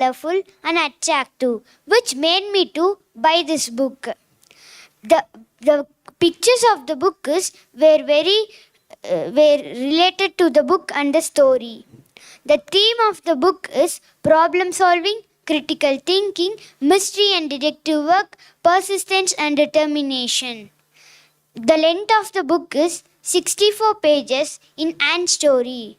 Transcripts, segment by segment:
colorful and attractive, which made me to buy this book. The pictures of the book were related to the book and the story. The theme of the book is problem solving, critical thinking, mystery and detective work, persistence and determination. The length of the book is 64 pages in an story.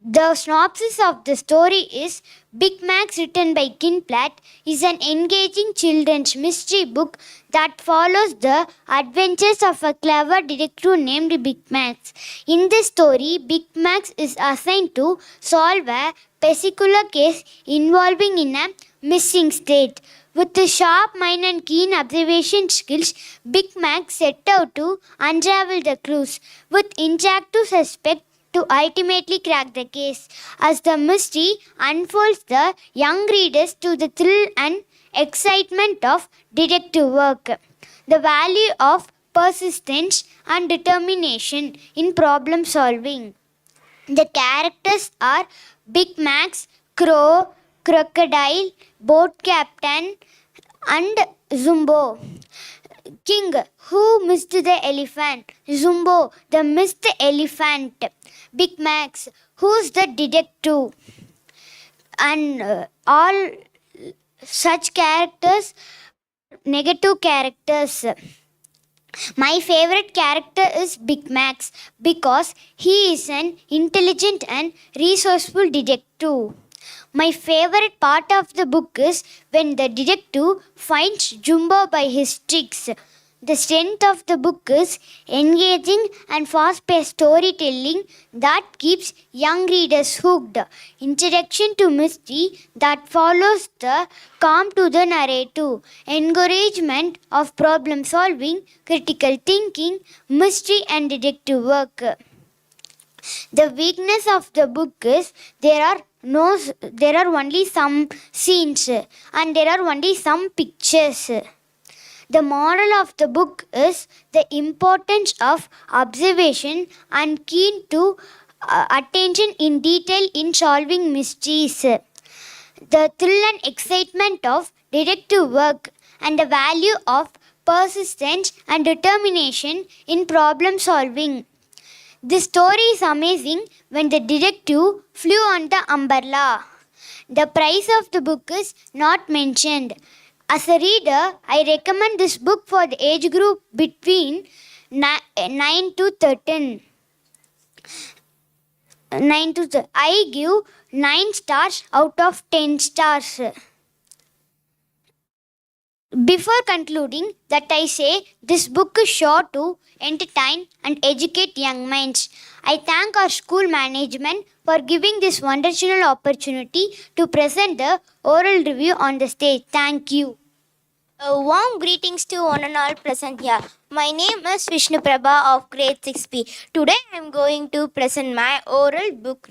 The synopsis of the story is Big Max, written by Ken Platt, is an engaging children's mystery book that follows the adventures of a clever detective named Big Max. In this story, Big Max is assigned to solve a particular case involving in a missing state. With a sharp mind and keen observation skills, Big Max set out to unravel the clues with interactive suspect to ultimately crack the case. As the mystery unfolds, the young readers to the thrill and excitement of detective work. The value of persistence and determination in problem solving. The characters are Big Max, Crow, Crocodile, Boat Captain, and Zumbo. King, who missed the elephant? Zumbo, the missed elephant. Big Max, who's the detective? And all such characters, negative characters. My favorite character is Big Max because he is an intelligent and resourceful detective. My favorite part of the book is when the detective finds Jumbo by his tricks. The strength of the book is engaging and fast-paced storytelling that keeps young readers hooked. Introduction to mystery that follows the calm to the narrative. Encouragement of problem solving, critical thinking, mystery and detective work. The weakness of the book is there are only some scenes and there are only some pictures. The moral of the book is the importance of observation and keen to attention in detail in solving mysteries. The thrill and excitement of detective work and the value of persistence and determination in problem solving. This story is amazing when the detective flew on the umbrella. The price of the book is not mentioned. As a reader, I recommend this book for the age group between 9 to 13. I give 9 stars out of 10 stars. Before concluding, that I say this book is sure to entertain and educate young minds. I thank our school management for giving this wonderful opportunity to present the oral review on the stage. Thank you. A warm greetings to one and all present here. My name is Vishnu Prabha of grade 6B. Today I am going to present my oral book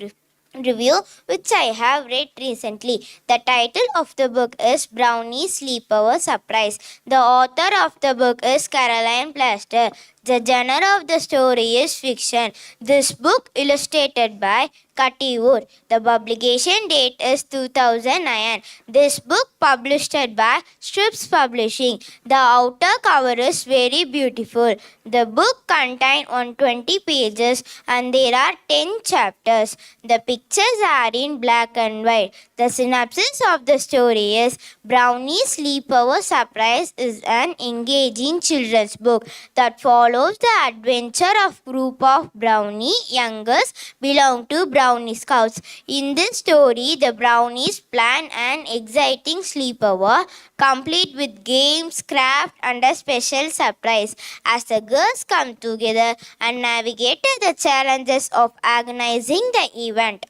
review which I have read recently. The title of the book is Brownie's Sleepover Surprise. The author of the book is Caroline Plaster. The genre of the story is fiction. This book illustrated by Kati Wood. The publication date is 2009. This book published by Strips Publishing. The outer cover is very beautiful. The book contains 120 pages and there are 10 chapters. The pictures are in black and white. The synopsis of the story is Brownie's Sleepover Surprise is an engaging children's book that follows the adventure of group of brownie youngers belong to Brownie Scouts. In this story, the brownies plan an exciting sleepover complete with games, craft and a special surprise as the girls come together and navigate the challenges of organizing the event.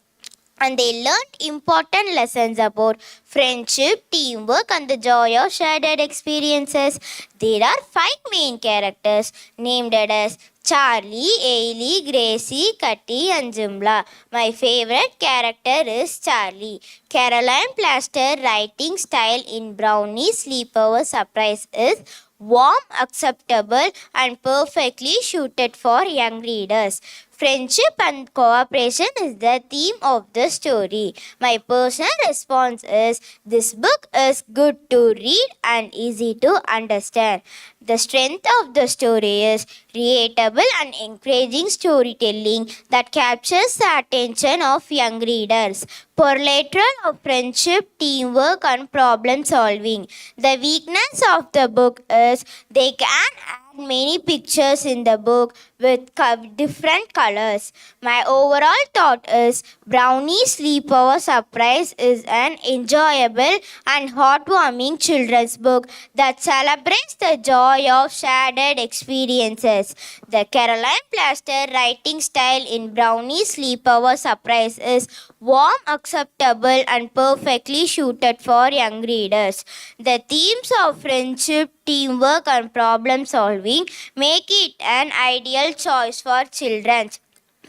And they learned important lessons about friendship, teamwork, and the joy of shared experiences. There are 5 main characters named as Charlie, Ailey, Gracie, Cutty, and Jimla. My favorite character is Charlie. Caroline Plaster writing style in Brownie's Sleepover Surprise is warm, acceptable, and perfectly suited for young readers. Friendship and cooperation is the theme of the story. My personal response is this book is good to read and easy to understand. The strength of the story is relatable and encouraging storytelling that captures the attention of young readers. Portrayal of friendship, teamwork, and problem solving. The weakness of the book is they can add many pictures in the book with different colors. My overall thought is Brownie Sleepover Surprise is an enjoyable and heartwarming children's book that celebrates the joy of shared experiences. The Caroline Plaster writing style in Brownie Sleepover Surprise is warm, acceptable, and perfectly suited for young readers. The themes of friendship, teamwork, and problem solving make it an ideal choice for children,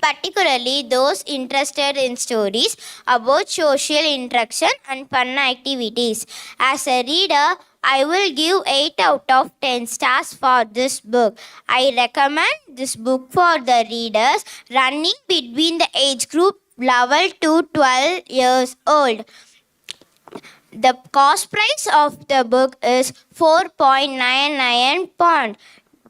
particularly those interested in stories about social interaction and fun activities. As a reader, I will give 8 out of 10 stars for this book. I recommend this book for the readers running between the age group 11 to 12 years old. The cost price of the book is 4.99 pound.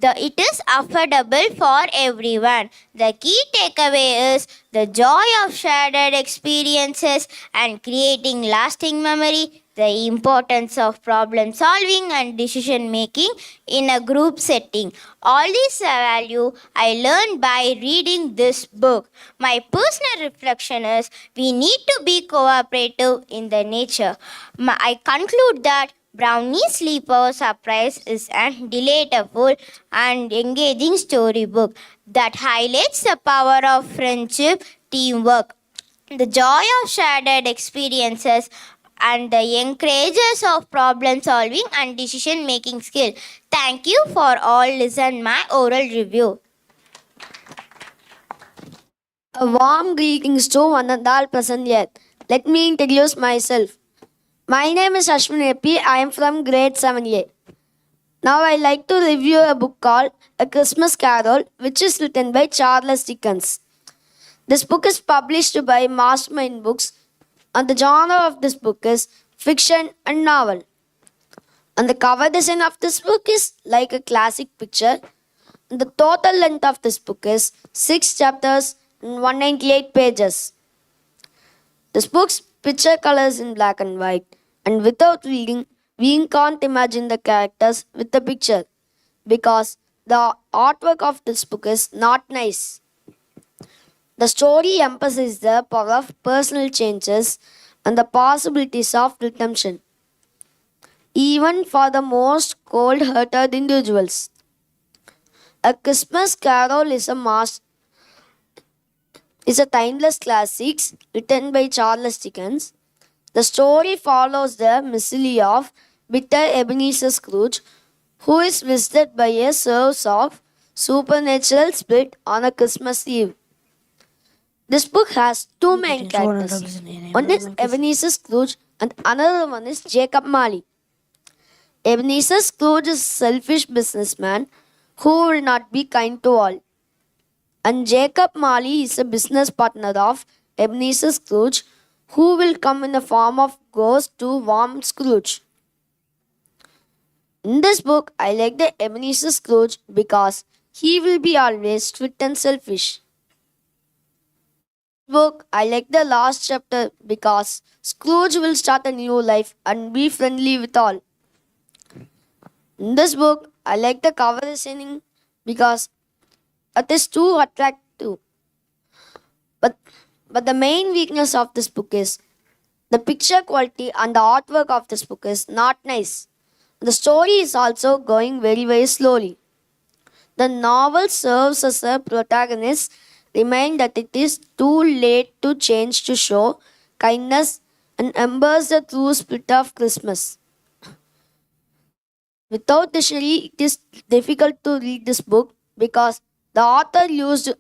It is affordable for everyone. The key takeaway is the joy of shared experiences and creating lasting memory, the importance of problem solving and decision making in a group setting. All these value I learned by reading this book. My personal reflection is we need to be cooperative in the nature. I conclude that Brownie Sleepover Surprise is a delightful and engaging storybook that highlights the power of friendship, teamwork, the joy of shared experiences, and the encourages of problem solving and decision making skill. Thank you for all listen my oral review. A warm greetings to one and all present here. Let me introduce myself. My name is Ashwin AP. I am from grade 7A. Now I like to review a book called A Christmas Carol, which is written by Charles Dickens. This book is published by Mastermind Books, and the genre of this book is fiction and novel. And the cover design of this book is like a classic picture. And the total length of this book is 6 chapters and 198 pages. This book's picture colors in black and white, and without reading, we can't imagine the characters with the picture because the artwork of this book is not nice. The story emphasizes the power of personal changes and the possibilities of redemption, even for the most cold-hearted individuals. A Christmas Carol is a timeless classic written by Charles Dickens. The story follows the misery of bitter Ebenezer Scrooge, who is visited by a source of supernatural spirit on a Christmas Eve. This book has two main characters. One is Ebenezer Scrooge and another one is Jacob Marley. Ebenezer Scrooge is a selfish businessman who will not be kind to all. And Jacob Marley is a business partner of Ebenezer Scrooge who will come in the form of ghost to warn Scrooge. In this book, I like the Ebenezer Scrooge because he will be always strict and selfish. Book, I like the last chapter because Scrooge will start a new life and be friendly with all. In this book, I like the cover designing because it is too attractive. But the main weakness of this book is the picture quality and the artwork of this book is not nice. The story is also going very, very slowly. The novel serves as a protagonist, remind that it is too late to change to show kindness and embrace the true spirit of Christmas. Without dictionary, it is difficult to read this book because the author used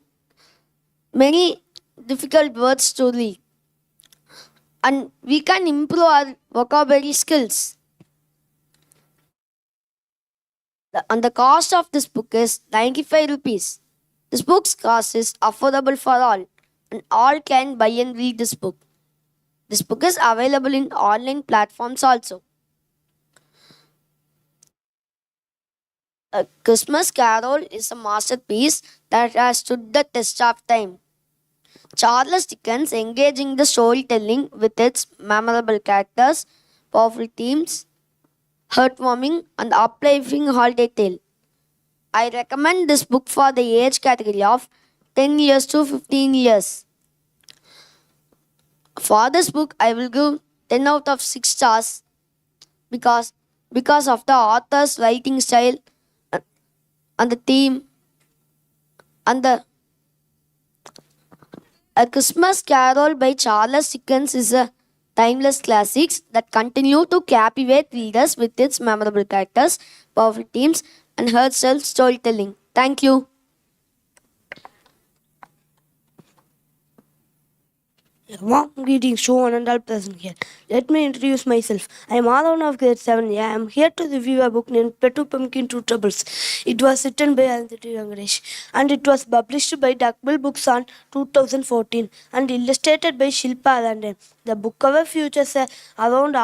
many difficult words to read. And we can improve our vocabulary skills. And the cost of this book is 95 rupees. This book's cost is affordable for all, and all can buy and read this book. This book is available in online platforms also. A Christmas Carol is a masterpiece that has stood the test of time. Charles Dickens engaging the storytelling with its memorable characters, powerful themes, heartwarming, and uplifting holiday tale. I recommend this book for the age category of 10 years to 15 years. For this book, I will give 10 out of 6 stars because of the author's writing style and the theme and the A Christmas Carol by Charles Dickens is a timeless classic that continue to captivate readers with its memorable characters, powerful themes, and heartfelt storytelling. Thank you. Warm greetings to one and all present here. Let me introduce myself. I am Madhavan of grade 7. I am here to review a book named Pettu Pumpkin Two Troubles. It was written by Arundhati Venkatesh and it was published by Duckbill Books on 2014 and illustrated by Shilpa London. The book cover features a round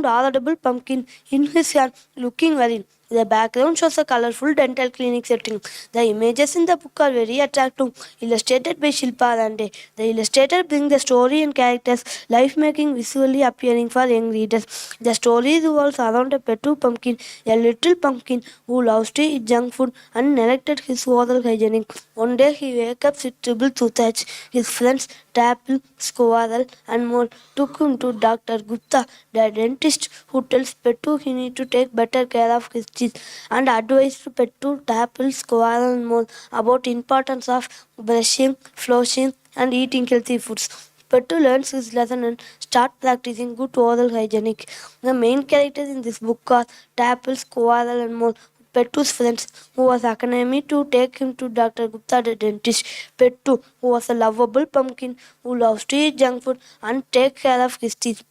audible pumpkin in his hand looking worried. The background shows a colorful dental clinic setting. The images in the book are very attractive, illustrated by Shilpa Rande. The illustrator brings the story and characters life making visually appearing for young readers. The story revolves around a Pettu pumpkin, a little pumpkin who loves to eat junk food and neglected his oral hygiene. One day he wakes up with trouble toothache. His friends Tapple, Squirrel, and Mole took him to Dr. Gupta, the dentist, who tells Pettu he needs to take better care of his teeth and advised Pettu, Tapple, Squirrel, and Mole about importance of brushing, flossing, and eating healthy foods. Pettu learns his lesson and starts practicing good oral hygiene. The main characters in this book are Tapple, Squirrel, and Mole. Pettu's friends, who was academy to take him to Dr. Gupta the dentist. Pettu, who was a lovable pumpkin who loves to eat junk food and take care of his teeth.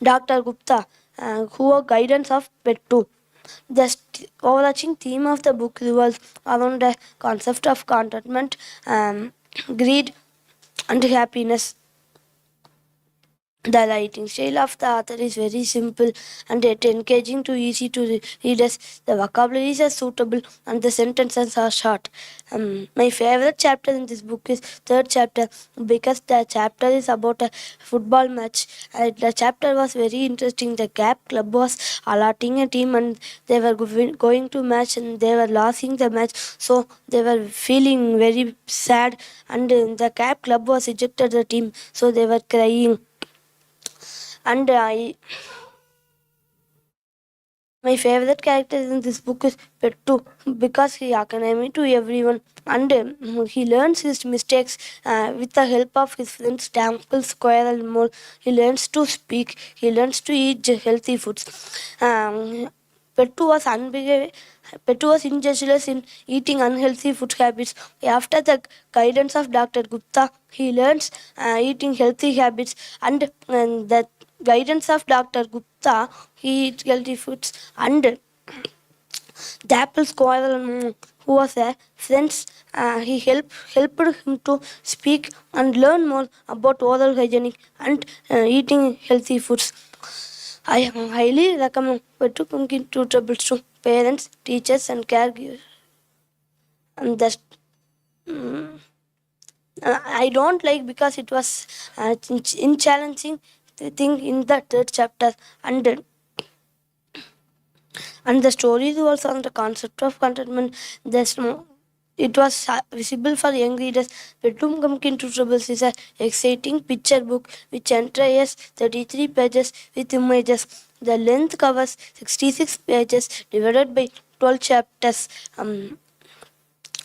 Dr. Gupta, who was guidance of Pettu. The overarching theme of the book revolves around the concept of contentment, greed, and happiness. The writing style of the author is very simple and yet engaging to easy to readers. The vocabularies are suitable and the sentences are short. My favorite chapter in this book is third chapter because the chapter is about a football match. The chapter was very interesting. The Gap Club was allotting a team and they were going to match and they were losing the match. So they were feeling very sad and the Gap Club was ejected the team. So they were crying. And my favorite character in this book is Pettu because he academy to everyone and he learns his mistakes with the help of his friends Tample, Squirrel, and Mole. He learns to speak. He learns to eat healthy foods. Pettu was injurious in eating unhealthy food habits. After the guidance of Dr. Gupta, he learns eating healthy habits and the guidance of Dr. Gupta, he eats healthy foods and the apple squirrel who was a friend, he helped him to speak and learn more about oral hygiene and eating healthy foods. I highly recommend Pettu Pumpkin Two Troubles to parents, teachers, and caregivers. And that's I don't like because it was in challenging thing in the third chapter and the story was on the concept of contentment. It was visible for young readers. Pettu Pumpkin Two Troubles is an exciting picture book which enters 33 pages with images. The length covers 66 pages divided by 12 chapters.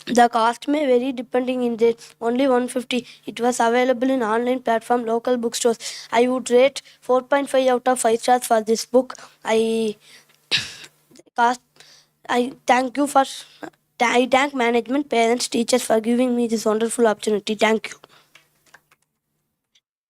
The cost may vary depending in date. Only 150. It was available in online platform, local bookstores. I would rate 4.5 out of 5 stars for this book. I thank management, parents, teachers for giving me this wonderful opportunity. Thank you.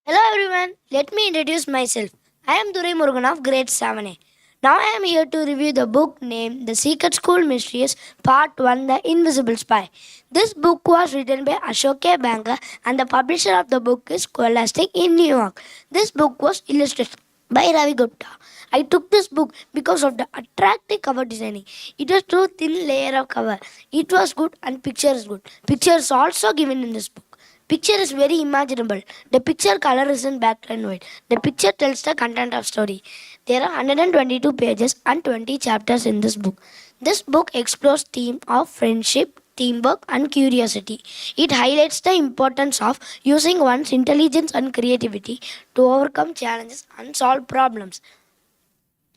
Hello everyone, let me introduce myself. I am Durai Murugan of grade 7A. Now I am here to review the book named The Secret School Mysteries Part 1 The Invisible Spy. This book was written by Ashok K. Banker and the publisher of the book is Scholastic in New York. This book was illustrated by Ravi Gupta. I took this book because of the attractive cover designing. It was too thin layer of cover. It was good and picture is good. Picture is also given in this book. Picture is very imaginable. The picture color is in black and white. The picture tells the content of story. There are 122 pages and 20 chapters in this book. This book explores theme of friendship, teamwork and curiosity. It highlights the importance of using one's intelligence and creativity to overcome challenges and solve problems.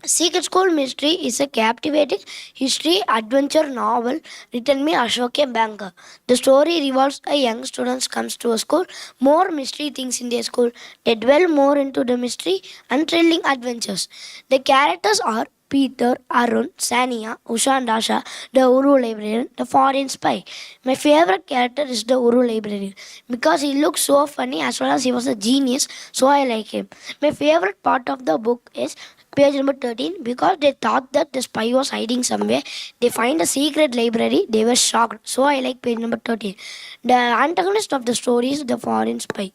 Secret School Mystery is a captivating history adventure novel written by Ashok Banker. The story revolves a young student comes to a school, more mystery things in their school. They dwell more into the mystery and thrilling adventures. The characters are Peter, Arun, Sania, Usha and Asha, the Uru librarian, the foreign spy. My favorite character is the Uru librarian because he looks so funny as well as he was a genius, so I like him. My favorite part of the book is page number 13 because they thought that the spy was hiding somewhere. They find a secret library. They were shocked. So I like page number 13. The antagonist of the story is the foreign spy.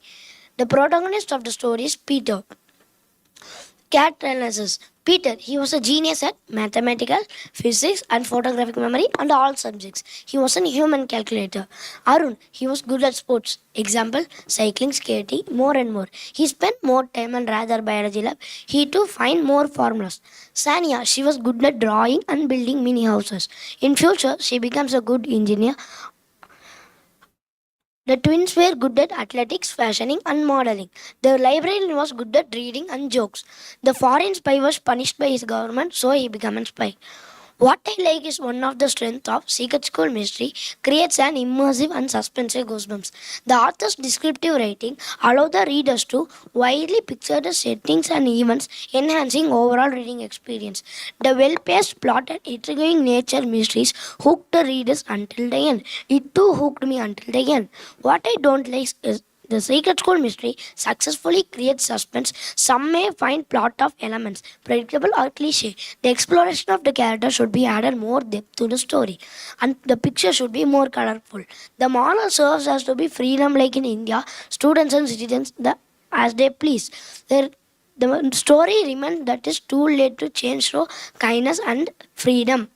The protagonist of the story is Peter. Cat analysis. Peter, he was a genius at mathematical, physics, and photographic memory and all subjects. He was a human calculator. Arun, he was good at sports. Example, cycling, skating, more and more. He spent more time and rather biology lab. He too find more formulas. Sania, she was good at drawing and building mini houses. In future, she becomes a good engineer. The twins were good at athletics, fashioning, and modeling. The librarian was good at reading and jokes. The foreign spy was punished by his government, so he became a spy. What I like is one of the strengths of Secret School Mystery creates an immersive and suspensive goosebumps. The author's descriptive writing allows the readers to widely picture the settings and events, enhancing overall reading experience. The well-paced plot and intriguing nature mysteries hooked the readers until the end. It too hooked me until the end. What I don't like is the Secret School Mystery successfully creates suspense. Some may find plot of elements predictable or cliche. The exploration of the character should be added more depth to the story, and the picture should be more colorful. The moral serves as to be freedom, like in India, students and citizens as they please. The story reminds that it's too late to change through kindness and freedom.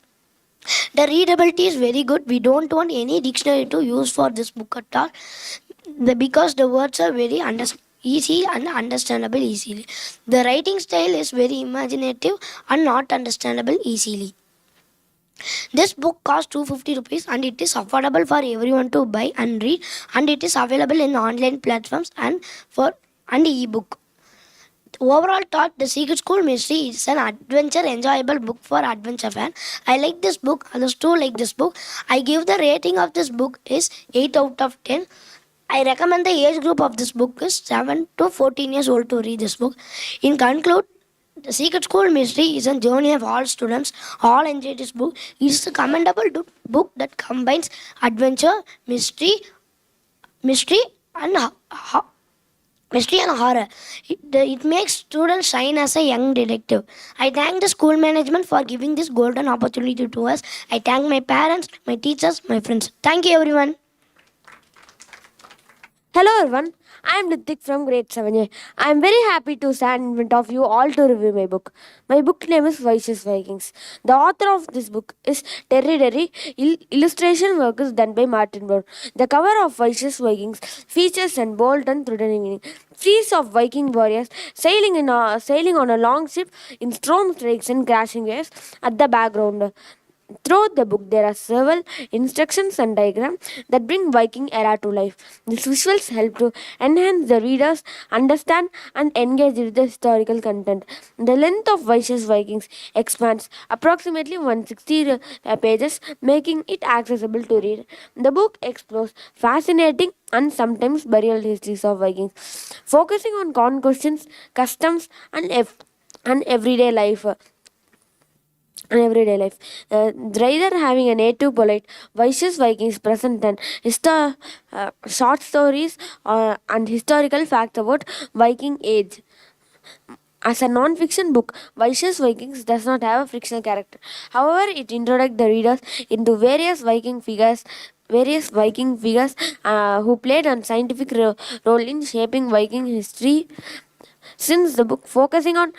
The readability is very good. We don't want any dictionary to use for this book at all because the words are very easy and understandable easily. The writing style is very imaginative and not understandable easily. This book costs 250 rupees and it is affordable for everyone to buy and read, and it is available in online platforms and for and ebook. Overall thought, The Secret School Mystery is an adventure enjoyable book for adventure fan. I like this book, others too like this book. I give the rating of this book is 8 out of 10. I recommend the age group of this book is 7 to 14 years old to read this book. In conclude, The Secret School Mystery is a journey of all students. All enjoy this book. It is a commendable book that combines adventure, mystery and mystery and horror. It makes students shine as a young detective. I thank the school management for giving this golden opportunity to us. I thank my parents, my teachers, my friends. Thank you, everyone. Hello everyone, I am Ritik from grade 7A. I am very happy to stand in front of you all to review my book. My book name is Vicious Vikings. The author of this book is Terry Derry. Illustration work is done by Martin Brown. The cover of Vicious Vikings features an bold and threatening meaning. Fleets of Viking warriors sailing on a long ship in storm strikes and crashing waves at the background. Throughout the book, there are several instructions and diagrams that bring Viking era to life. These visuals help to enhance the reader's understand and engage with the historical content. The length of Vicious Vikings expands approximately 160 pages, making it accessible to read. The book explores fascinating and sometimes burial histories of Vikings, focusing on conquests, customs, and everyday life. Rather having a native polite, Vicious Vikings present and short stories and historical facts about Viking age. As a non-fiction book, Vicious Vikings does not have a fictional character. However, it introduced the readers into various Viking figures who played a scientific role in shaping Viking history. Since the book focusing on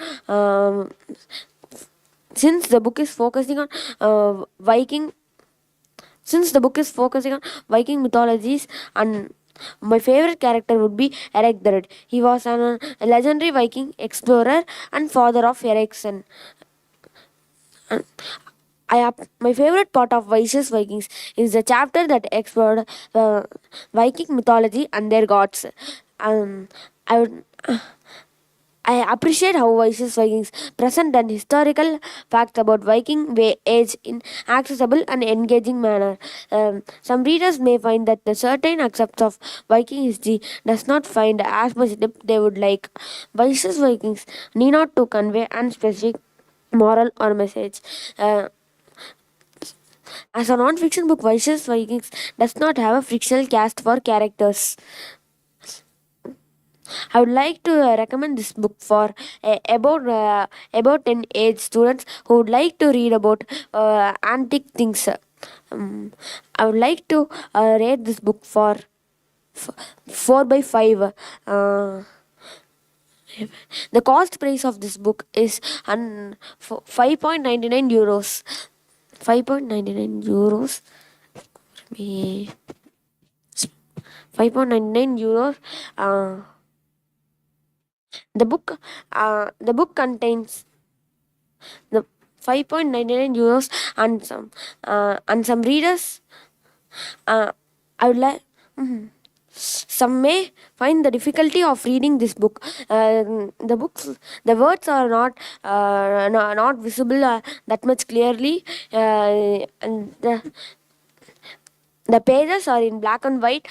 since the book is focusing on Viking since the book is focusing on Viking mythologies, and my favorite character would be Eric the Red. He was a legendary Viking explorer and father of Ericsson. And my favorite part of Vicious Vikings is the chapter that explored Viking mythology and their gods. Um, I would. I appreciate how Vicious Vikings present an historical facts about Viking age in accessible and engaging manner. Some readers may find that the certain aspects of Viking history does not find as much depth they would like. Vicious Vikings need not to convey a specific moral or message. As a non-fiction book, Vicious Vikings does not have a fictional cast for characters. I would like to recommend this book for about 10 age students who would like to read about antique things. I would like to rate this book for 4 by 5. The cost price of this book is 5.99 euros. 5.99 euros. Me 5.99 euros. The book contains the 5.99 euros and some readers. I would like. Some may find the difficulty of reading this book. The words are not visible that much clearly, and the pages are in black and white.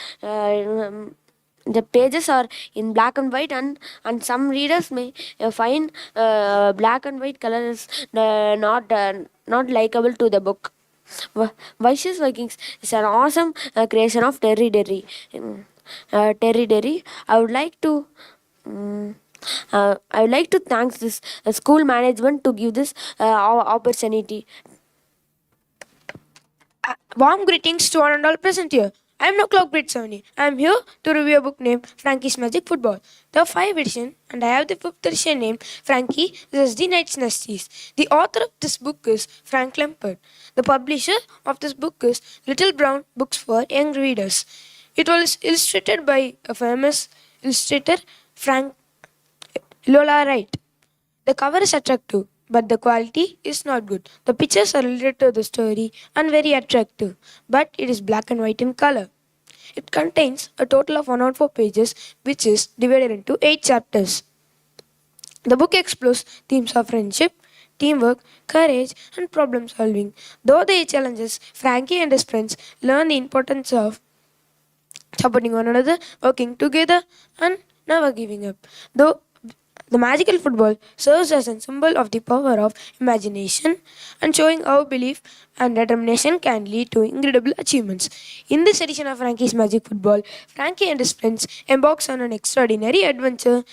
The pages are in black and white, and some readers may find black and white colors not likable to the book. Vicious Vikings is an awesome creation of Terry Derry. Terry Derry. I would like to thank this school management to give this opportunity. Warm greetings to one and all present here. I am Nook Grade 70. I am here to review a book named Frankie's Magic Football. There are 5 editions, and I have the 5th edition named Frankie vs. the Knights Nasties. The author of this book is Frank Lampard. The publisher of this book is Little Brown Books for Young Readers. It was illustrated by a famous illustrator, Frank Lola Wright. The cover is attractive, but the quality is not good. The pictures are related to the story and very attractive, but it is black and white in color. It contains a total of 104 pages, which is divided into 8 chapters. The book explores themes of friendship, teamwork, courage, and problem solving. Though there are challenges, Frankie and his friends learn the importance of supporting one another, working together, and never giving up. Though the magical football serves as a symbol of the power of imagination and showing how belief and determination can lead to incredible achievements. In this edition of Frankie's Magic Football, Frankie and his friends embarks on an extraordinary adventure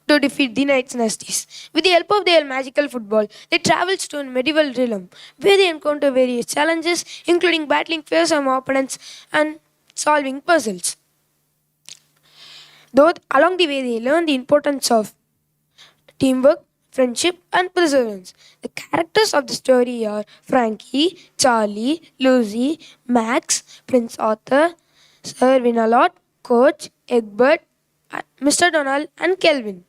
to defeat the Knights Nasties. With the help of their magical football, they travel to a medieval realm where they encounter various challenges, including battling fearsome opponents and solving puzzles. Though along the way they learn the importance of teamwork, friendship, and perseverance. The characters of the story are Frankie, Charlie, Lucy, Max, Prince Arthur, Sir Winalot, Coach, Egbert, Mr. Donald, and Kelvin.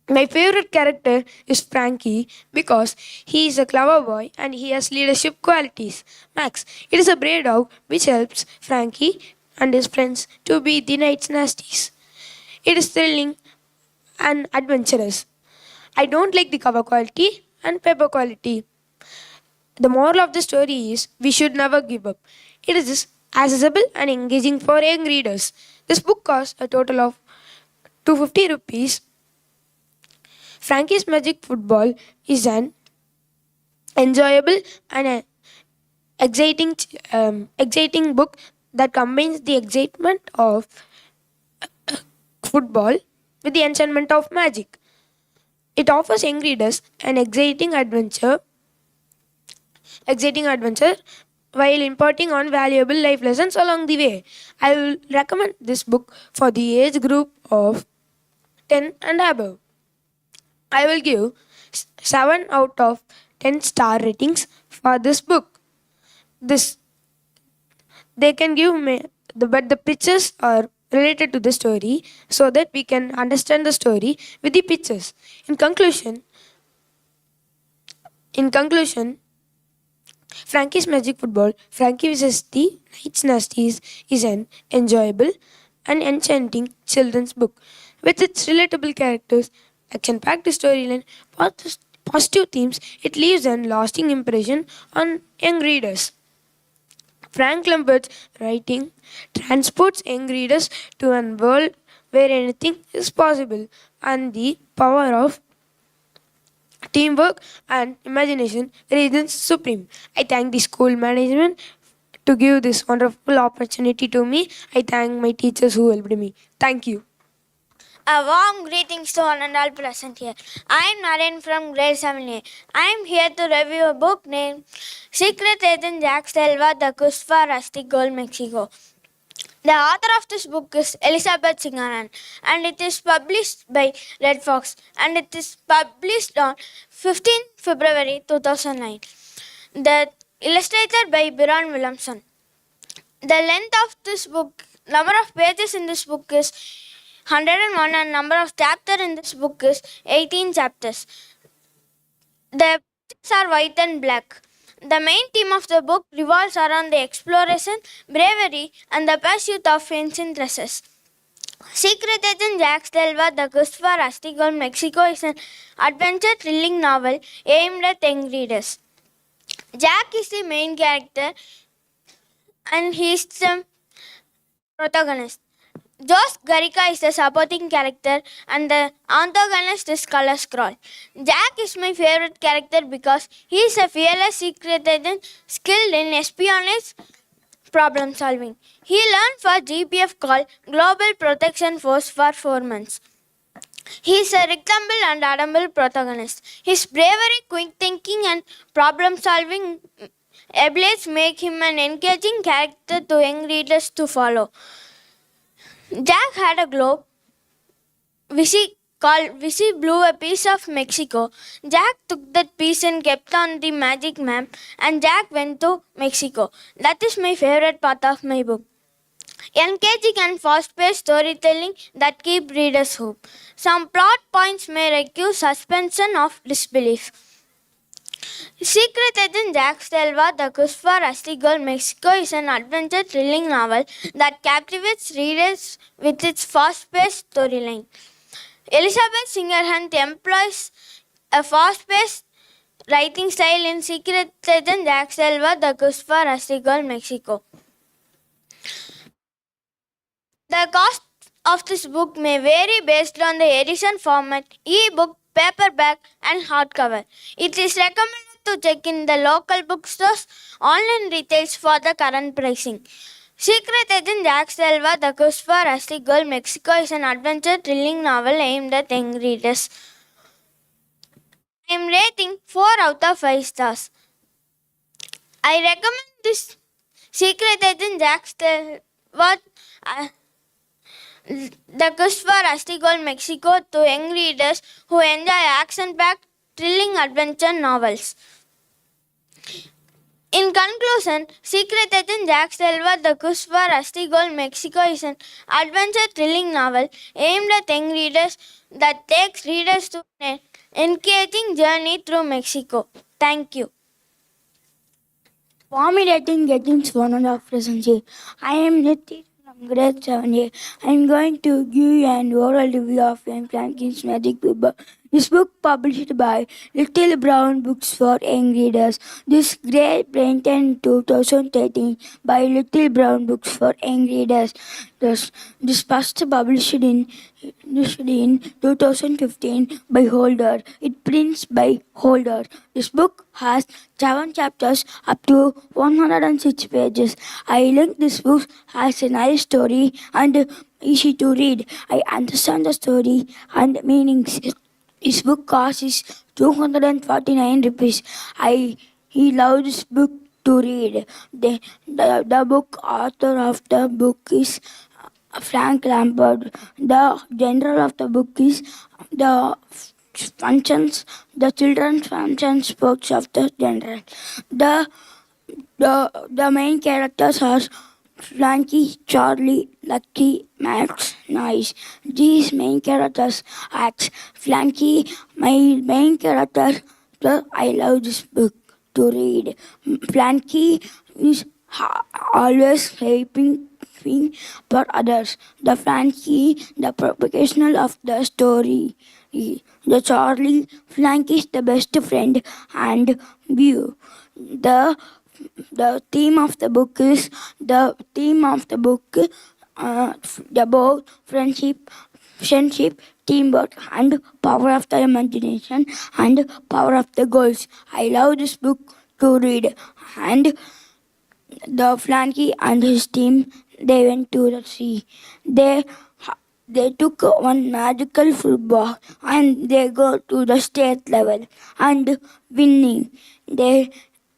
My favorite character is Frankie because he is a clever boy and he has leadership qualities. Max, it is a brave dog which helps Frankie and his friends to beat the Knights Nasties. It is thrilling and adventurous. I don't like the cover quality and paper quality. The moral of the story is we should never give up. It is accessible and engaging for young readers. This book costs a total of 250 rupees. Frankie's Magic Football is an enjoyable and exciting book that combines the excitement of football with the enchantment of magic. It offers young readers an exciting adventure while imparting on valuable life lessons along the way. I will recommend this book for the age group of 10 and above. I will give 7 out of 10 star ratings for this book. This they can give me but the pictures are related to the story so that we can understand the story with the pictures. In conclusion, Frankie's Magic Football, Frankie vs. the Knights Nasties is an enjoyable and enchanting children's book. With its relatable characters, action-packed storyline, positive themes, it leaves a lasting impression on young readers. Frank Lambert's writing transports young readers to a world where anything is possible, and the power of teamwork and imagination reigns supreme. I thank the school management to give this wonderful opportunity to me. I thank my teachers who helped me. Thank you. A warm greetings to one and all present here. I am Naren from grade 7A. I am here to review a book named Secret Agent Jack Selva, The Quest for Rusty Gold, Mexico. The author of this book is Elizabeth Singaran, and it is published by Red Fox, and it is published on 15 February 2009. The illustrated by Biron Williamson. The length of this book, number of pages in this book is 101, and number of chapters in this book is 18 chapters. The pages are white and black. The main theme of the book revolves around the exploration, bravery, and the pursuit of ancient treasures. Secret Agent Jack Selva, The Quest for Rusty Gold, Mexico is an adventure thrilling novel aimed at young readers. Jack is the main character and he is the protagonist. Josh Garika is the supporting character and the antagonist is Color Scroll. Jack is my favorite character because he is a fearless secret agent skilled in espionage problem solving. He learned for GPF called Global Protection Force for 4 months. He is a rectangle and admirable protagonist. His bravery, quick thinking, and problem solving abilities make him an engaging character to young readers to follow. Jack had a globe which he blew a piece of Mexico. Jack took that piece and kept on the magic map, and Jack went to Mexico. That is my favorite part of my book. Engaging and fast-paced storytelling that keep readers hooked. Some plot points may require suspension of disbelief. Secret Agent Jack Selva, The Quest for Rusty Gold, Mexico is an adventure thrilling novel that captivates readers with its fast-paced storyline. Elizabeth Singerhunt employs a fast-paced writing style in Secret Agent Jack Selva, The Quest for Rusty Gold, Mexico. The cost of this book may vary based on the edition format, e-book, paperback, and hardcover. It is recommended to check in the local bookstores, online retails for the current pricing. Secret Agent Jack Selva, The Quest for Rusty Gold, Mexico is an adventure thrilling novel aimed at young readers. I am rating 4 out of 5 stars. I recommend this Secret Agent Jack Selva, The Quest for Rusty Gold, Mexico to young readers who enjoy action-packed, thrilling adventure novels. In conclusion, Secret Agent Jack Selva, The Quest for Rusty Gold, Mexico is an adventure thrilling novel aimed at young readers that takes readers to an engaging journey through Mexico. Thank you. Formulating Gettings 1.5 present. I am Niti from grade 7A. I am going to give you an oral review of Frankie's Magic Football. This book published by Little Brown Books for Young Readers. This grade printed 2013 by Little Brown Books for Young Readers. This first published in 2015 by Holder. It prints by Holder. This book has 7 chapters up to 106 pages. I think this book has a nice story and easy to read. I understand the story and meanings His book cost is 249 rupees. He loved this book to read. The book author of the book is Frank Lampard. The general of the book is the the children's functions books of the general. The the main characters are Frankie, Charlie, Lucky, Max, Nice. These main characters act. Frankie, my main character. I love this book to read. Frankie is always helping for others. The Frankie, the professional of the story. The Charlie, Frankie is the best friend and view. The theme of the book is about friendship, teamwork, and power of the imagination and power of the goals. I love this book to read. And the Frankie and his team, they went to the sea. They took one magical football and they go to the state level and winning. The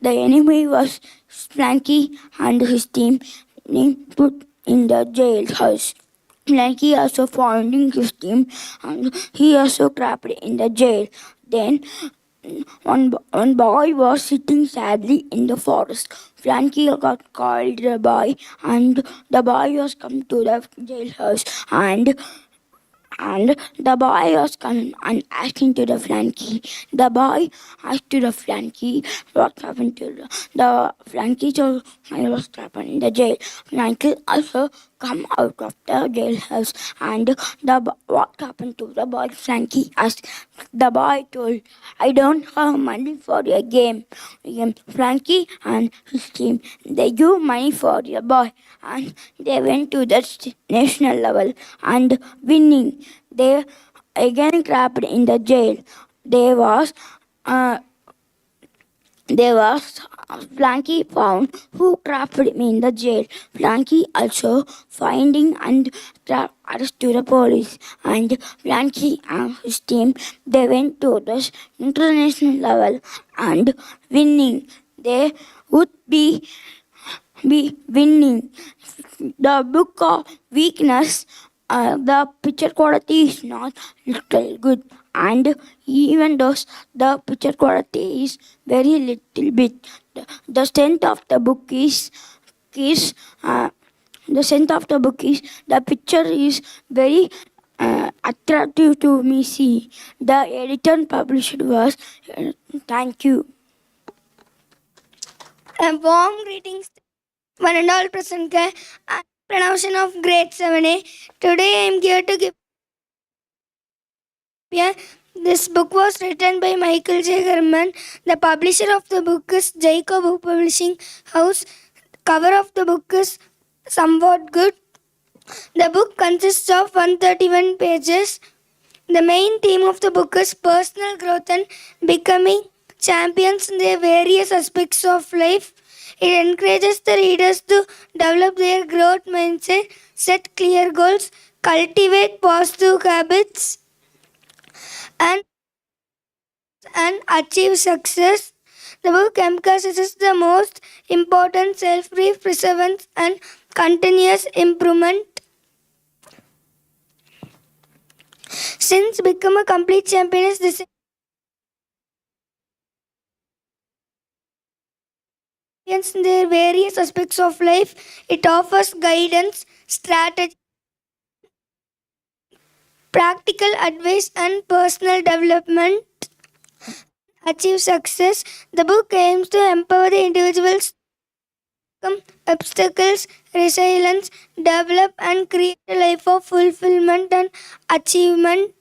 enemy was Frankie and his team being put in the jailhouse. Frankie also founding his team and he also trapped in the jail. Then one boy was sitting sadly in the forest. Frankie got called the boy, and the boy was come to the jailhouse, and the boy was come and asking to the Frankie. The boy asked to the Frankie what happened to the Frankie told I was trapped in the jail. Frankie also come out of the jailhouse and what happened to the boy? Frankie asked. The boy told, I don't have money for your game. Frankie and his team, they give money for the boy and they went to the national level and winning. They again trapped in the jail. There was Frankie found who trapped him in the jail. Frankie also finding and arrest to the police. And Frankie and his team, they went to the international level and winning. They would be winning. The book of weakness, the picture quality is not little good, and even though the picture quality is very little bit, the strength of the book is the strength of the book is the picture is very attractive to me. See, the editor and publisher was. Thank you. A warm greetings to one and all present here. I'm pronunciation of grade 7A. Today I am here to give. This book was written by Michael J. Herman. The publisher of the book is Jacob Book Publishing House. Cover of the book is somewhat good. The book consists of 131 pages. The main theme of the book is personal growth and becoming champions in their various aspects of life. It encourages the readers to develop their growth mindset, set clear goals, cultivate positive habits, and achieve success. The book emphasizes the most important self-perseverance and continuous improvement. Since become a complete champion is the in their various aspects of life, it offers guidance, strategy, practical advice, and personal development. Achieve success. The book aims to empower the individuals to overcome obstacles, resilience, develop and create a life of fulfillment and achievement.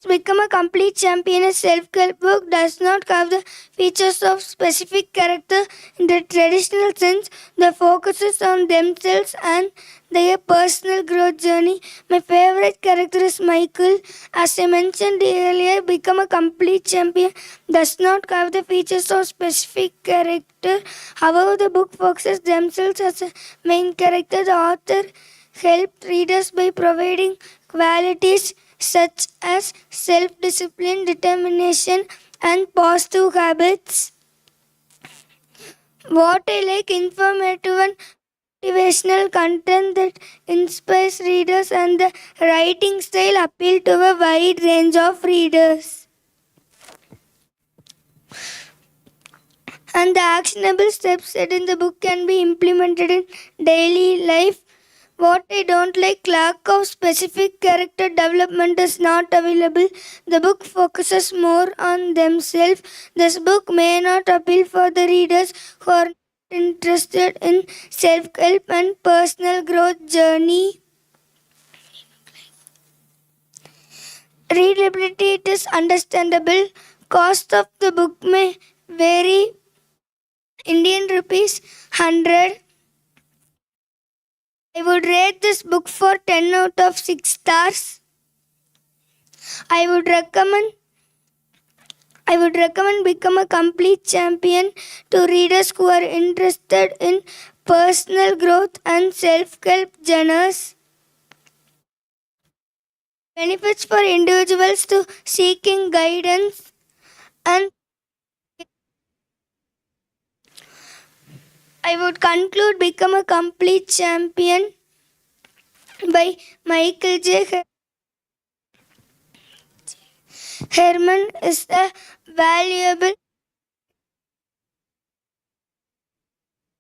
Become a complete champion. A self-help book does not have the features of specific character in the traditional sense. The focuses on themselves and their personal growth journey. My favorite character is Michael. As I mentioned earlier, become a complete champion does not have the features of specific character. However, the book focuses themselves as a main character. The author helped readers by providing qualities such as self discipline, determination, and positive habits. What I like informative and motivational content that inspires readers, and the writing style appeal to a wide range of readers. And the actionable steps set in the book can be implemented in daily life. What I don't like, lack of specific character development is not available. The book focuses more on themselves. This book may not appeal for the readers who are interested in self-help and personal growth journey. Readability, it is understandable. Cost of the book may vary. Indian rupees 100. I would rate this book for 10 out of 6 stars. I would recommend Become a Complete Champion to readers who are interested in personal growth and self-help journeys. Benefits for individuals to seeking guidance, and I would conclude Become a Complete Champion by Michael J. Herman is a valuable.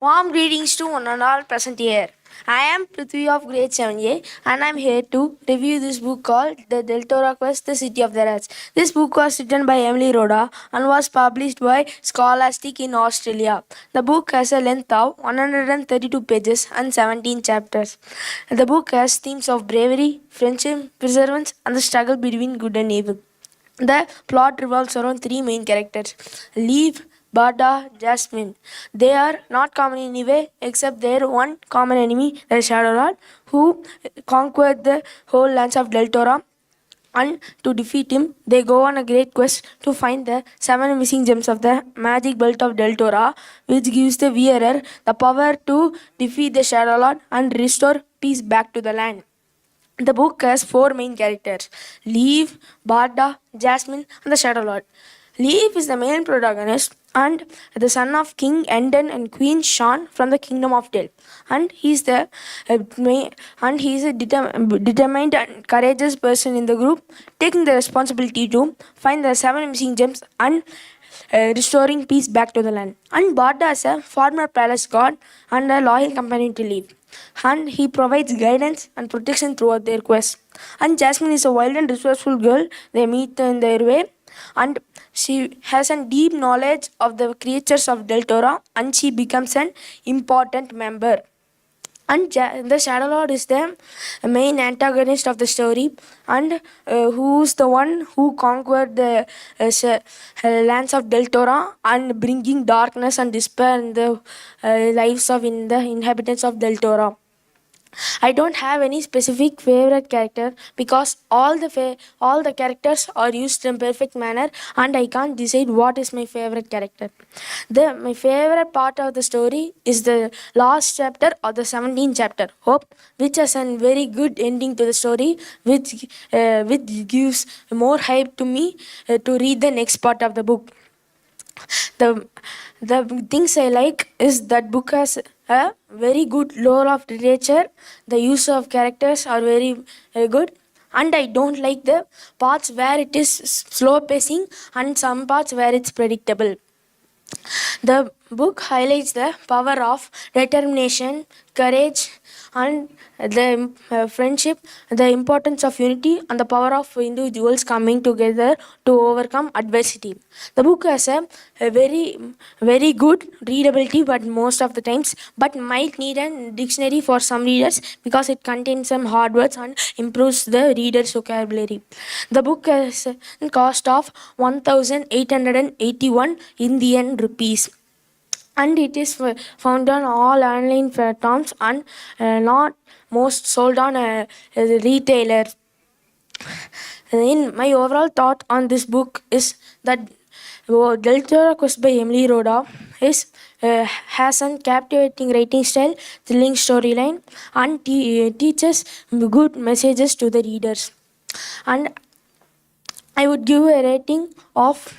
Warm greetings to one and all present here. I am Prithvi of grade 7A and I am here to review this book called The Deltora Quest, The City of the Rats. This book was written by Emily Rhoda and was published by Scholastic in Australia. The book has a length of 132 pages and 17 chapters. The book has themes of bravery, friendship, perseverance, and the struggle between good and evil. The plot revolves around three main characters: Leaf, Bada, Jasmine. They are not common in any way except their one common enemy, the Shadow Lord, who conquered the whole lands of Deltora. And to defeat him, they go on a great quest to find the 7 missing gems of the magic belt of Deltora, which gives the wearer the power to defeat the Shadow Lord and restore peace back to the land. The book has 4 main characters: Leaf, Barda, Jasmine, and the Shadow Lord. Leaf is the main protagonist and the son of King Enden and Queen Shan from the Kingdom of Dell. And he is a determined and courageous person in the group, taking the responsibility to find the 7 missing gems and restoring peace back to the land. And Barda is a former palace god and a loyal companion to Leaf, and he provides guidance and protection throughout their quest. And Jasmine is a wild and resourceful girl they meet in their way, and she has a deep knowledge of the creatures of Deltora, and she becomes an important member. And the Shadow Lord is the main antagonist of the story, and who's the one who conquered the lands of Deltora and bringing darkness and despair in the lives of the inhabitants of Deltora. I don't have any specific favorite character because all the characters are used in perfect manner, and I can't decide what is my favorite character. My favorite part of the story is the last chapter or the 17th chapter, Hope, which has a very good ending to the story, which gives more hype to me to read the next part of the book. The things I like is that book has a very good lore of literature. The use of characters are very good, and I don't like the parts where it is slow pacing and some parts where it's predictable. The book highlights the power of determination, courage, and the friendship, the importance of unity, and the power of individuals coming together to overcome adversity. The book has a very good readability, but most of the times, but might need a dictionary for some readers because it contains some hard words and improves the reader's vocabulary. The book has a cost of 1,881 Indian rupees, and it is found on all online platforms and not most sold on a retailer. In my overall thought on this book is that Del Toro Quest by Emily Rhoda has a captivating writing style, thrilling storyline, and teaches good messages to the readers. And I would give a rating of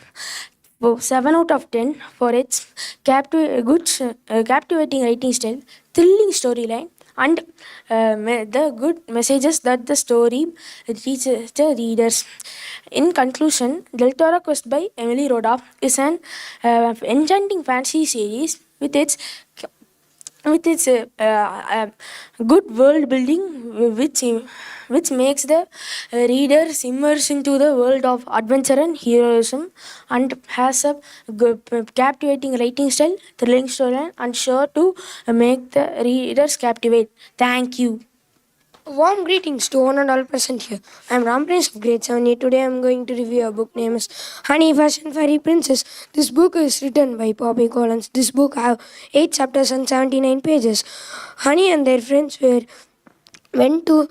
7 out of 10 for its captivating writing style, thrilling storyline, and the good messages that the story teaches the readers. In conclusion, Del Toro Quest by Emily Rhoda is an enchanting fantasy series with its good world building, which makes the readers immerse into the world of adventure and heroism, and has a captivating writing style, thrilling story, and sure to make the readers captivate. Thank you. Warm greetings to one and all present here. I am Ram Prince of grade 7A. Today I am going to review a book named as Honey, Fashion Fairy Princess. This book is written by Poppy Collins. This book have 8 chapters and 79 pages. Honey and their friends went to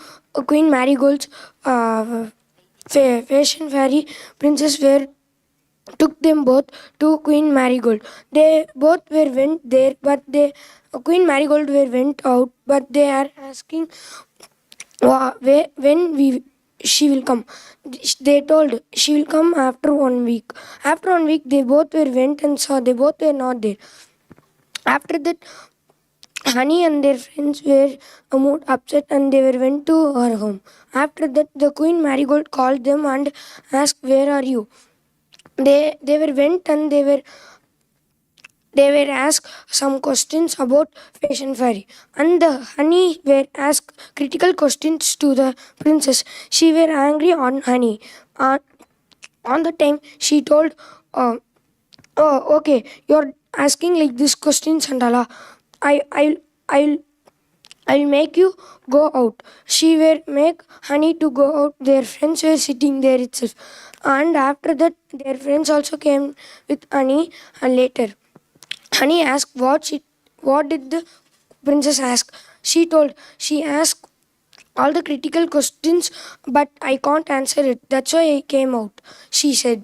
Queen Marigold's fashion fairy princess where took them both to Queen Marigold. They both went there, but Queen Marigold went out, but they are asking when she will come. They told she will come after 1 week. After 1 week, they both went and saw they both were not there. After that, Honey and their friends were mood upset and they went to her home. After that, the Queen Marigold called them and asked, "Where are you?" They went and they were asked some questions about fashion fairy, and the Honey were asked critical questions to the princess. She were angry on Honey. On the time she told, "Oh, okay, you're asking like this questions and Allah. I'll make you go out." She were make Honey to go out. Their friends were sitting there itself, and after that, their friends also came with Honey later. Honey asked what did the princess ask. She told she asked all the critical questions, but I can't answer it. That's why I came out. She said,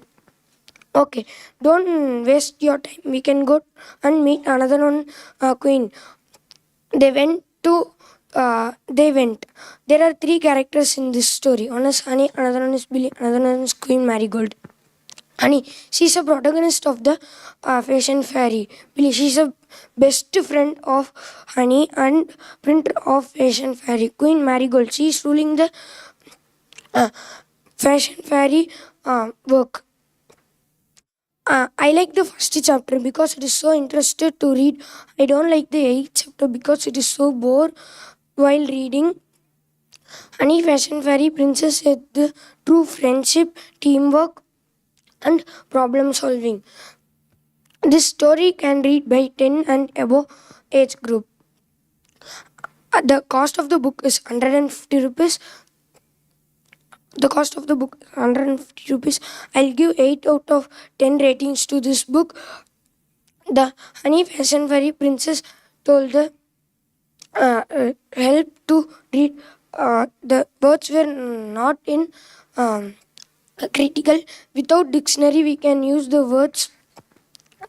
"Okay, don't waste your time. We can go and meet another one queen." They went to. They went. There are 3 characters in this story. One is Honey, another one is Billy, another one is Queen Marigold. Honey, she's a protagonist of the fashion fairy. Billy, she's a best friend of Honey and printer of fashion fairy. Queen Marigold, she's ruling the fashion fairy work. I like the first chapter because it is so interested to read. I don't like the 8th chapter because it is so bored while reading. Honey, Fashion Fairy Princess is the true friendship, teamwork, and problem solving. This story can read by 10 and above age group. The cost of the book is 150 rupees. The cost of the book is 150 rupees. I'll give 8 out of 10 ratings to this book. The Honey Fashion Fairy Princess told the help to read. The words were not in critical. Without dictionary, we can use the words.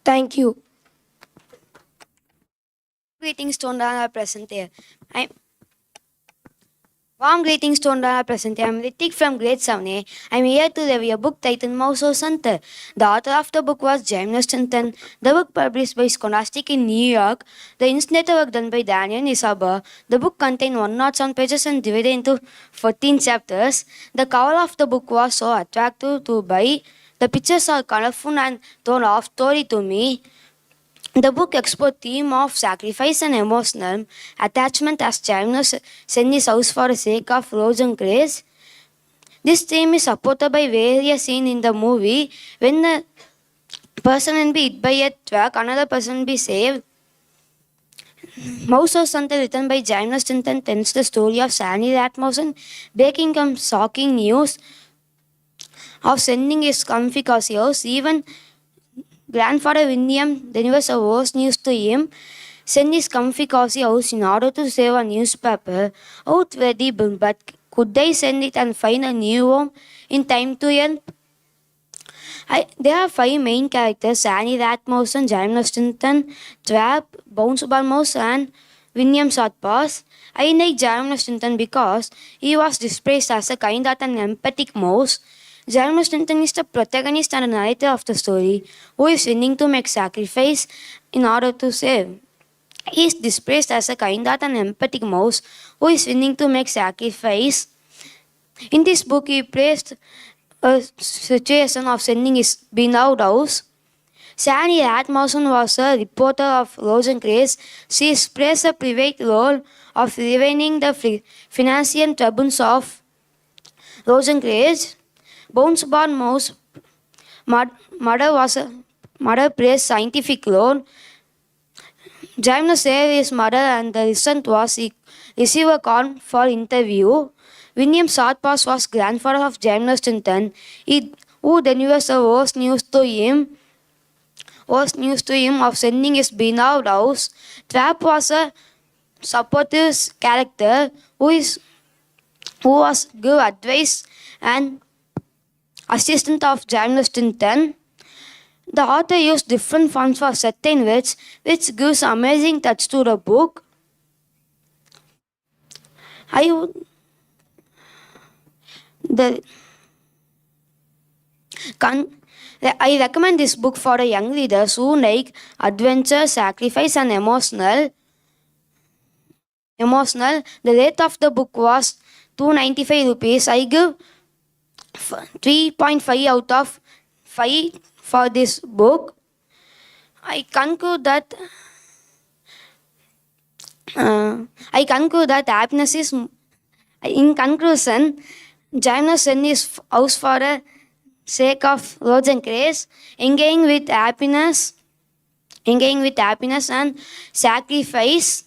Thank you. Greetings to all are present here. Warm greetings to all are present here. I'm Ritik from grade 7A. I'm here to review a book titled Mouse Center. The author of the book was James Stanton. The book published by Scholastic in New York. The illustrated work done by Daniel Nisaba. The book contained 107 pages and divided into 14 chapters. The cover of the book was so attractive to buy. The pictures are colorful and told a story to me. The book explores the theme of sacrifice and emotional attachment as Chalmers sends his house for the sake of Rose and Grace. This theme is supported by various scenes in the movie. When the person will be hit by a truck, another person will be saved. Mouse House Hunter, written by James Stanton, tells the story of Sandy Ratmouse breaking some shocking news of sending his comfy cozy house. Even Grandfather William delivers a worse news to him. Send his comfy cozy house in order to save a newspaper. Out ready, but could they send it and find a new home in time to help? There are five main characters: Annie Rasmussen, Jeremy Stinton, Trap, Bounce Mouse, and William Shortpaws. I like Jeremy Stinton because he was displaced as a kind and empathetic mouse. Jeremy Stinton is the protagonist and narrator of the story, who is willing to make sacrifice in order to save. He is displaced as a kind and empathetic mouse who is willing to make sacrifice. In this book, he placed a situation of sending his beloved house. Sandy Rasmussen was a reporter of Rosencrantz. She plays a private role of preventing the financial troubles of Rosencrantz. Bonesborn Mouse mother plays scientific role. James saved his mother and the result was he received a call for interview. William Shortpaws was grandfather of James Stinton, who delivers the worst news to him of sending his beloved house. Trap was a supportive character who was give advice and assistant of James Stinton. The author used different fonts for certain words, which gives amazing touch to the book. I would I recommend this book for the young readers who like adventure, sacrifice, and emotional. The rate of the book was 295 rupees. I give 3.5 out of 5 for this book. I conclude that happiness is. In conclusion, James sent his house for the sake of Rosencrantz, engaging with happiness and sacrifice.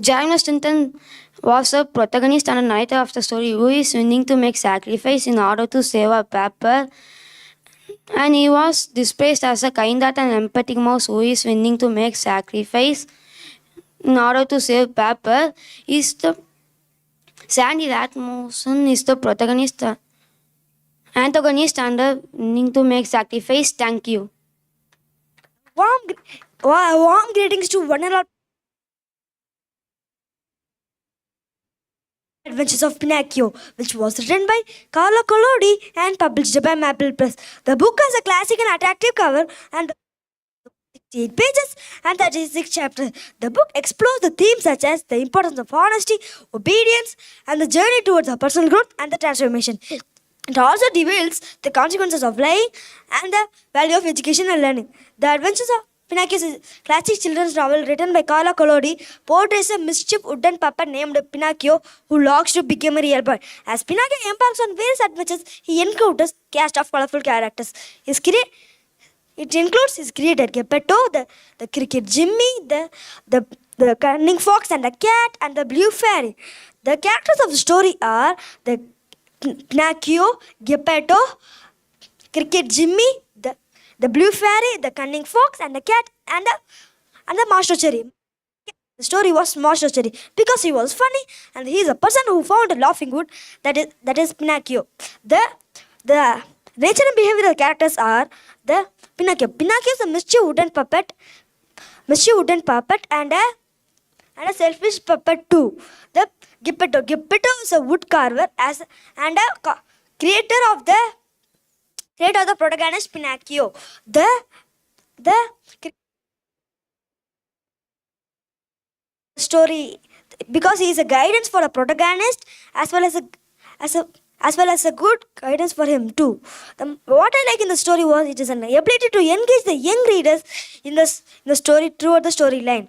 James Stinton was a protagonist and a narrator of the story who is willing to make sacrifice in order to save a paper. And he was displaced as a kind and empathic mouse who is willing to make sacrifice in order to save paper. Sandy Rasmussen is the antagonist and willing to make sacrifice. Thank you. Warm greetings to one and all. Adventures of Pinocchio, which was written by Carlo Collodi and published by Maple Press. The book has a classic and attractive cover and 68 pages and 36 chapters. The book explores the themes such as the importance of honesty, obedience, and the journey towards our personal growth and the transformation. It also reveals the consequences of lying and the value of education and learning. The Adventures of Pinocchio is a classic children's novel written by Carlo Collodi, portrays a mischief wooden puppet named Pinocchio who longs to become a real boy. As Pinocchio embarks on various adventures, he encounters a cast of colorful characters. It includes his creator Geppetto, the cricket Jimmy, the cunning fox and the cat, and the blue fairy. The characters of the story are the Pinocchio, Geppetto, cricket Jimmy, the blue fairy, the cunning fox, and the cat, and the master cherry. The story was Master Cherry because he was funny and he is a person who found a laughing wood, that is Pinocchio. The nature and behavioral characters are the Pinocchio. Pinocchio is a mischief wooden puppet and a selfish puppet too. The Geppetto is a wood carver and a creator of the protagonist Pinocchio. The story, because he is a guidance for a protagonist as well as a good guidance for him too. What I like in the story was it is an ability to engage the young readers in the story throughout the storyline.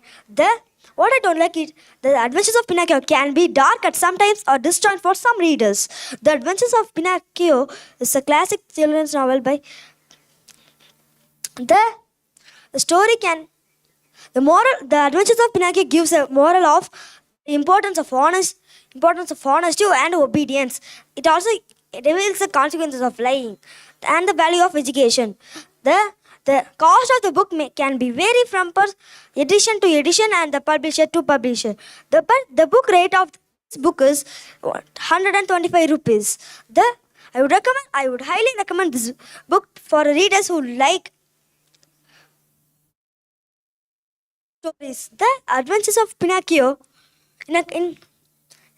What I don't like is the Adventures of Pinocchio can be dark at sometimes or disjointed for some readers. The Adventures of Pinocchio is a classic children's novel by the Adventures of Pinocchio gives a moral of importance of honesty and obedience. It also reveals the consequences of lying and the value of education. The cost of the book can be vary from edition to edition and the publisher to publisher. The book rate of This book is 125 rupees. I would highly recommend this book for readers who like stories. The Adventures of Pinocchio. In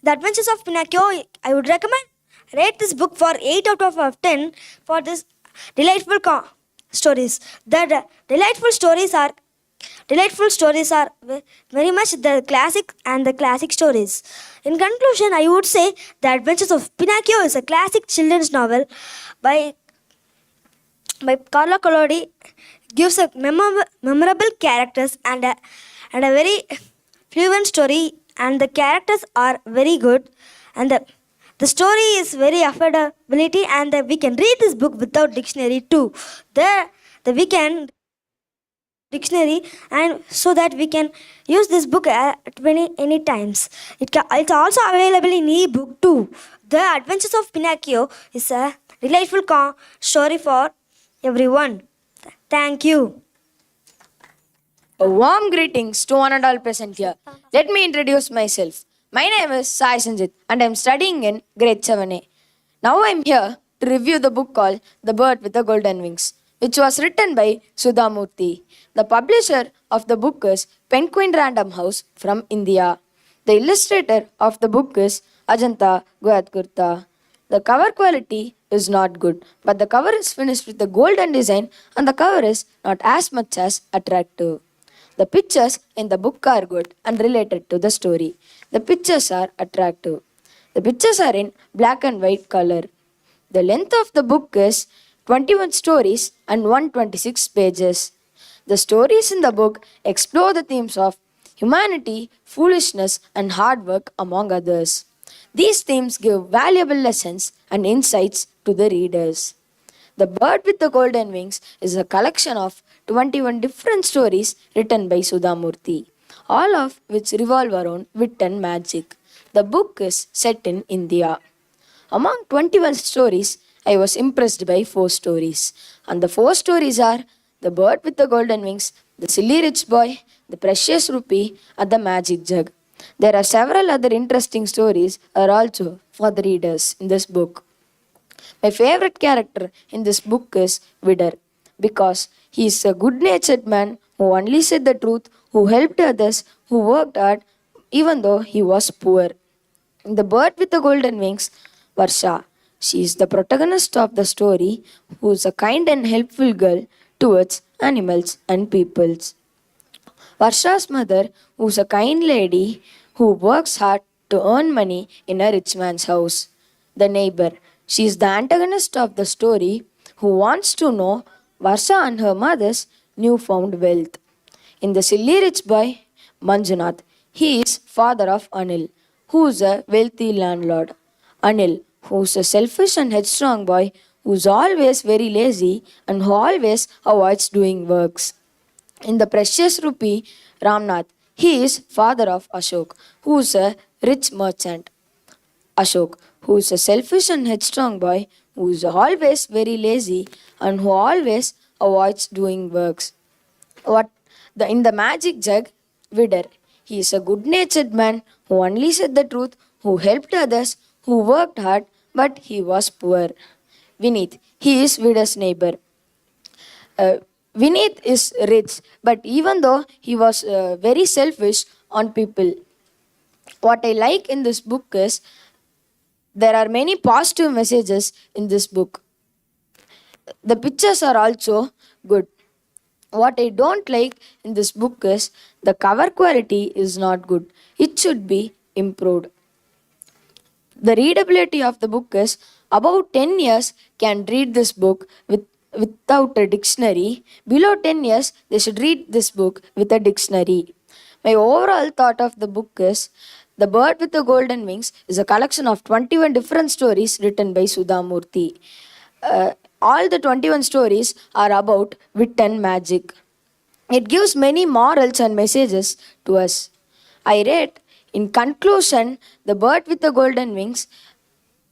The Adventures of Pinocchio, I would recommend rate this book for 8 out of 10 for this delightful stories. The delightful stories are very much the classic and the classic stories. In conclusion, I would say The Adventures of Pinocchio is a classic children's novel by Carlo Collodi. Gives a memorable characters and a very fluent story, and the characters are very good, and the story is very affordability, and we can read this book without dictionary too. The we can dictionary, and so that we can use this book at any times. It's also available in e-book too. The Adventures of Pinocchio is a delightful story for everyone. Thank you. A warm greetings to one and all present here. Let me introduce myself. My name is Sai Sanjit and I am studying in grade 7A. Now I am here to review the book called The Bird with the Golden Wings, which was written by Sudha Murthy. The publisher of the book is Penguin Random House from India. The illustrator of the book is Ajanta Guhatkurta. The cover quality is not good, but the cover is finished with a golden design and the cover is not as much as attractive. The pictures in the book are good and related to the story. The pictures are attractive. The pictures are in black and white color. The length of the book is 21 stories and 126 pages. The stories in the book explore the themes of humanity, foolishness, and hard work, among others. These themes give valuable lessons and insights to the readers. The Bird with the Golden Wings is a collection of 21 different stories written by Sudha Murthy, all of which revolve around wit and magic. The book is set in India. Among 21 stories, I was impressed by 4 stories. And the 4 stories are The Bird with the Golden Wings, The Silly Rich Boy, The Precious Rupee, and The Magic Jug. There are several other interesting stories are also for the readers in this book. My favorite character in this book is Vidar because he is a good-natured man who only said the truth, who helped others, who worked hard even though he was poor. In The Bird with the Golden Wings, Varsha, she is the protagonist of the story who is a kind and helpful girl towards animals and peoples. Varsha's mother, who is a kind lady who works hard to earn money in a rich man's house. The neighbor, she is the antagonist of the story who wants to know Varsha and her mother's newfound wealth. In The Silly Rich Boy, Manjunath, he is father of Anil, who is a wealthy landlord. Anil, who is a selfish and headstrong boy who is always very lazy and who always avoids doing works. In The Precious Rupee, Ramnath, he is father of Ashok, who is a rich merchant. Ashok, who is a selfish and headstrong boy who is always very lazy and who always avoids doing works. In the Magic Jug, Vidar, he is a good-natured man who only said the truth, who helped others, who worked hard, but he was poor. Vineet, he is Vidar's neighbor. Vineet is rich, but even though he was very selfish on people. What I like in this book is there are many positive messages in this book. The pictures are also good. What I don't like in this book is the cover quality is not good. It should be improved. The readability of the book is about 10 years can read this book without a dictionary. Below 10 years, they should read this book with a dictionary. My overall thought of the book is The Bird with the Golden Wings is a collection of 21 different stories written by Sudha Murthy. All the 21 stories are about wit and magic. It gives many morals and messages to us. I read, in conclusion, The Bird with the Golden Wings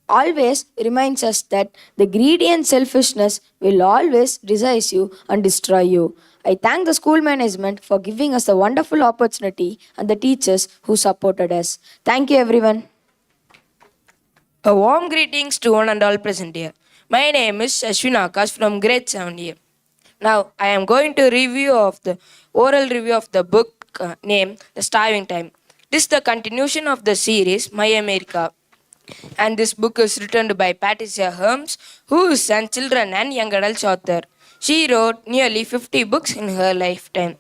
always reminds us that the greedy and selfishness will always desire you and destroy you. I thank the school management for giving us a wonderful opportunity and the teachers who supported us. Thank you, everyone. A warm greetings to one and all present here. My name is Ashwin Akash from grade 7 here. Now I am going to review of the oral review of the book named The Starving Time. This is the continuation of the series My America. And this book is written by Patricia Herms, who is a children and young adults author. She wrote nearly 50 books in her lifetime.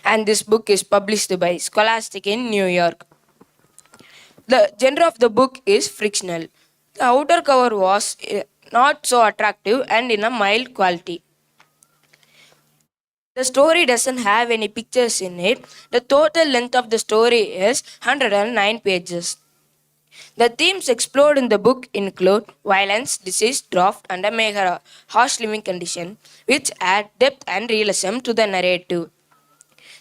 And this book is published by Scholastic in New York. The genre of the book is frictional. The outer cover was not so attractive and in a mild quality. The story doesn't have any pictures in it. The total length of the story is 109 pages. The themes explored in the book include violence, disease, drought, and a harsh living condition, which add depth and realism to the narrative.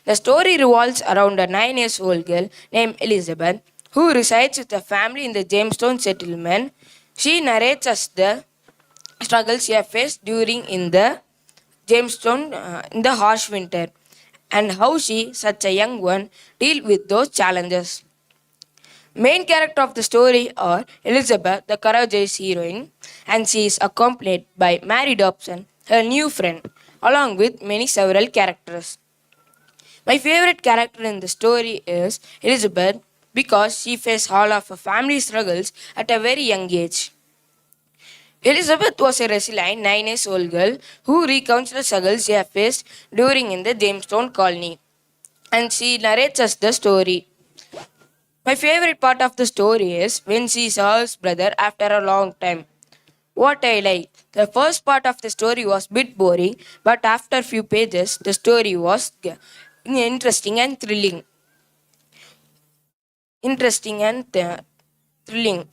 The story revolves around a 9-year-old girl named Elizabeth who resides with a family in the Jamestown settlement. She narrates us the struggles she faced during in the Jamestown in the harsh winter and how she, such a young one, deal with those challenges. Main character of the story are Elizabeth, the courageous heroine, and she is accompanied by Mary Dobson, her new friend, along with many several characters. My favorite character in the story is Elizabeth because she faced all of her family struggles at a very young age. Elizabeth was a resilient 9-year-old girl who recounts the struggles she faced during in the Jamestown colony, and she narrates us the story. My favorite part of the story is when she saw her brother after a long time. What I like, the first part of the story was a bit boring, but after a few pages, the story was interesting and thrilling. Thrilling.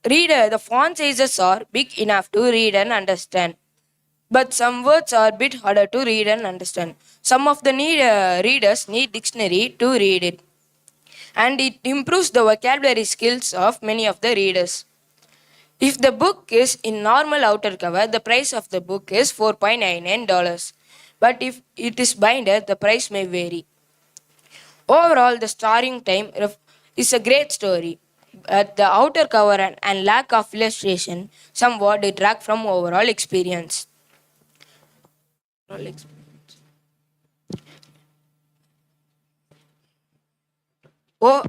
Reader, the font sizes are big enough to read and understand, but some words are a bit harder to read and understand. Some of the readers need dictionary to read it, and it improves the vocabulary skills of many of the readers. If the book is in normal outer cover, the price of the book is $4.99. But if it is binder, the price may vary. Overall, The Starving Time is a great story, but the outer cover and lack of illustration somewhat detract from overall experience. Oh,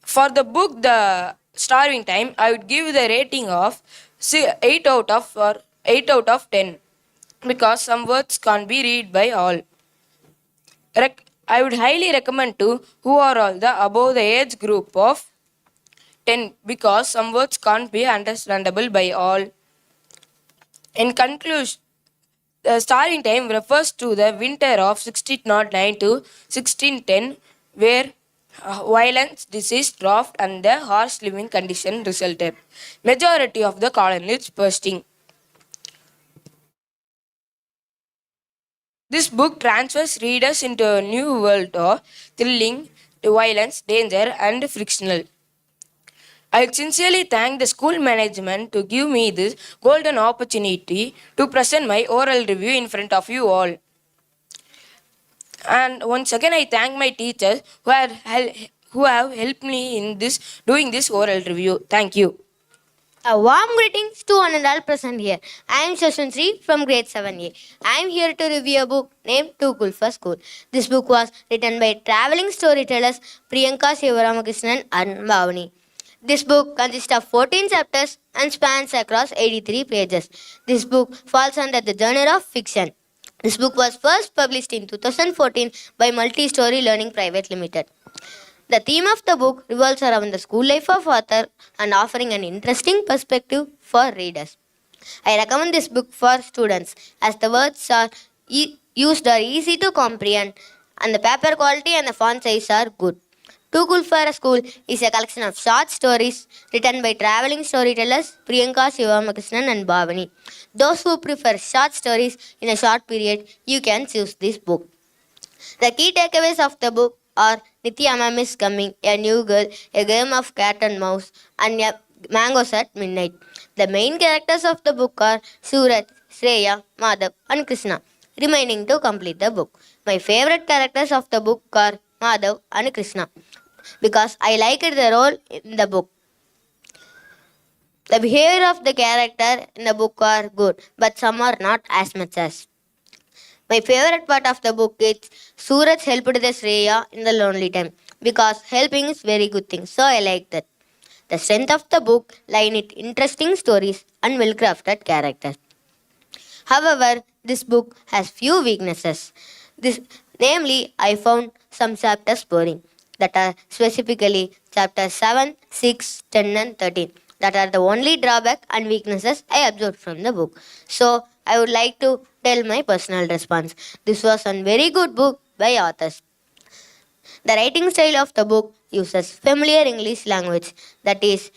for the book The Starving Time, I would give the rating of 8 out of 10 because some words can't be read by all. I would highly recommend to who are all the above the age group of 10 because some words can't be understandable by all. In conclusion, The Starving Time refers to the winter of 1609 to 1610 where violence, disease, drought, and the harsh living condition resulted. Majority of the colonists bursting. This book transfers readers into a new world of thrilling, violence, danger, and frictional. I sincerely thank the school management to give me this golden opportunity to present my oral review in front of you all. And once again, I thank my teachers who have helped me in doing this oral review. Thank you. A warm greetings to one and all present here. I am Shashwan Sri from grade 7A. I am here to review a book named Too Cool for School. This book was written by traveling storytellers Priyanka Sivaramakrishnan and Bhavani. This book consists of 14 chapters and spans across 83 pages. This book falls under the genre of fiction. This book was first published in 2014 by Multi Story Learning Private Limited. The theme of the book revolves around the school life of author and offering an interesting perspective for readers. I recommend this book for students as the words are used are easy to comprehend and the paper quality and the font size are good. Too Cool for a School is a collection of short stories written by traveling storytellers Priyanka Sivaramakrishnan and Bhavani. Those who prefer short stories in a short period, you can choose this book. The key takeaways of the book are Nitya Ma'am is Coming, A New Girl, A Game of Cat and Mouse, and Mangoes at Midnight. The main characters of the book are Suraj, Shreya, Madhav, and Krishna, remaining to complete the book. My favorite characters of the book are Madhav, and Krishna because I liked the role in the book. The behavior of the character in the book are good, but some are not as much as. My favorite part of the book is Suraj helped the Shreya in the lonely time because helping is very good thing. So I like that. The strength of the book lie in its interesting stories and well-crafted characters. However, this book has few weaknesses. Namely, I found some chapters boring. That are specifically chapters 7, 6, 10, and 13. That are the only drawback and weaknesses I observed from the book. So, I would like to tell my personal response. This was a very good book by authors. The writing style of the book uses familiar English language that is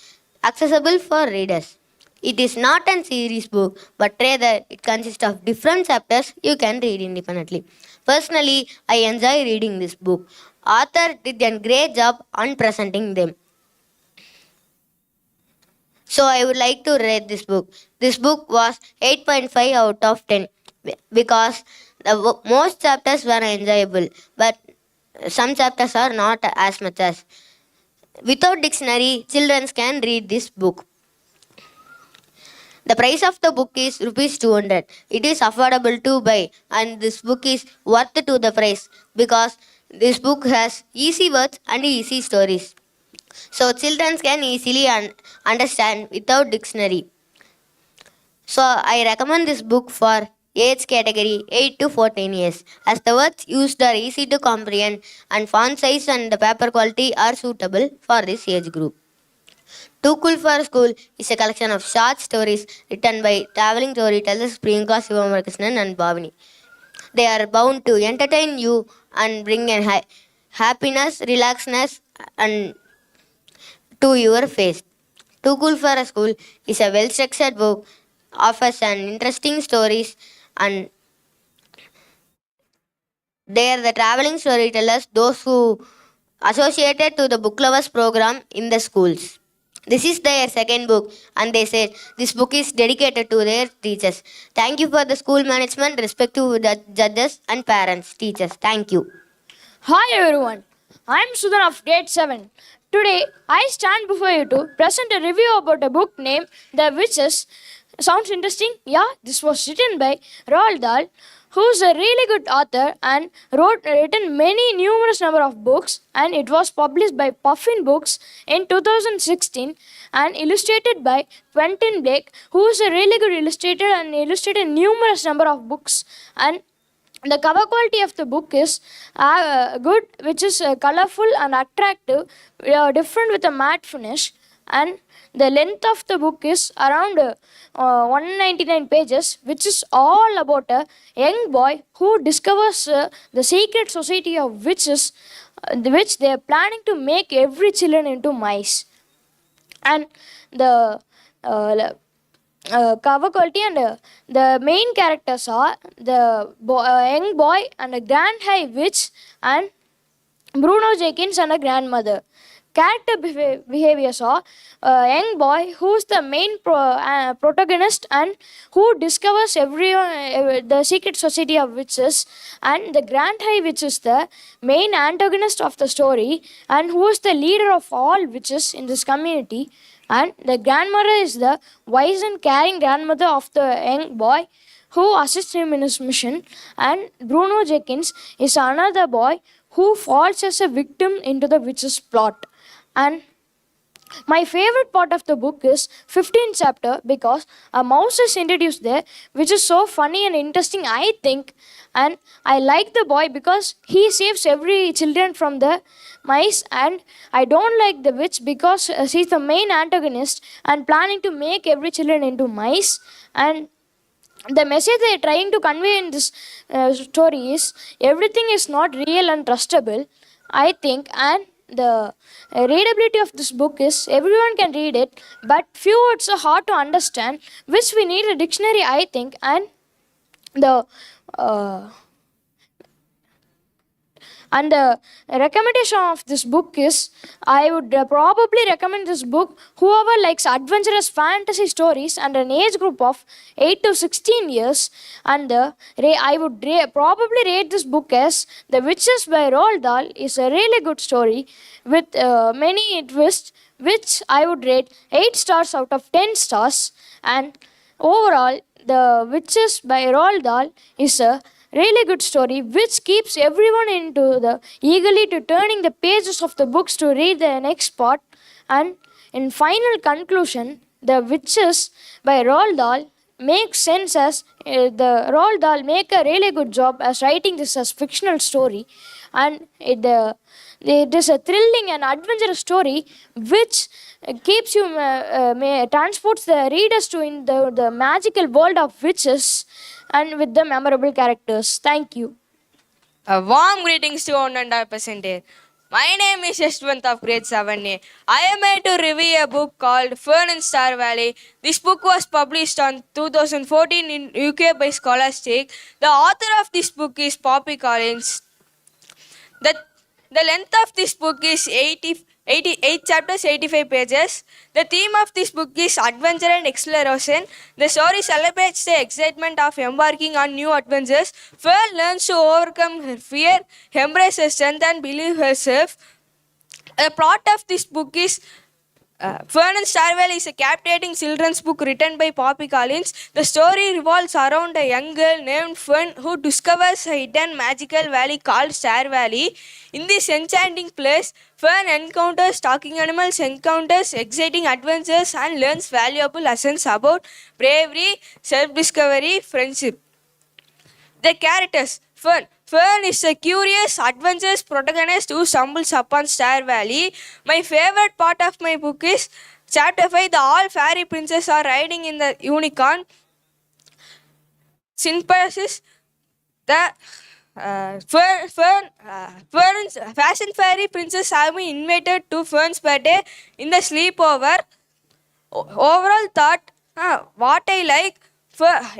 accessible for readers. It is not a series book, but rather it consists of different chapters you can read independently. Personally, I enjoy reading this book. Author did a great job on presenting them. So I would like to rate this book. This book was 8.5 out of 10 because most chapters were enjoyable, but some chapters are not as much as. Without dictionary, children can read this book. The price of the book is rupees 200. It is affordable to buy and this book is worth to the price because this book has easy words and easy stories. So children can easily understand without dictionary. So I recommend this book for age category 8 to 14 years as the words used are easy to comprehend and font size and the paper quality are suitable for this age group. Too Cool for School is a collection of short stories written by traveling storytellers Priyanka Sivamarkrishnan and Bhavini. They are bound to entertain you and bring a happiness, relaxedness and to your face. Too Cool for a School is a well-structured book, offers an interesting stories and they are the traveling storytellers, those who associated to the book lovers program in the schools. This is their second book and they said this book is dedicated to their teachers. Thank you for the school management, respect to the judges and parents, teachers. Thank you. Hi everyone, I am Sudan of grade 7. Today I stand before you to present a review about a book named The Witches. Sounds interesting? Yeah, this was written by Roald Dahl, who's a really good author and written many numerous number of books, and it was published by Puffin Books in 2016 and illustrated by Quentin Blake, who is a really good illustrator and illustrated numerous number of books. And the cover quality of the book is good, which is colorful and attractive, different with a matte finish, and the length of the book is around 199 pages, which is all about a young boy who discovers the secret society of witches, which they are planning to make every children into mice. And the cover quality and the main characters are the young boy and a grand high witch and Bruno Jenkins and a grandmother. Character behaviors are a young boy who's the main protagonist and who discovers the secret society of witches, and the grand high witch is the main antagonist of the story and who is the leader of all witches in this community, and the grandmother is the wise and caring grandmother of the young boy who assists him in his mission, and Bruno Jenkins is another boy who falls as a victim into the witch's plot. And my favorite part of the book is 15th chapter because a mouse is introduced there, which is so funny and interesting, I think. And I like the boy because he saves every children from the mice, and I don't like the witch because she's the main antagonist and planning to make every children into mice. And the message they're trying to convey in this story is everything is not real and trustable, I think. And the readability of this book is everyone can read it, but few words are hard to understand, which we need a dictionary, I think. And the And the recommendation of this book is I would probably recommend this book whoever likes adventurous fantasy stories and an age group of 8 to 16 years. And I would probably rate this book as The Witches by Roald Dahl is a really good story with many twists, which I would rate 8 stars out of 10 stars. And overall, The Witches by Roald Dahl is a really good story which keeps everyone into the eagerly to turning the pages of the books to read the next part. And in final conclusion, The Witches by Roald Dahl makes sense as the Roald Dahl make a really good job as writing this as fictional story, and it is a thrilling and adventurous story which keeps you transports the readers to in the magical world of witches and with the memorable characters. Thank you. A warm greetings to one and all present here. My name is Yashwant of grade 7A. I am here to review a book called Fern and Star Valley. This book was published on 2014 in UK by Scholastic. The author of this book is Poppy Collins. The length of this book is 88 chapters, 85 pages. The theme of this book is adventure and exploration. The story celebrates the excitement of embarking on new adventures. Fern learns to overcome her fear, embrace her strength, and believe herself. The plot of this book is Fern and Star Valley is a captivating children's book written by Poppy Collins. The story revolves around a young girl named Fern who discovers a hidden magical valley called Star Valley. In this enchanting place, Fern encounters talking animals, encounters exciting adventures, and learns valuable lessons about bravery, self-discovery, friendship. The characters. Fern is a curious, adventurous protagonist who stumbles upon Star Valley. My favorite part of my book is Chapter 5. The all fairy princes are riding in the unicorn. Sympathies. The Fern's fashion fairy princess have been invited to Fern's birthday in the sleepover. Overall thought, what I like,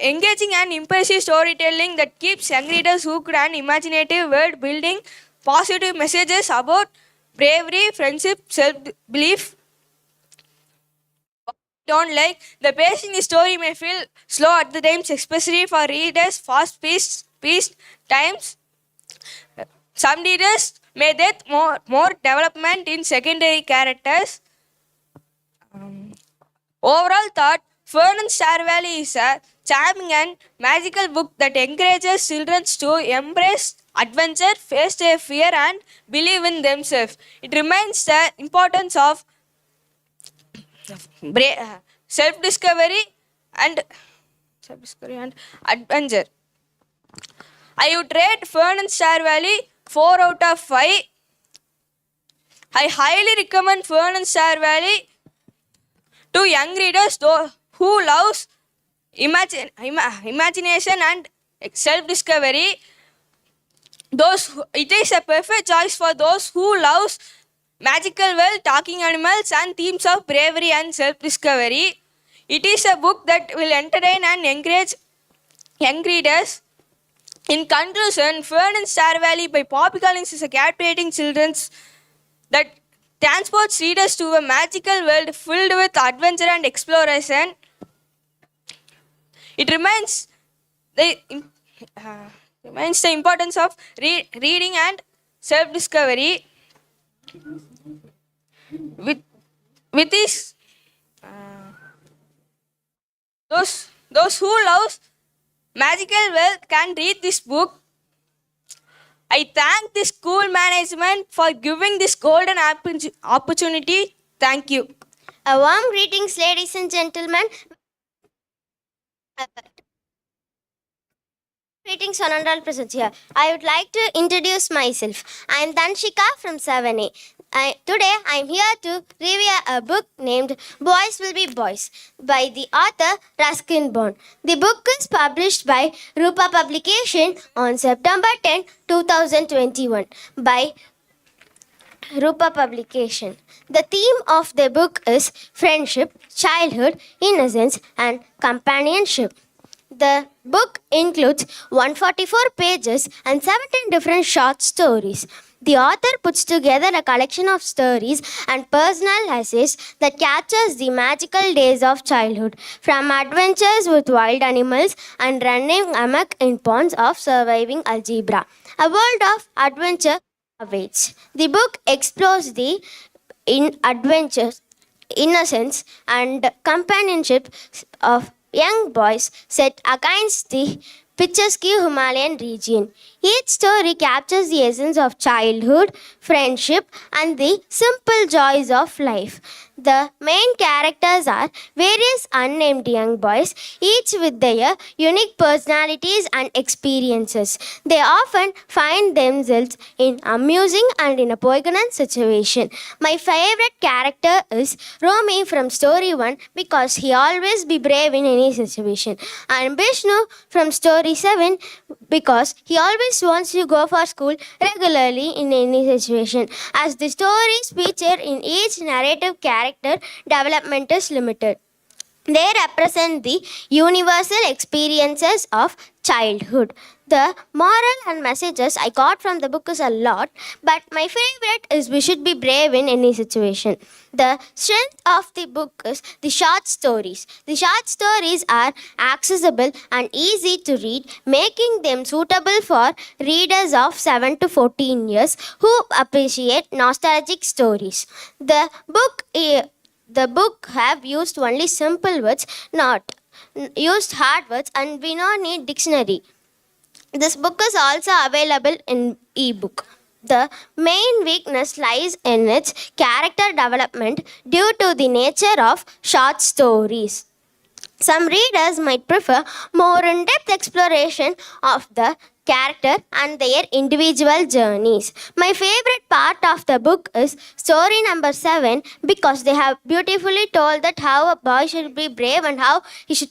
engaging and impressive storytelling that keeps young readers hooked and imaginative world building, positive messages about bravery, friendship, self-belief. Don't like the pacing in the story may feel slow at the times, especially for readers fast-paced times. Some readers may get more development in secondary characters. Overall thought, Fern and Star Valley is a charming and magical book that encourages children to embrace adventure, face their fear, and believe in themselves. It reminds the importance of self-discovery and adventure. I would rate Fern and Star Valley 4 out of 5. I highly recommend Fern and Star Valley to young readers who loves imagination and self-discovery. It is a perfect choice for those who loves magical world, talking animals, and themes of bravery and self-discovery. It is a book that will entertain and encourage young readers. In conclusion, Fern and Star Valley by Poppy Collins is a captivating children's that transports readers to a magical world filled with adventure and exploration. It reminds the importance of reading and self-discovery. With this, those who love magical world can read this book. I thank the school management for giving this golden opportunity. Thank you. A warm greetings, ladies and gentlemen. Greetings, one and all present here. I would like to introduce myself. I am Danshika from 7A. Today I am here to review a book named Boys Will Be Boys by the author Ruskin Bond. The book is published by Rupa Publication on September 10, 2021 by Rupa Publication. The theme of the book is friendship, childhood, innocence, and companionship. The book includes 144 pages and 17 different short stories. The author puts together a collection of stories and personal essays that captures the magical days of childhood, from adventures with wild animals and running amok in ponds of surviving algebra. A world of adventure awaits. The book explores the adventures, innocence, and companionship of young boys set against the picturesque Himalayan region. Each story captures the essence of childhood, friendship, and the simple joys of life. The main characters are various unnamed young boys, each with their unique personalities and experiences. They often find themselves in amusing and in a poignant situation. My favorite character is Romy from story 1 because he always be brave in any situation, and Vishnu from story 7 because he always wants to go for school regularly in any situation. As the stories feature in each narrative character, development is limited. They represent the universal experiences of childhood. The moral and messages I got from the book is a lot, but my favorite is we should be brave in any situation. The strength of the book is the short stories. The short stories are accessible and easy to read, making them suitable for readers of 7 to 14 years who appreciate nostalgic stories. The book have used only simple words, not used hard words, and we don't need dictionary. This book is also available in ebook. The main weakness lies in its character development due to the nature of short stories. Some readers might prefer more in-depth exploration of the character and their individual journeys. My favorite part of the book is story number 7 because they have beautifully told that how a boy should be brave and how he should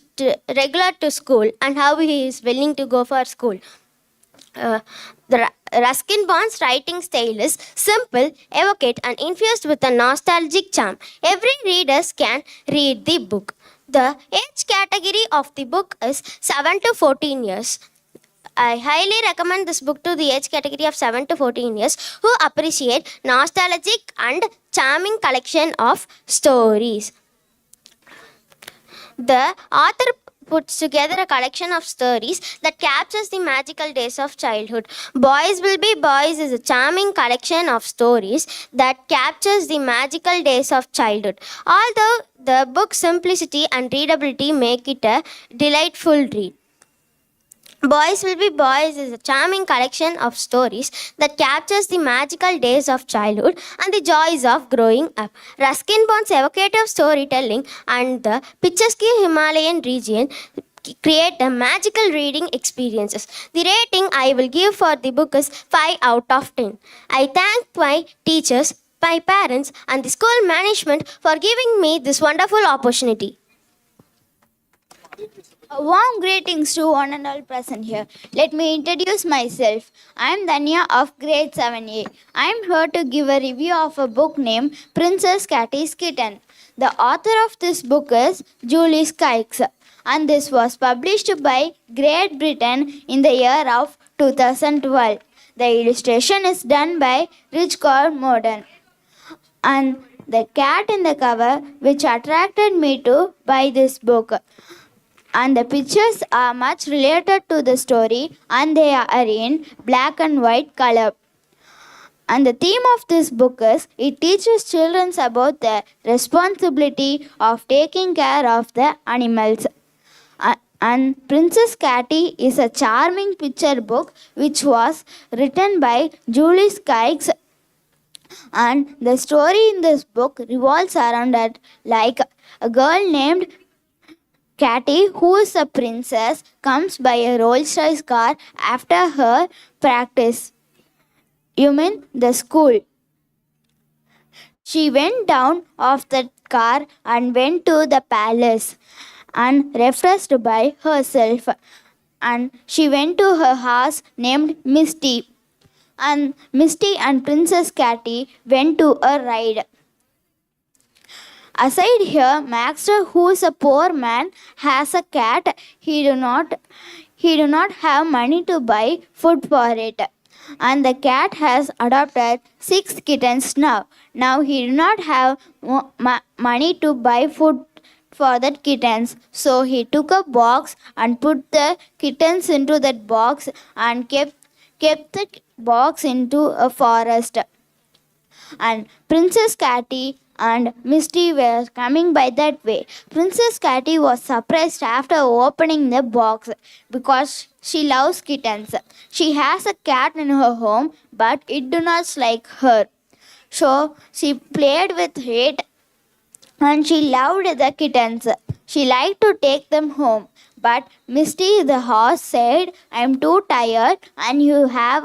regular to school and how he is willing to go for school. The Ruskin Bond's writing style is simple, evocative, and infused with a nostalgic charm. Every reader can read the book. The age category of the book is 7 to 14 years. I highly recommend this book to the age category of 7 to 14 years who appreciate nostalgic and charming collection of stories. The author puts together a collection of stories that captures the magical days of childhood. Boys Will Be Boys is a charming collection of stories that captures the magical days of childhood. Although the book's simplicity and readability make it a delightful read. Boys Will Be Boys is a charming collection of stories that captures the magical days of childhood and the joys of growing up. Ruskin Bond's evocative storytelling and the picturesque Himalayan region create a magical reading experiences. The rating I will give for the book is 5 out of 10. I thank my teachers, my parents, and the school management for giving me this wonderful opportunity. A warm greetings to one and all present here. Let me introduce myself. I am Danya of grade 7A. I am here to give a review of a book named Princess Catty's Kitten. The author of this book is Julie Skykes, and this was published by Great Britain in the year of 2012. The illustration is done by Richard Morden. And the cat in the cover which attracted me to buy this book. And the pictures are much related to the story and they are in black and white color. And the theme of this book is it teaches children about the responsibility of taking care of the animals. And Princess Catty is a charming picture book which was written by Julie Skykes. And the story in this book revolves around that like a girl named Catty, who is a princess, comes by a Rolls-Royce car after her practice. You mean the school? She went down off the car and went to the palace and refreshed by herself. And she went to her house named Misty. And Misty and Princess Catty went to a ride. Aside here, Maxter, who is a poor man, has a cat. He do not have money to buy food for it. And the cat has adopted 6 kittens now. Now he do not have money to buy food for the kittens. So he took a box and put the kittens into that box and kept the box into a forest. And Princess Catty and Misty were coming by that way. Princess Catty was surprised after opening the box because she loves kittens. She has a cat in her home, but it do not like her. So she played with it and she loved the kittens. She liked to take them home. But Misty the horse said, I am too tired and you have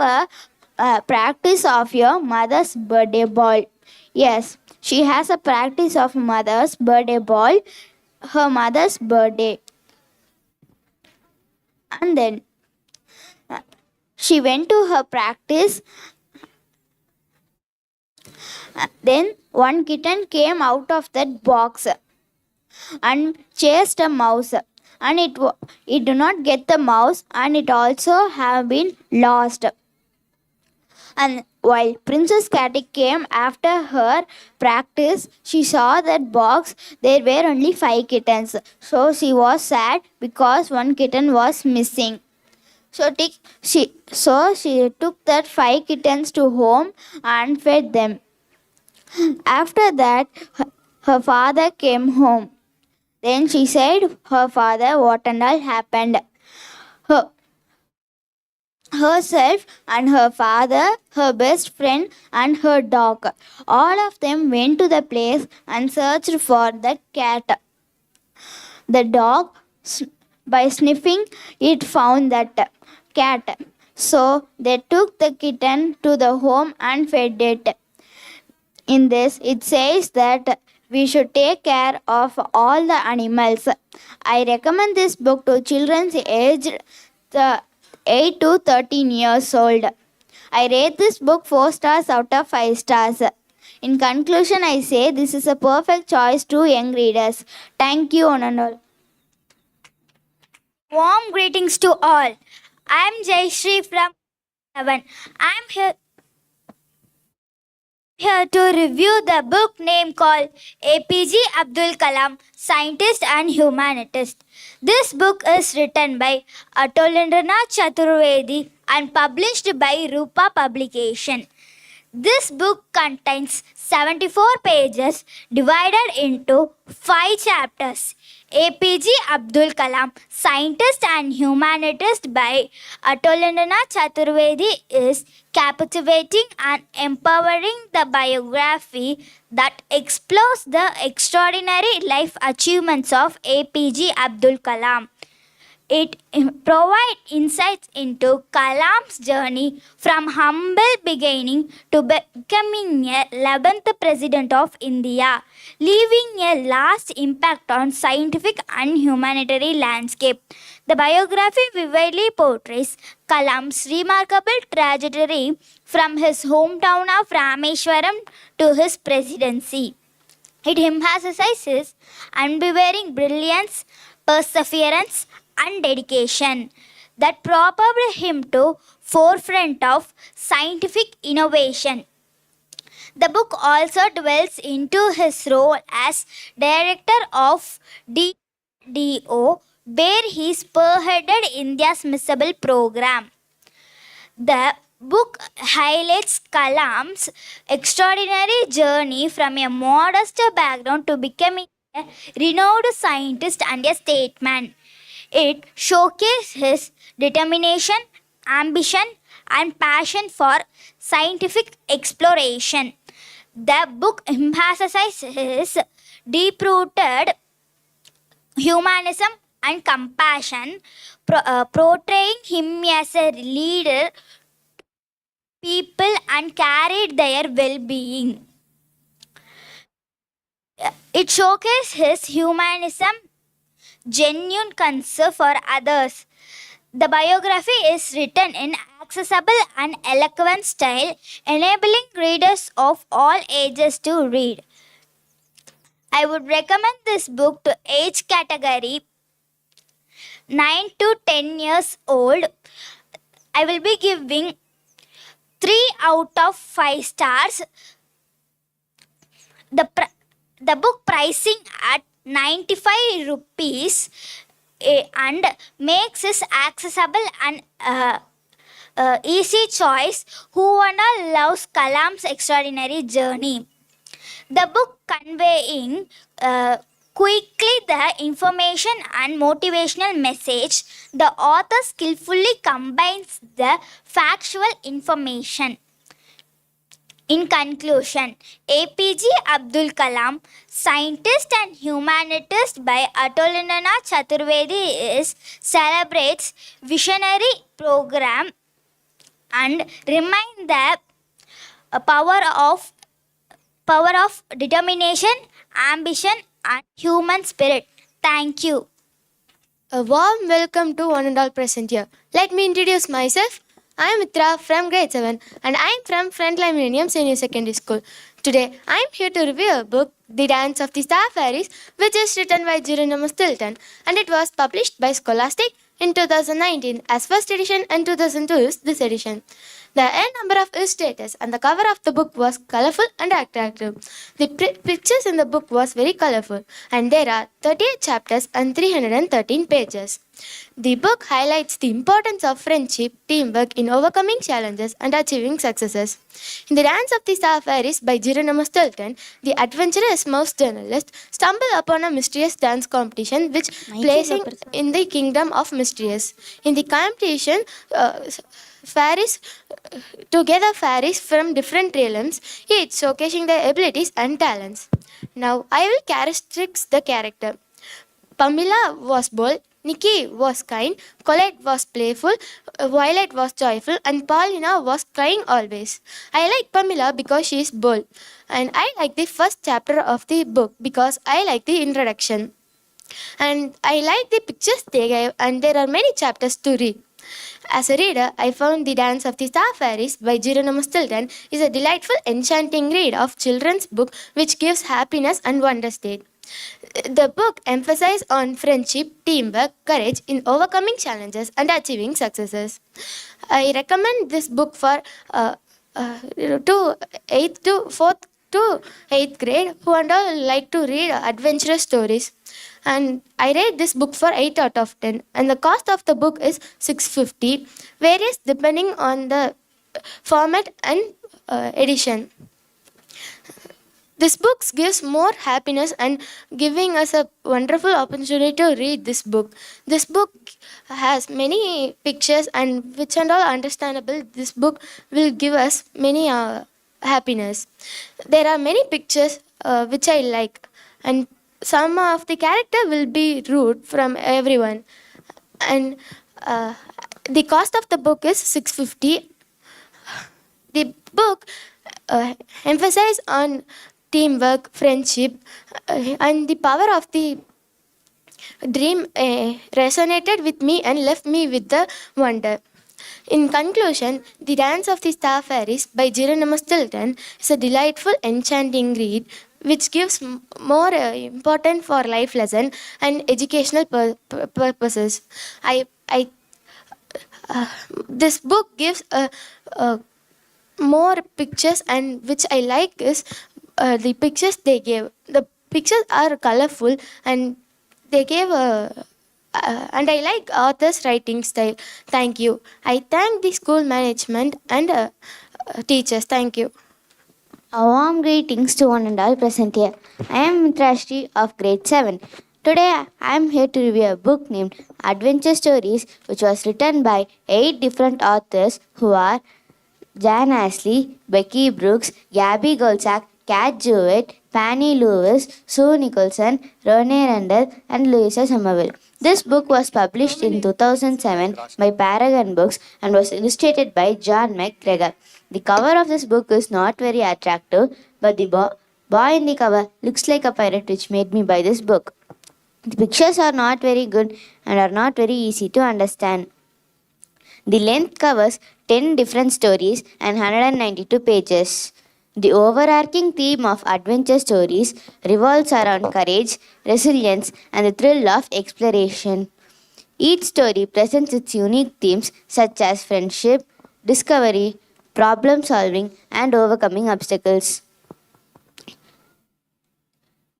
a practice of your mother's birthday ball. Yes, she has a practice of mother's birthday ball, her mother's birthday. And then she went to her practice. Then one kitten came out of that box and chased a mouse, and it did not get the mouse, and it also have been lost. And while Princess Catty came after her practice, she saw that box. There were only 5 kittens, so she was sad because one kitten was missing. So she took that 5 kittens to home and fed them. After that, her father came home. Then she said her father what and all happened. Herself and her father, her best friend, and her dog. All of them went to the place and searched for the cat. The dog, by sniffing it, found that cat. So they took the kitten to the home and fed it. In this, it says that we should take care of all the animals. I recommend this book to children aged 8 to 13 years old. I rate this book 4 stars out of 5 stars. In conclusion, I say this is a perfect choice to young readers. Thank you, one and all. Warm greetings to all. I am Jayashree from 7. I am here to review the book name called APJ Abdul Kalam, Scientist and Humanist. This book is written by Atulendranath Chaturvedi and published by Rupa Publication. This book contains 74 pages divided into 5 chapters. APJ Abdul Kalam, Scientist and Humanist by Atulendranath Chaturvedi is captivating and empowering the biography that explores the extraordinary life achievements of APJ Abdul Kalam. It provides insights into Kalam's journey from humble beginning to becoming a 11th President of India, leaving a lasting impact on scientific and humanitarian landscape. The biography vividly portrays Kalam's remarkable trajectory from his hometown of Rameswaram to his presidency. It emphasizes unwavering brilliance, perseverance, and dedication that propelled him to forefront of scientific innovation. The book also dwells into his role as director of DDO, where he spearheaded India's missile program. The book highlights Kalam's extraordinary journey from a modest background to becoming a renowned scientist and a statesman. It showcases his determination, ambition, and passion for scientific exploration. The book emphasizes his deep-rooted humanism and compassion, portraying him as a leader people and carried their well-being. It showcases his humanism, genuine concern for others. The biography is written in accessible and eloquent style, enabling readers of all ages to read. I would recommend this book to age category 9 to 10 years old. I will be giving 3 out of 5 stars. The book pricing at 95 rupees and makes it accessible and easy choice who wanna loves Kalam's extraordinary journey. The book conveying quickly the information and motivational message. The author skillfully combines the factual information. In conclusion, APJ Abdul Kalam, scientist and humanist by Atulinana Chaturvedi, celebrates visionary program and remind the power of determination, ambition, and human spirit. Thank you. A warm welcome to one and all present here. Let me introduce myself. I am Mitra from grade 7 and I am from Frontline Millennium Senior Secondary School. Today I am here to review a book, The Dance of the Star Fairies, which is written by Jerome Stilton and it was published by Scholastic in 2019 as first edition and 2002 is this edition. The N number of illustrations and the cover of the book was colorful and attractive. The pictures in the book was very colorful and there are 38 chapters and 313 pages. The book highlights the importance of friendship, teamwork in overcoming challenges and achieving successes. In The Dance of the Star Fairies by Jerome Stilton, the adventurous mouse journalist stumble upon a mysterious dance competition which placing in the kingdom of mysterious. In the competition, fairies from different realms, each showcasing their abilities and talents. Now, I will characterize the character. Pamela was bold, Nikki was kind, Colette was playful, Violet was joyful, and Paulina was crying always. I like Pamela because she is bold, and I like the first chapter of the book because I like the introduction. And I like the pictures they gave, and there are many chapters to read. As a reader, I found The Dance of the Star Fairies by Jerome Stilton is a delightful, enchanting read of children's book which gives happiness and wonder state. The book emphasizes on friendship, teamwork, courage in overcoming challenges and achieving successes. I recommend this book for to 4th to 8th grade who and all like to read adventurous stories. And I rate this book for 8 out of 10 and the cost of the book is $6.50, varies depending on the format and edition. This book gives more happiness and giving us a wonderful opportunity to read this book. This book has many pictures and which and all understandable. This book will give us many happiness. There are many pictures which I like and some of the character will be rude from everyone. And the cost of the book is $6.50. The book emphasizes on teamwork, friendship, and the power of the dream resonated with me and left me with the wonder. In conclusion, The Dance of the Star Fairies by Jerome Stilton is a delightful, enchanting read which gives more important for life lesson and educational purposes. This book gives more pictures and which I like is the pictures they gave. The pictures are colorful and they gave and I like author's writing style. Thank you. I thank the school management and teachers. Thank you. A warm greetings to one and all present here. I am Mitrashri of grade 7. Today I am here to review a book named Adventure Stories which was written by 8 different authors who are Jan Ashley, Becky Brooks, Gabby Golczak, Kat Jewett, Fanny Lewis, Sue Nicholson, Renee Randall, and Louisa Somerville. This book was published in 2007 by Paragon Books and was illustrated by John McGregor. The cover of this book is not very attractive, but the boy in the cover looks like a pirate, which made me buy this book. The pictures are not very good and are not very easy to understand. The length covers 10 different stories and 192 pages. The overarching theme of adventure stories revolves around courage, resilience, and the thrill of exploration. Each story presents its unique themes such as friendship, discovery, problem solving, and overcoming obstacles.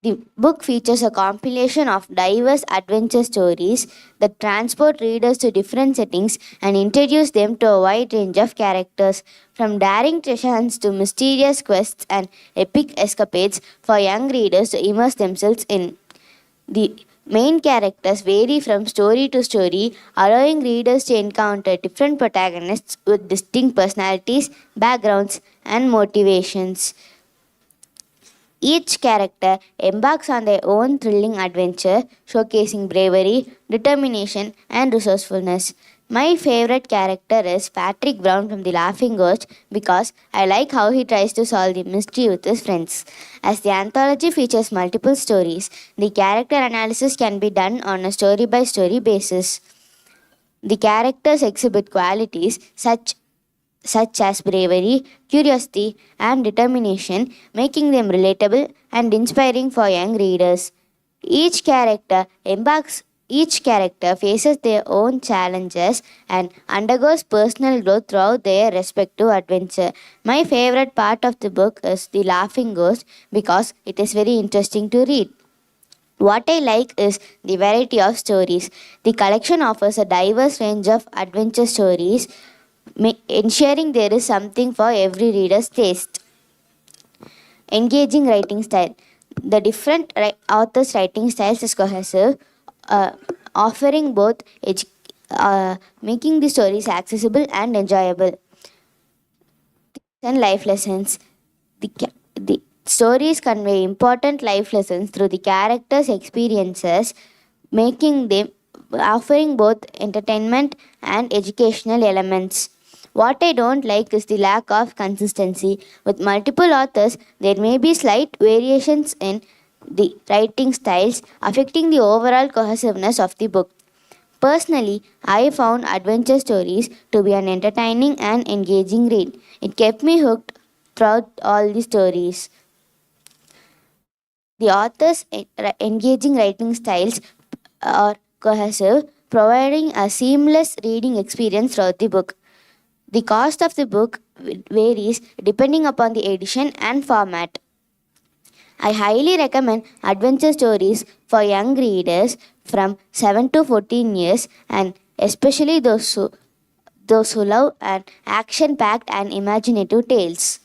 The book features a compilation of diverse adventure stories that transport readers to different settings and introduce them to a wide range of characters, from daring treasure hunts to mysterious quests and epic escapades for young readers to immerse themselves in. The main characters vary from story to story, allowing readers to encounter different protagonists with distinct personalities, backgrounds, and motivations. Each character embarks on their own thrilling adventure, showcasing bravery, determination, and resourcefulness. My favorite character is Patrick Brown from The Laughing Ghost because I like how he tries to solve the mystery with his friends. As the anthology features multiple stories, the character analysis can be done on a story by story basis. The characters exhibit qualities such as bravery, curiosity, and determination, making them relatable and inspiring for young readers. Each character faces their own challenges and undergoes personal growth throughout their respective adventure. My favorite part of the book is The Laughing Ghost because it is very interesting to read. What I like is the variety of stories. The collection offers a diverse range of adventure stories, ensuring there is something for every reader's taste. Engaging writing style. The different authors' writing styles is cohesive, offering both making the stories accessible and enjoyable. And life lessons. The stories convey important life lessons through the characters' experiences, making them offering both entertainment and educational elements. What I don't like is the lack of consistency. With multiple authors, there may be slight variations in the writing styles, affecting the overall cohesiveness of the book. Personally, I found adventure stories to be an entertaining and engaging read. It kept me hooked throughout all the stories. The author's engaging writing styles are cohesive, providing a seamless reading experience throughout the book. The cost of the book varies depending upon the edition and format. I highly recommend adventure stories for young readers from 7 to 14 years and especially those who love an action-packed and imaginative tales.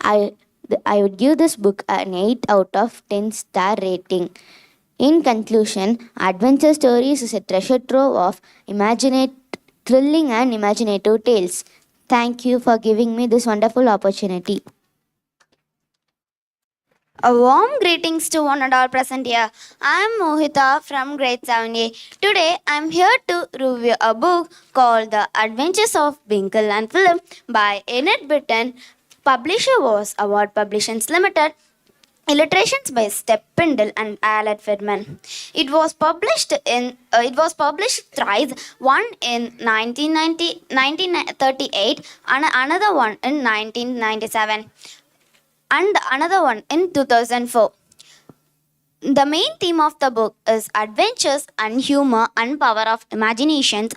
I would give this book an 8 out of 10 star rating. In conclusion, Adventure Stories is a treasure trove of thrilling and imaginative tales. Thank you for giving me this wonderful opportunity. A warm greetings to one and all present here. I am Mohita from grade 7A. Today I am here to review a book called The Adventures of Binkle and Philip by Enid Blyton. Publisher was Award Publications Limited. Illustrations by Step Pindle and Alan Fedman. It was published thrice, one in 1938 and another one in 1997 and another one in 2004. The main theme of the book is adventures and humor and power of imagination,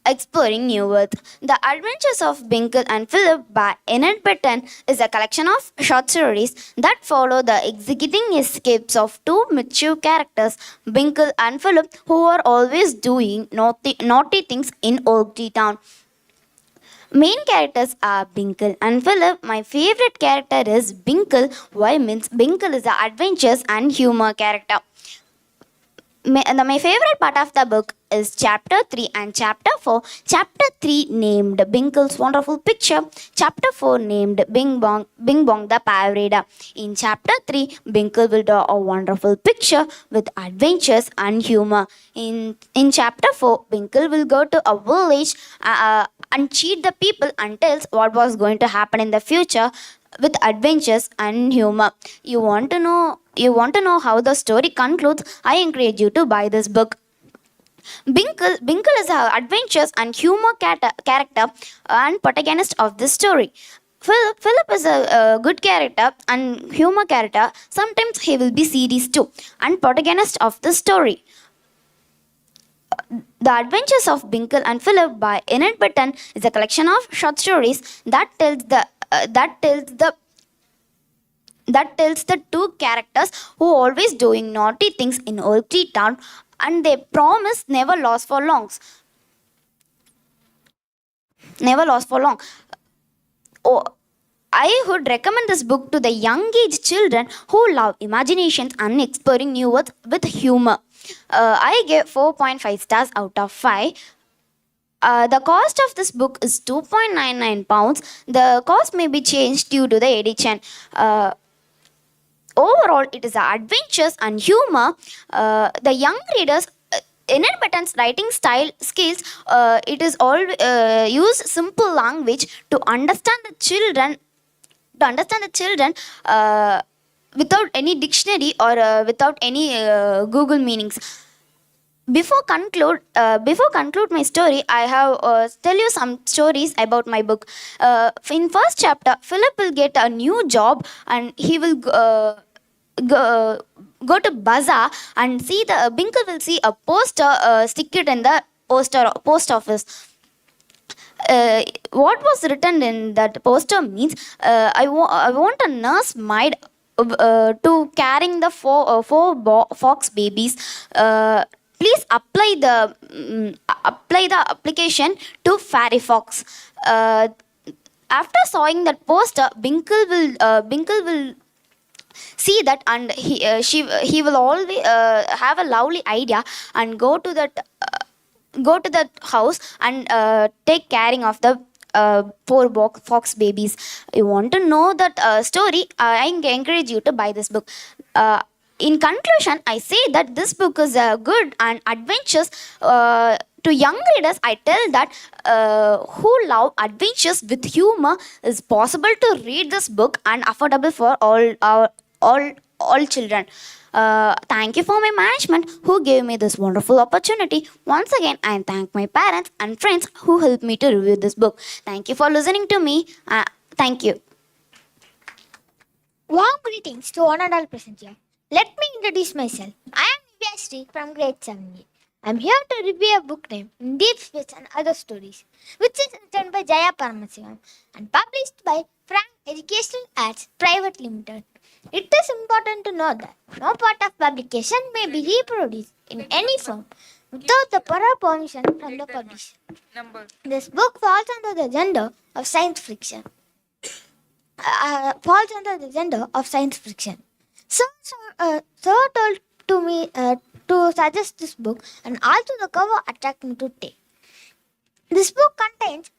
exploring new worlds. The Adventures of Binkle and Philip by Enid Blyton is a collection of short stories that follow the exciting escapes of two mature characters, Binkle and Philip, who are always doing naughty things in Oak Tree Town. Main characters are Binkle and Philip. My favorite character is Binkle. Why means Binkle is the adventures and humor character. My favorite part of the book is chapter 3 and chapter 4. Chapter 3 named Binkle's Wonderful Picture. Chapter 4 named Bing Bong the Parade. In chapter 3, Binkle will draw a wonderful picture with adventures and humor. In chapter 4, Binkle will go to a village and cheat the people and tells what was going to happen in the future with adventures and humor. You want to know how the story concludes? I encourage you to buy this book. Binkle is an adventures and humor character and protagonist of this story. Philip is a good character and humor character. Sometimes he will be serious too, and protagonist of the story. The Adventures of Binkle and Philip by Enid Blyton is a collection of short stories that tells the two characters who always doing naughty things in Old Tree Town, and they promise never last for long. Never last for long. Oh, I would recommend this book to the young age children who love imaginations and exploring new worlds with humor. I gave 4.5 stars out of 5. The cost of this book is 2.99 pounds. The cost may be changed due to the edition. Overall, it is adventures and humor. The young readers, Enid Blyton's writing style skills, it is all use simple language to understand the children. Without any dictionary or without any Google meanings. Before conclude my story, I have tell you some stories about my book. In first chapter, Philip will get a new job and he will go to bazaar and see the Binkle will see a poster stick it in the post office. What was written in that poster means I want a nurse maid to carrying the four fox babies. Please apply the application to Fairy Fox. After sawing that poster, Binkle will see that, and he will always have a lovely idea and go to that house and take caring of the poor fox babies. You want to know that story? I encourage you to buy this book. In conclusion, I say that this book is good and adventures. To young readers, I tell that who love adventures with humor is possible to read this book and affordable for all children. Thank you for my management who gave me this wonderful opportunity. Once again, I thank my parents and friends who helped me to review this book. Thank you for listening to me. Thank you. Warm greetings to one and all present here. Let me introduce myself. I am Vyashri from grade 7A. I am here to review a book named In Deep Space and Other Stories, which is written by Jaya Paramasivam and published by Frank Educational Arts Private Limited. It is important to know that no part of publication may be reproduced in any form without the prior permission from the publisher. This book falls under the gender of science fiction. So told to me to suggest this book, and also the cover attracted me to take. This book contains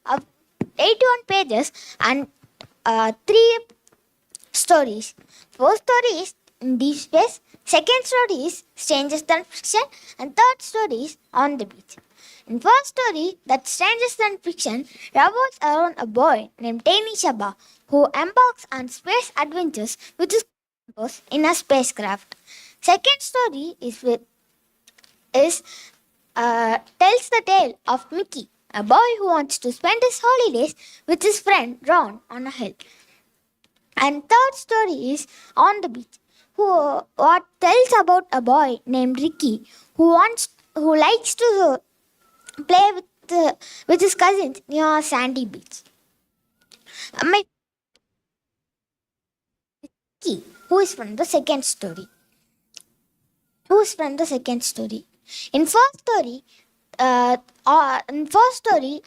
81 pages and 3 stories. First story is In Deep Space, second story is Strangers Than Fiction, and third story is On the Beach. In first story, that Strangers Than Fiction revolves around a boy named Tiny Shaba who embarks on space adventures with his companions in a spacecraft. Second story tells the tale of Mickey, a boy who wants to spend his holidays with his friend Ron on a hill. And third story is On the Beach, what tells about a boy named Ricky who likes to play with his cousins near a sandy beach. Ricky, who is from the second story. In first story,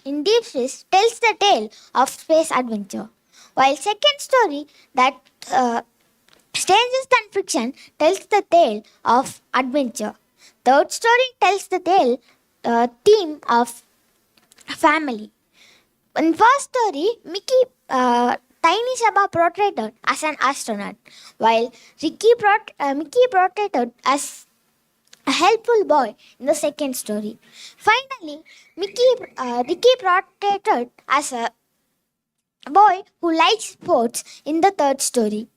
In Deep Space tells the tale of space adventure, while second story, that Strangers Than Fiction, tells the tale of adventure. Third story tells the theme of family. In first story, Tiny Shaba portrayed as an astronaut, while Mickey portrayed as a helpful boy in the second story. Finally, Ricky portrayed as a boy who likes sports in the third story.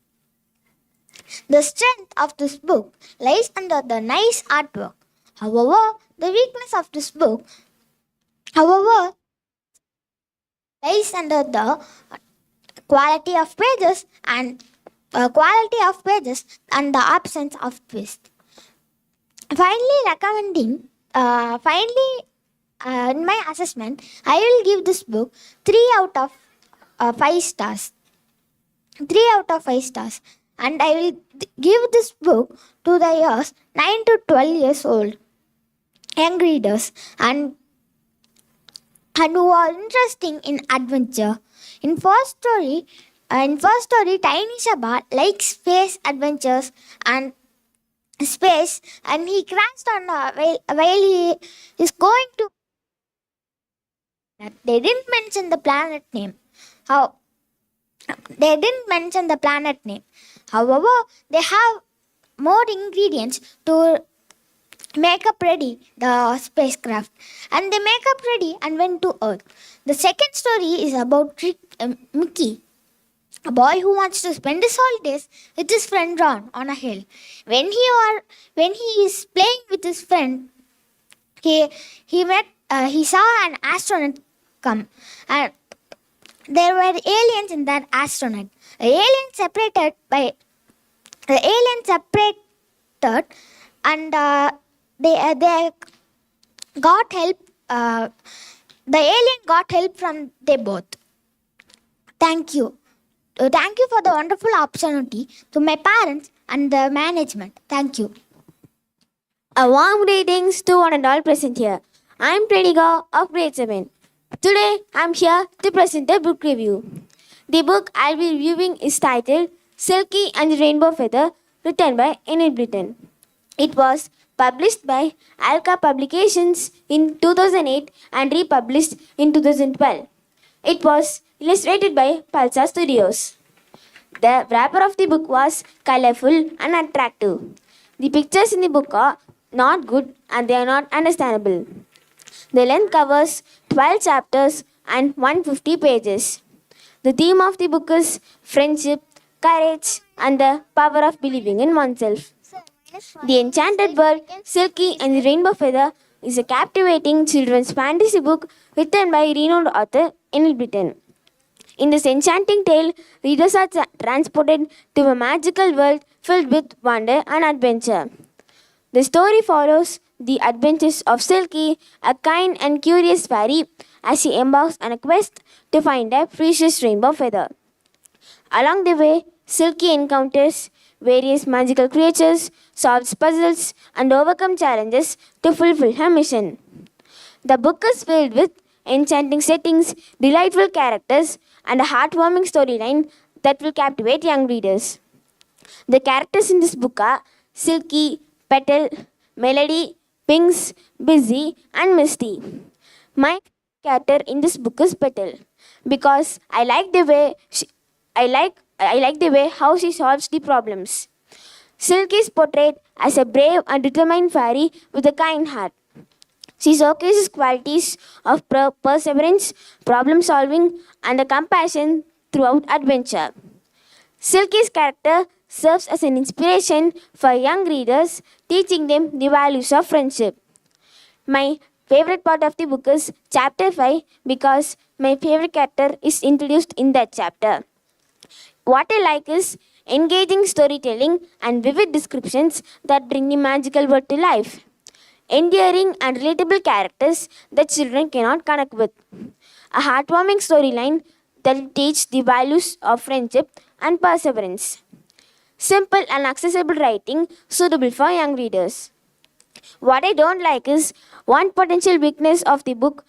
The strength of this book lies under the nice artwork. However, the weakness of this book, lies under the quality of pages and the absence of twist. In my assessment, I will give this book 3 out of 5 stars. 3 out of 5 stars. And I will give this book to the years 9 to 12 years old young readers and who are interested in adventure. In first story, Tiny Shabba likes space adventures and space, and he crashed on while he is going to. They didn't mention the planet name. However, they have more ingredients to make up ready the spacecraft, and they make up ready and went to Earth. The second story is about Mickey, a boy who wants to spend his holidays with his friend Ron on a hill. When he is playing with his friend, he saw an astronaut come, and there were aliens in that astronaut. The aliens separated, and they got help. The alien got help from they both. Thank you. Thank you for the wonderful opportunity to my parents and the management. Thank you. A warm greetings to one and all present here. I am Prediga of grade 7. Today I am here to present a book review. The book I will be reviewing is titled Silky and the Rainbow Feather, written by Enid Blyton. It was published by Alka Publications in 2008 and republished in 2012. It was illustrated by Pulsar Studios. The wrapper of the book was colorful and attractive. The pictures in the book are not good and they are not understandable. The length covers 12 chapters and 150 pages. The theme of the book is friendship, courage, and the power of believing in oneself. The Enchanted Bird, Silky and the Rainbow Feather is a captivating children's fantasy book written by renowned author Enid Blyton. In this enchanting tale, readers are transported to a magical world filled with wonder and adventure. The story follows the adventures of Silky, a kind and curious fairy, as she embarks on a quest to find a precious rainbow feather. Along the way, Silky encounters various magical creatures, solves puzzles, and overcomes challenges to fulfill her mission. The book is filled with enchanting settings, delightful characters, and a heartwarming storyline that will captivate young readers. The characters in this book are Silky, Petal, Melody, Pinks, Busy, and Misty. My character in this book is Petal because I like the way how she solves the problems. Silky is portrayed as a brave and determined fairy with a kind heart. She showcases qualities of perseverance, problem solving, and compassion throughout adventure. Silky's character serves as an inspiration for young readers, teaching them the values of friendship. My favorite part of the book is chapter 5 because my favorite character is introduced in that chapter. What I like is engaging storytelling and vivid descriptions that bring the magical world to life. Endearing and relatable characters that children cannot connect with. A heartwarming storyline that teaches the values of friendship and perseverance. Simple and accessible writing suitable for young readers. What I don't like is one potential weakness of the book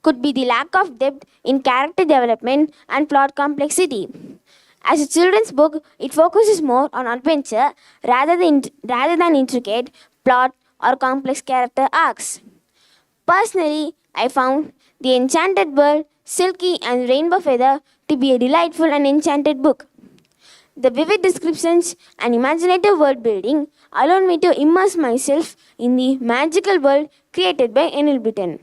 could be the lack of depth in character development and plot complexity. As a children's book, it focuses more on adventure rather than intricate plot or complex character arcs. Personally, I found The Enchanted Bird, Silky and Rainbow Feather to be a delightful and enchanted book. The vivid descriptions and imaginative world building allowed me to immerse myself in the magical world created by Enid Blyton.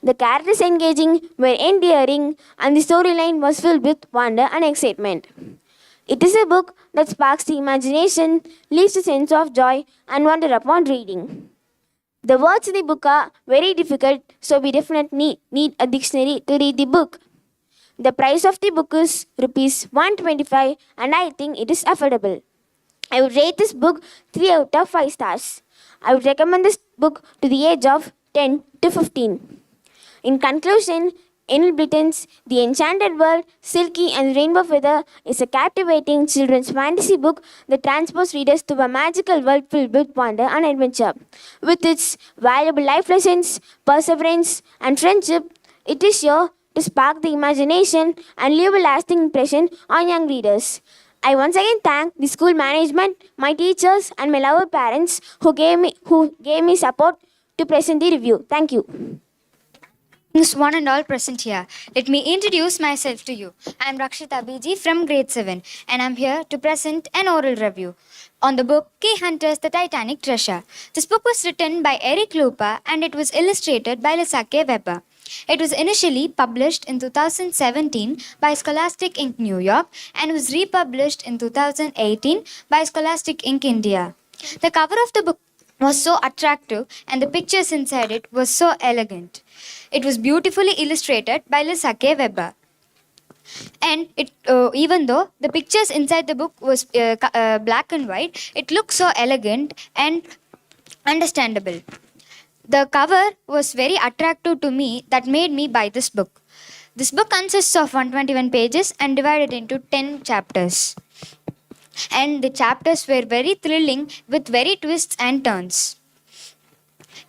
The characters engaging were endearing and the storyline was filled with wonder and excitement. It is a book that sparks the imagination, leaves a sense of joy and wonder upon reading. The words in the book are very difficult, so we definitely need a dictionary to read the book. The price of the book is rupees 125 and I think it is affordable. I would rate this book 3 out of 5 stars. I would recommend this book to the age of 10 to 15. In conclusion, Enel Blyton's The Enchanted World, Silky and Rainbow Feather is a captivating children's fantasy book that transports readers to a magical world filled with wonder and adventure. With its valuable life lessons, perseverance, and friendship, it is sure to spark the imagination and leave a lasting impression on young readers. I once again thank the school management, my teachers, and my lovely parents who gave me support to present the review. Thank you. Greetings one and all present here. Let me introduce myself to you. I am Rakshita BG from grade 7 and I am here to present an oral review on the book Key Hunters The Titanic Treasure. This book was written by Eric Lupa and it was illustrated by Lesake Weber. It was initially published in 2017 by Scholastic Inc. New York and was republished in 2018 by Scholastic Inc. India. The cover of the book was so attractive and the pictures inside it was so elegant. It was beautifully illustrated by Lesake Weber. And even though the pictures inside the book was black and white, it looked so elegant and understandable. The cover was very attractive to me that made me buy this book. This book consists of 121 pages and divided into 10 chapters. And the chapters were very thrilling with very twists and turns.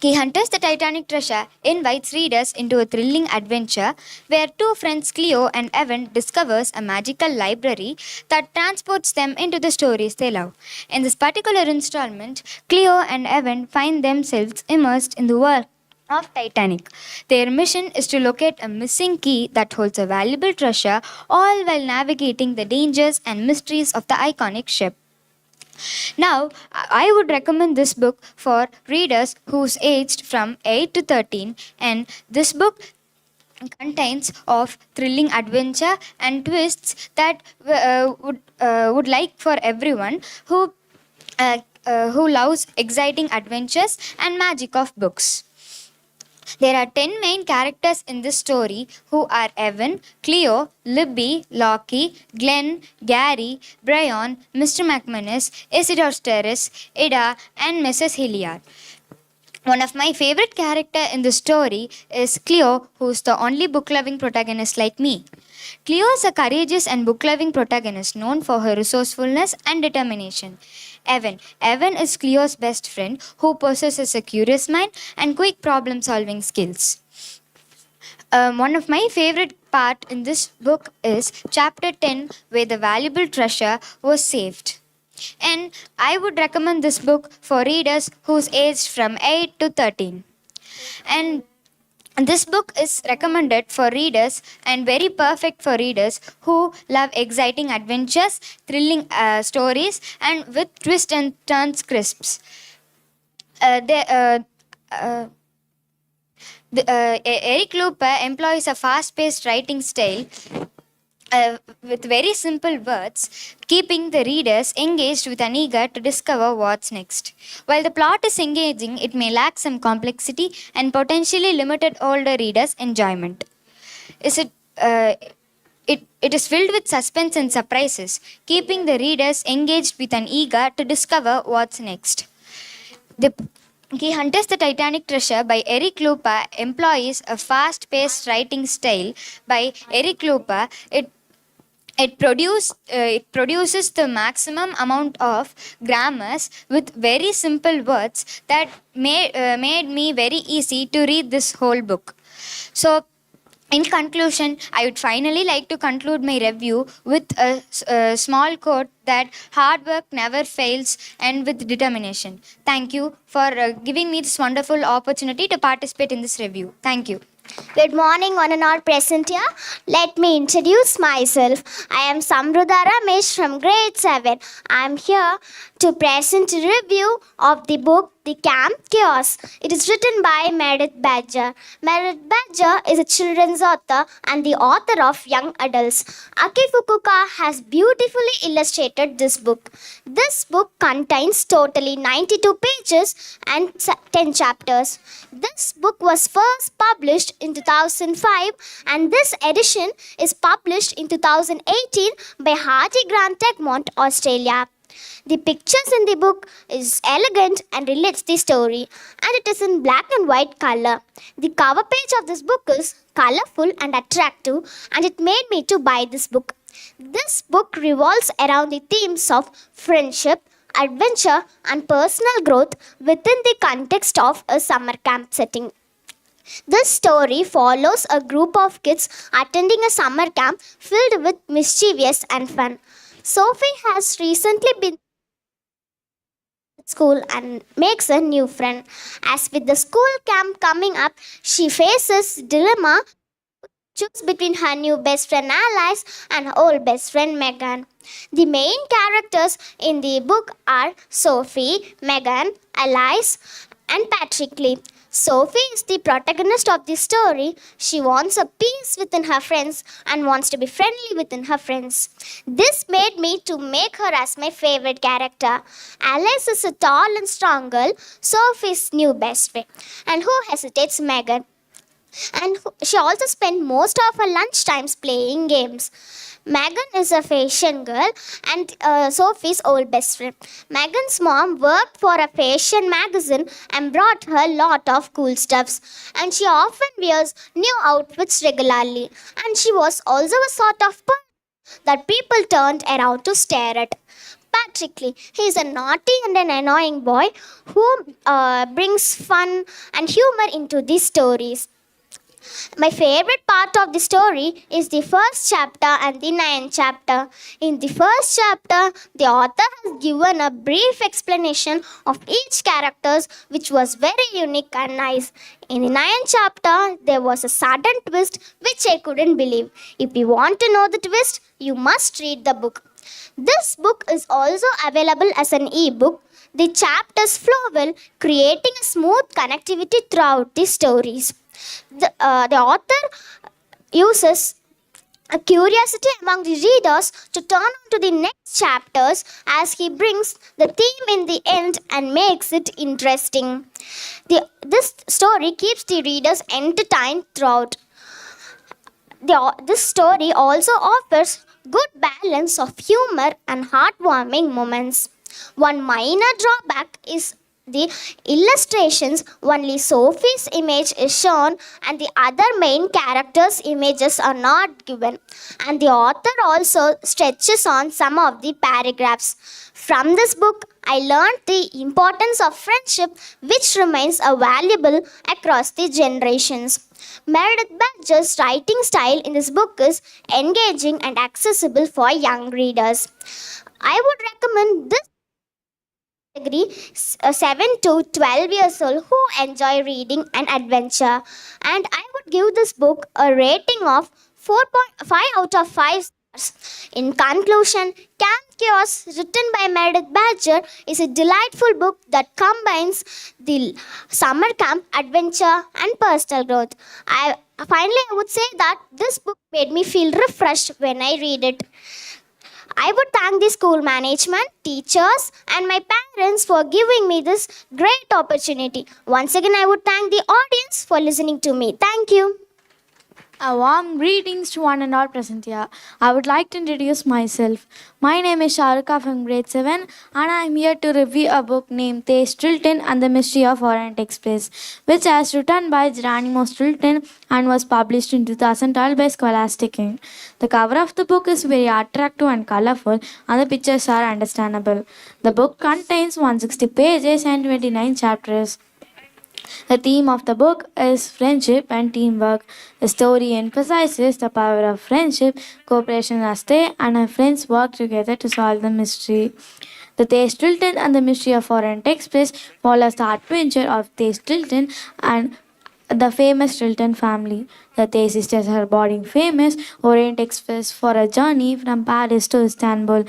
Key Hunters The Titanic Treasure invites readers into a thrilling adventure where two friends Cleo and Evan discovers a magical library that transports them into the stories they love. In this particular installment, Cleo and Evan find themselves immersed in the world of Titanic. Their mission is to locate a missing key that holds a valuable treasure, all while navigating the dangers and mysteries of the iconic ship. Now, I would recommend this book for readers who's aged from 8 to 13, and this book contains of thrilling adventure and twists that would like for everyone who loves exciting adventures and magic of books. There are 10 main characters in this story who are Evan, Cleo, Libby, Lockie, Glenn, Gary, Brian, Mr. McManus, Isidore Steris, Ida, and Mrs. Hilliard. One of my favorite characters in the story is Cleo, who's the only book-loving protagonist like me. Cleo is a courageous and book-loving protagonist known for her resourcefulness and determination. Evan is Cleo's best friend who possesses a curious mind and quick problem-solving skills. One of my favorite part in this book is chapter 10, where the valuable treasure was saved. And I would recommend this book for readers who's aged from 8 to 13. And this book is recommended for readers and very perfect for readers who love exciting adventures, thrilling stories, and with twists and turns crisps. Eric Lupa employs a fast-paced writing style with very simple words, keeping the readers engaged with and eager to discover what's next. While the plot is engaging, it may lack some complexity and potentially limited older readers' enjoyment. It is filled with suspense and surprises, keeping the readers engaged with and eager to discover what's next. Key Hunters The Titanic Treasure by Eric Lupa employs a fast-paced writing style by Eric Lupa. It produces the maximum amount of grammars with very simple words that made me very easy to read this whole book. So, in conclusion, I would finally like to conclude my review with a small quote that hard work never fails and with determination. Thank you for giving me this wonderful opportunity to participate in this review. Thank you. Good morning, one and all present here. Let me introduce myself. I am Samruddha Ramesh from grade 7. I am here to present a review of the book The Camp Chaos. It is written by Meredith Badger. Meredith Badger is a children's author and the author of young adults. Aki Fukuoka has beautifully illustrated this book. This book contains totally 92 pages and 10 chapters. This book was first published in 2005 and this edition is published in 2018 by Hardy Grant Egmont, Australia. The pictures in the book is elegant and relates the story, and it is in black and white color. The cover page of this book is colorful and attractive, and it made me to buy this book. This book revolves around the themes of friendship, adventure, and personal growth within the context of a summer camp setting. This story follows a group of kids attending a summer camp filled with mischievous and fun. Sophie has recently been at school and makes a new friend. As with the school camp coming up, she faces dilemma choose between her new best friend Alice and her old best friend Megan. The main characters in the book are Sophie, Megan, Alice, and Patrick Lee. Sophie is the protagonist of the story. She wants a peace within her friends and wants to be friendly within her friends. This made me to make her as my favorite character. Alice is a tall and strong girl, Sophie's new best friend. And who hesitates? Megan. And she also spent most of her lunch times playing games. Megan is a fashion girl and Sophie's old best friend. Megan's mom worked for a fashion magazine and brought her a lot of cool stuffs. And she often wears new outfits regularly. And she was also a sort of person that people turned around to stare at. Patrick Lee, he is a naughty and an annoying boy who brings fun and humor into these stories. My favorite part of the story is the first chapter and the ninth chapter. In the first chapter, the author has given a brief explanation of each character, which was very unique and nice. In the ninth chapter, there was a sudden twist which I couldn't believe. If you want to know the twist, you must read the book. This book is also available as an e-book. The chapters flow well, creating a smooth connectivity throughout the stories. The author uses a curiosity among the readers to turn on to the next chapters as he brings the theme in the end and makes it interesting. This story keeps the readers entertained throughout. This story also offers good balance of humor and heartwarming moments. One minor drawback is the illustrations. Only Sophie's image is shown and the other main characters' images are not given. And the author also stretches on some of the paragraphs. From this book, I learned the importance of friendship, which remains a valuable across the generations. Meredith Badger's writing style in this book is engaging and accessible for young readers. I would recommend this category 7 to 12 years old who enjoy reading and adventure, and I would give this book a rating of 4.5 out of 5 stars. In conclusion, Camp Chaos, written by Meredith Badger, is a delightful book that combines the summer camp, adventure, and personal growth. I would say that this book made me feel refreshed when I read it. I would thank the school management, teachers, and my parents for giving me this great opportunity. Once again, I would thank the audience for listening to me. Thank you. A warm greetings to one and all present here. I would like to introduce myself. My name is Sharuka from grade 7 and I am here to review a book named The Stilton and the Mystery of Orient Express, which is written by Geronimo Stilton and was published in 2012 by Scholastic Inc. The cover of the book is very attractive and colorful and the pictures are understandable. The book contains 160 pages and 29 chapters. The theme of the book is friendship and teamwork. The story emphasizes the power of friendship, cooperation as they and her friends work together to solve the mystery. The Tay Stilton and the Mystery of Orient Express follows the adventure of Tay Stilton and the famous Stilton family. The Tay sisters are boarding famous Orient Express for a journey from Paris to Istanbul.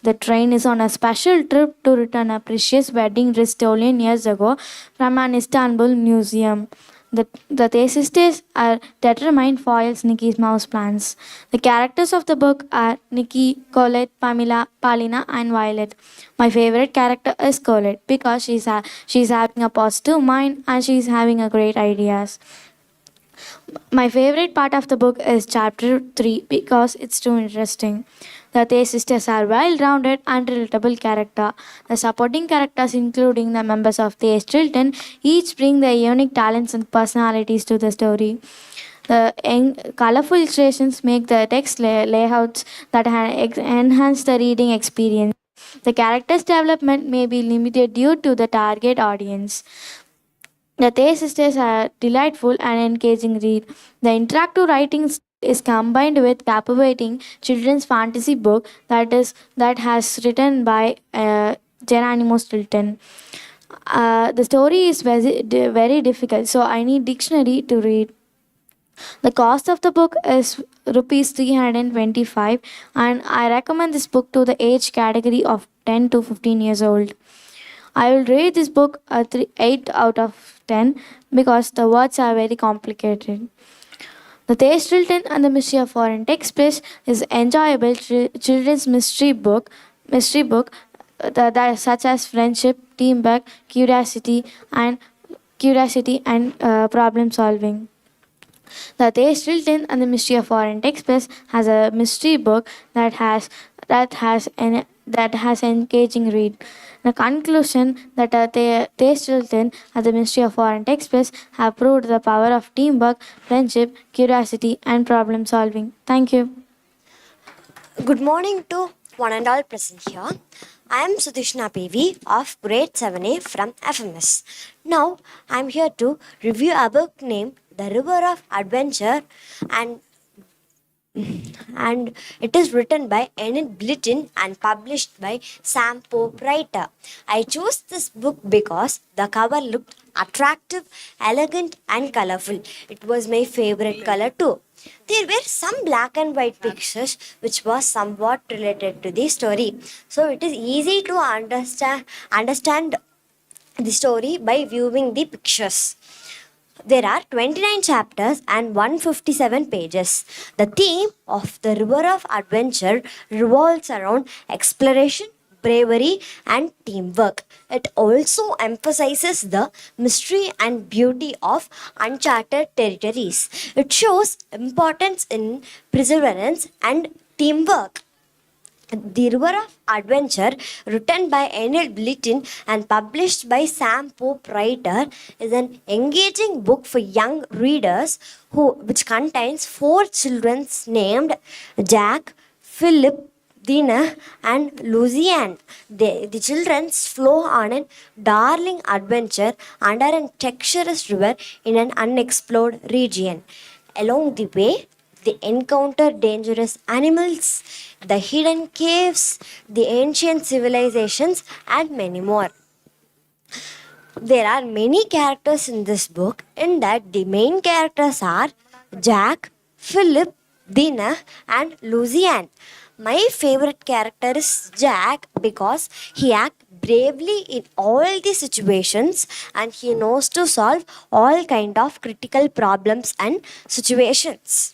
The train is on a special trip to return a precious wedding dress stolen years ago from an Istanbul museum. The Tay sisters are determined foils Nikki's mouse plans. The characters of the book are Nikki, Colette, Pamela, Palina, and Violet. My favorite character is Colette because she's having a positive mind and she's having a great ideas. My favorite part of the book is chapter 3 because it's too interesting. The Tay sisters are well rounded and relatable character. The supporting characters, including the members of Tay Chilton, each bring their unique talents and personalities to the story. The colorful illustrations make the text layouts that enhance the reading experience. The character's development may be limited due to the target audience. The Tay sisters are delightful and engaging read. The interactive writing is combined with captivating children's fantasy book that has written by Geronimo Stilton. The story is very difficult, so I need dictionary to read. The cost of the book is rupees 325, and I recommend this book to the age category of 10 to 15 years old. I will rate this book a 8 out of 10 because the words are very complicated. The Tay Chilton and the Mystery of Foreign Express is enjoyable children's mystery book that such as friendship, teamwork, curiosity and problem solving. The Tay Chilton and the Mystery of Foreign Express has a mystery book that has engaging read. The conclusion that Tay Chilton and the Mystery of Foreign Express have proved the power of teamwork, friendship, curiosity, and problem solving. Thank you. Good morning to one and all present here. I am Sudhishna PV of grade 7A from FMS. Now I am here to review a book named The River of Adventure and it is written by Enid Blyton and published by Sam Pope Writer. I chose this book because the cover looked attractive, elegant and colorful. It was my favorite color too. There were some black and white pictures which was somewhat related to the story. So it is easy to understand the story by viewing the pictures. There are 29 chapters and 157 pages. The theme of The River of Adventure revolves around exploration, bravery, and teamwork. It also emphasizes the mystery and beauty of uncharted territories. It shows importance in perseverance and teamwork. The River of Adventure, written by Enid Blyton and published by Sam Pope Writer, is an engaging book for young readers which contains 4 children named Jack, Philip, Dina, and Lucian. The children flow on a darling adventure under a treacherous river in an unexplored region. Along the way, they encounter dangerous animals, the hidden caves, the ancient civilizations, and many more. There are many characters in this book, in that the main characters are Jack, Philip, Dina, and Lucian. My favorite character is Jack because he acts bravely in all the situations and he knows to solve all kind of critical problems and situations.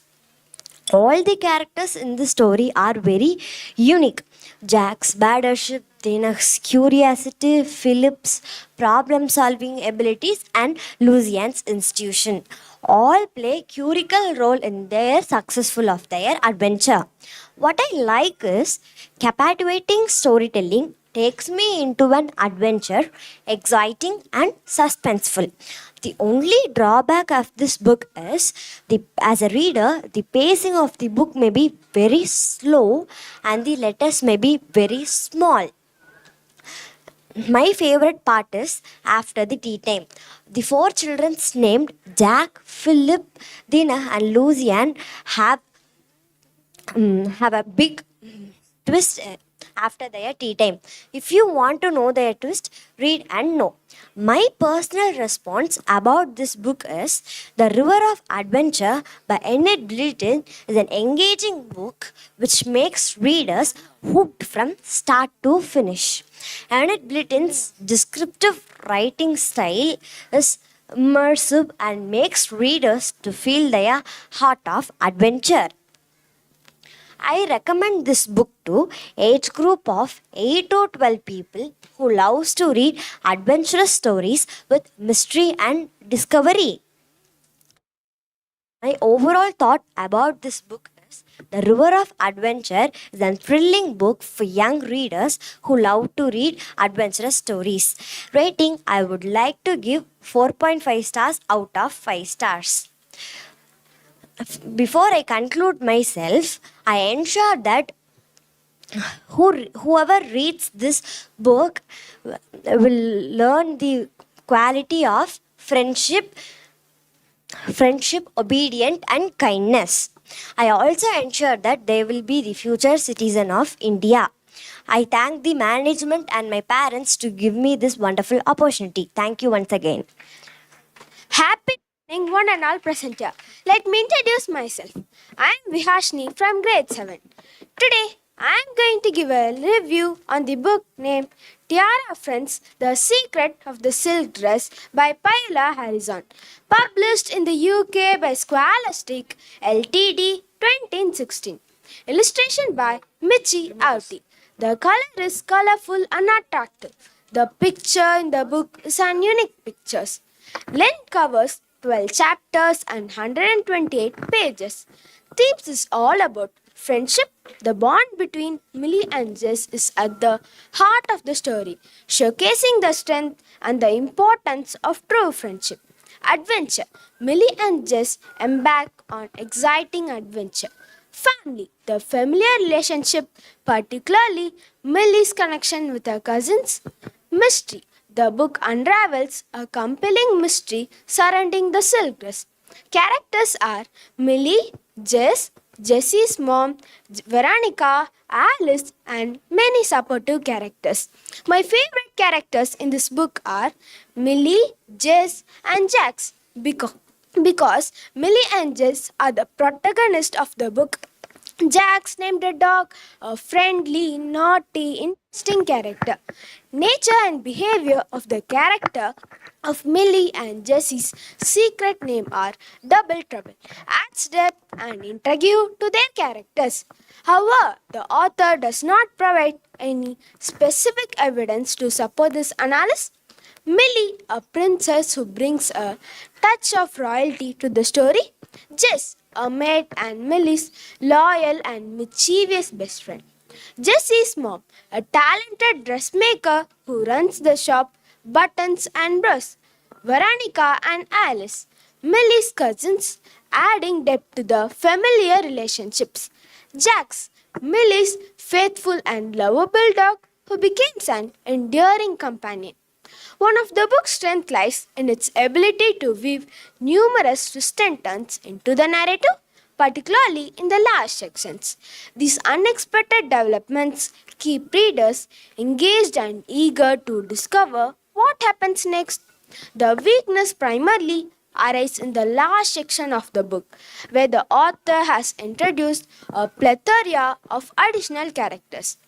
All the characters in the story are very unique. Jack's battleship, Dina's curiosity, Philip's problem solving abilities, and Lucian's institution all play critical role in their successful of their adventure. What I like is captivating storytelling takes me into an adventure, exciting and suspenseful. The only drawback of this book is as a reader, the pacing of the book may be very slow and the letters may be very small. My favorite part is after the tea time. The 4 children named Jack, Philip, Dina, and Lucian have a big twist after their tea time. If you want to know their twist, read and know. My personal response about this book is The River of Adventure by Enid Blyton is an engaging book which makes readers hooked from start to finish. Enid Blyton's descriptive writing style is immersive and makes readers to feel their heart of adventure. I recommend this book to age group of 8 to 12 people who loves to read adventurous stories with mystery and discovery. My overall thought about this book is The River of Adventure is a thrilling book for young readers who love to read adventurous stories. Rating, I would like to give 4.5 stars out of 5 stars. Before I conclude myself, I ensure that whoever reads this book will learn the quality of friendship, obedience, and kindness. I also ensure that they will be the future citizen of India. I thank the management and my parents to give me this wonderful opportunity. Thank you once again. Happy evening, one and all present here. Let me introduce myself. I am Vihashni from grade 7. Today, I am going to give a review on the book named Tiara Friends, The Secret of the Silk Dress by Paula Harrison, published in the UK by Scholastic Ltd. 2016. Illustration by Michi Auti. The color is colorful and attractive. The picture in the book is an unique picture. Length covers 12 chapters and 128 pages. Themes is all about friendship. The bond between Millie and Jess is at the heart of the story, showcasing the strength and the importance of true friendship. Adventure. Millie and Jess embark on exciting adventure. Family. The familiar relationship, particularly Millie's connection with her cousins. Mystery. The book unravels a compelling mystery surrounding the silk dress. Characters are Millie, Jess, Jessie's mom, Veronica, Alice, and many supportive characters. My favorite characters in this book are Millie, Jess, and Jax because Millie and Jess are the protagonists of the book. Jax named a dog a friendly, naughty, interesting character. Nature and behavior of the character of Millie and Jessie's secret name are Double Trouble, adds depth and intrigue to their characters. However, the author does not provide any specific evidence to support this analysis. Millie, a princess who brings a touch of royalty to the story. Jess, a maid and Millie's loyal and mischievous best friend. Jessie's mom, a talented dressmaker who runs the shop Buttons and Bros. Veronica and Alice, Millie's cousins, adding depth to the familiar relationships. Jax, Millie's faithful and lovable dog who becomes an enduring companion. One of the book's strengths lies in its ability to weave numerous twists and turns into the narrative, particularly in the last sections. These unexpected developments keep readers engaged and eager to discover what happens next. The weakness primarily arises in the last section of the book, where the author has introduced a plethora of additional characters.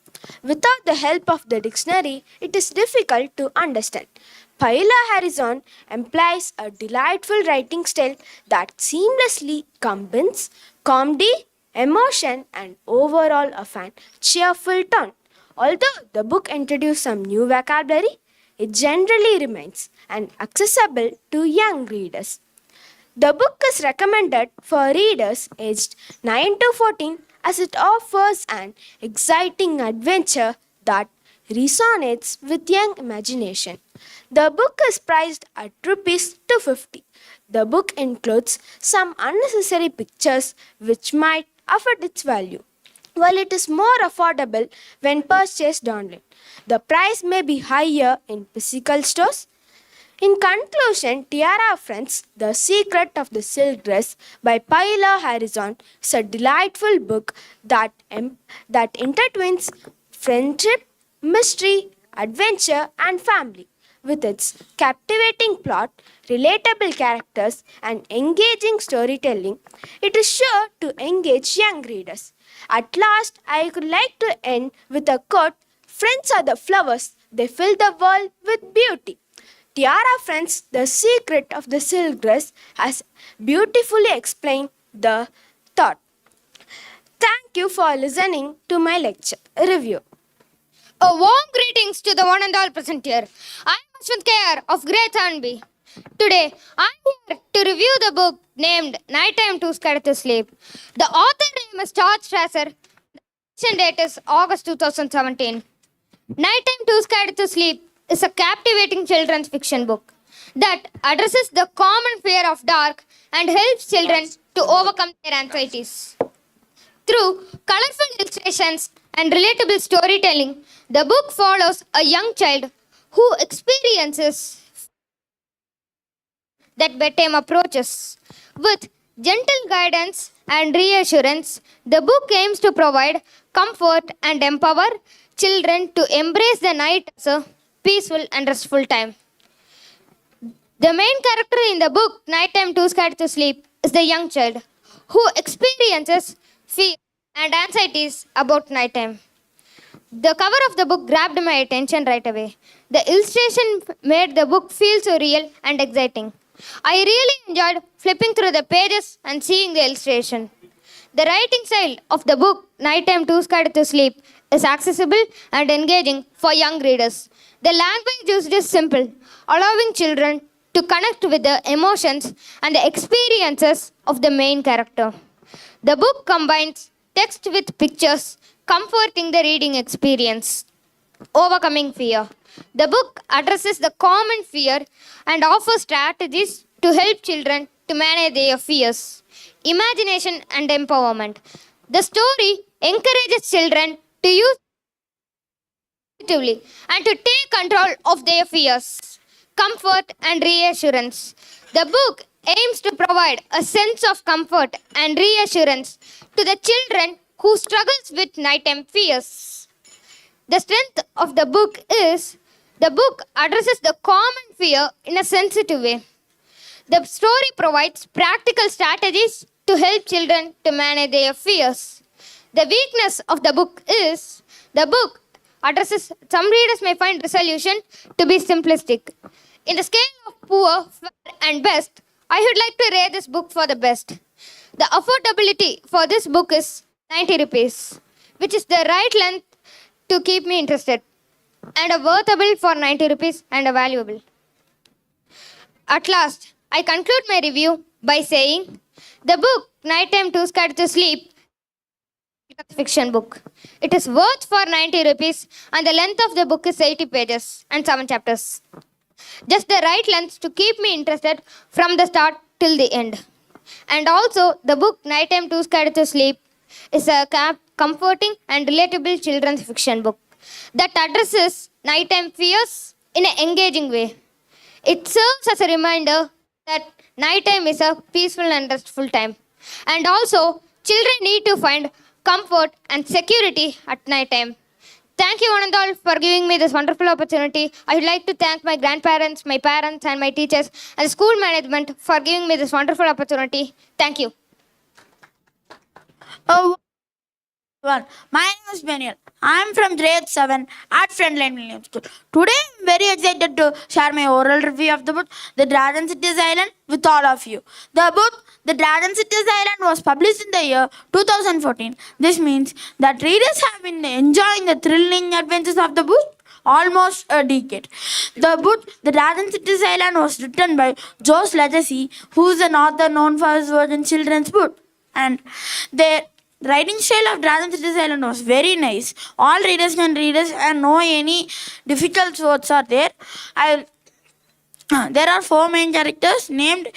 Without the help of the dictionary, it is difficult to understand. Paula Harrison employs a delightful writing style that seamlessly combines comedy, emotion, and overall a cheerful tone. Although the book introduces some new vocabulary, it generally remains accessible to young readers. The book is recommended for readers aged 9 to 14 as it offers an exciting adventure that resonates with young imagination. The book is priced at Rs 250. The book includes some unnecessary pictures which might affect its value. While it is more affordable when purchased online, the price may be higher in physical stores. In conclusion, Tiara Friends, The Secret of the Silk Dress by Paula Harrison is a delightful book that intertwines friendship, mystery, adventure, and family. With its captivating plot, relatable characters, and engaging storytelling, it is sure to engage young readers. At last, I would like to end with a quote: Friends are the flowers, they fill the world with beauty. Tiara Friends, The Secret of the Silk Dress, has beautifully explained the thought. Thank you for listening to my lecture review. A warm greetings to the one and all present here. I am Ashwant K.R. of grade 7B. Today, I am here to review the book named Nighttime Too Scared to Sleep. The author name is George Strasser. The edition date is August 2017. Nighttime Too Scared to Sleep is a captivating children's fiction book that addresses the common fear of dark and helps children to overcome their anxieties. Through colorful illustrations and relatable storytelling, the book follows a young child who experiences that bedtime approaches. With gentle guidance and reassurance, the book aims to provide comfort and empower children to embrace the night as a peaceful and restful time. The main character in the book, Nighttime Too Scared to Sleep, is the young child who experiences fear and anxieties about nighttime. The cover of the book grabbed my attention right away. The illustration made the book feel so real and exciting. I really enjoyed flipping through the pages and seeing the illustration. The writing style of the book, Nighttime Too Scared to Sleep, is accessible and engaging for young readers. The language used is simple, allowing children to connect with the emotions and the experiences of the main character. The book combines text with pictures, comforting the reading experience. Overcoming fear. The book addresses the common fear and offers strategies to help children to manage their fears. Imagination and empowerment. The story encourages children to use positively and to take control of their fears. Comfort and reassurance. The book aims to provide a sense of comfort and reassurance to the children who struggles with nighttime fears. The strength of the book is the book addresses the common fear in a sensitive way. The story provides practical strategies to help children to manage their fears. The weakness of the book is the book addresses some readers may find resolution to be simplistic. In the scale of poor, fair, and best, I would like to rate this book for the best. The affordability for this book is 90 rupees, which is the right length to keep me interested, and a worthable for 90 rupees and a valuable. At last, I conclude my review by saying the book Nighttime Too Scared to Sleep is a fiction book. It is worth for 90 rupees and the length of the book is 80 pages and 7 chapters. Just the right length to keep me interested from the start till the end. And also, the book Nighttime Too Scared to Sleep is a comforting and relatable children's fiction book that addresses nighttime fears in an engaging way. It serves as a reminder that nighttime is a peaceful and restful time. And also, children need to find comfort and security at nighttime. Thank you, one and all, for giving me this wonderful opportunity. I would like to thank my grandparents, my parents, and my teachers, and the school management for giving me this wonderful opportunity. Thank you. Oh, one. My name is Daniel. I am from grade 7 at Friendline William School. Today I am very excited to share my oral review of the book The Dragon Cities Island with all of you. The book The Dragon Cities Island was published in the year 2014. This means that readers have been enjoying the thrilling adventures of the book almost a decade. The book The Dragon Cities Island was written by Josh Legacy, who is an author known for his work in children's book. And their writing style of Dragon Cities Island was very nice. All readers can read it and know any difficult words are there. There are 4 main characters named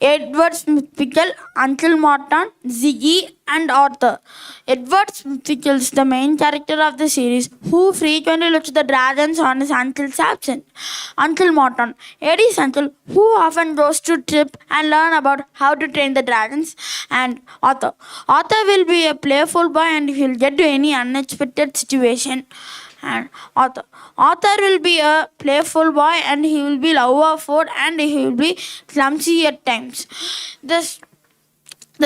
Edward Smith Pickle, Uncle Morton, Ziggy, and Arthur. Edward Smith Pickle is the main character of the series who frequently looks the dragons on his uncle's absence. Uncle Morton, Eddie's uncle, who often goes to trip and learn about how to train the dragons, and Arthur. Arthur will be a playful boy and he'll get to any unexpected situation. And Arthur will be a playful boy and he will be lover of food and he will be clumsy at times. The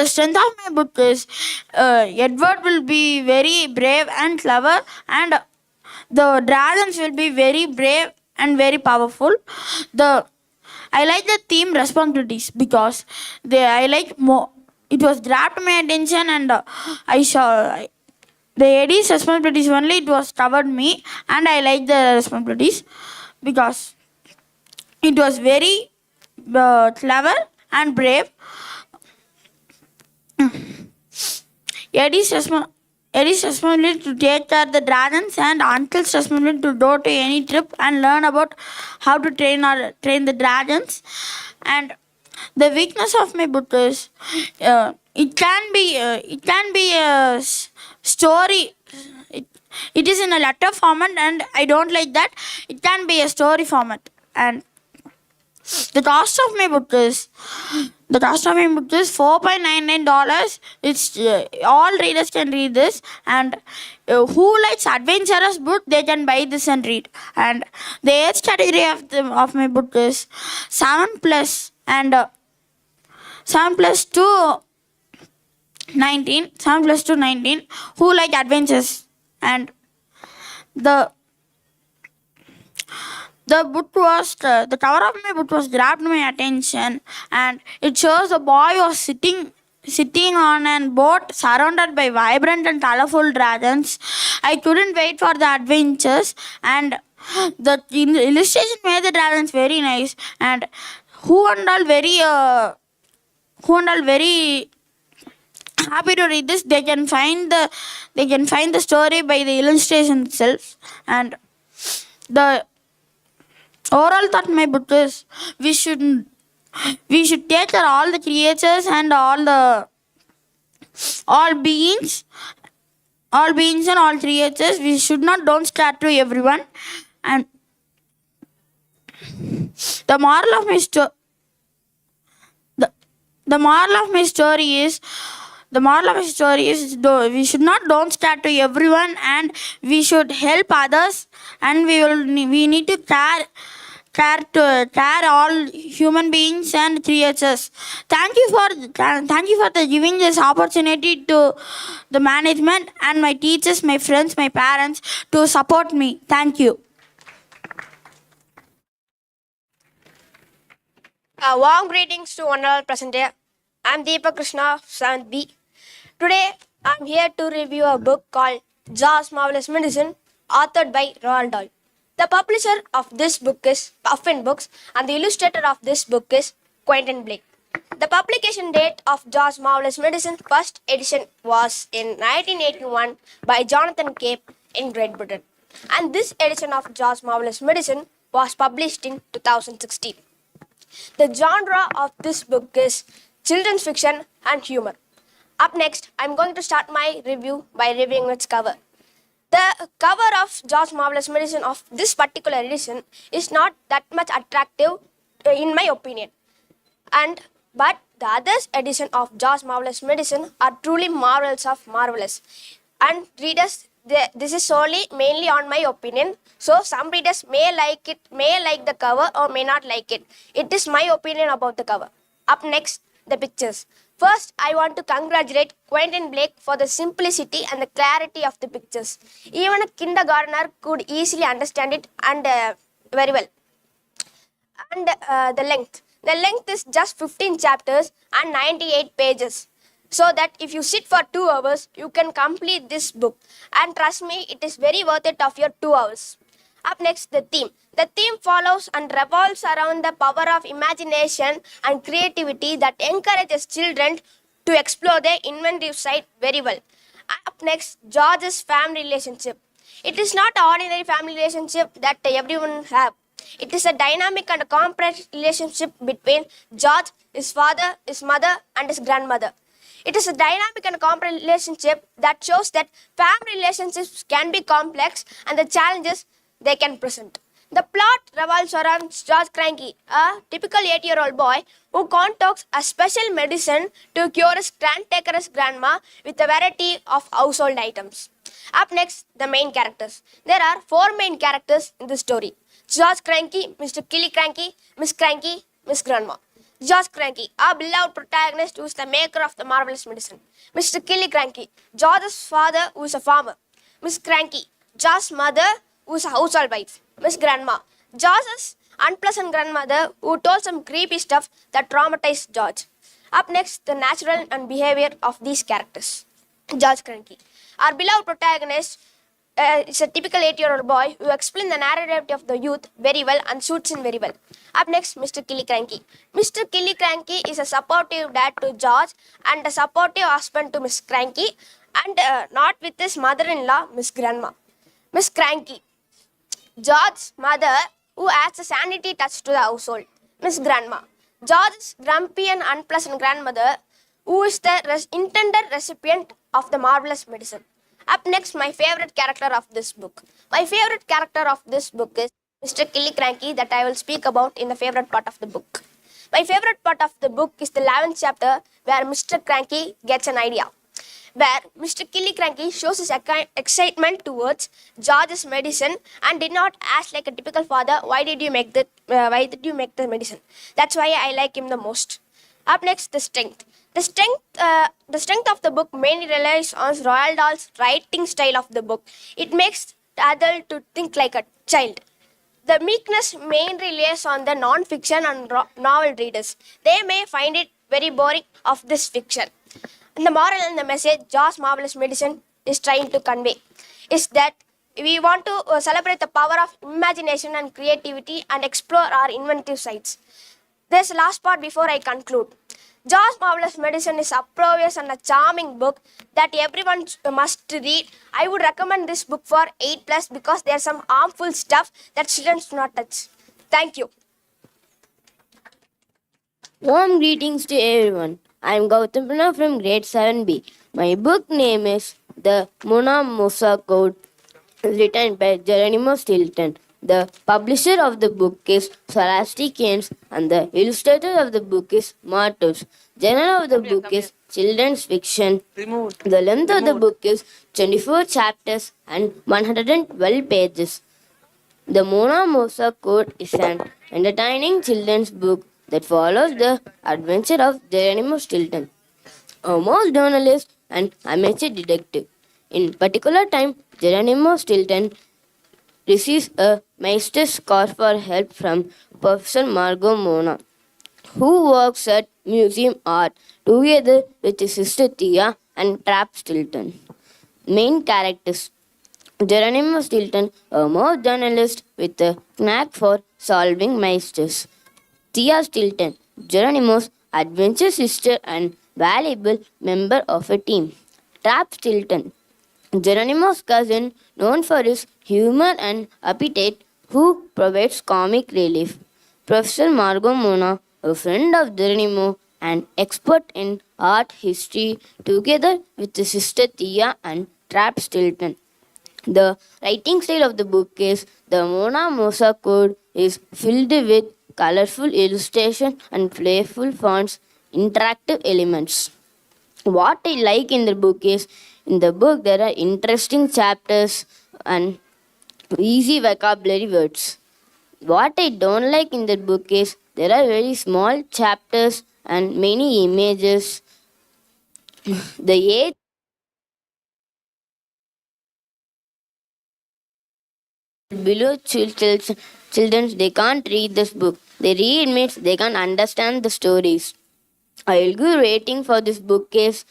strength of my book is Edward will be very brave and clever, and the dragons will be very brave and very powerful. I like the theme responsibilities because I like more. It was grabbed my attention and I saw. The Eddie's responsibilities only it was covered me, and I like the responsibilities because it was very clever and brave. Eddie's responsibility to take care of the dragons, and Uncle's responsibility to go to any trip and learn about how to train the dragons. And the weakness of my book is it can be a story. It is in a letter format, and I don't like that. It can be a story format, and the cost of my book is $4.99. It's all readers can read this, and who likes adventurous book they can buy this and read. And the age category of my book is 7+ and 7+ to 19. 7+ to 19 who like adventures. And the cover of my book was grabbed my attention, and it shows a boy was sitting on a boat surrounded by vibrant and colorful dragons. I couldn't wait for the adventures, and the illustration made the dragons very nice, and who and all very happy to read this. They can find the story by the illustration itself. And the overall thought in my book is we should take care of all the creatures and all beings and all creatures. We should not don't scare to everyone. And the moral of my story is we should not don't scare to everyone, and we should help others, and we need to care all human beings and creatures. Thank you for giving this opportunity to the management and my teachers, my friends, my parents to support me. Thank you. Warm greetings to one and all present here. I'm Deepak Krishna, 7th B. Today, I'm here to review a book called Jaws Marvelous Medicine, authored by Roald Dahl. The publisher of this book is Puffin Books, and the illustrator of this book is Quentin Blake. The publication date of Jaws Marvelous Medicine first edition was in 1981 by Jonathan Cape in Great Britain, and this edition of Jaws Marvelous Medicine was published in 2016. The genre of this book is children's fiction and humor. Up next, I'm going to start my review by reviewing its cover. The cover of Jaws Marvelous Medicine of this particular edition is not that much attractive in my opinion. But the other edition of Jaws Marvelous Medicine are truly marvels of marvelous. And readers, this is mainly on my opinion. So some readers may like the cover or may not like it. It is my opinion about the cover. Up next, the pictures. First, I want to congratulate Quentin Blake for the simplicity and the clarity of the pictures. Even a kindergartner could easily understand it and very well. And the length. The length is just 15 chapters and 98 pages. So that if you sit for 2 hours, you can complete this book. And trust me, it is very worth it of your 2 hours. Up next, the theme. The theme follows and revolves around the power of imagination and creativity that encourages children to explore their inventive side very well. Up next, George's family relationship. It is not an ordinary family relationship that everyone have. It is a dynamic and complex relationship between George, his father, his mother, and his grandmother. It is a dynamic and complex relationship that shows that family relationships can be complex and the challenges they can present. The plot revolves around George Cranky, a typical 8-year-old boy who concocts a special medicine to cure his cantankerous grandma with a variety of household items. Up next, the main characters. There are 4 main characters in the story: George Cranky, Mr. Killy Cranky, Miss Cranky, Miss Grandma. George Cranky, our beloved protagonist who is the maker of the marvelous medicine. Mr. Killy Cranky, George's father who is a farmer. Miss Cranky, George's mother who is a household wife. Miss Grandma, George's unpleasant grandmother who told some creepy stuff that traumatized George. Up next, the natural and behavior of these characters. George Cranky, our beloved protagonist, is a typical 8-year-old boy who explains the narrative of the youth very well and suits in very well. Up next, Mr. Killy Cranky. Mr. Killy Cranky is a supportive dad to George and a supportive husband to Miss Cranky, and not with his mother-in-law, Miss Grandma. Miss Cranky, George's mother who adds a sanity touch to the household. Miss Grandma, George's grumpy and unpleasant grandmother who is the intended recipient of the marvelous medicine. Up next, my favorite character of this book. My favorite character of this book is Mr. Killy Cranky, that I will speak about in the favorite part of the book. My favorite part of the book is the 11th chapter where Mr. Cranky gets an idea, where Mr. Killy Cranky shows his excitement towards George's medicine and did not ask like a typical father, why did you make the medicine? That's why I like him the most. Up next, the strength. The strength of the book mainly relies on Roald Dahl's writing style of the book. It makes the adult to think like a child. The meekness mainly relies on the non-fiction and novel readers. They may find it very boring of this fiction. And the moral and the message George's Marvelous Medicine is trying to convey is that we want to celebrate the power of imagination and creativity and explore our inventive sides. There's the last part before I conclude. George's Marvelous Medicine is a obvious and a charming book that everyone must read. I would recommend this book for 8+ because there's some harmful stuff that children do not touch. Thank you. Warm greetings to everyone. I am Gautam Pranav from grade 7B. My book name is The Mona Mosa Code, written by Geronimo Stilton. The publisher of the book is Scholastic Games and the illustrator of the book is Martus. Genre of the book is children's fiction. The length of the book is 24 chapters and 112 pages. The Mona Mosa Code is an entertaining children's book that follows the adventure of Geronimo Stilton, a mouse journalist and amateur detective. In particular time, Geronimo Stilton receives a master's call for help from Professor Margot Mona, who works at Museum Art together with his sister Thea and Trap Stilton. Main characters: Geronimo Stilton, a mouse journalist with a knack for solving mysteries. Thea Stilton, Geronimo's adventure sister and valuable member of a team. Trap Stilton, Geronimo's cousin, known for his humor and appetite, who provides comic relief. Professor Margot Mona, a friend of Geronimo and expert in art history, together with his sister Thea and Trap Stilton. The writing style of the book is the Mona Mosa Code is filled with colorful illustration and playful fonts, interactive elements. What I like in the book is, in the book there are interesting chapters and easy vocabulary words. What I don't like in the book is there are very small chapters and many images. The age below children, they can't read this book. They read means they can't understand the stories. I'll give rating for this book is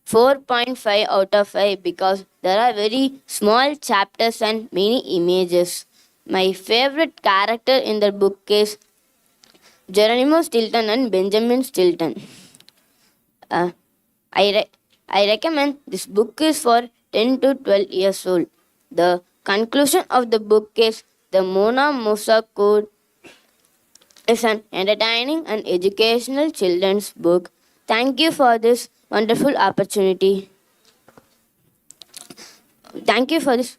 4.5 out of 5 because there are very small chapters and many images. My favorite character in the book is Geronimo Stilton and Benjamin Stilton. I recommend this book is for 10 to 12 years old. The conclusion of the book is The Mona Mosa Code is an entertaining and educational children's book. Thank you for this wonderful opportunity. Thank you for this.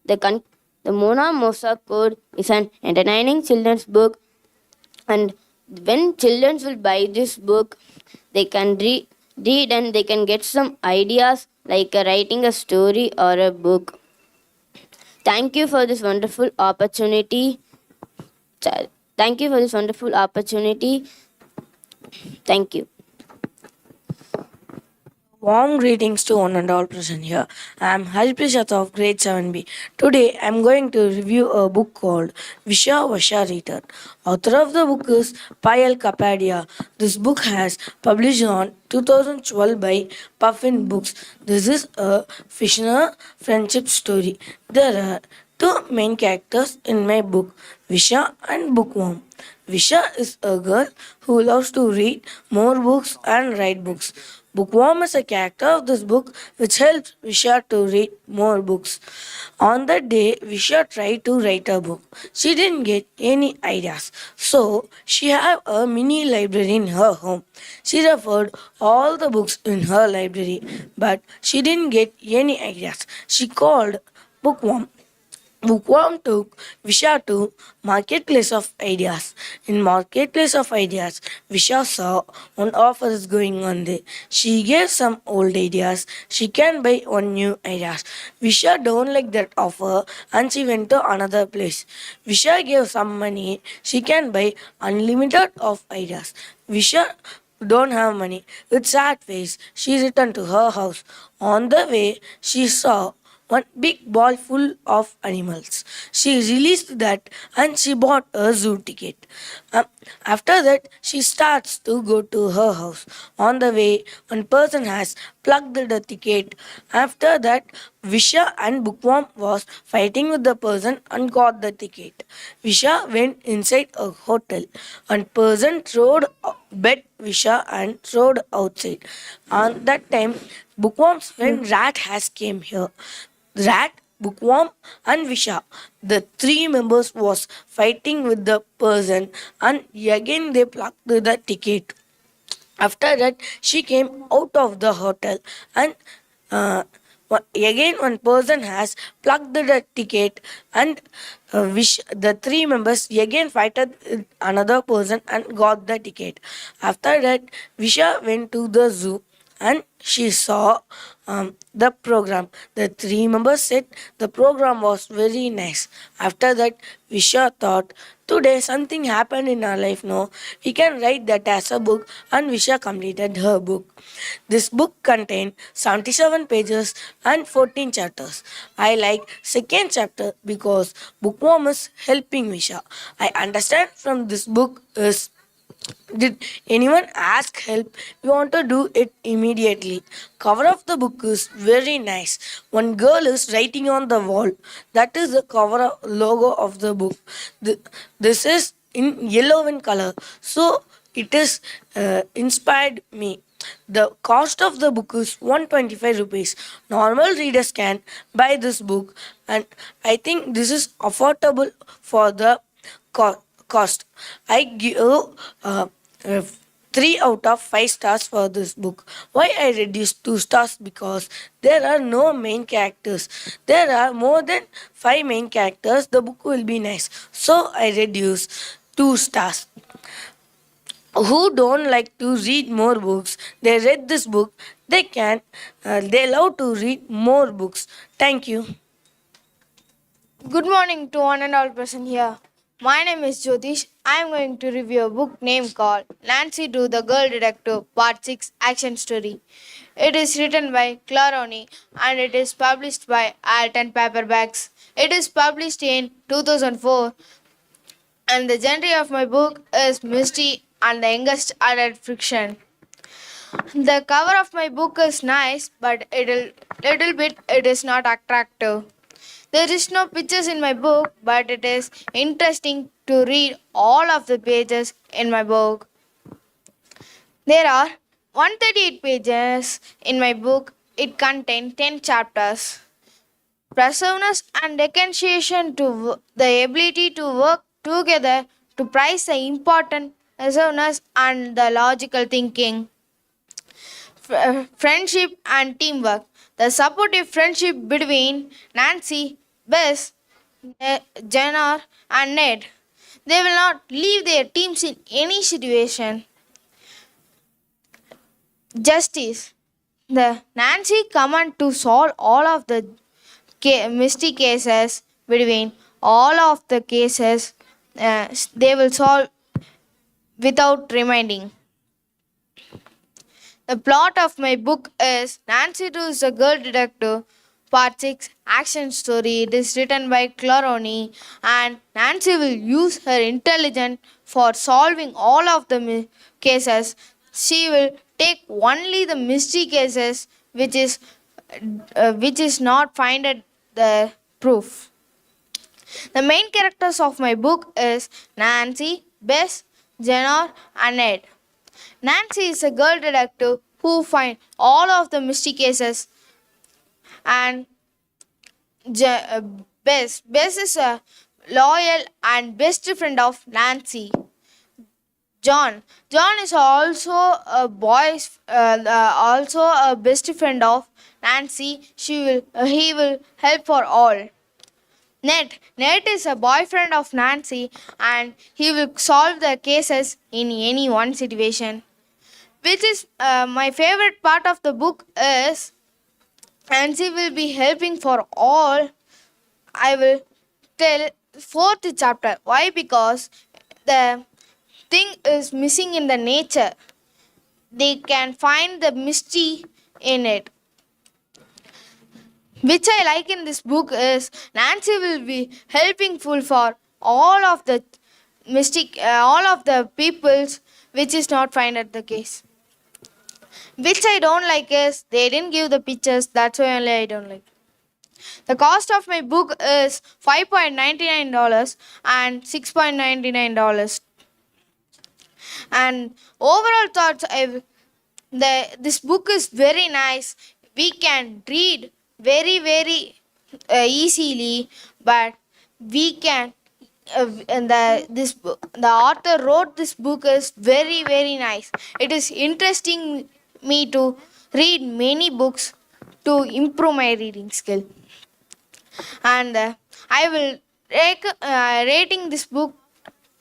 The Mona Mosa Code is an entertaining children's book, and when children will buy this book, they can read and they can get some ideas like writing a story or a book. Thank you for this wonderful opportunity. Thank you for this wonderful opportunity. Thank you. Warm greetings to one and all present here. I am Hariprishat of grade 7B. Today I am going to review a book called Visha Vasha Reader. Author of the book is Payal Kapadia. This book has published on 2012 by Puffin Books. This is a fictional friendship story. There are two main characters in my book, Visha and Bookworm. Visha is a girl who loves to read more books and write books. Bookworm is a character of this book which helps Visha to read more books. On that day, Visha tried to write a book. She didn't get any ideas, so she had a mini library in her home. She referred all the books in her library, but she didn't get any ideas. She called Bookworm. Bookworm took Visha to Marketplace of Ideas. In Marketplace of Ideas, Visha saw one offer is going on there. She gave some old ideas. She can buy one new ideas. Visha don't like that offer and she went to another place. Visha gave some money. She can buy unlimited of ideas. Visha don't have money. With sad face, she returned to her house. On the way, she saw one big ball full of animals. She released that and she bought a zoo ticket. After that, she starts to go to her house. On the way, one person has plugged the ticket. After that, Visha and Bookworm was fighting with the person and got the ticket. Visha went inside a hotel. One person throwed bet Visha and throwed outside. On that time, Bookworm's friend Rat has came here. Rat, Bookworm and Visha. The three members was fighting with the person and again they plucked the ticket. After that, she came out of the hotel and again one person has plucked the ticket and the three members again fighted with another person and got the ticket. After that, Visha went to the zoo and she saw the program. The three members said the program was very nice. After that, Visha thought, today something happened in our life, no? We can write that as a book, and Visha completed her book. This book contained 77 pages and 14 chapters. I like second chapter because Bookworm is helping Visha. I understand from this book is, did anyone ask help? We want to do it immediately. Cover of the book is very nice. One girl is writing on the wall. That is the cover logo of the book. This is in yellow in color. So it is inspired me. The cost of the book is 125 rupees. Normal readers can buy this book and I think this is affordable for the cost. I give 3 out of 5 stars for this book. Why I reduced 2 stars? Because there are no main characters. There are more than 5 main characters. The book will be nice. So I reduce 2 stars. Who don't like to read more books? They read this book. They love to read more books. Thank you. Good morning to one and all present here. My name is Jyotish. I am going to review a book named called Nancy Drew the Girl Detective Part 6 Action Story. It is written by Claroni and it is published by Alton Paperbacks. It is published in 2004 and the genre of my book is mystery and the youngest adult fiction. The cover of my book is nice but little bit it is not attractive. There is no pictures in my book, but it is interesting to read all of the pages in my book. There are 138 pages in my book. It contains 10 chapters. perseverance and reconciliation to the ability to work together to prize the important perseverance and the logical thinking. Friendship and teamwork. The supportive friendship between Nancy, Bess, Jenner, and Ned. They will not leave their teams in any situation. Justice. The Nancy command to solve all of the mystery cases between all of the cases. They will solve without reminding. The plot of my book is Nancy Drew is a girl detective, part 6, action story. It is written by Claroni, and Nancy will use her intelligence for solving all of the cases. She will take only the mystery cases which is not finded the proof. The main characters of my book is Nancy, Bess, Jenner, and Ned. Nancy is a girl detective who finds all of the mystery cases, and Bess is a loyal and best friend of Nancy. John is also also a best friend of Nancy. He will help for all. Ned is a boyfriend of Nancy, and he will solve the cases in any one situation. Which is my favorite part of the book is Nancy will be helping for all. I will tell fourth chapter. Why? Because the thing is missing in the nature. They can find the mystery in it. Which I like in this book is Nancy will be helping full for all of the all of the peoples which is not find at the case. Which I don't like is they didn't give the pictures. That's why only I don't like. The cost of my book is $5.99 and $6.99. And overall thoughts, this book is very nice. We can read very easily, but we can. The author wrote this book is very nice. It is interesting me to read many books to improve my reading skill. And I will rating this book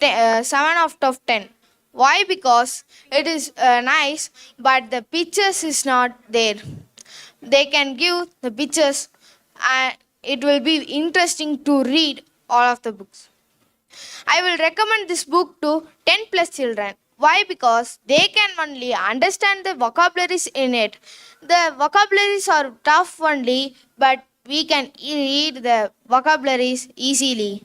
7 out of 10. Why? Because it is nice, but the pictures is not there. They can give the pictures, and it will be interesting to read all of the books. I will recommend this book to 10 plus children. Why? Because they can only understand the vocabularies in it. The vocabularies are tough only, but we can read the vocabularies easily.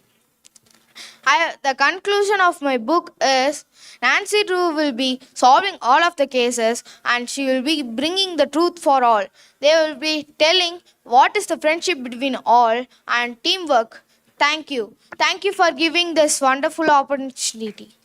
The conclusion of my book is Nancy Drew will be solving all of the cases, and she will be bringing the truth for all. They will be telling what is the friendship between all and teamwork. Thank you. Thank you for giving this wonderful opportunity.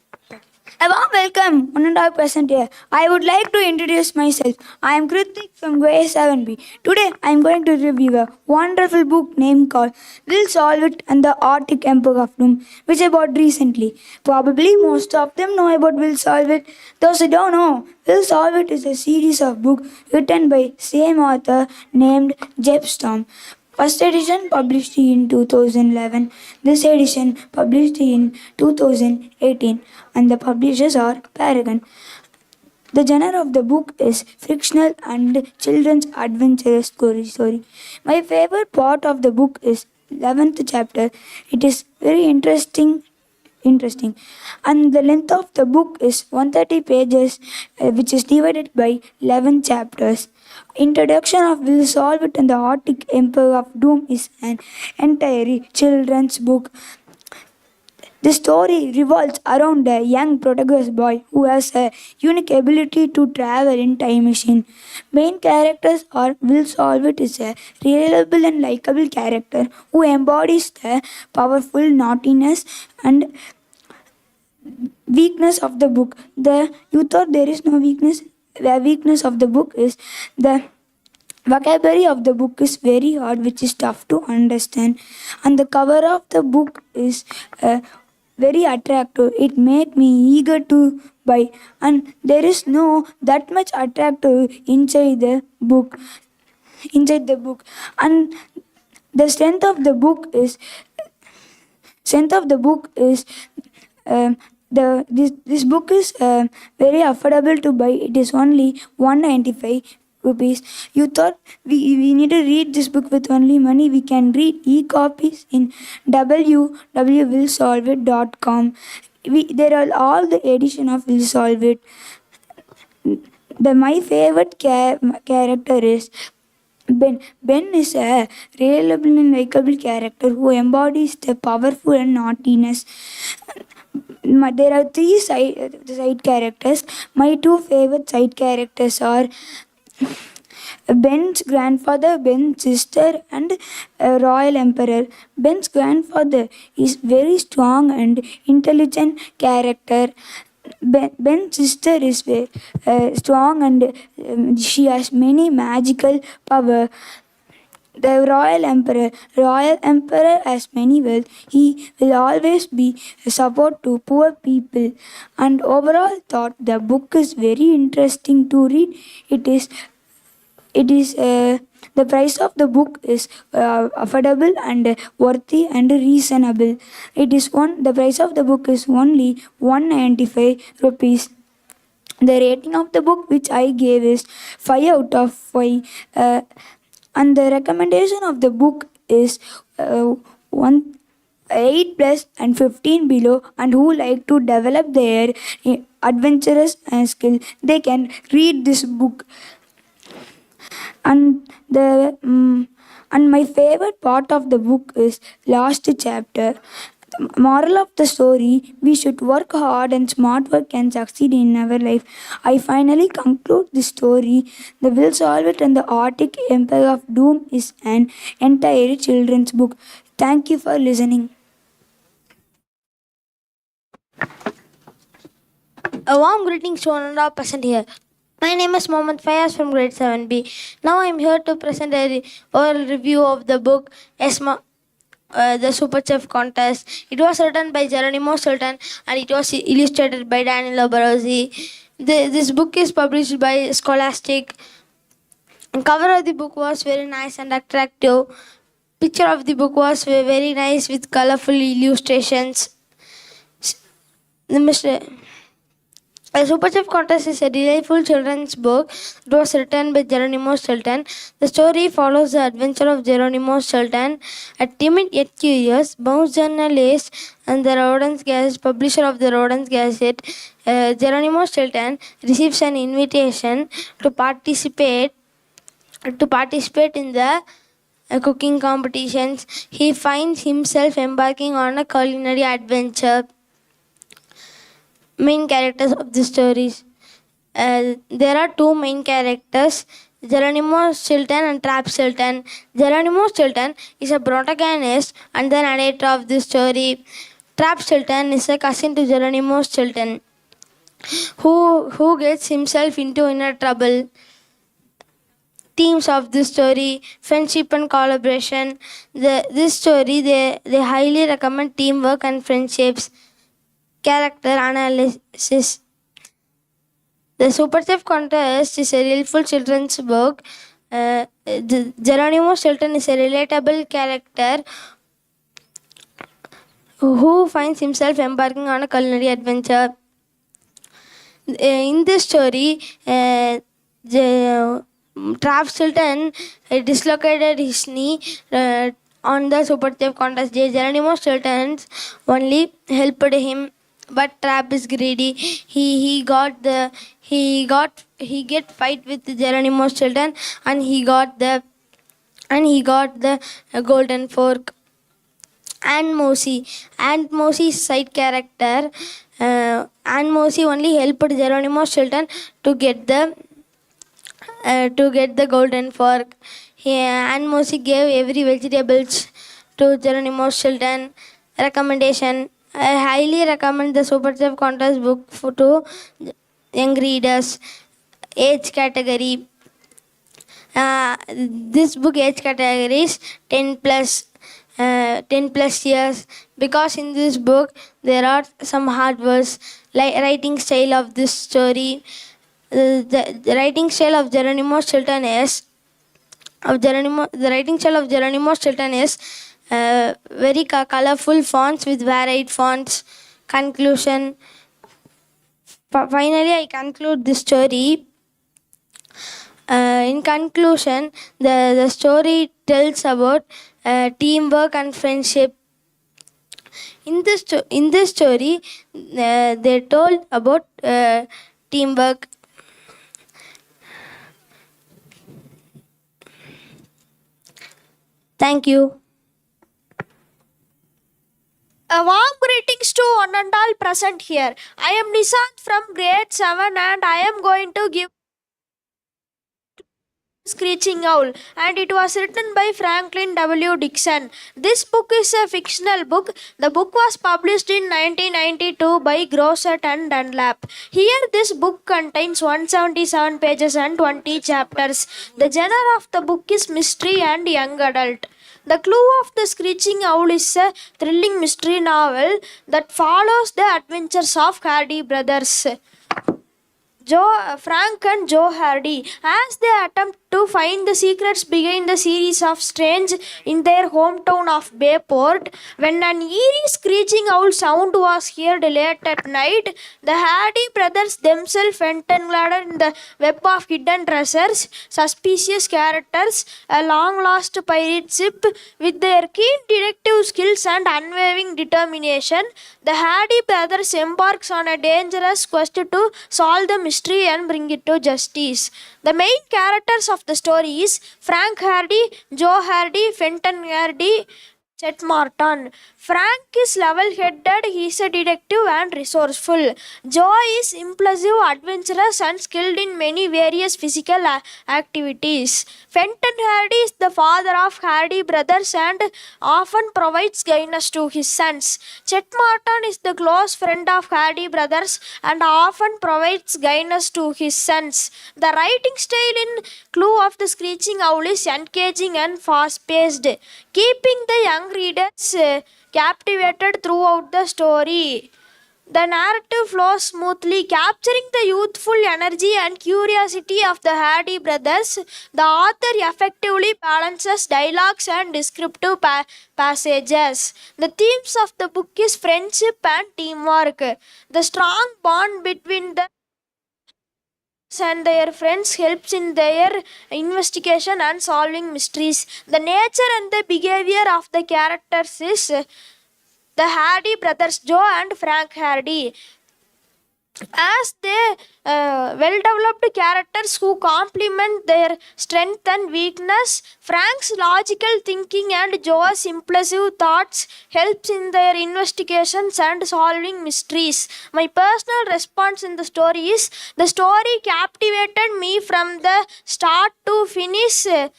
A warm welcome, one and all present here. I would like to introduce myself. I am Kritik from grade 7B. Today I am going to review a wonderful book named called Will Solve It and the Arctic Emperor of Doom, which I bought recently. Probably most of them know about Will Solve It. Those who don't know, Will Solve It is a series of books written by same author named Jeb Storm. First edition published in 2011, this edition published in 2018, and the publishers are Paragon. The genre of the book is fictional and children's adventurous story. My favorite part of the book is 11th chapter. It is very interesting, and the length of the book is 130 pages, which is divided by 11 chapters. Introduction of Will Solve It and the Arctic Emperor of Doom is an entirely children's book. The story revolves around a young protagonist boy who has a unique ability to travel in time machine. Main characters are Will Solve It is a reliable and likable character who embodies the powerful naughtiness and weakness of the book. You thought there is no weakness. The weakness of the book is the vocabulary of the book is very hard, which is tough to understand, and the cover of the book is very attractive. It made me eager to buy, and there is no that much attractive inside the book. And the strength of the book is this book is very affordable to buy. It is only 195 rupees. You thought we need to read this book with only money? We can read e-copies in www.willsolveit.com. There are all the edition of Will Solve It. My favorite character is Ben. Ben is a reliable and likable character who embodies the powerful and naughtiness. There are three side characters. My two favorite side characters are Ben's grandfather, Ben's sister, and a royal emperor. Ben's grandfather is very strong and intelligent character. Ben's sister is very strong and she has many magical power. The royal emperor has many wealth. He will always be a support to poor people. And overall thought the book is very interesting to read. It is the price of the book is affordable and worthy and reasonable. The price of the book is only 195 rupees. The rating of the book which I gave is 5 out of 5. And the recommendation of the book is 8 plus and 15 below, and who like to develop their adventurous skill, they can read this book. And my favorite part of the book is last chapter. Moral of the story: we should work hard and smart work can succeed in our life. I finally conclude the story. The Will Solve It and the Arctic Empire of Doom is an entire children's book. Thank you for listening. A warm greetings to one and all present here. My name is Mohammed Fayaz from grade 7B. Now I am here to present a oral review of the book The Super Chef Contest. It was written by Geronimo Sultan and it was illustrated by Daniel Barozzi. This book is published by Scholastic. The cover of the book was very nice and attractive. Picture of the book was very nice with colorful illustrations. The Super Chef Contest is a delightful children's book. It was written by Geronimo Sultan. The story follows the adventure of Geronimo Sultan, a timid yet curious bounce journalist and the Rodents Gazette, publisher of the Rodents Gazette. Geronimo Sultan receives an invitation to participate in the cooking competitions. He finds himself embarking on a culinary adventure. Main characters of the stories. There are two main characters, Geronimo Sultan and Trap Sultan. Geronimo Sultan is a protagonist and the narrator of the story. Trap Sultan is a cousin to Geronimo Sultan who gets himself into inner trouble. Themes of this story: friendship and collaboration. This story they highly recommend teamwork and friendships. Character analysis. The Super Chef Contest is a helpful children's book. Geronimo Sultan is a relatable character who finds himself embarking on a culinary adventure. In this story, Trap Sultan dislocated his knee on the Super Chef Contest. Geronimo Sultan only helped him. But Trap is greedy. He get fight with Geronimo Sultan and he got the golden fork. Aunt Mousy is side character. Aunt Mousy only helped Geronimo Sultan to get the golden fork. Aunt Mousy gave every vegetables to Geronimo Sultan. Recommendation: I highly recommend the Super Chef Contest book to young readers. Age category: This book age category is 10 plus. 10 plus years, because in this book there are some hard words like writing style of this story. The writing style of Geronimo Stilton is the writing style of Geronimo Stilton is very colorful fonts with varied fonts. Conclusion. Finally, I conclude this story. In conclusion, the story tells about teamwork and friendship. In this story, they told about teamwork. Thank you. A warm greetings to one and all present here. I am Nishant from grade 7 and I am going to give Screeching Owl, and it was written by Franklin W. Dixon. This book is a fictional book. The book was published in 1992 by Grosset and Dunlap. Here, this book contains 177 pages and 20 chapters. The genre of the book is mystery and young adult. The clue of The Screeching Owl is a thrilling mystery novel that follows the adventures of Hardy brothers, Frank and Joe Hardy, as they attempt to find the secrets behind the series of strange in their hometown of Bayport. When an eerie screeching owl sound was heard late at night, the Hardy brothers themselves entangled in the web of hidden treasures, suspicious characters, a long-lost pirate ship. With their keen detective skills and unwavering determination, the Hardy brothers embarks on a dangerous quest to solve the mystery and bring it to justice. The main characters of the story is Frank Hardy, Joe Hardy, Fenton Hardy, Chet Morton. Frank is level-headed, he is a detective and resourceful. Joe is impulsive, adventurous and skilled in many various physical activities. Fenton Hardy is the father of Hardy brothers and often provides guidance to his sons. Chet Morton is the close friend of Hardy brothers and often provides guidance to his sons. The writing style in Clue of the Screeching Owl is engaging and fast-paced, keeping the young readers captivated throughout the story. The narrative flows smoothly, capturing the youthful energy and curiosity of the Hardy brothers. The author effectively balances dialogues and descriptive passages. The themes of the book is friendship and teamwork. The strong bond between the and their friends helps in their investigation and solving mysteries. The nature and the behavior of the characters is the Hardy brothers, Joe and Frank Hardy, as they well-developed characters who complement their strength and weakness. Frank's logical thinking and Joe's impulsive thoughts helps in their investigations and solving mysteries. My personal response in the story is the story captivated me from the start to finish. The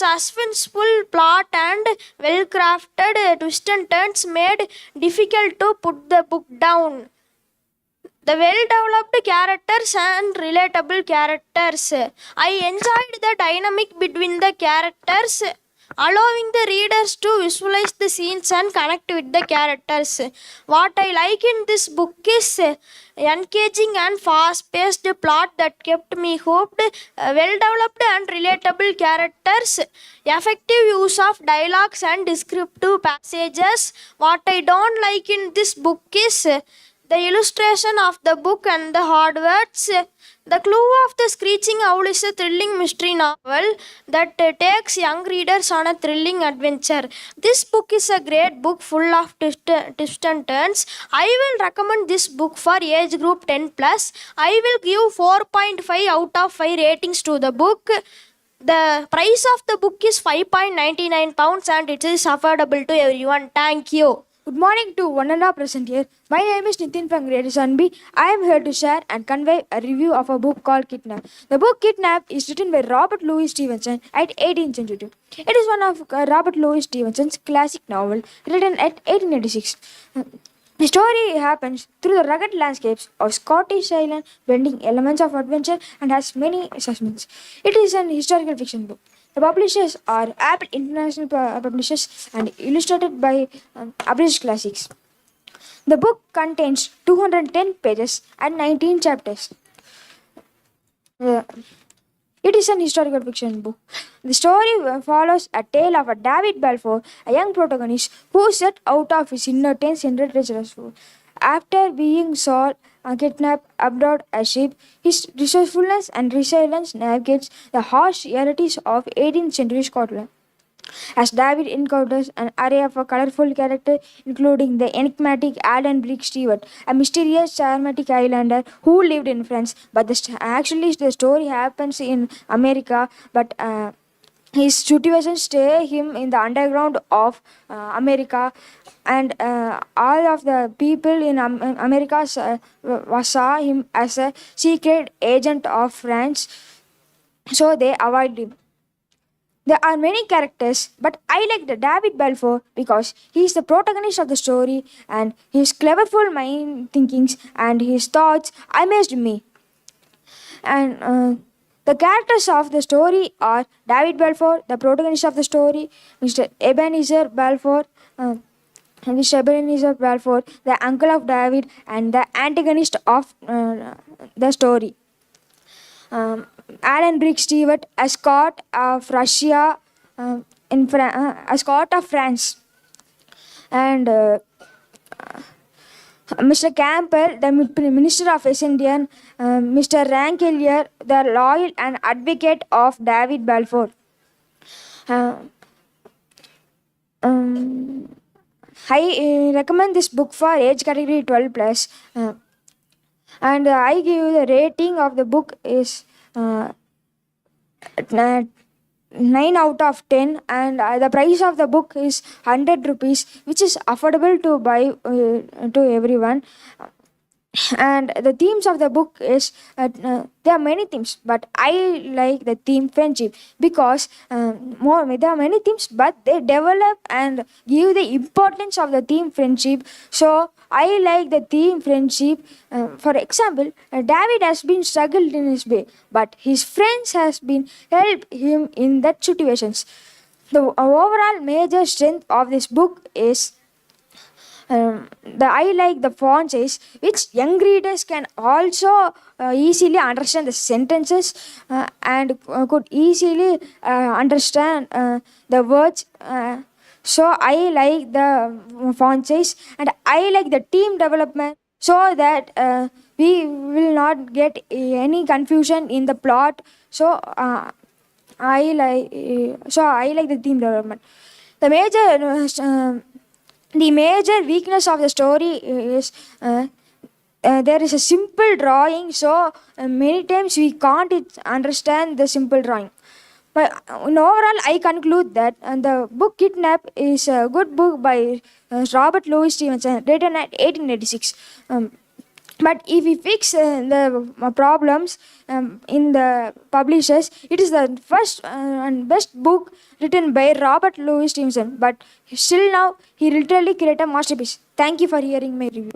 suspenseful plot and well-crafted twists and turns made difficult to put the book down. The well-developed characters and relatable characters. I enjoyed the dynamic between the characters, allowing the readers to visualize the scenes and connect with the characters. What I like in this book is engaging and fast-paced plot that kept me hooked, well-developed and relatable characters, effective use of dialogues and descriptive passages. What I don't like in this book is the illustration of the book and the hard words. The Clue of the Screeching Owl is a thrilling mystery novel that takes young readers on a thrilling adventure. This book is a great book full of twists and turns. I will recommend this book for age group 10 plus. I will give 4.5 out of 5 ratings to the book. The price of the book is £5.99 and it is affordable to everyone. Thank you. Good morning to one and all present here. My name is Nitin from grade 7B. I am here to share and convey a review of a book called Kidnap. The book Kidnap is written by Robert Louis Stevenson at 1872. It is one of Robert Louis Stevenson's classic novel written at 1886. The story happens through the rugged landscapes of Scottish Island, blending elements of adventure and has many suspense. It is an historical fiction book. The publishers are Apple International Publishers and illustrated by Abridged Classics. The book contains 210 pages and 19 chapters. Uh, It is an historical fiction book. The story follows a tale of a David Balfour, a young protagonist who set out of his inner tense and resourceful. After being sold and kidnapped abroad as sheep, his resourcefulness and resilience navigates the harsh realities of 18th century Scotland. As David encounters an array of colorful characters, including the enigmatic Alan Brick Stewart, a mysterious charismatic islander who lived in France, but actually the story happens in America, but his situations stay him in the underground of America, and all of the people in America saw him as a secret agent of France, so they avoid him. There are many characters, but I like the David Balfour because he is the protagonist of the story and his cleverful mind thinkings and his thoughts amazed me. And the characters of the story are David Balfour, the protagonist of the story, Mr. Ebenezer Balfour, the uncle of David, and the antagonist of the story. Alan Brick Stewart, a Scot of Russia, a Scot of France, and Mr. Campbell, the Minister of Essendon, Mr. Rankelier, the loyal and advocate of David Balfour. I recommend this book for age category 12 plus, and I give the rating of the book is 9 out of 10, and the price of the book is 100 rupees, which is affordable to buy to everyone. And the themes of the book is there are many themes, but I like the theme friendship because there are many themes, but they develop and give the importance of the theme friendship. So I like the theme friendship. For example, David has been struggled in his way, but his friends has been helped him in that situations. The overall major strength of this book is I like the font size, which young readers can also easily understand the sentences and could easily understand the words. So I like the font size, and I like the team development so that we will not get any confusion in the plot. So I like the team development. The major weakness of the story is there is a simple drawing, so many times we can't understand the simple drawing. But in overall, I conclude that the book Kidnap is a good book by Robert Louis Stevenson, written at 1886. But if we fix the problems in the publishers, it is the first and best book written by Robert Louis Stevenson. But still now, he literally created a masterpiece. Thank you for hearing my review.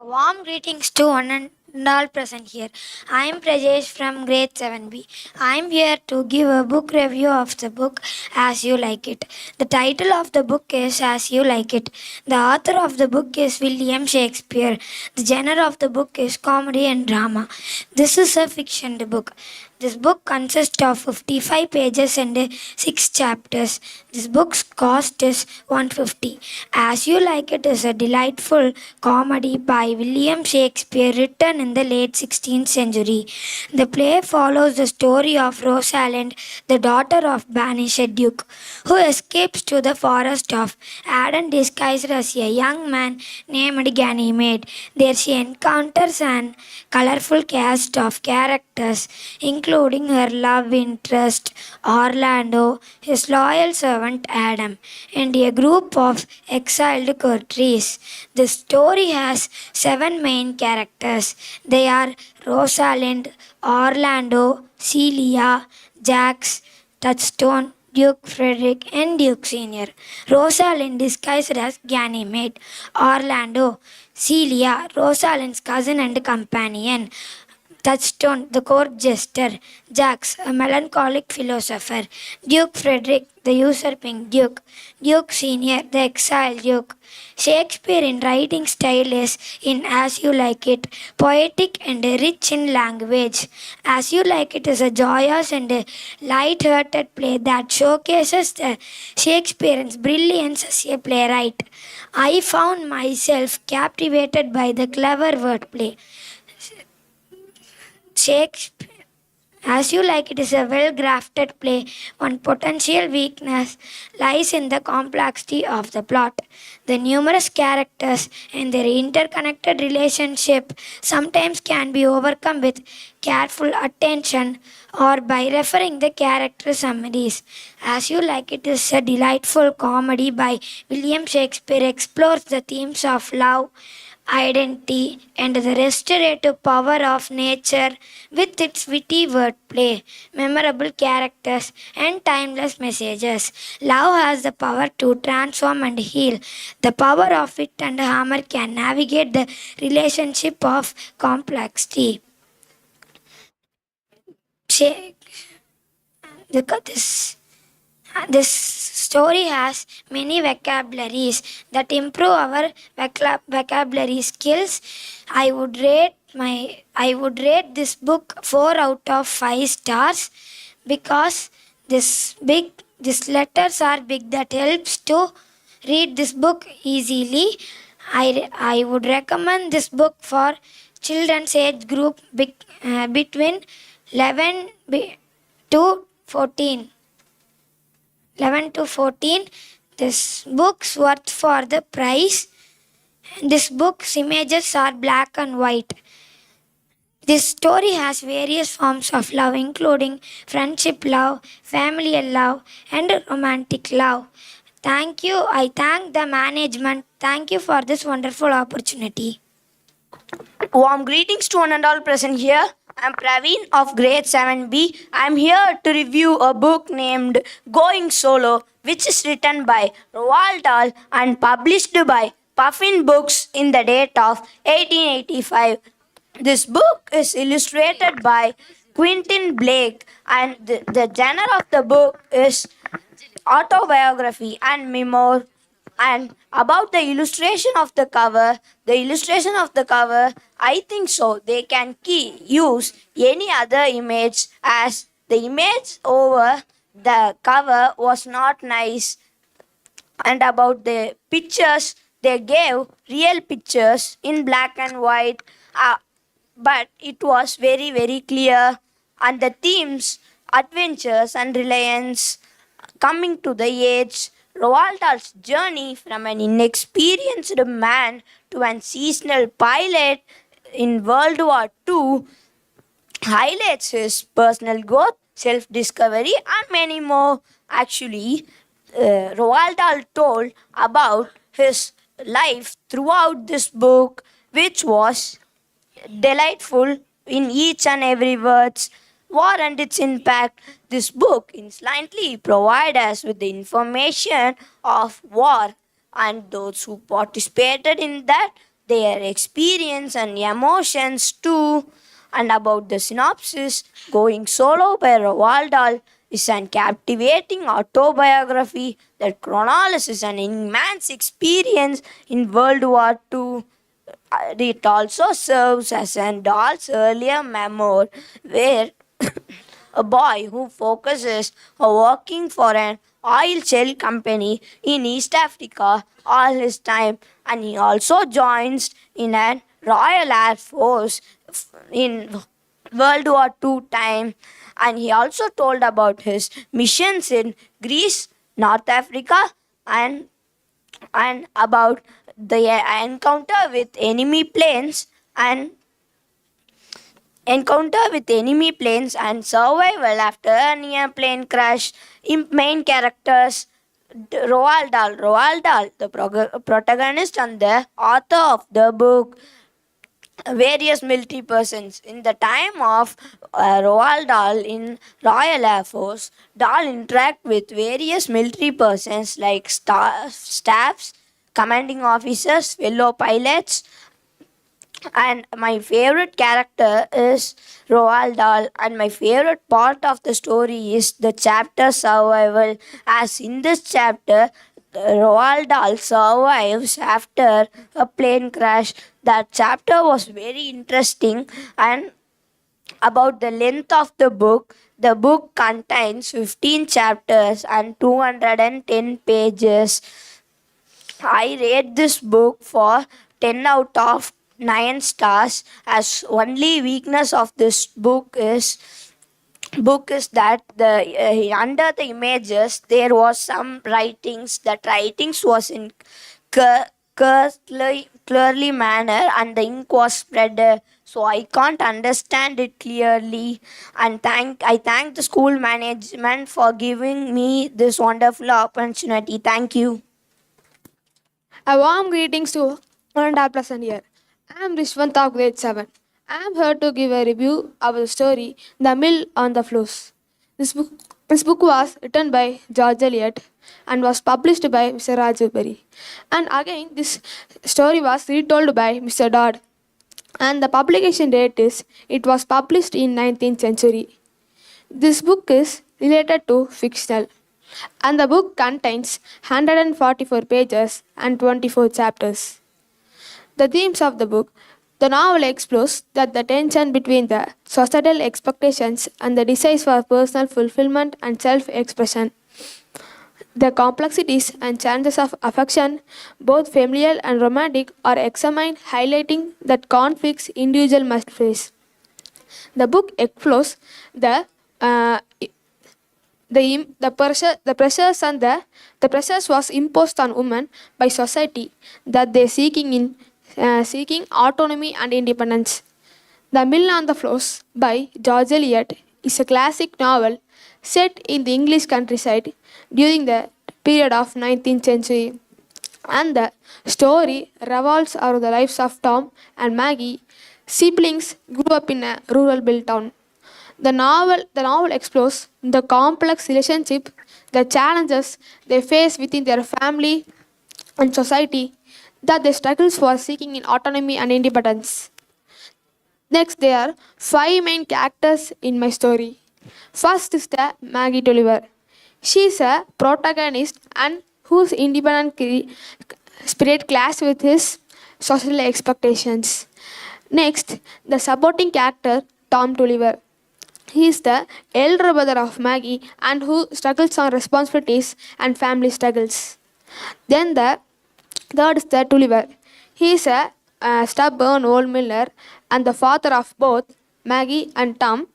Warm greetings to one and all present here. I am Prajesh from grade 7B. I am here to give a book review of the book As You Like It. The title of the book is As You Like It. The author of the book is William Shakespeare. The genre of the book is comedy and drama. This is a fiction book. This book consists of 55 pages and 6 chapters. This book's cost is $150. As You Like It is a delightful comedy by William Shakespeare written in the late 16th century. The play follows the story of Rosalind, the daughter of banished duke, who escapes to the forest of Arden disguised as a young man named Ganymede. There she encounters an colorful cast of characters, including her love interest Orlando, his loyal servant Adam, and a group of exiled courtiers. The story has 7 main characters. They are Rosalind, Orlando, Celia, Jax, Touchstone, Duke Frederick, and Duke Senior. Rosalind disguised as Ganymede. Orlando, Celia, Rosalind's cousin and companion. Touchstone, the court jester. Jacques, a melancholic philosopher. Duke Frederick, the usurping duke. Duke Senior, the exiled duke. Shakespeare in writing style is in As You Like It, poetic and rich in language. As You Like It is a joyous and light-hearted play that showcases the Shakespearean's brilliance as a playwright. I found myself captivated by the clever wordplay. Shakespeare, As You Like It is a well crafted play. One potential weakness lies in the complexity of the plot. The numerous characters and their interconnected relationship sometimes can be overcome with careful attention or by referring the character summaries. As You Like It is a delightful comedy by William Shakespeare, explores the themes of love, identity, and the restorative power of nature with its witty wordplay, memorable characters, and timeless messages. Love has the power to transform and heal. The power of wit and humor can navigate the relationship of complexity. This story has many vocabularies that improve our vocabulary skills. I would rate this book 4 out of 5 stars because these letters are big that helps to read this book easily. I would recommend this book for children's age group between 11 to 14. 11 to 14. This book's worth for the price. This book's images are black and white. This story has various forms of love, including friendship love, familial love, and romantic love. Thank you. I thank the management. Thank you for this wonderful opportunity. Warm greetings to one and all present here. I'm Praveen of grade 7B. I'm here to review a book named Going Solo, which is written by Roald Dahl and published by Puffin Books in the date of 1885. This book is illustrated by Quentin Blake, and the genre of the book is autobiography and memoir. And about the illustration of the cover, I think so they can use any other image, as the image over the cover was not nice. And about the pictures, they gave real pictures in black and white, but it was very, very clear. And the themes, adventures and reliance, coming to the age, Roald Dahl's journey from an inexperienced man to an seasonal pilot in World War II highlights his personal growth, self-discovery, and many more. Actually, Roald Dahl told about his life throughout this book, which was delightful in each and every words. War and its impact. This book instantly provides us with the information of war and those who participated in that, their experience and emotions too. And about the synopsis, Going Solo by Roald Dahl is an captivating autobiography that chronicles an immense experience in World War II. It also serves as an Dahl's earlier memoir, where a boy who focuses on working for an oil shell company in East Africa all his time, and he also joins in an Royal Air Force in World War II time. And he also told about his missions in Greece, North Africa, and about the encounter with enemy planes and survival after a near plane crash. Main characters, Roald Dahl, the protagonist and the author of the book. various military persons. In the time of Roald Dahl in Royal Air Force, Dahl interact with various military persons like staffs, commanding officers, fellow pilots, and my favorite character is Roald Dahl, and my favorite part of the story is the chapter survival. As in this chapter, Roald Dahl survives after a plane crash. That chapter was very interesting. And about the length of the book contains 15 chapters and 210 pages. I rate this book for 10 out of 9 stars, as only weakness of this book is that the under the images there was some writings. That writings was in clearly manner, and the ink was spread, so I can't understand it clearly. And I thank the school management for giving me this wonderful opportunity. Thank you. A warm greetings to one and all present here. I am Rishwant of grade 7. I am here to give a review of the story The Mill on the Floors. This book was written by George Eliot and was published by Mr. Raju Berry. And again, this story was retold by Mr. Dodd. And the publication date is it was published in 19th century. This book is related to fictional, and the book contains 144 pages and 24 chapters. The themes of the book: the novel explores that the tension between the societal expectations and the desires for personal fulfillment and self-expression. The complexities and challenges of affection, both familial and romantic, are examined, highlighting that conflicts individual must face. The book explores the pressures and the pressures was imposed on women by society that they seeking autonomy and independence. The Mill on the Floors by George Eliot is a classic novel set in the English countryside during the period of 19th century, and the story revolves around the lives of Tom and Maggie. Siblings grew up in a rural Bill town. The novel explores the complex relationship, the challenges they face within their family and society, that they struggles for seeking in autonomy and independence. Next, there are 5 main characters in my story. First is the Maggie Tulliver. She is a protagonist and whose independent spirit clashes with his social expectations. Next, the supporting character Tom Tulliver. He is the elder brother of Maggie and who struggles on responsibilities and family struggles. Then the third is the Tulliver. He is a stubborn old miller and the father of both Maggie and Tom,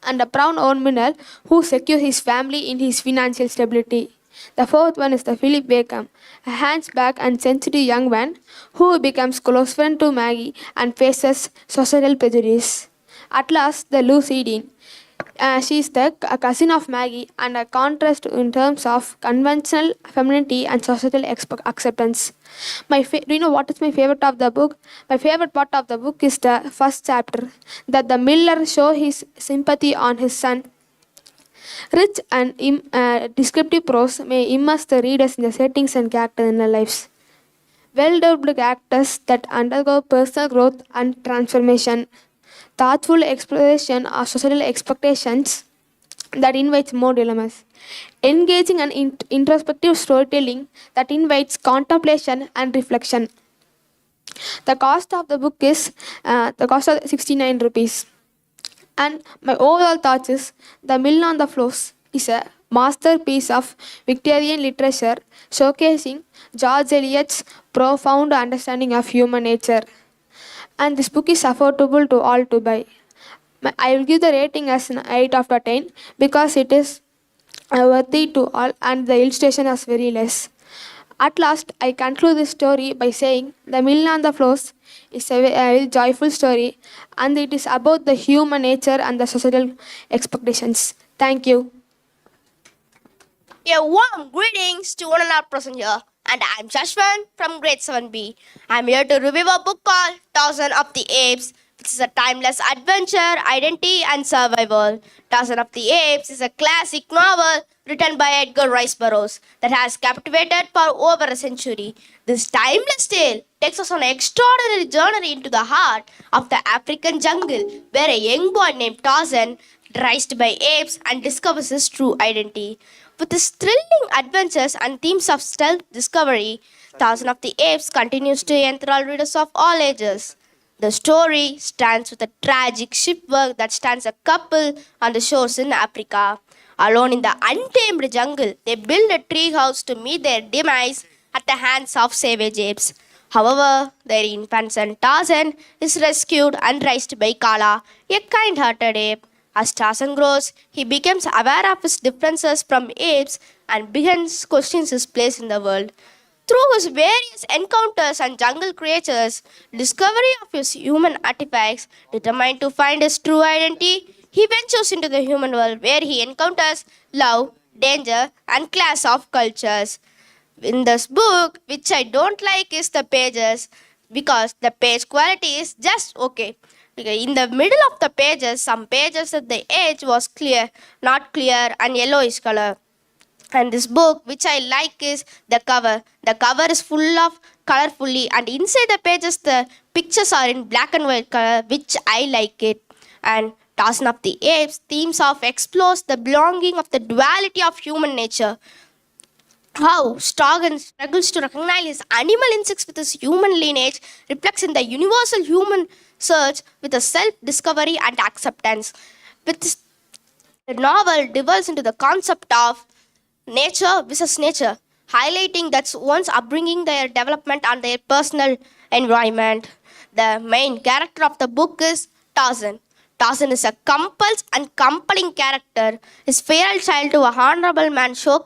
and a proud old miller who secures his family in his financial stability. The fourth one is the Philip Wakeham, a hunchback and sensitive young man who becomes close friend to Maggie and faces societal prejudice. At last, the Lucy Dean. She is the cousin of Maggie and a contrast in terms of conventional femininity and societal acceptance. Do you know what is my favorite of the book? My favorite part of the book is the first chapter, that the miller show his sympathy on his son. Rich and descriptive prose may immerse the readers in the settings and characters in their lives. Well-developed characters that undergo personal growth and transformation. Thoughtful exploration of social expectations that invites more dilemmas. Engaging and introspective storytelling that invites contemplation and reflection. The cost of the book is 69 rupees. And my overall thoughts is The Mill on the Floors is a masterpiece of Victorian literature showcasing George Eliot's profound understanding of human nature. And this book is affordable to all to buy. I will give the rating as an 8 out of 10 because it is worthy to all and the illustration is very less. At last, I conclude this story by saying The Mill on the Floors is a very joyful story, and it is about the human nature and the societal expectations. Thank you. A warm greetings to one and all present here. And I'm Shashwan from grade 7B. I'm here to review a book called Tarzan of the Apes, which is a timeless adventure, identity, and survival. Tarzan of the Apes is a classic novel written by Edgar Rice Burroughs that has captivated for over a century. This timeless tale takes us on an extraordinary journey into the heart of the African jungle, where a young boy named Tarzan, raised by apes, and discovers his true identity. With its thrilling adventures and themes of stealth discovery, Tarzan of the Apes continues to enthrall readers of all ages. The story stands with a tragic shipwreck that stands a couple on the shores in Africa. Alone in the untamed jungle, they build a treehouse to meet their demise at the hands of savage apes. However, their infant son Tarzan is rescued and raised by Kala, a kind-hearted ape. As Tarzan grows, he becomes aware of his differences from apes and begins questioning his place in the world. Through his various encounters and jungle creatures, discovery of his human artifacts, determined to find his true identity, he ventures into the human world where he encounters love, danger, and clash of cultures. In this book, which I don't like is the pages because the page quality is just okay. In the middle of the pages, some pages at the edge was clear, not clear, and yellowish color. And this book, which I like, is the cover. The cover is full of colorfully, and inside the pages, the pictures are in black and white color, which I like it. And Tarzan of the Apes themes of explores the belonging of the duality of human nature. How Stargan struggles to recognize his animal instincts with his human lineage reflects in the universal human search with a self-discovery and acceptance. With this, the novel delves into the concept of nature versus nature, highlighting that one's upbringing, their development, and their personal environment. The main character of the book is Tarzan. Tarzan is a complex and compelling character. His feral child to a honorable man shows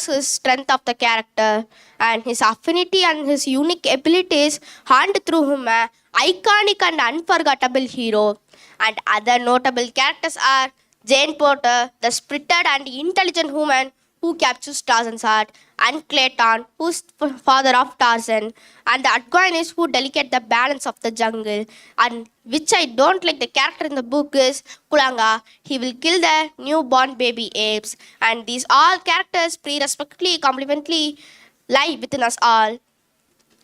his strength of the character and his affinity and his unique abilities hunt through him an iconic and unforgettable hero. And other notable characters are Jane Porter, the spirited and intelligent woman who captures Tarzan's heart, and Clayton, who's father of Tarzan, and the antagonist who delicate the balance of the jungle. And which I don't like the character in the book is Kulanga. He will kill the newborn baby apes. And these all characters respectively, complementary lie within us all.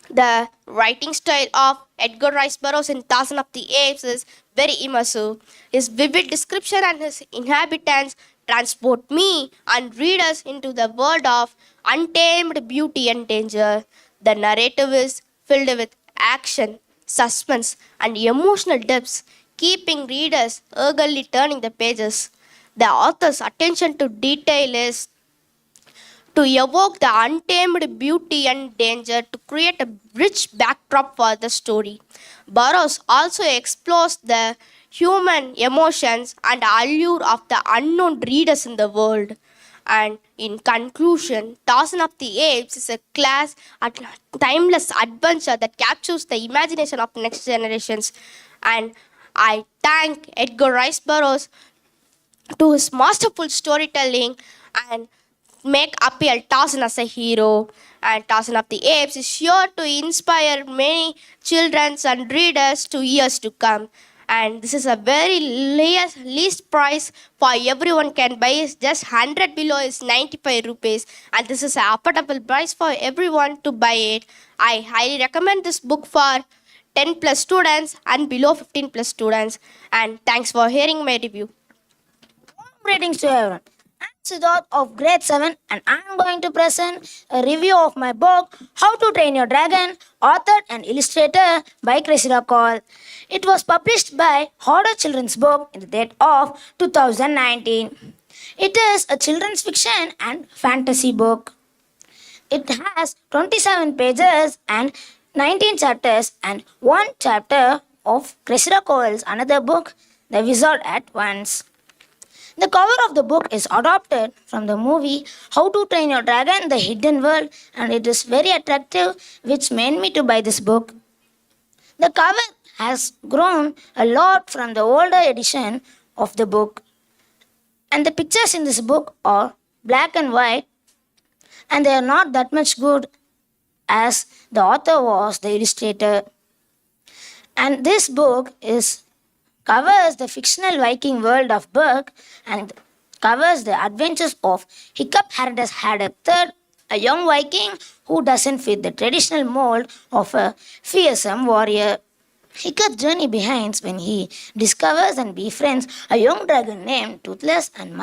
The writing style of Edgar Rice Burroughs in Tarzan of the Apes is very immersive. His vivid description and his inhabitants transport me and readers into the world of untamed beauty and danger. The narrative is filled with action, suspense, and emotional depths, keeping readers eagerly turning the pages. The author's attention to detail is to evoke the untamed beauty and danger to create a rich backdrop for the story. Burroughs also explores the human emotions and allure of the unknown readers in the world. And in conclusion, Tarzan of the Apes is a timeless adventure that captures the imagination of next generations. And I thank Edgar Rice Burroughs to his masterful storytelling and make appeal Tarzan as a hero. And Tarzan of the Apes is sure to inspire many children and readers to years to come. And this is a very least price for everyone can buy. Is just 100 below is 95 rupees. And this is an affordable price for everyone to buy it. I highly recommend this book for 10 plus students and below 15 plus students. And thanks for hearing my review. Greetings to everyone. I'm Siddharth of grade 7 and I'm going to present a review of my book How to Train Your Dragon, authored and illustrated by Cressida Cole. It was published by Hodder Children's Book in the date of 2019. It is a children's fiction and fantasy book. It has 27 pages and 19 chapters and one chapter of Cressida Cole's another book, The Wizard at Once. The cover of the book is adapted from the movie How to Train Your Dragon, The Hidden World, and it is very attractive, which made me to buy this book. The cover has grown a lot from the older edition of the book, and the pictures in this book are black and white, and they are not that much good as the author was the illustrator. And this book is covers the fictional Viking world of Berg and covers the adventures of Hiccup Haraldus Haraldr, a young Viking who doesn't fit the traditional mold of a fearsome warrior. Hiccup's journey begins when he discovers and befriends a young dragon named Toothless and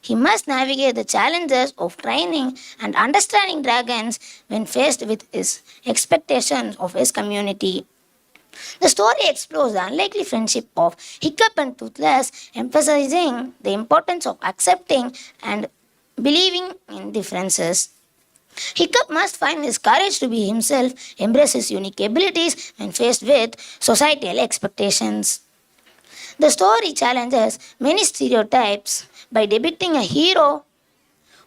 he must navigate the challenges of training and understanding dragons when faced with his expectations of his community. The story explores the unlikely friendship of Hiccup and Toothless, emphasizing the importance of accepting and believing in differences. Hiccup must find his courage to be himself, embrace his unique abilities when faced with societal expectations. The story challenges many stereotypes by depicting a hero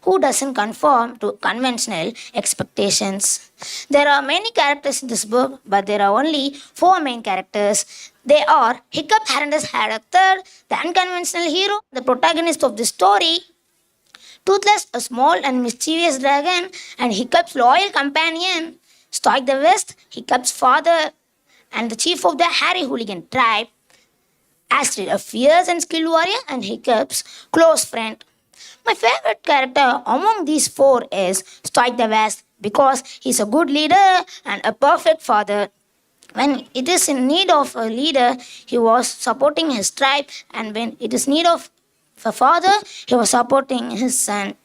who doesn't conform to conventional expectations. There are many characters in this book, but there are only 4 main characters. They are Hiccup Haraldus Haraldr, the unconventional hero, the protagonist of the story, Toothless, a small and mischievous dragon, and Hiccup's loyal companion, Stoic the West, Hiccup's father, and the chief of the Harry Hooligan tribe, Astrid, a fierce and skilled warrior, and Hiccup's close friend. My favorite character among these 4 is Stoic the West because he's a good leader and a perfect father. When it is in need of a leader, he was supporting his tribe, and when it is need of a father, he was supporting his son.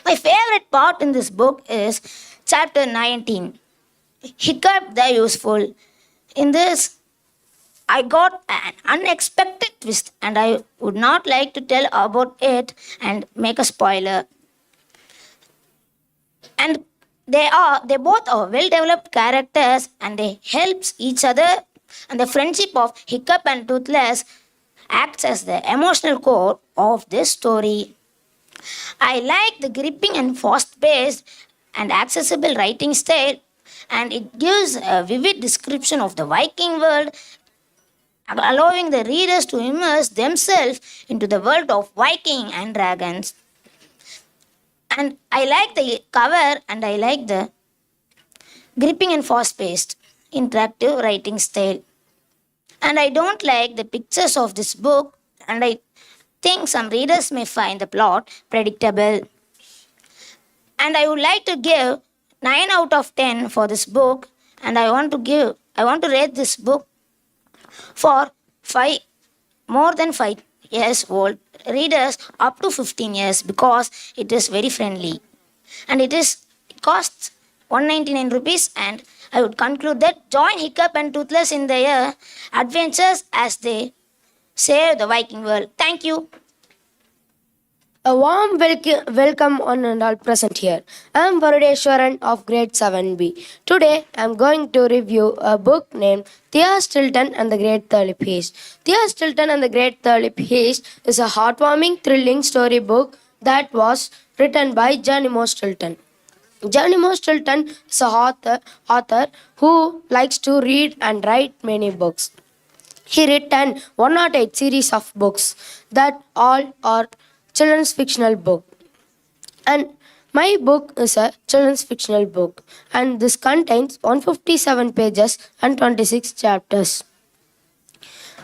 My favorite part in this book is chapter 19, Hiccup the Useful. In this, I got an unexpected twist, and I would not like to tell about it and make a spoiler. And they both are well developed characters, and they helps each other, and the friendship of Hiccup and Toothless acts as the emotional core of this story. I like the gripping and fast-paced and accessible writing style, and it gives a vivid description of the Viking world, allowing the readers to immerse themselves into the world of Viking and dragons. And I like the cover, and I like the gripping and fast-paced interactive writing style. And I don't like the pictures of this book, and I think some readers may find the plot predictable. And I would like to give 9 out of 10 for this book, and I want to rate this book for more than 5 years old readers up to 15 years because it is very friendly. And it costs 199 rupees, and I would conclude that join Hiccup and Toothless in their adventures as they save the Viking world. Thank you. A warm welcome one and all present here. I am Varudeshwaran of grade 7B. Today I am going to review a book named Thea Stilton and the Great Tulip Haze. Thea Stilton and the Great Tulip Haze is a heartwarming, thrilling storybook that was written by Geronimo Stilton. Geronimo Stilton is an author who likes to read and write many books. He written 108 series of books that all are children's fictional book. And my book is a children's fictional book, and this contains 157 pages and 26 chapters.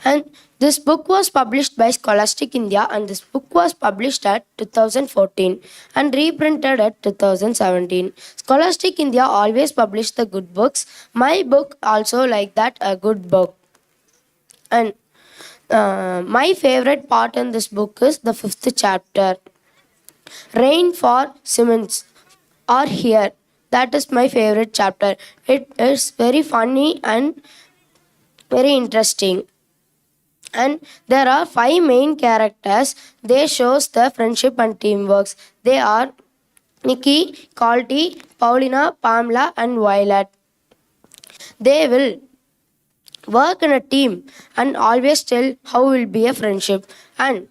And this book was published by Scholastic India, and this book was published at 2014 and reprinted at 2017. Scholastic India always published the good books. My book also like that, a good book. And my favorite part in this book is the 5th chapter. Rain for Simmons are here. That is my favorite chapter. It is very funny and very interesting. And there are 5 main characters. They shows the friendship and teamwork. They are Nikki, Calty, Paulina, Pamela and Violet. They will work in a team and always tell how will be a friendship. And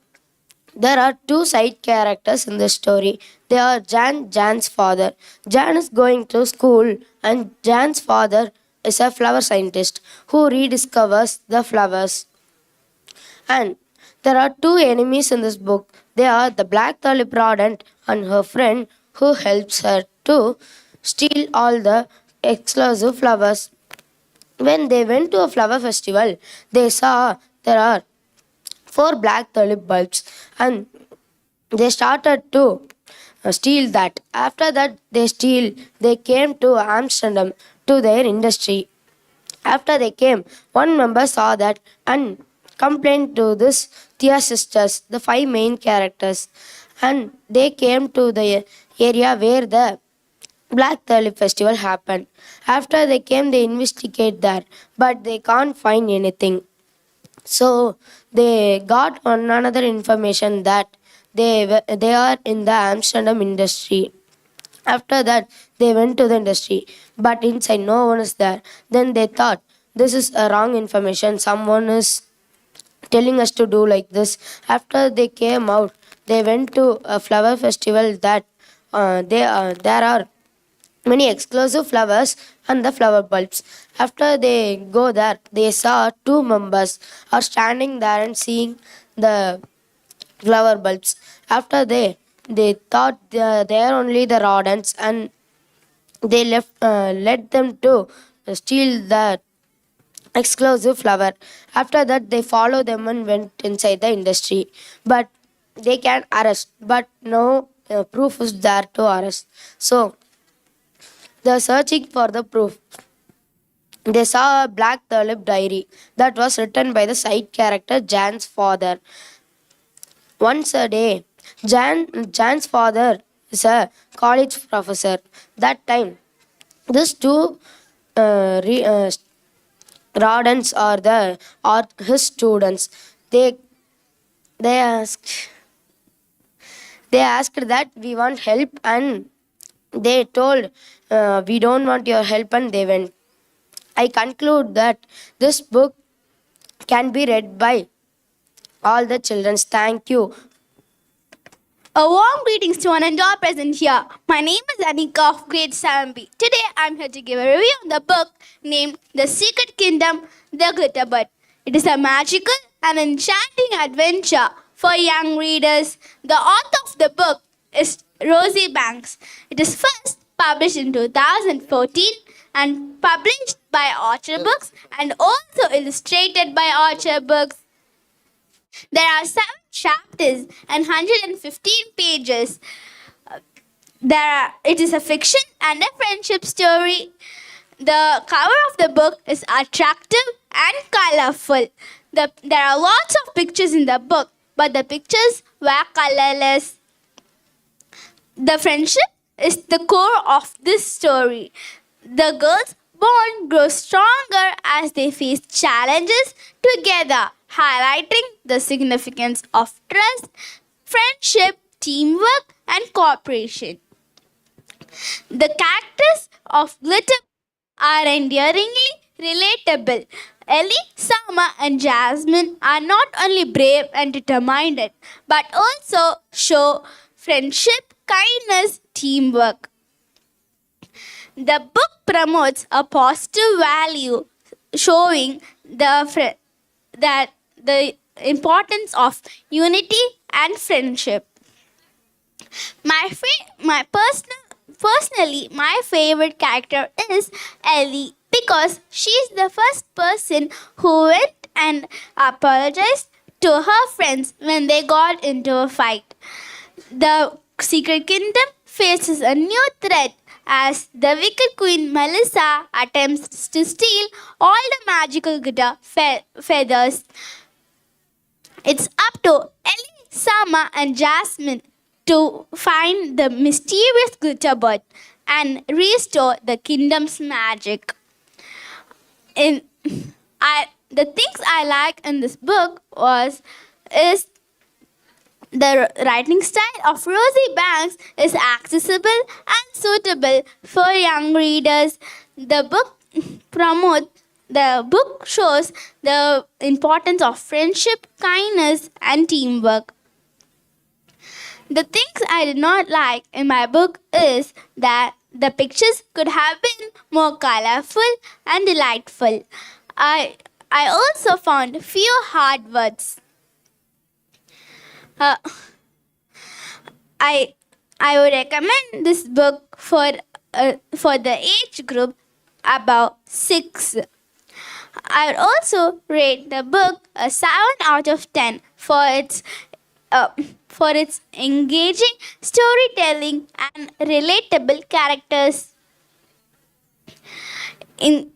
there are 2 side characters in the story. They are Jan's father. Jan is going to school, and Jan's father is a flower scientist who rediscovers the flowers. And there are 2 enemies in this book. They are the Black Tulip Rodent and her friend who helps her to steal all the exclusive flowers. When they went to a flower festival, they saw there are 4 black tulip bulbs and they started to steal that. After that, they came to Amsterdam to their industry. After they came, one member saw that and complained to this Thea sisters, the 5 main characters, and they came to the area where the Black Tulip Festival happened. After they came, they investigate there, but they can't find anything. So they got one another information that they are in the Amsterdam industry. After that, they went to the industry, but inside no one is there. Then they thought this is a wrong information. Someone is telling us to do like this. After they came out, they went to a flower festival that there are many exclusive flowers and the flower bulbs. After they go there, they saw 2 members are standing there and seeing the flower bulbs. After they thought they are only the rodents and they let them to steal the exclusive flower. After that, they follow them and went inside the industry. But they can arrest, but no proof is there to arrest. So they are searching for the proof. They saw a black tulip diary that was written by the side character Jan's father. Once a day, Jan's father is a college professor. That time, these 2 rodents are his students. They asked that we want help, and they told we don't want your help, and they went. I conclude that this book can be read by all the children. Thank you. A warm greetings to one and all present here. My name is Anika of grade 7B. Today I'm here to give a review on the book named The Secret Kingdom, The Glitter Bird. It is a magical and enchanting adventure for young readers. The author of the book is Rosie Banks. It is first published in 2014 and published by Orchard Books and also illustrated by Orchard Books. There are 7 chapters and 115 pages. It is a fiction and a friendship story. The cover of the book is attractive and colorful. There are lots of pictures in the book, but the pictures were colorless. The friendship is the core of this story. The girls' bond grows stronger as they face challenges together, highlighting the significance of trust, friendship, teamwork, and cooperation. The characters of Glitter are endearingly relatable. Ellie, Sama, and Jasmine are not only brave and determined, but also show friendship, kindness, teamwork. The book promotes a positive value, showing the importance of unity and friendship. Personally, my favorite character is Ellie because she's the first person who went and apologized to her friends when they got into a fight. The Secret Kingdom faces a new threat as the wicked Queen Melissa attempts to steal all the magical glitter feathers. It's up to Ellie, Sama, and Jasmine to find the mysterious glitter bird and restore the kingdom's magic. The things I like in this book is the writing style of Rosie Banks is accessible and suitable for young readers. The book shows the importance of friendship, kindness, and teamwork. The things I did not like in my book is that the pictures could have been more colorful and delightful. I also found few hard words. I would recommend this book for the age group above 6. I would also rate the book a 7 out of 10 for its engaging storytelling and relatable characters. In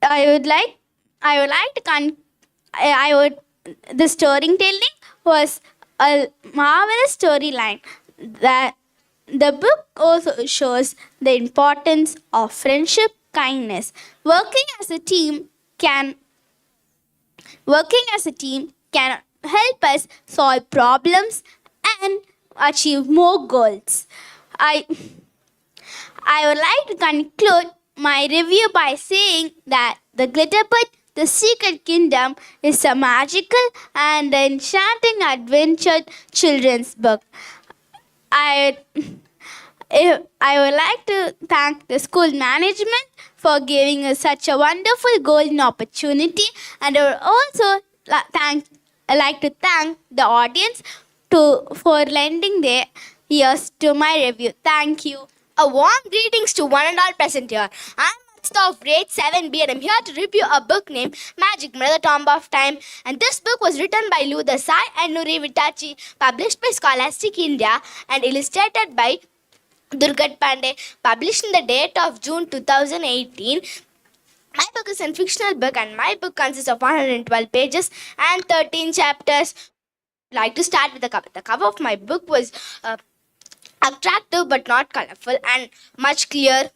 I would like to I would the storytelling was a marvelous storyline. That the book also shows the importance of friendship, kindness. Working as a team can help us solve problems and achieve more goals. I I would like to conclude my review by saying that The Glitterbud, The Secret Kingdom is a magical and enchanting adventure children's book. I would like to thank the school management for giving us such a wonderful golden opportunity, and I would also like to thank the audience for lending their ears to my review. Thank you. A warm greetings to one and all present here. I'm Matsta of grade 7B and I'm here to review a book named Magic Mirror, the Tomb of Time. And this book was written by Lou Desai and Nuri Vitachi, published by Scholastic India and illustrated by Durgat Pandey, published in the date of June 2018. My book is a fictional book and my book consists of 112 pages and 13 chapters. I'd like to start with the cover. The cover of my book was attractive but not colorful and much clear.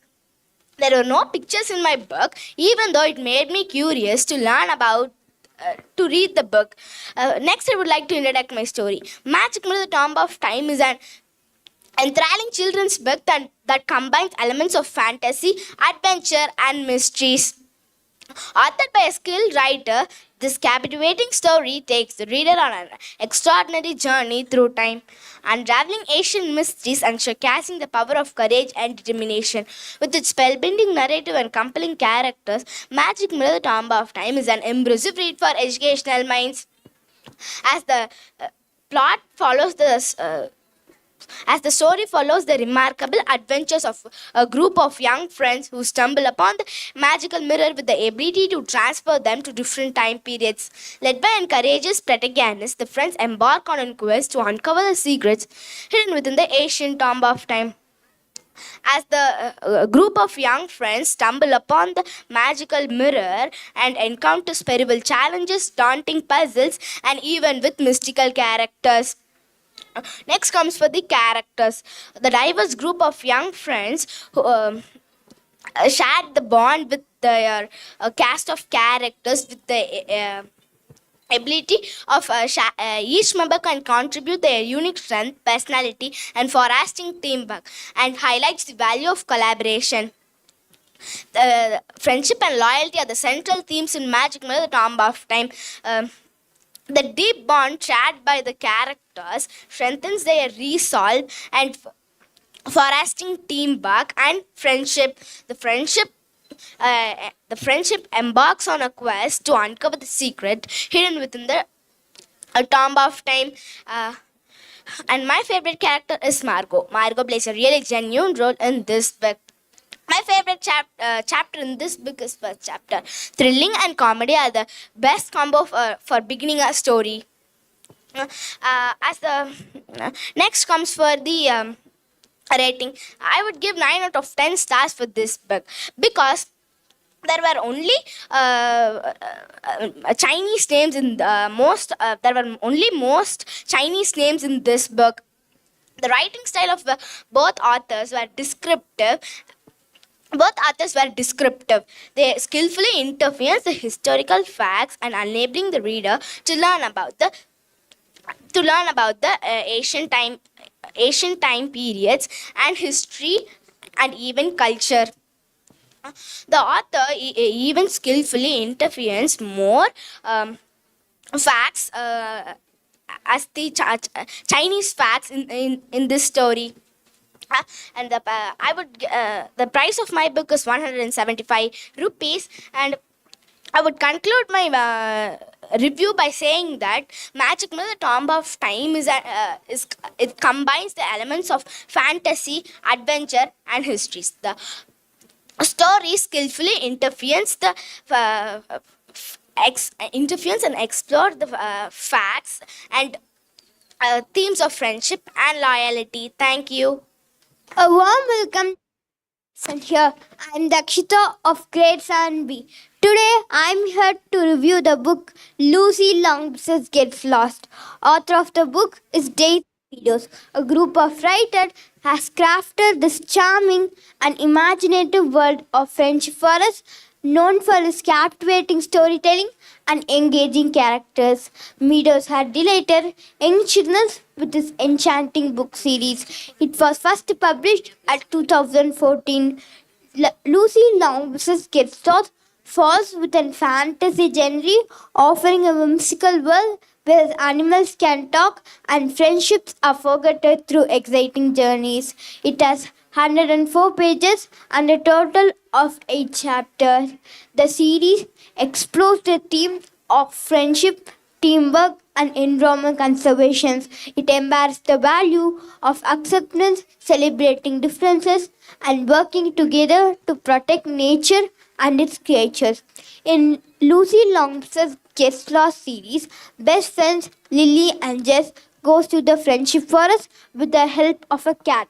There were no pictures in my book, even though it made me curious to learn about to read the book. Next, I would like to introduce my story. Magic Mirror, the Tomb of Time is an enthralling children's book that combines elements of fantasy, adventure, and mysteries. Authored by a skilled writer, this captivating story takes the reader on an extraordinary journey through time, unraveling ancient mysteries and showcasing the power of courage and determination. With its spellbinding narrative and compelling characters, Magic Mirror, the Tomb of Time is an immersive read for educational minds. As the plot follows as the story follows the remarkable adventures of a group of young friends who stumble upon the magical mirror with the ability to transfer them to different time periods. Led by a courageous protagonist, the friends embark on a quest to uncover the secrets hidden within the ancient tomb of time. As the group of young friends stumble upon the magical mirror and encounter perilous challenges, daunting puzzles, and even with mystical characters. Next comes for the characters. The diverse group of young friends who shared the bond with their cast of characters with the ability of each member can contribute their unique strength, personality, and forecasting teamwork, and highlights the value of collaboration. Friendship and loyalty are the central themes in Magic Mirror, the Tomb of Time. The deep bond shared by the characters strengthens their resolve and forecasting teamwork and friendship. The friendship embarks on a quest to uncover the secret hidden within the tomb of time. And my favorite character is Margot. Margot plays a really genuine role in this book. My favorite chapter in this book is first chapter. Thrilling and comedy are the best combo for beginning a story. As the next comes for the rating, I would give 9 out of 10 stars for this book because there were only Chinese names in there were only most Chinese names in this book. The writing style of both authors were descriptive. They skillfully interference the historical facts and enabling the reader to learn about the ancient time periods and history and even culture. The author even skillfully interferes more facts as the Chinese facts in this story. And the price of my book is 175 rupees, and I would conclude my review by saying that Magic Mirror, the Tomb of Time it combines the elements of fantasy, adventure, and histories. The story skillfully interference and explore the facts and themes of friendship and loyalty. Thank you. A warm welcome. And here I am Dakshita of grade 7B. Today I am here to review the book Lucy Longstreet Gets Lost. Author of the book is Daisy Meadows. A group of writers has crafted this charming and imaginative world of French forest, known for its captivating storytelling and engaging characters. Meadows had delighted young children with his enchanting book series. It was first published at 2014. Lucy Longstreet Gets Lost falls within fantasy genre, offering a whimsical world where animals can talk and friendships are forgotten through exciting journeys. It has 104 pages and a total of 8 chapters. The series explores the theme of friendship, teamwork, and environment conservation. It embraces the value of acceptance, celebrating differences, and working together to protect nature and its creatures. In Lucy Longstreet Gets Lost series, best friends Lily and Jess goes to the friendship forest with the help of a cat,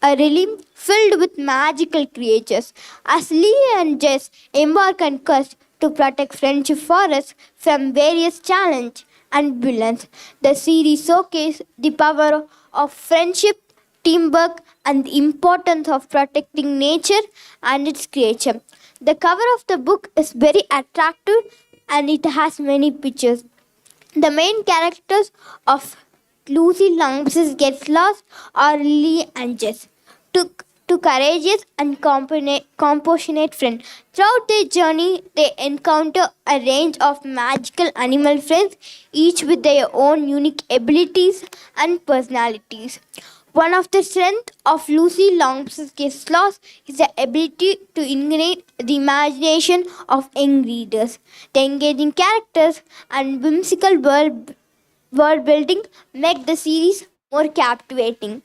a realm filled with magical creatures. As Lily and Jess embark on quest to protect friendship forest from various challenges and villains, the series showcases the power of friendship, teamwork, and the importance of protecting nature and its creature. The cover of the book is very attractive and it has many pictures. The main characters of Lucy Longstreet Gets Lost are Lily and Jess, two courageous and compassionate friends. Throughout their journey, they encounter a range of magical animal friends, each with their own unique abilities and personalities. One of the strengths of Lucy Longstreet Gets Lost is the ability to ignite the imagination of young readers. The engaging characters and whimsical world building make the series more captivating.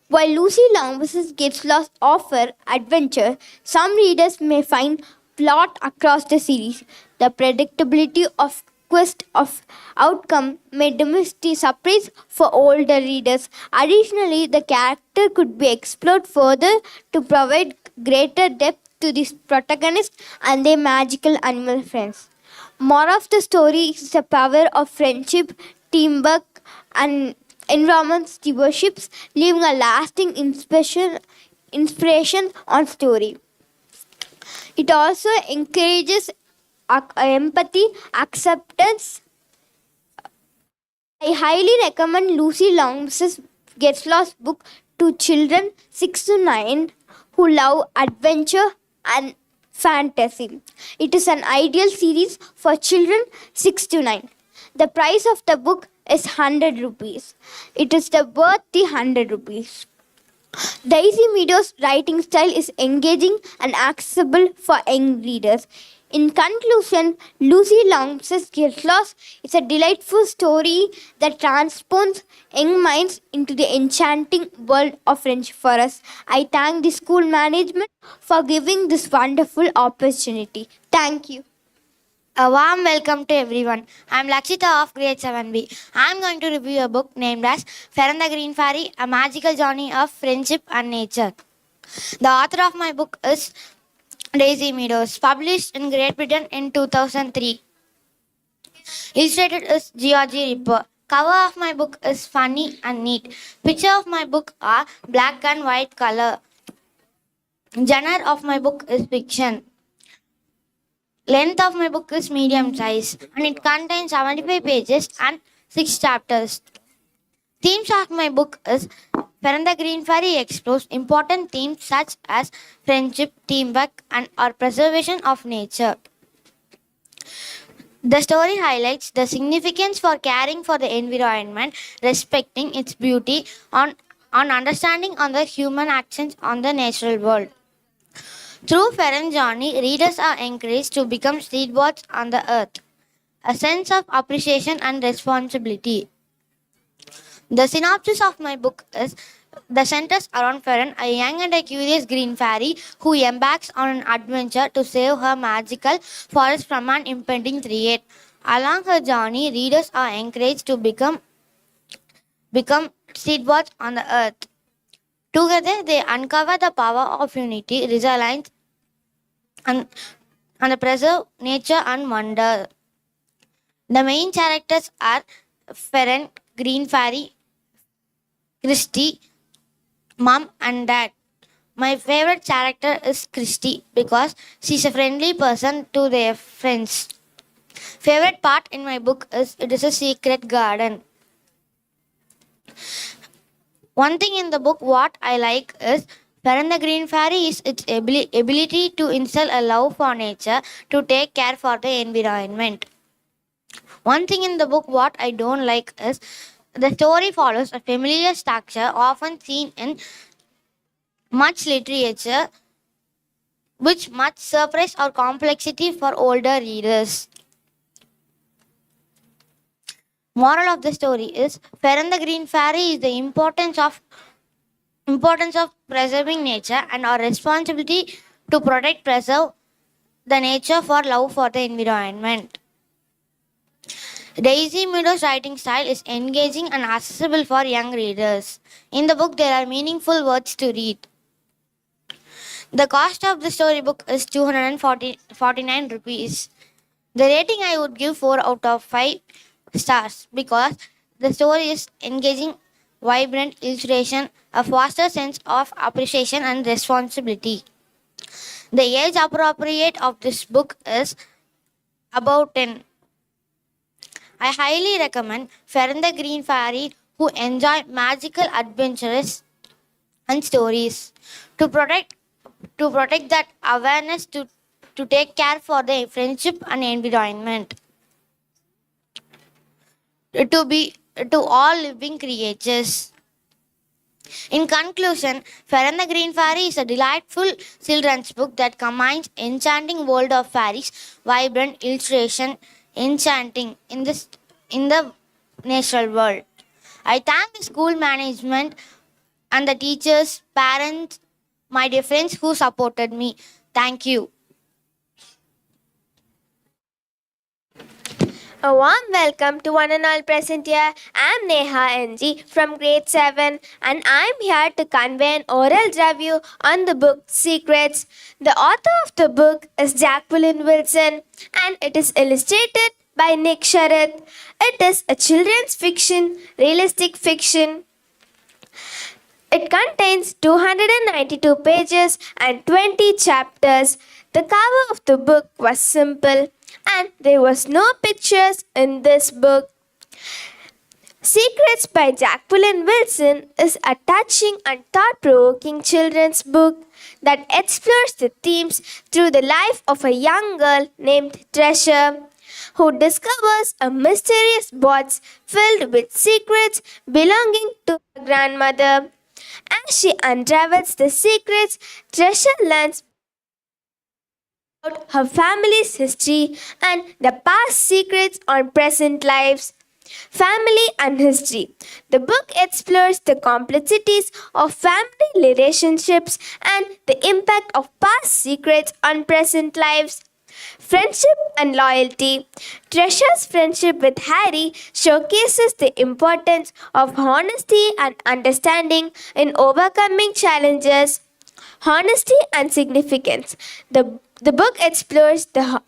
While Lucy Longstreet Gets Lost offer adventure, some readers may find plot across the series. The predictability of quest of outcome may diminish the surprise for older readers. Additionally, the character could be explored further to provide greater depth to the protagonist and their magical animal friends. More of the story is the power of friendship, teamwork, and environment stewardships, leaving a lasting inspiration on story. It also encourages empathy, acceptance. I highly recommend Lucy Longstreet Gets Lost book to children 6 to 9 who love adventure and fantasy. It is an ideal series for children 6 to 9. The price of the book is 100 rupees. It is worth the 100 rupees. Daisy Meadows' writing style is engaging and accessible for young readers. In conclusion, Lucy Longstreet Gets Lost is a delightful story that transports young minds into the enchanting world of French forest. I thank the school management for giving this wonderful opportunity. Thank you. A warm welcome to everyone. I am Lakshita of grade 7B. I am going to review a book named as Fair and the Green Fairy, A Magical Journey of Friendship and Nature. The author of my book is Daisy Meadows, published in Great Britain in 2003. Illustrated is Georgie Ripper. Cover of my book is funny and neat. Picture of my book are black and white color. Genre of my book is fiction. Length of my book is medium size and it contains 75 pages and 6 chapters. Themes of my book is Fair and the Green Fairy explores important themes such as friendship, teamwork, and or preservation of nature. The story highlights the significance for caring for the environment, respecting its beauty, on understanding on the human actions on the natural world. Through Ferren journey, readers are encouraged to become stewards on the earth, a sense of appreciation and responsibility. The synopsis of my book is the centers around Ferren, a young and a curious green fairy who embarks on an adventure to save her magical forest from an impending threat. Along her journey, readers are encouraged to become stewards on the earth. Together, they uncover the power of unity, resilience, and preserve nature and wonder. The main characters are Ferren, Green Fairy, Christy, Mom, and Dad. My favorite character is Christy because she's a friendly person to their friends. Favorite part in my book is it is a secret garden. One thing in the book what I like is Ferren the Green Fairy is its ability to instill a love for nature to take care for the environment. One thing in the book what I don't like is the story follows a familiar structure often seen in much literature, which much surprise or complexity for older readers. Moral of the story is Ferren the Green Fairy is the importance of preserving nature and our responsibility to preserve the nature for love for the environment. Daisy Meadow's writing style is engaging and accessible for young readers. In the book, there are meaningful words to read. The cost of the storybook is 249 rupees. The rating I would give 4 out of 5 stars because the story is engaging, vibrant illustration, a foster sense of appreciation and responsibility. The age appropriate of this book is about 10. I highly recommend Ferren the Green Fairy who enjoy magical adventures and stories. To protect that awareness to take care for the friendship and environment. To all living creatures. In conclusion, Ferren the Green Fairy is a delightful children's book that combines enchanting world of fairies, vibrant illustration, enchanting in the natural world. I thank the school management and the teachers, parents, my dear friends who supported me. Thank you. A warm welcome to one and all present here. I'm Neha NG from grade 7 and I'm here to convey an oral review on the book Secrets. The author of the book is Jacqueline Wilson and it is illustrated by Nick Sharad. It is a children's fiction, realistic fiction. It contains 292 pages and 20 chapters. The cover of the book was simple and there was no pictures in this book. Secrets by Jacqueline Wilson is a touching and thought-provoking children's book that explores the themes through the life of a young girl named Treasure, who discovers a mysterious box filled with secrets belonging to her grandmother. As she unravels the secrets, Treasure learns about her family's history and the past secrets on present lives. Family and history. The book explores the complexities of family relationships and the impact of past secrets on present lives. Friendship and loyalty. Treasure's friendship with Harry showcases the importance of honesty and understanding in overcoming challenges. Honesty and significance. The book explores the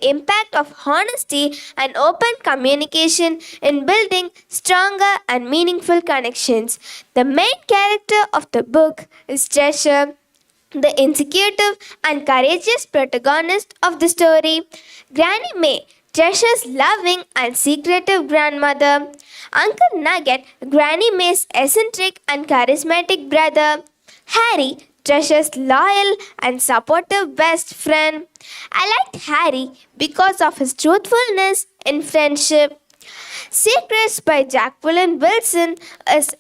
impact of honesty and open communication in building stronger and meaningful connections. The main character of the book is Treasure, the insecure and courageous protagonist of the story. Granny May, Treasure's loving and secretive grandmother. Uncle Nugget, Granny May's eccentric and charismatic brother. Harry, Treasure's loyal and supportive best friend. I liked Harry because of his truthfulness in friendship. Secrets by Jacqueline Wilson is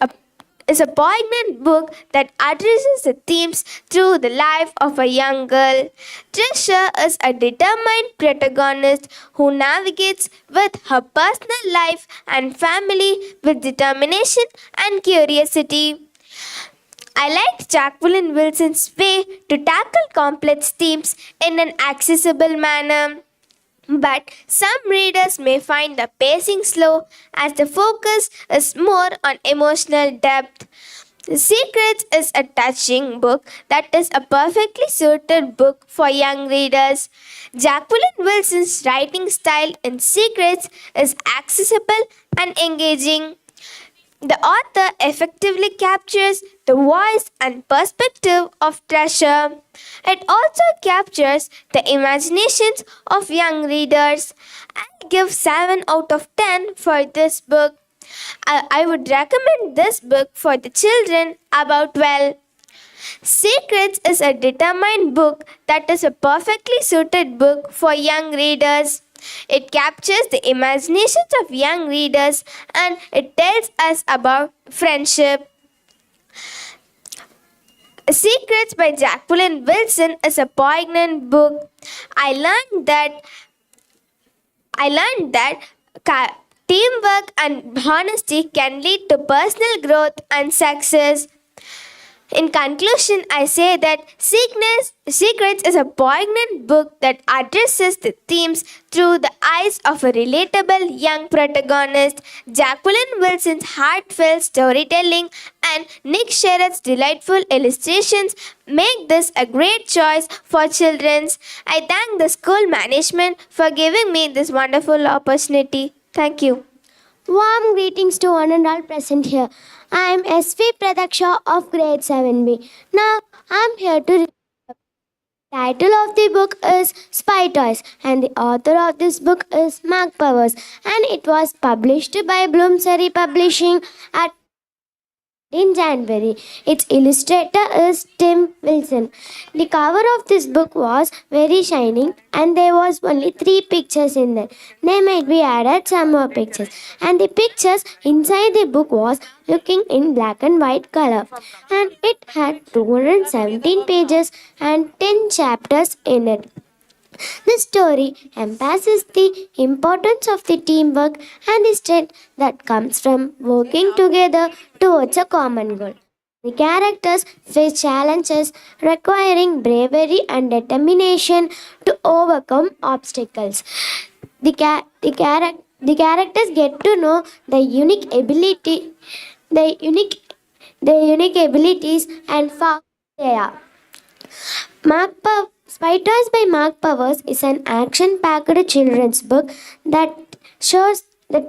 is a poignant book that addresses the themes through the life of a young girl. Trisha is a determined protagonist who navigates with her personal life and family with determination and curiosity. I liked Jacqueline Wilson's way to tackle complex themes in an accessible manner. But some readers may find the pacing slow as the focus is more on emotional depth. The Secrets is a touching book that is a perfectly suited book for young readers. Jacqueline Wilson's writing style in Secrets is accessible and engaging. The author effectively captures the voice and perspective of Treasure. It also captures the imaginations of young readers. I give 7 out of 10 for this book. I would recommend this book for the children about 12. Secrets is a determined book that is a perfectly suited book for young readers. It captures the imaginations of young readers and it tells us about friendship. Secrets by Jacqueline Wilson is a poignant book. I learned that teamwork and honesty can lead to personal growth and success. In conclusion, I say that Secrets is a poignant book that addresses the themes through the eyes of a relatable young protagonist. Jacqueline Wilson's heartfelt storytelling and Nick Sherratt's delightful illustrations make this a great choice for children. I thank the school management for giving me this wonderful opportunity. Thank you. Warm greetings to one and all present here. I am SV Pradaksha of grade 7B. Now I am here to title of the book is Spy Toys and the author of this book is Mark Powers and it was published by Bloomsbury Publishing at in January. Its illustrator is Tim Wilson. The cover of this book was very shining and there was only 3 pictures in there. They might be added some more pictures. And the pictures inside the book was looking in black and white color. And it had 217 pages and 10 chapters in it. The story emphasizes the importance of the teamwork and the strength that comes from working together towards a common goal. The characters face challenges requiring bravery and determination to overcome obstacles. The characters get to know the unique abilities and how they are. Spy Toys by Mark Powers is an action-packed children's book that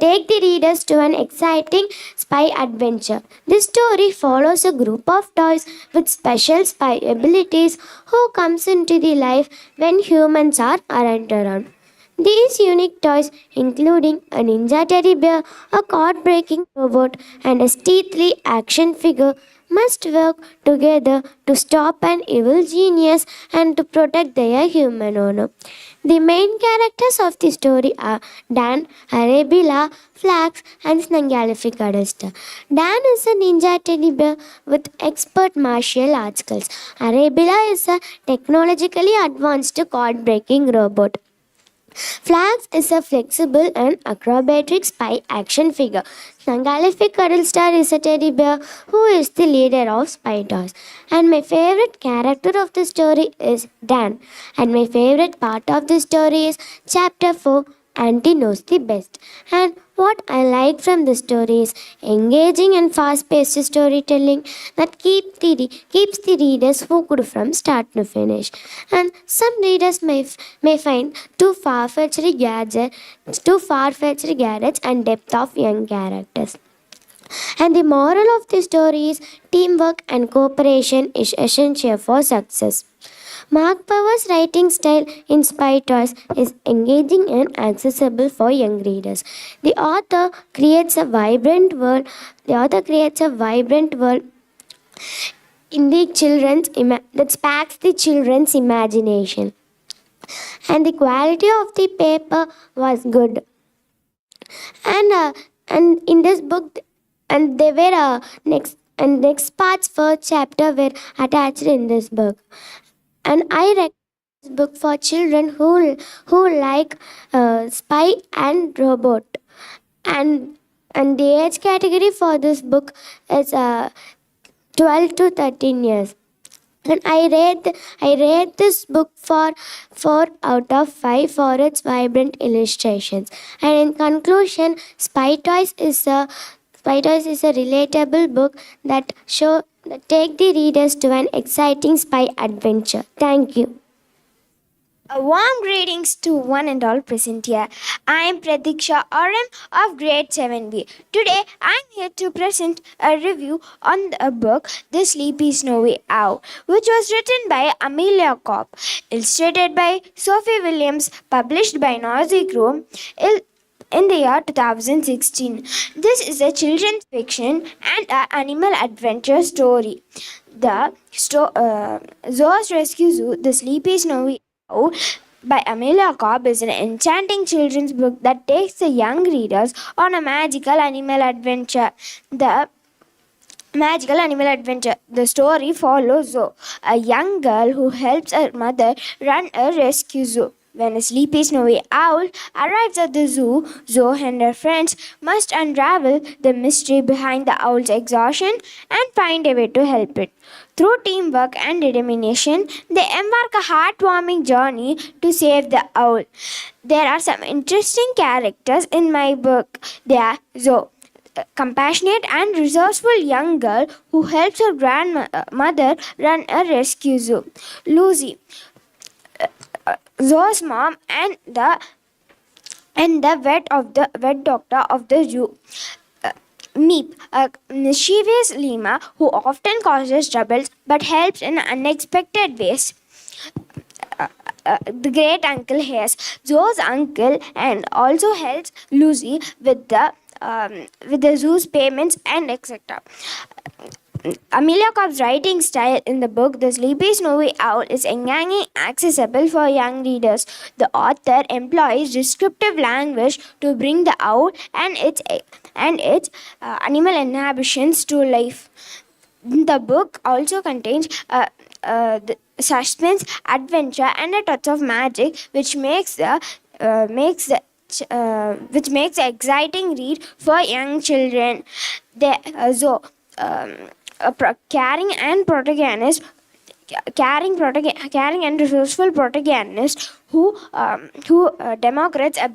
take the readers to an exciting spy adventure. This story follows a group of toys with special spy abilities who comes into the life when humans aren't around. These unique toys, including a ninja teddy bear, a card-breaking robot, and a stealthy action figure, must work together to stop an evil genius and to protect their human owner. The main characters of the story are Dan, Arabella, Flax, and Snangalificadista. Dan is a ninja teddy bear with expert martial arts skills. Arabella is a technologically advanced card-breaking robot. Flax is a flexible and acrobatic spy action figure. Snangalific Cuddlestar is a teddy bear who is the leader of Spy Toys. And my favorite character of the story is Dan. And my favorite part of the story is Chapter 4, Auntie Knows the Best. And what I like from the story is engaging and fast-paced storytelling that keeps the readers hooked from start to finish. And some readers may find too far-fetched gadgets and depth of young characters. And the moral of the story is teamwork and cooperation is essential for success. Mark Powers' writing style in Spy Toys is engaging and accessible for young readers. The author creates a vibrant world in the that sparks the children's imagination. And the quality of the paper was good. And in this book, and they were and next part's first chapter were attached in this book. And I recommend this book for children who like spy and robot. And the age category for this book is 12 to 13 years. And I rate this book for 4 out of 5 for its vibrant illustrations. And in conclusion, Spy Toys is a relatable book that take the readers to an exciting spy adventure. Thank you. A warm greetings to one and all present here. I am Pratiksha RM of grade 7B. Today I am here to present a review on the book The Sleepy Snowy Owl, which was written by Amelia Cobb, illustrated by Sophie Williams, published by Nosy Crow in the year 2016. This is a children's fiction and an animal adventure story. Zoe's Rescue Zoo, The Sleepy Snowy Owl by Amelia Cobb is an enchanting children's book that takes the young readers on a magical animal adventure. The story follows Zoe, a young girl who helps her mother run a rescue zoo. When a sleepy snowy owl arrives at the zoo, Zoe and her friends must unravel the mystery behind the owl's exhaustion and find a way to help it. Through teamwork and determination, they embark a heartwarming journey to save the owl. There are some interesting characters in my book. They are Zoe, a compassionate and resourceful young girl who helps her grandmother run a rescue zoo. Lucy, Zoe's mom and the vet doctor of the zoo. Meep, a mischievous lemur who often causes troubles but helps in unexpected ways. The great uncle Hayes, Zoe's uncle, and also helps Lucy with the zoo's payments and etc. Amelia Cobb's writing style in the book The Sleepy Snowy Owl is engaging, accessible for young readers. The author employs descriptive language to bring the owl and its animal inhabitions to life. The book also contains the suspense, adventure, and a touch of magic, which makes the exciting read for young children. Caring and resourceful protagonist who demonstrates a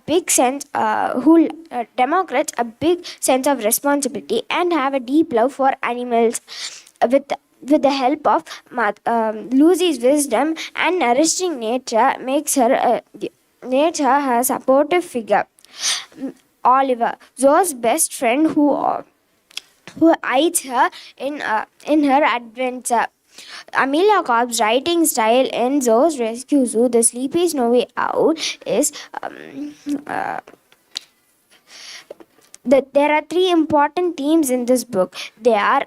big sense of responsibility and have a deep love for animals. With the help of Lucy's wisdom and nourishing nature, makes her a supportive figure. Oliver, Zoe's best friend, who aids her in her adventure. Amelia Cobb's writing style in Zoe's Rescue Zoo, The Sleepy Snowy Owl, is there are 3 important themes in this book. They are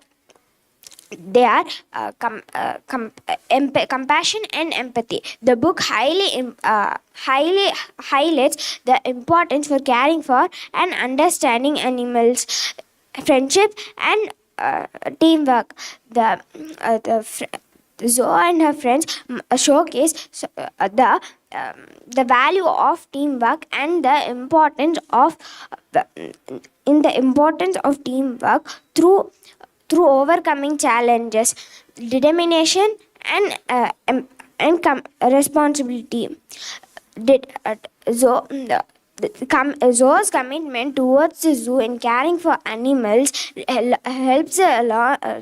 compassion and empathy. The book highly highlights the importance for caring for and understanding animals, friendship, and teamwork. Zoe and her friends showcase the value of teamwork and the importance of teamwork through overcoming challenges, determination, and responsibility. Zoe's commitment towards the zoo and caring for animals helps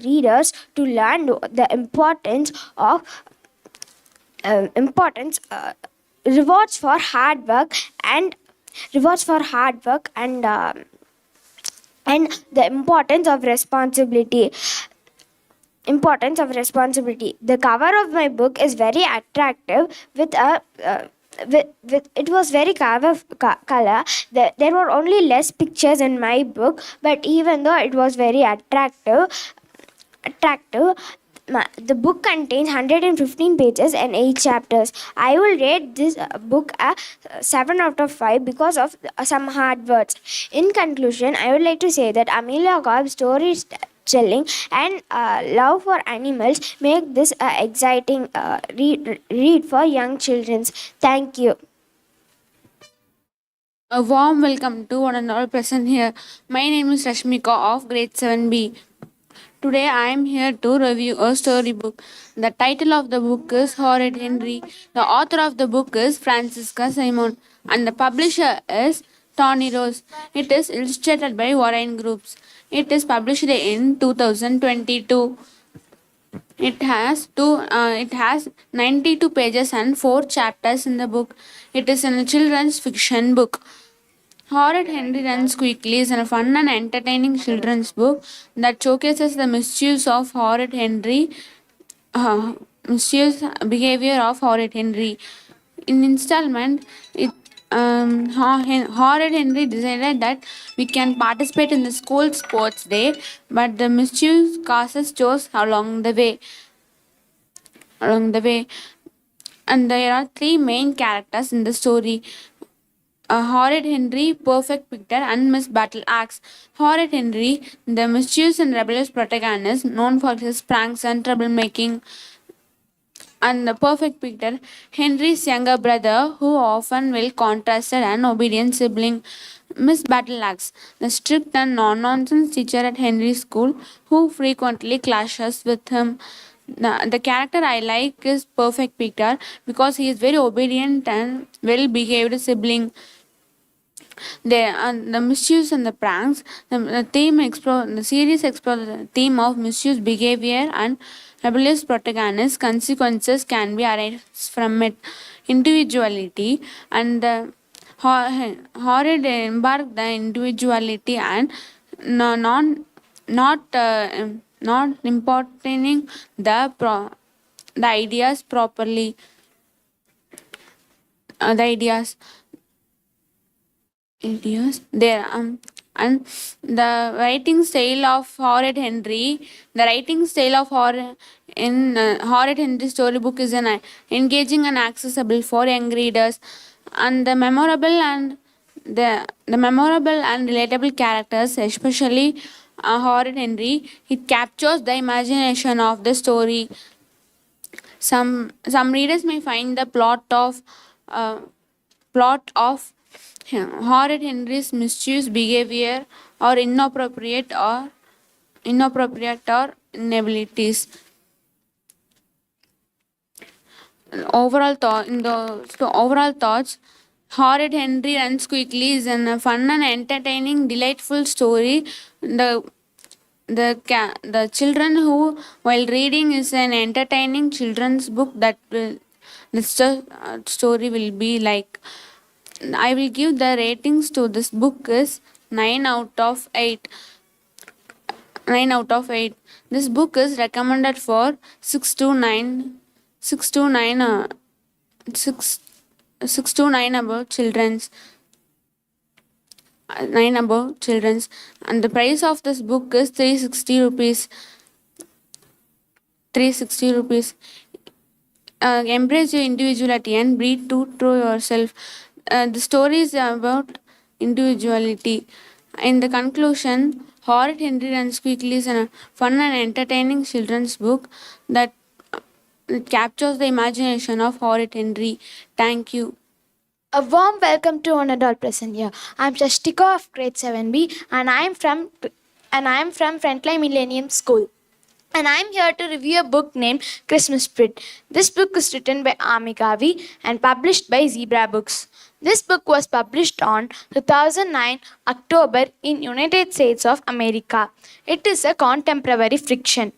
readers to learn the importance of rewards for hard work and the importance of responsibility. The cover of my book is very attractive with it was very color. There were only less pictures in my book, but even though it was very attractive, the book contains 115 pages and 8 chapters. I will rate this book a 7 out of 5 because of some hard words. In conclusion, I would like to say that Amelia Cobb's storytelling and love for animals make this exciting read for young children. Thank you. A warm welcome to one and all present here. My name is Rashmika of grade 7B. Today I am here to review a storybook. The title of the book is Horrid Henry. The author of the book is Francisca Simon and the publisher is Tony Rose. It is illustrated by Warren Groups. It is published in 2022. It has 92 pages and 4 chapters in the book. It is a children's fiction book. Horrid Henry Runs Quickly is a fun and entertaining children's book that showcases the mischievous behavior of Horrid Henry. In installment, Horrid Henry decided that we can participate in the school sports day, but the mischievous causes chose along the way. And there are 3 main characters in the story. Horrid Henry, Perfect Victor, and Miss Battle Axe. Horrid Henry, the mischievous and rebellious protagonist, known for his pranks and troublemaking. And the Perfect Victor, Henry's younger brother, who often will contrasted and obedient sibling. Miss Battle Axe, the strict and non-nonsense teacher at Henry's school, who frequently clashes with him. The character I like is Perfect Victor because he is very obedient and well-behaved sibling. The mischiefs and the pranks. The series explores the theme of mischievous behavior and rebellious protagonist. Consequences can be arised from it. Individuality and the horrid embark the individuality and not importing the ideas properly. The ideas there and the writing style of Horrid Henry. The writing style of Horrid Henry storybook is an engaging and accessible for young readers, and the memorable and relatable characters, especially Horrid Henry. It captures the imagination of the story. Some readers may find the plot of Horrid Henry's mischievous behavior or inappropriate or inabilities. Overall thoughts. Horrid Henry Runs Quickly is a fun and entertaining, delightful story. The children who, while reading, is an entertaining children's book that the story will be like. I will give the ratings to this book is 9 out of 8. 9 out of 8. This book is recommended for 6 to 9 above children's. 9 above children's, and the price of this book is 360 rupees. 360 rupees. Embrace your individuality and breathe true to yourself. The story is about individuality. In the conclusion, Horrid Henry Runs Quickly is a fun and entertaining children's book that captures the imagination of Horrid Henry. Thank you. A warm welcome to one adult present here. I'm Shastika of grade 7B and I am from Frontline Millennium School. And I'm here to review a book named Christmas Spirit. This book is written by Ami Gavi and published by Zebra Books. This book was published on 2009 October in United States of America. It is a contemporary fiction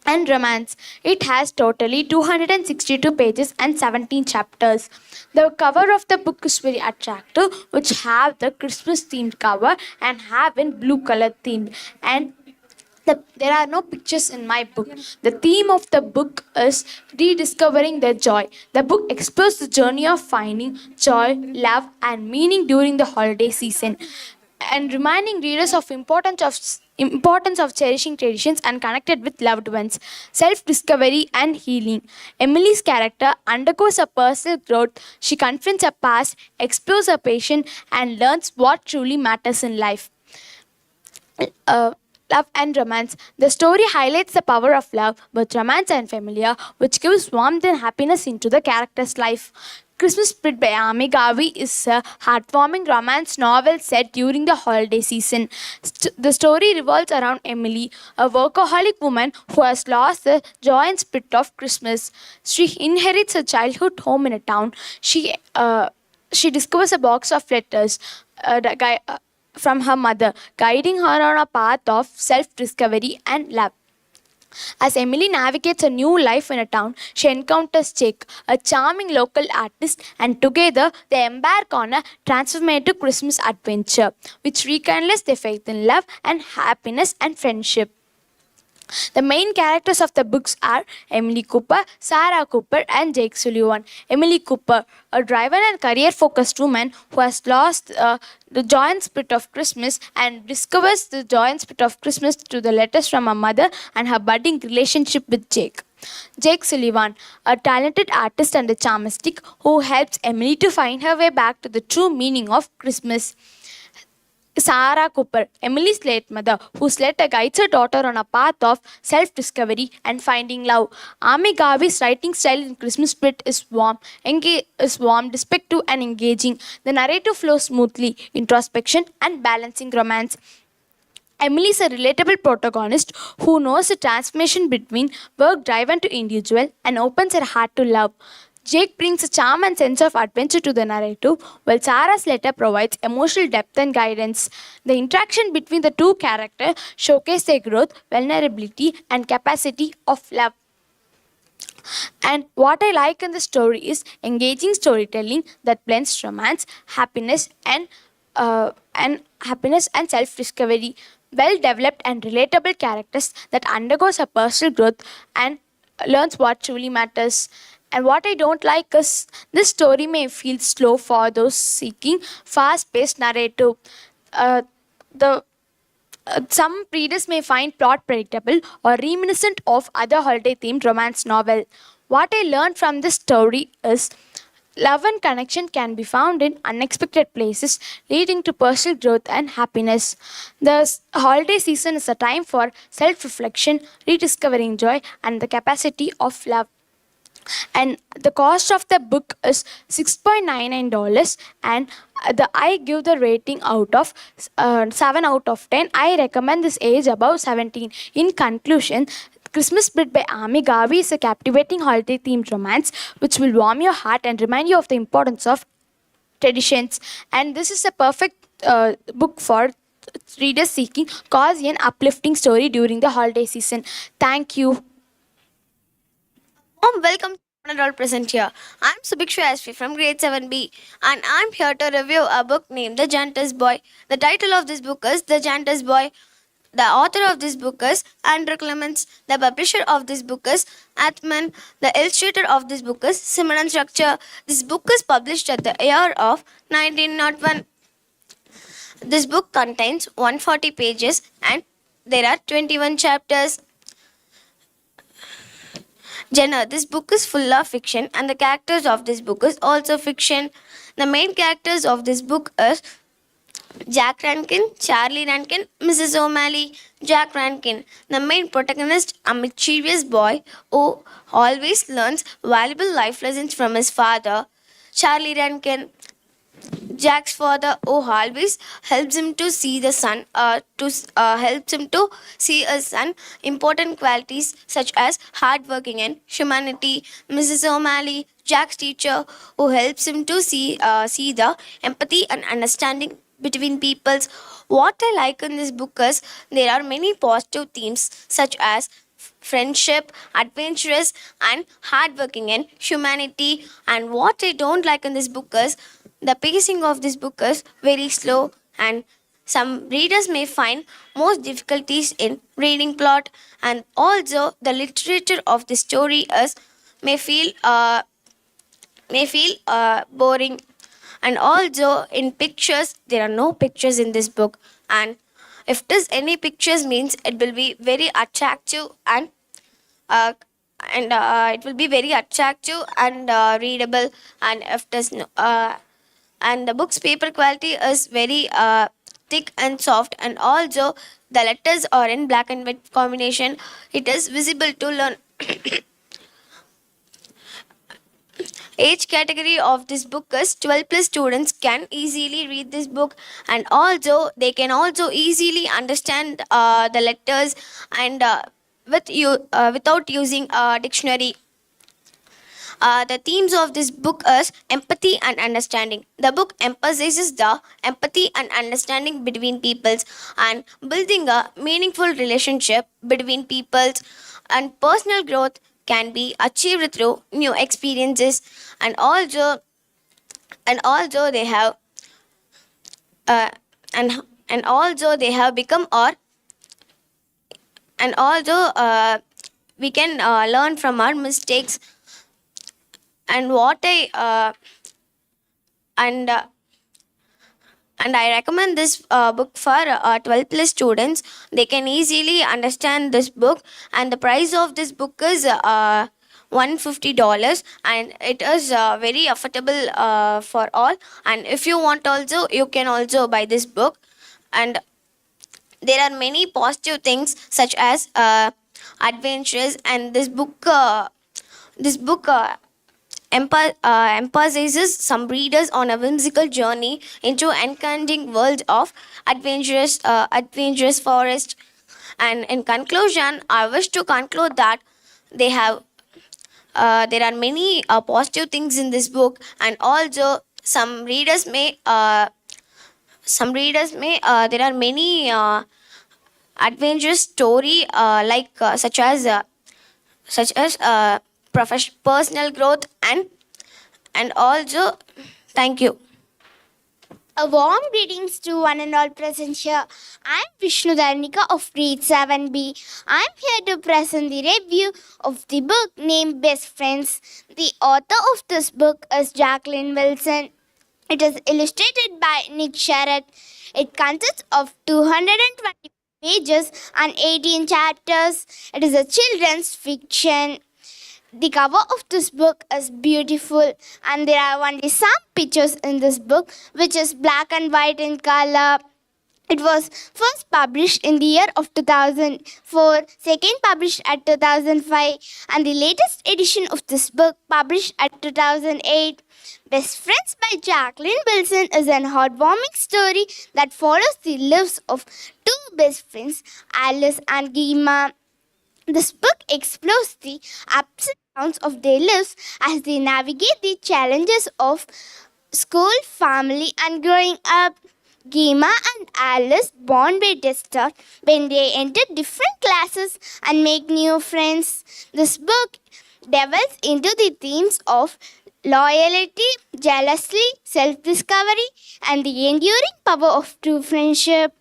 and romance. It has totally 262 pages and 17 chapters. The cover of the book is very attractive, which have the Christmas themed cover and have in blue color theme. And there are no pictures in my book. The theme of the book is rediscovering the joy. The book explores the journey of finding joy, love, and meaning during the holiday season, and reminding readers of importance of cherishing traditions and connected with loved ones, self-discovery and healing. Emily's character undergoes a personal growth. She confronts her past, explores her passion, and learns what truly matters in life. love and romance. The story highlights the power of love, both romance and familiar, which gives warmth and happiness into the character's life. Christmas Spirit by Amy Garvey is a heartwarming romance novel set during the holiday season. The story revolves around Emily, a workaholic woman who has lost the joy and spirit of Christmas. She inherits a childhood home in a town. She discovers a box of letters from her mother, guiding her on a path of self discovery and love. As Emily navigates a new life in a town, she encounters Jake, a charming local artist, and together they embark on a transformative Christmas adventure, which rekindles their faith in love and happiness and friendship. The main characters of the books are Emily Cooper, Sarah Cooper, and Jake Sullivan. Emily Cooper, a driven and career-focused woman who has lost the joy and spirit of Christmas and discovers the joy and spirit of Christmas through the letters from her mother and her budding relationship with Jake. Jake Sullivan, a talented artist and a charmistic who helps Emily to find her way back to the true meaning of Christmas. Sarah Cooper, Emily's late mother, whose letter guides her daughter on a path of self-discovery and finding love. Amy Garvey's writing style in Christmas Spirit is warm, descriptive, and engaging. The narrative flows smoothly, introspection, and balancing romance. Emily is a relatable protagonist who knows the transformation between work driven to individual and opens her heart to love. Jake brings a charm and sense of adventure to the narrative, while Sarah's letter provides emotional depth and guidance. The interaction between the two characters showcase their growth, vulnerability, and capacity of love. And what I like in the story is engaging storytelling that blends romance, happiness, and self-discovery. Well-developed and relatable characters that undergoes a personal growth and learns what truly matters. And what I don't like is this story may feel slow for those seeking fast-paced narrative. Some readers may find plot predictable or reminiscent of other holiday-themed romance novel. What I learned from this story is love and connection can be found in unexpected places, leading to personal growth and happiness. The holiday season is a time for self-reflection, rediscovering joy, and the capacity of love. And the cost of the book is $6.99, and I give the rating out of 7 out of 10. I recommend this age above 17. In conclusion, Christmas Spirit by Amy Garvey is a captivating holiday themed romance which will warm your heart and remind you of the importance of traditions. And this is a perfect book for readers seeking cozy and uplifting story during the holiday season. Thank you. Welcome to Adult Present here. I'm Subiksha Ashvi from grade 7B, and I'm here to review a book named The Jantus Boy. The title of this book is The Jantus Boy. The author of this book is Andrew Clements. The publisher of this book is Athman. The illustrator of this book is Simran Structure. This book is published at the year of 1901. This book contains 140 pages and there are 21 chapters. Genre, this book is full of fiction and the characters of this book is also fiction. The main characters of this book is Jack Rankin, Charlie Rankin, Mrs. O'Malley. Jack Rankin, the main protagonist, a mischievous boy who always learns valuable life lessons from his father. Charlie Rankin, Jack's father, who always helps him to see the son, helps him to see his son important qualities such as hardworking and humanity. Mrs. O'Malley, Jack's teacher, who helps him to see the empathy and understanding between peoples. What I like in this book is there are many positive themes such as friendship, adventurous, and hardworking and humanity. And what I don't like in this book is the pacing of this book is very slow, and some readers may find most difficulties in reading plot, and also the literature of the story is may feel boring. And also in pictures, there are no pictures in this book, and if there's any pictures means it will be very attractive and it will be very attractive and readable. And if there's no and the book's paper quality is very thick and soft, and also the letters are in black and white combination. It is visible to learn. Age category of this book is 12 plus students can easily read this book, and also they can also easily understand the letters and without using a dictionary. The themes of this book is empathy and understanding. The book emphasizes the empathy and understanding between peoples and building a meaningful relationship between peoples, and personal growth can be achieved through new experiences, and also they have and also they have become or and also we can learn from our mistakes. And what I and I recommend this book for 12 plus students. They can easily understand this book, and the price of this book is $150, and it is very affordable for all. And if you want also, you can also buy this book. And there are many positive things such as adventures, and this book emphasizes some readers on a whimsical journey into enchanting world of adventurous forest. And in conclusion, I wish to conclude that they have there are many positive things in this book, and also some readers may there are many adventurous story such as personal growth, and also thank you. A warm greetings to one and all present here. I am Vishnu Dharnika of grade 7B. I am here to present the review of the book named Best Friends. The author of this book is Jacqueline Wilson. It is illustrated by Nick Sherratt. It consists of 220 pages and 18 chapters. It is a children's fiction. The cover of this book is beautiful, and there are only some pictures in this book, which is black and white in color. It was first published in the year of 2004, second published at 2005, and the latest edition of this book published at 2008. Best Friends by Jacqueline Wilson is an heartwarming story that follows the lives of two best friends, Alice and Gima. This book explores the ups and downs of their lives as they navigate the challenges of school, family, and growing up. Gema and Alice bond by tested when they enter different classes and make new friends. This book delves into the themes of loyalty, jealousy, self-discovery, and the enduring power of true friendship.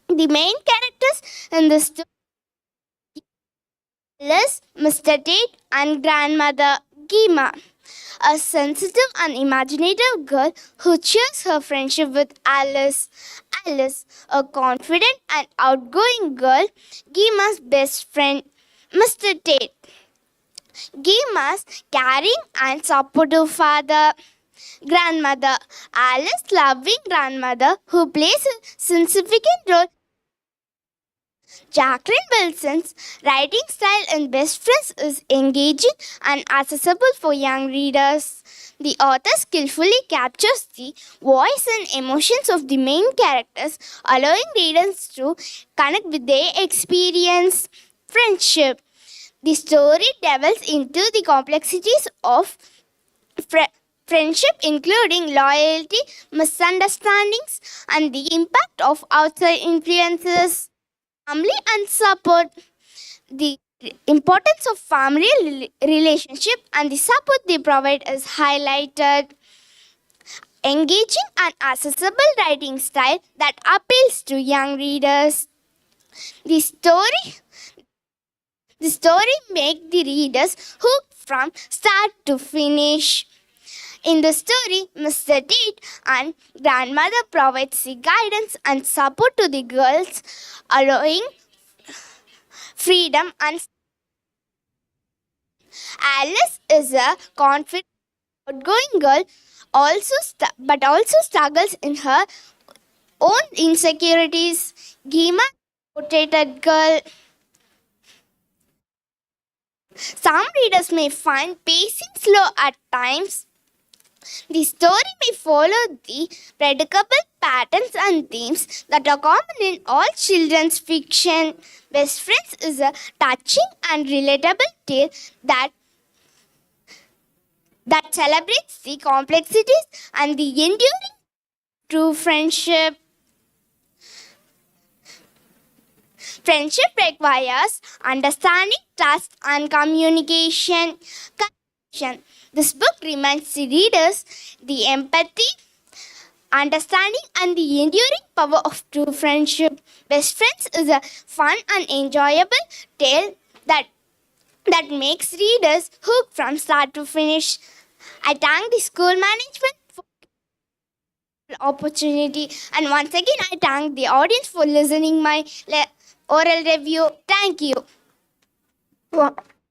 The main characters in the story Alice, Mr. Tate, and grandmother Gema, a sensitive and imaginative girl who shares her friendship with Alice. Alice, a confident and outgoing girl, Gema's best friend, Mr. Tate. Gema's caring and supportive father. Grandmother, Alice's loving grandmother who plays a significant role. Jacqueline Wilson's writing style in Best Friends is engaging and accessible for young readers. The author skillfully captures the voice and emotions of the main characters, allowing readers to connect with their experience. Friendship. The story delves into the complexities of friendship, including loyalty, misunderstandings, and the impact of outside influences. Family and support. The importance of family relationship and the support they provide is highlighted. Engaging and accessible writing style that appeals to young readers. The story makes the readers hooked from start to finish. In the story, Mr. Tate and grandmother provides the guidance and support to the girls, allowing freedom and Alice is a confident, outgoing girl, but also struggles in her own insecurities. Gima portrayed girl. Some readers may find pacing slow at times. The story may follow the predictable patterns and themes that are common in all children's fiction. Best Friends is a touching and relatable tale that celebrates the complexities and the enduring true friendship. Friendship requires understanding, trust, and communication. This book reminds the readers the empathy, understanding, and the enduring power of true friendship. Best Friends is a fun and enjoyable tale that makes readers hooked from start to finish. I thank the school management for the opportunity, and once again I thank the audience for listening my oral review. Thank you.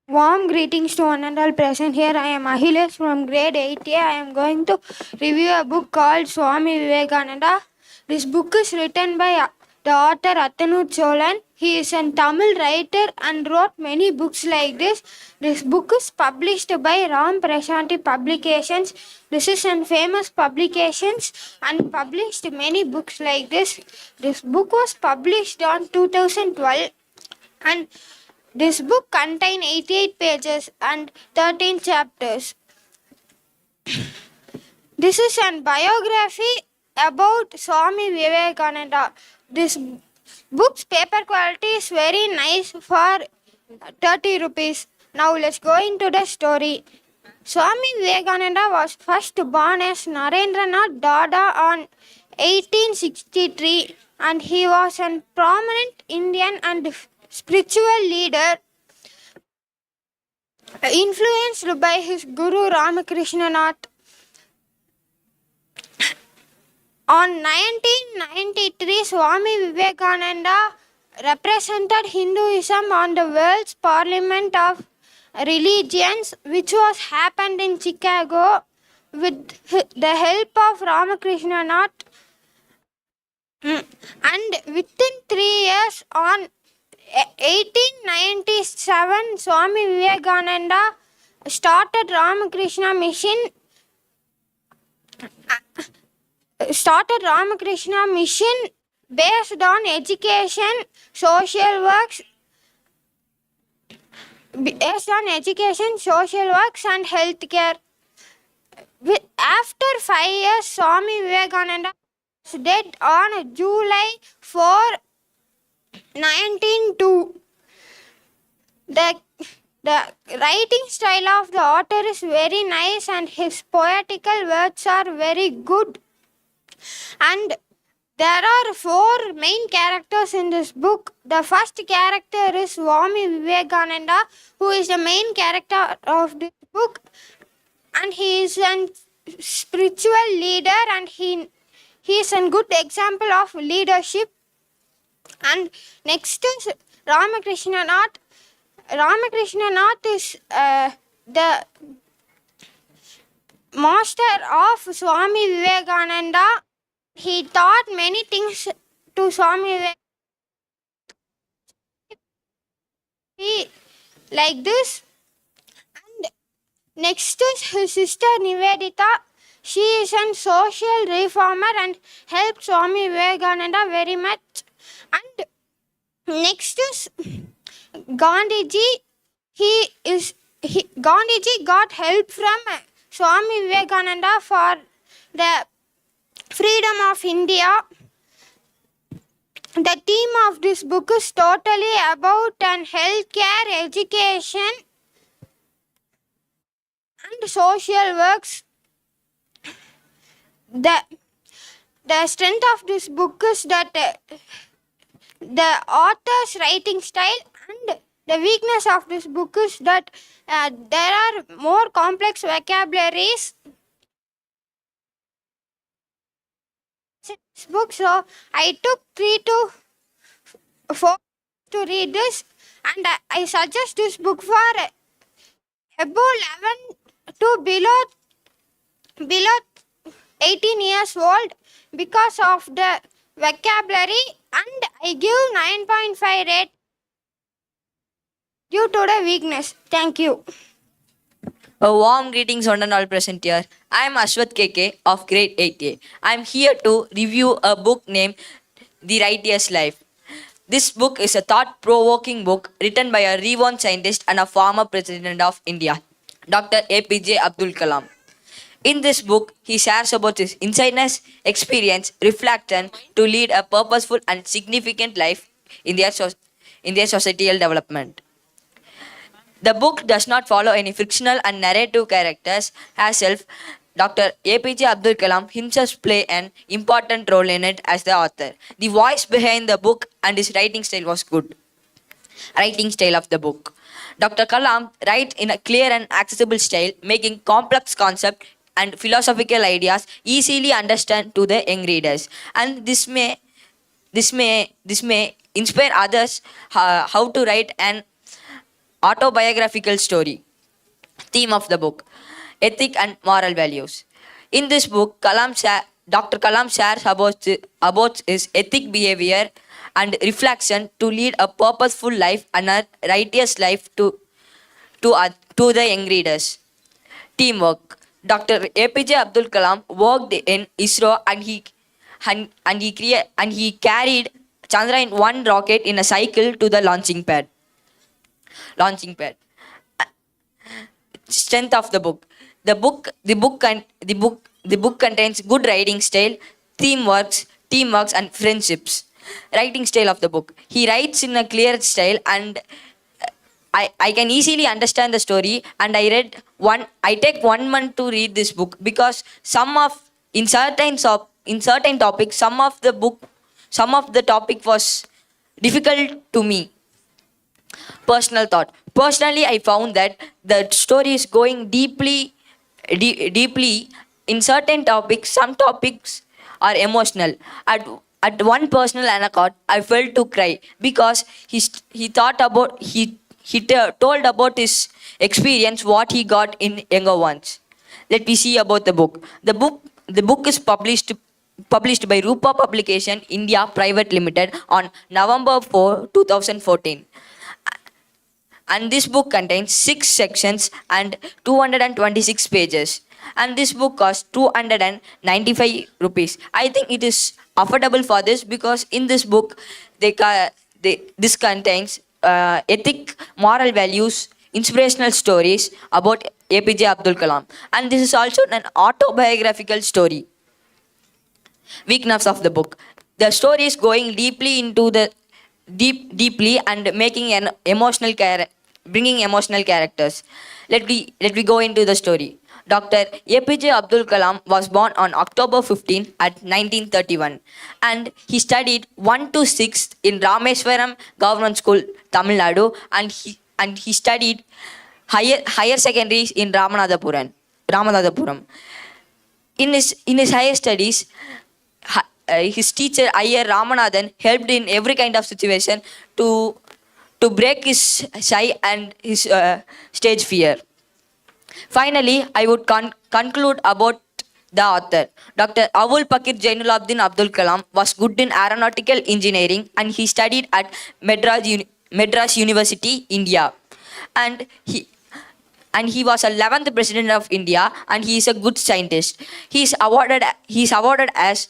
Warm greetings to one and all present here. I am Ahilesh from grade 8A. I am going to review a book called Swami Vivekananda. This book is written by the author Attanu Cholan. He is a Tamil writer and wrote many books like this. This book is published by Ram Prashanti Publications. This is a famous publications and published many books like this. This book was published on 2012 and this book contains 88 pages and 13 chapters. This is a biography about Swami Vivekananda. This book's paper quality is very nice for 30 rupees. Now let's go into the story. Swami Vivekananda was first born as Narendranath Dada on 1863 and he was a prominent Indian and spiritual leader influenced by his Guru Ramakrishna Nath. On 1993, Swami Vivekananda represented Hinduism on the World's Parliament of Religions, which was happened in Chicago with the help of Ramakrishna Nath. And within 3 years, on 1897, Swami Vivekananda started Ramakrishna Mission based on education, social works, and healthcare. After 5 years, Swami Vivekananda was dead on July 4, 1902. The writing style of the author is very nice and his poetical words are very good. And there are 4 main characters in this book. The first character is Swami Vivekananda, who is the main character of this book. And he is a spiritual leader and he is a good example of leadership. And next is Ramakrishna Nath. Ramakrishna Nath is the master of Swami Vivekananda. He taught many things to Swami Vivekananda like this. And next is his sister Nivedita. She is a social reformer and helped Swami Vivekananda very much. And next is Gandhiji. Gandhiji got help from Swami Vivekananda for the freedom of India. The theme of this book is totally about healthcare, education, and social works. The strength of this book is that the author's writing style, and the weakness of this book is that there are more complex vocabularies. This book, so I took 3 to 4 to read this, and I suggest this book for above 11 to below 18 years old because of the vocabulary, and I give 9.5 rate due to the weakness. Thank you. A warm greetings one and all present here. I am Ashwath KK of grade 8A. I am here to review a book named The Righteous Life. This book is a thought-provoking book written by a renowned scientist and a former president of India, Dr. APJ Abdul Kalam. In this book, he shares about his insightness, experience, reflection to lead a purposeful and significant life in their societal development. The book does not follow any fictional and narrative characters herself. Dr. APJ Abdul Kalam himself play an important role in it as the author. The voice behind the book and his writing style was good. Writing style of the book. Dr. Kalam writes in a clear and accessible style, making complex concepts and philosophical ideas easily understood to the young readers. And this may inspire others how to write an autobiographical story. Theme of the book: ethic and moral values. In this book, Dr. Kalam shares about his ethic behavior and reflection to lead a purposeful life and a righteous life to the young readers. Teamwork. Dr. APJ Abdul Kalam worked in ISRO and he carried Chandrayaan-1 rocket in a cycle to the launching pad. Strength of the book. The book contains good writing style, teamworks, and friendships. Writing style of the book. He writes in a clear style and I can easily understand the story, and I take 1 month to read this book because in certain topics some of the topic was difficult to me. Personal thought. Personally, I found that the story is going deeply in certain topics. Some topics are emotional. At one personal anecdote, I felt to cry because he told about his experience, what he got in younger ones. Let me see about the book. The book is published by Rupa Publication India Private Limited on November 4, 2014. And this book contains 6 sections and 226 pages. And this book costs 295 rupees. I think it is affordable for this because in this book, this contains ethic, moral values, inspirational stories about APJ Abdul Kalam. And this is also an autobiographical story. Weakness of the book. The story is going deeply into the deeply and making an bringing emotional characters. Let me go into the story. Dr. APJ Abdul Kalam was born on October 15 at 1931 and he studied 1 to 6 in Rameswaram Government School, Tamil Nadu, and he studied higher secondaries in Ramanathapuram. In his higher studies, his teacher Iyer Ramanathan helped in every kind of situation to break his shy and his stage fear. Finally, I would conclude about the author. Dr. Avul Pakir Jainulabdin Abdul Kalam was good in aeronautical engineering and he studied at Madras University, India. And he was 11th President of India and he is a good scientist. He is awarded as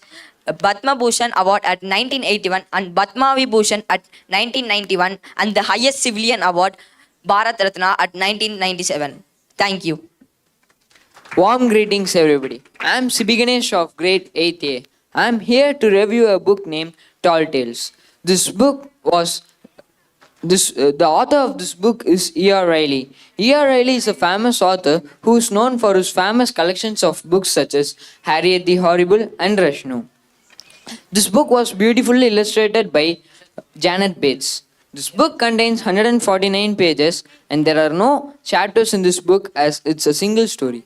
Padma Bhushan Award at 1981 and Padma Vibhushan at 1991 and the highest civilian award, Bharat Ratna, at 1997. Thank you. Warm greetings everybody. I am Sibi Ganesh of grade 8A. I am here to review a book named Tall Tales. The author of this book is E.R. Riley. E.R. Riley is a famous author who is known for his famous collections of books such as Harriet the Horrible and Rashnu. This book was beautifully illustrated by Janet Bates. This book contains 149 pages and there are no chapters in this book as it's a single story.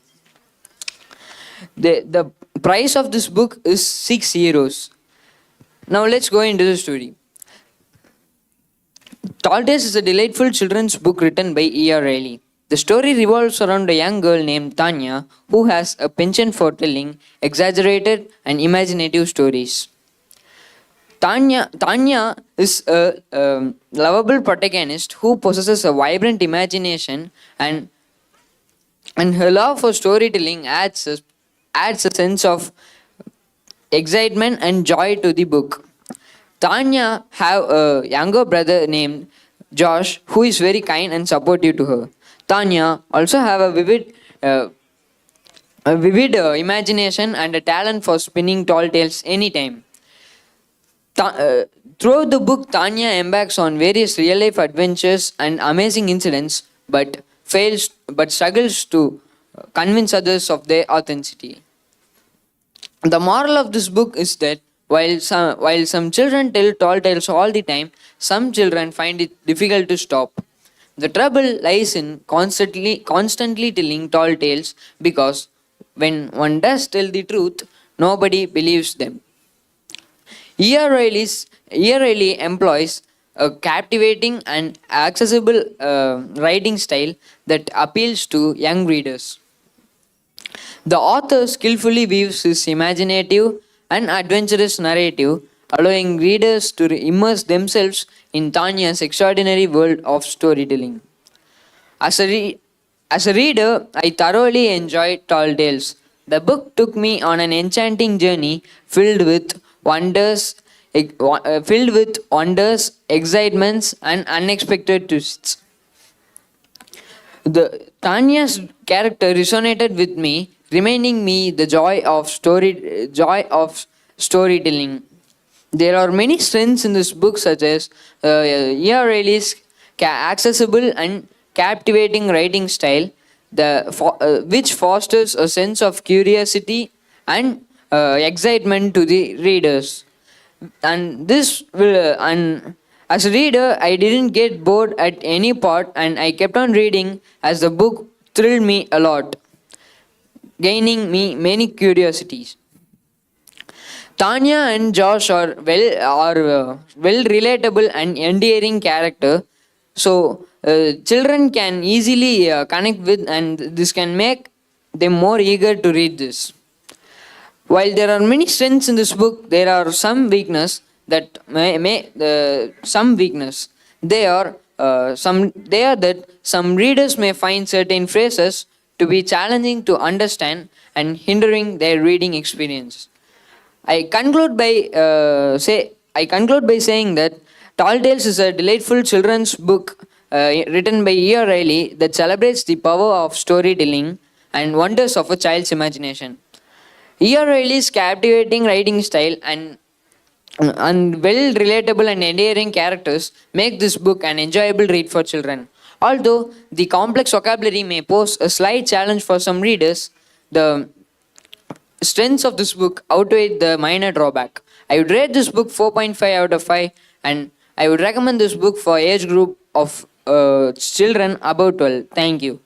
The price of this book is 6 euros. Now let's go into the story. Tall Tales is a delightful children's book written by E.R. Riley. The story revolves around a young girl named Tanya who has a penchant for telling exaggerated and imaginative stories. Tanya is a lovable protagonist who possesses a vibrant imagination, and her love for storytelling adds a sense of excitement and joy to the book. Tanya have a younger brother named Josh who is very kind and supportive to her. Tanya also have a vivid imagination and a talent for spinning tall tales anytime. Throughout the book, Tanya embarks on various real life adventures and amazing incidents, but struggles to convince others of their authenticity. The moral of this book is that while some children tell tall tales all the time, some children find it difficult to stop. The trouble lies in constantly telling tall tales, because when one does tell the truth, nobody believes them. Reilly employs a captivating and accessible writing style that appeals to young readers. The author skillfully weaves his imaginative and adventurous narrative, allowing readers to immerse themselves in Tanya's extraordinary world of storytelling. As a reader, I thoroughly enjoyed Tall Tales. The book took me on an enchanting journey filled with wonders, excitements, and unexpected twists. The Tanya's character resonated with me, reminding me the joy of storytelling. There are many strengths in this book, such as Reilly's accessible and captivating writing style, which fosters a sense of curiosity and excitement to the readers. And as a reader, I didn't get bored at any part, and I kept on reading as the book thrilled me a lot, gaining me many curiosities. Tanya and Josh are well relatable and endearing character, so children can easily connect with, and this can make them more eager to read this. While there are many strengths in this book, there are some weakness that some weakness. They are that some readers may find certain phrases to be challenging to understand and hindering their reading experience. I conclude by saying that Tall Tales is a delightful children's book written by E.R. Reilly that celebrates the power of storytelling and wonders of a child's imagination. E.R. Reilly's captivating writing style and well relatable and endearing characters make this book an enjoyable read for children. Although the complex vocabulary may pose a slight challenge for some readers, the strengths of this book outweigh the minor drawback. I would rate this book 4.5 out of 5, and I would recommend this book for age group of children above 12. Thank you.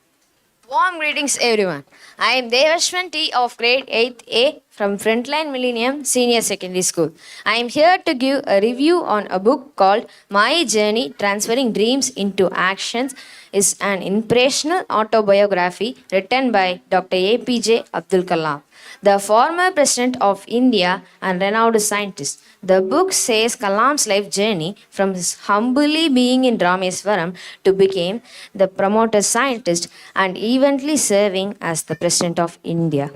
Warm greetings, everyone. I am Devashwan T of grade 8A from Frontline Millennium Senior Secondary School. I am here to give a review on a book called My Journey Transferring Dreams into Actions. Is an inspirational autobiography written by Dr. APJ Abdul Kalam, the former president of India and renowned scientist. The book says Kalam's life journey from his humbly being in Rameswaram to become the promoter scientist and eventually serving as the president of India.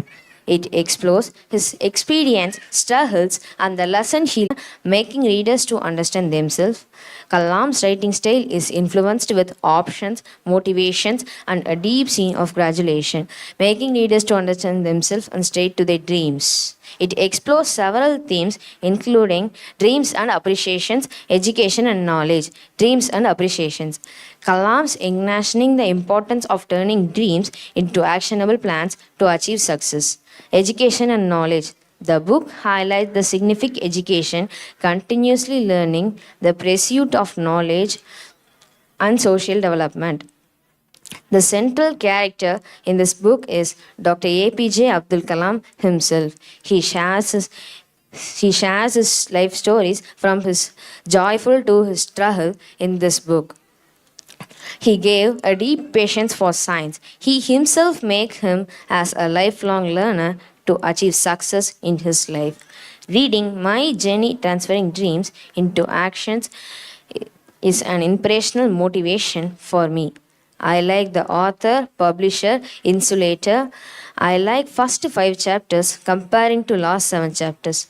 It explores his experience, struggles, and the lesson he learned, making readers to understand themselves. Kalam's writing style is influenced with options, motivations, and a deep scene of gratulation, making readers to understand themselves and straight to their dreams. It explores several themes, including dreams and appreciations, education and knowledge, dreams and appreciations. Kalam's igniting the importance of turning dreams into actionable plans to achieve success. Education and knowledge. The book highlights the significant education, continuously learning, the pursuit of knowledge, and social development. The central character in this book is Dr. APJ Abdul Kalam himself. He shares his life stories from his joyful to his struggle in this book. He gave a deep patience for science. He himself made him as a lifelong learner to achieve success in his life. Reading My Journey Transferring Dreams into Actions is an inspirational motivation for me. I like the author, publisher, insulator. I like first 5 chapters comparing to last 7 chapters.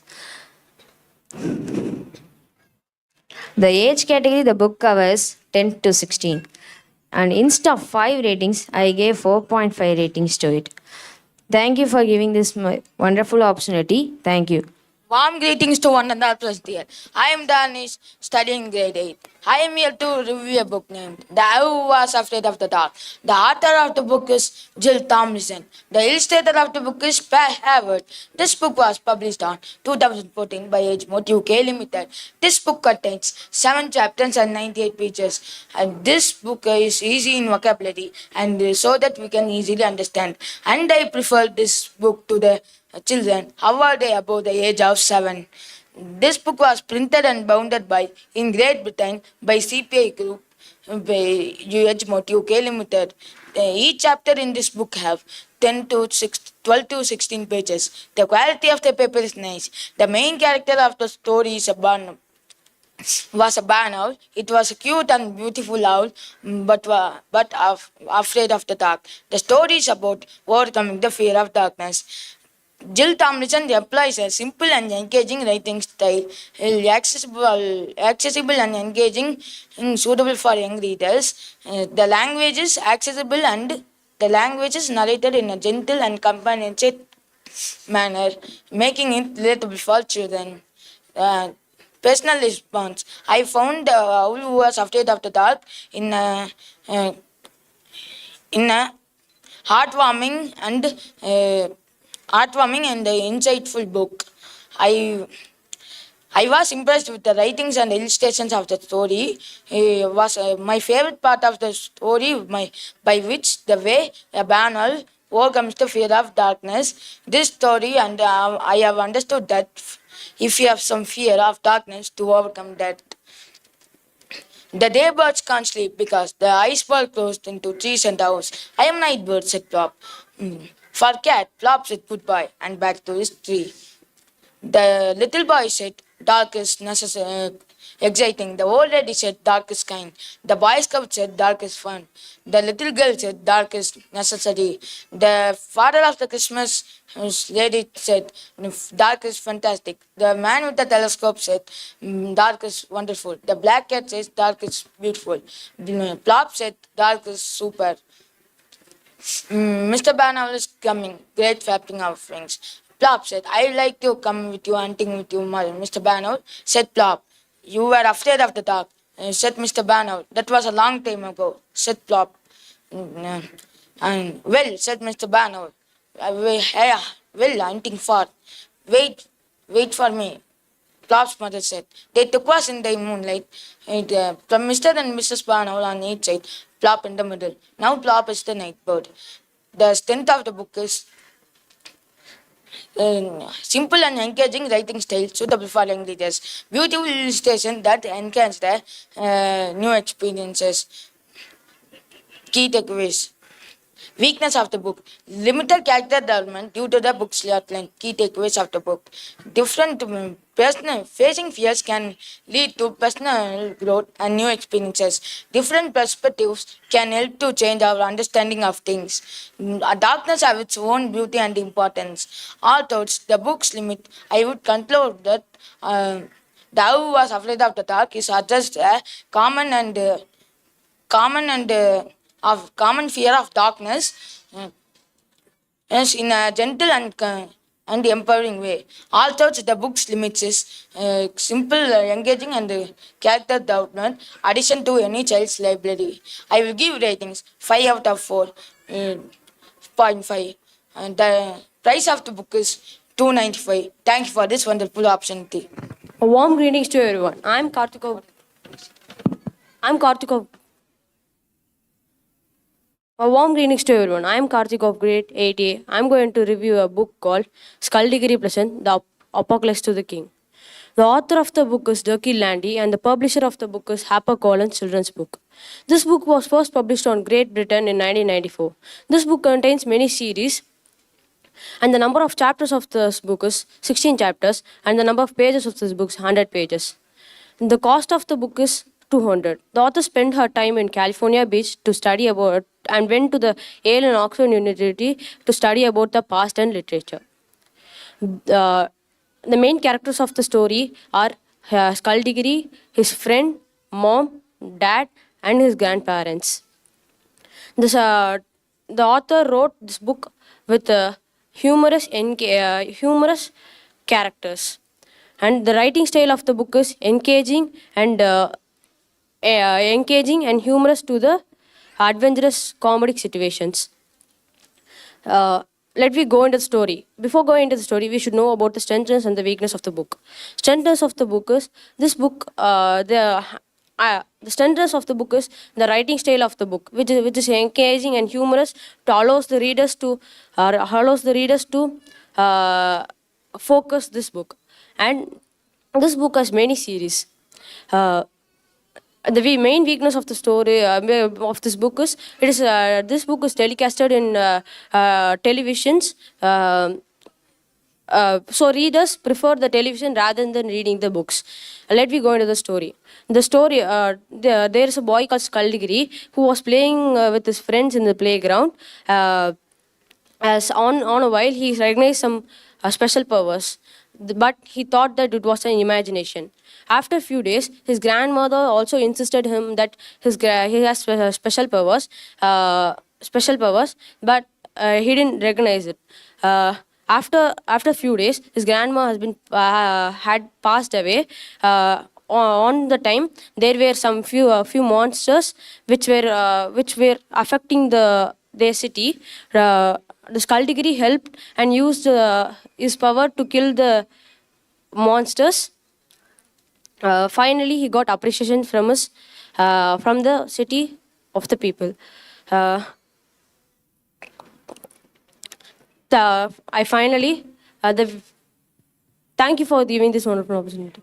The age category the book covers 10 to 16. And instead of 5 ratings, I gave 4.5 ratings to it. Thank you for giving this wonderful opportunity. Thank you. Warm greetings to one and all present here. I am Danish, studying grade 8. I am here to review a book named The Who Was Afraid of the Dark. The author of the book is Jill Tomlinson. The illustrator of the book is Per Hayward. This book was published on 2014 by Edgemont UK Limited. This book contains 7 chapters and 98 pages. And this book is easy in vocabulary and so that we can easily understand. And I prefer this book to the children, however they above the age of 7. This book was printed and bounded by in Great Britain by CPI Group by Edgemont UK Limited. Each chapter in this book have 12 to 16 pages. The quality of the paper is nice. The main character of the story is a barn owl. It was a cute and beautiful owl, but afraid of the dark. The story is about overcoming the fear of darkness. Jill Tomlinson employs a simple and engaging writing style, accessible and engaging, suitable for young readers. The language is accessible and the language is narrated in a gentle and compassionate manner, making it relatable for children. Personal response. I found The Owl Who Was Afraid of the Dark in a heartwarming and insightful book. I was impressed with the writings and illustrations of the story. Was my favorite part of the story, by which the way a banal overcomes the fear of darkness. This story, and I have understood that if you have some fear of darkness, to overcome that. The day birds can't sleep because the eyes were closed into trees and houses. I am night bird, said Plop. For cat, Plop said goodbye and back to his tree. The little boy said, dark is exciting. The old lady said, dark is kind. The Boy Scout said, dark is fun. The little girl said, dark is necessary. The father of the Christmas lady said, dark is fantastic. The man with the telescope said, dark is wonderful. The black cat says, dark is beautiful. Plop said, dark is super. Mr. Banal is coming, great flapping of wings. Plop said, I'd like to come with you, hunting with you, Mr. Banal, said Plop. You were afraid of the dark, said Mr. Banal. That was a long time ago, said Plop. And well, said Mr. Banal, well, hunting for. Wait for me, Plop's mother said. They took us in the moonlight, from Mr. and Mrs. Banal on each side, Plop in the middle. Now Plop is the night bird. The strength of the book is simple and engaging writing style suitable for young readers. Beautiful illustration that enhance the new experiences. Key takeaways. Weakness of the book. Limited character development due to the book's outline. Key takeaways of the book. Different facing fears can lead to personal growth and new experiences. Different perspectives can help to change our understanding of things. Darkness has its own beauty and importance. All thoughts, the book's limit. I would conclude that The Who Was Afraid of the Dark is just a common fear of darkness in a gentle and empowering way. All thoughts, the book's limits is simple, engaging, and character development, addition to any child's library. I will give ratings 5 out of 4.5. And the price of the book is $2.95. Thank you for this wonderful opportunity. A warm greetings to everyone. I'm Karthiko. A warm greetings to everyone. I am Karthik of grade 8A. I am going to review a book called Skullduggery Present, The Apocalypse to the King. The author of the book is Dirkie Landy and the publisher of the book is HarperCollins Children's Book. This book was first published on Great Britain in 1994. This book contains many series And the number of chapters of this book is 16 chapters, and the number of pages of this book is 100 pages. The cost of the book is 200. The author spent her time in California Beach to study about and went to the Yale and Oxford University to study about the past and literature. The main characters of the story are Skullduggery, his friend, mom, dad, and his grandparents. The author wrote this book with humorous characters, and the writing style of the book is engaging and humorous to the adventurous comedic situations. Let me go into the story. Before going into the story, we should know about the strengths and the weakness of the book. Strengths of the book is this book. The strengths of the book is the writing style of the book, which is engaging and humorous, to allows the readers to focus this book. And this book has many series. The main weakness of the story of this book is this book is telecasted in televisions. So readers prefer the television rather than reading the books. Let me go into the story. The story, there is a boy called Skullduggery who was playing with his friends in the playground. As on a while, he recognized some special powers, but he thought that it was an imagination. After a few days, his grandmother also insisted him that he has special powers, but he didn't recognize it. After a few days, his grandma had passed away. On the time, there were some few monsters which were affecting their city. The Skullduggery helped and used his power to kill the monsters. Finally, he got appreciation from the city of the people. Thank you for giving this wonderful opportunity.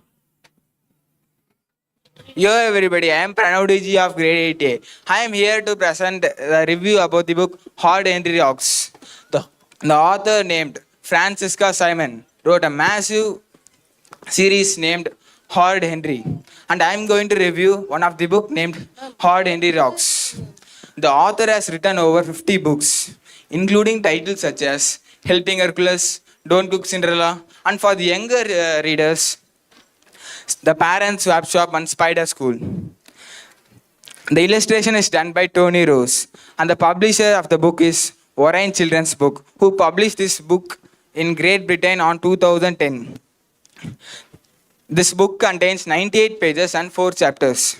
Yo everybody, I am Pranav DG of grade 8A. I am here to present a review about the book Hard Henry Rocks. The author named Francisca Simon wrote a massive series named Hard Henry, and I am going to review one of the book named Hard Henry Rocks. The author has written over 50 books, including titles such as Helping Hercules, Don't Cook Cinderella, and for the younger readers, The Parents Swap Shop and Spider School. The illustration is done by Tony Rose, and the publisher of the book is Orion Children's Book, who published this book in Great Britain on 2010. This book contains 98 pages and 4 chapters.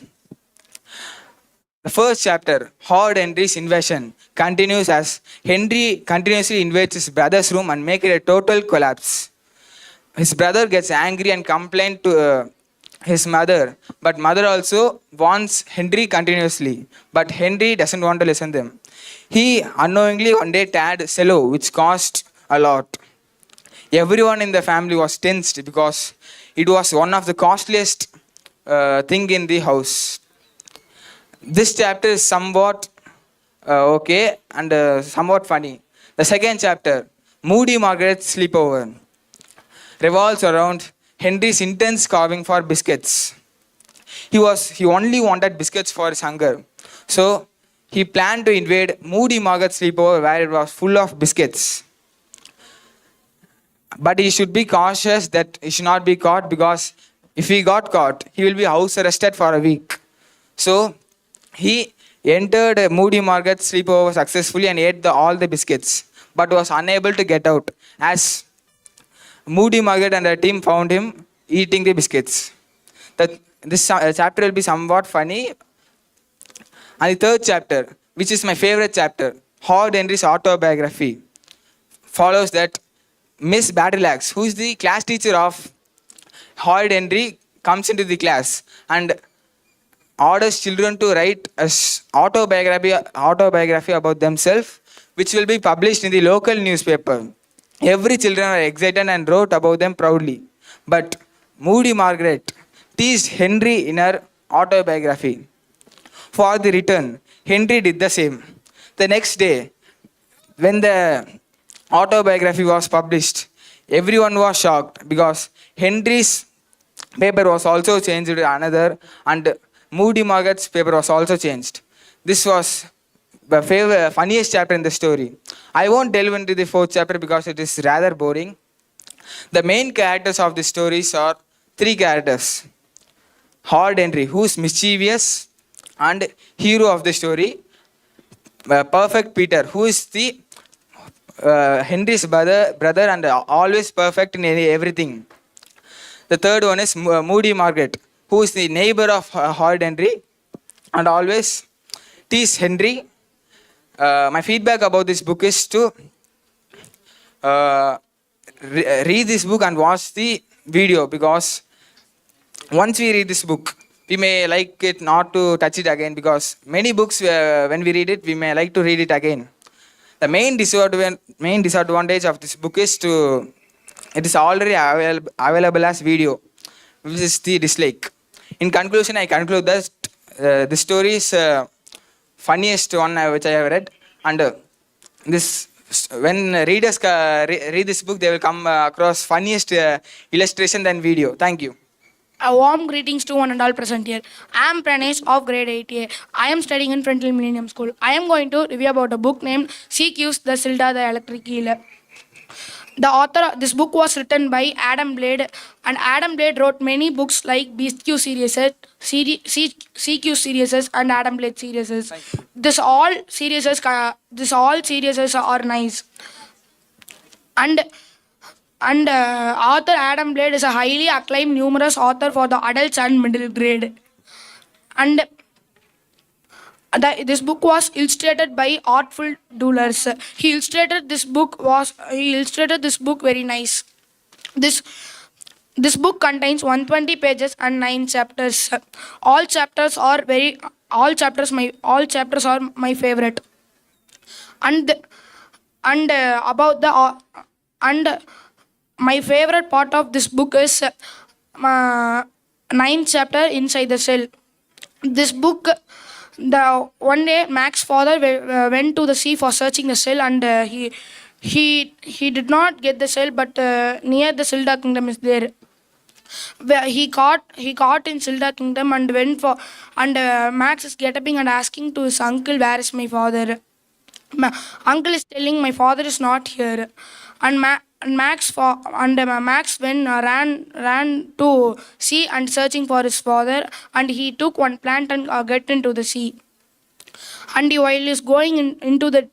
The first chapter, Hard Henry's Invasion, continues as Henry continuously invades his brother's room and makes it a total collapse. His brother gets angry and complains to his mother, but mother also warns Henry continuously, but Henry doesn't want to listen to them. He unknowingly one day tagged cello, which cost a lot. Everyone in the family was tensed because it was one of the costliest thing in the house. This chapter is somewhat okay and somewhat funny. The second chapter, Moody Margaret's Sleepover, revolves around Henry's intense carving for biscuits. He only wanted biscuits for his hunger. So he planned to invade Moody Margaret's Sleepover where it was full of biscuits. But he should be cautious that he should not be caught, because if he got caught, he will be house arrested for a week. So he entered Moody Margaret's Sleepover successfully and ate all the biscuits, but was unable to get out as Moody Margaret and her team found him eating the biscuits. This chapter will be somewhat funny. And the third chapter, which is my favorite chapter, Hard Henry's autobiography, follows that Miss Battleaxe, who is the class teacher of Hard Henry, comes into the class and orders children to write an autobiography about themselves, which will be published in the local newspaper. Every children were excited and wrote about them proudly. But Moody Margaret teased Henry in her autobiography. For the return, Henry did the same. The next day, when the autobiography was published, everyone was shocked because Henry's paper was also changed to another, and Moody Margaret's paper was also changed. This was the funniest chapter in the story. I won't delve into the fourth chapter because it is rather boring. The main characters of the stories are three characters. Hard Henry, who is mischievous and hero of the story. Perfect Peter, who is the Henry's brother and always perfect in everything. The third one is Moody Margaret, who is the neighbor of Hard Henry and always tease Henry. My feedback about this book is to read this book and watch the video, because once we read this book, we may like it not to touch it again, because many books, when we read it, we may like to read it again. The main disadvantage of this book is it is already available as video, which is the dislike. In conclusion, I conclude that the story is funniest one which I have read, and when readers read this book, they will come across funniest illustration than video. Thank you. A warm greetings to one and all present here. I am Pranesh of grade 8A. I am studying in Frontline Millennium School. I am going to review about a book named CQ's The Silda the Electric Eel. The author of this book was written by Adam Blade, and Adam Blade wrote many books like BQ series, CQ series, and Adam Blade series. This all series are nice. And author Adam Blade is a highly acclaimed numerous author for the adults and middle grade. And this book was illustrated by Artful Doolers. He illustrated this book very nice. This book contains 120 pages and 9 chapters. All chapters are my favorite. And my favorite part of this book is 9th chapter, Inside the Cell. This book, one day Mac's father went to the sea for searching the cell, and he did not get the cell, but near the Silda Kingdom is there. Where he caught in Silda Kingdom and went for, and Max is getting and asking to his uncle, where is my father? Uncle is telling my father is not here, and Max ran to sea and searching for his father, and he took one plant and get into the sea. And while he is going into the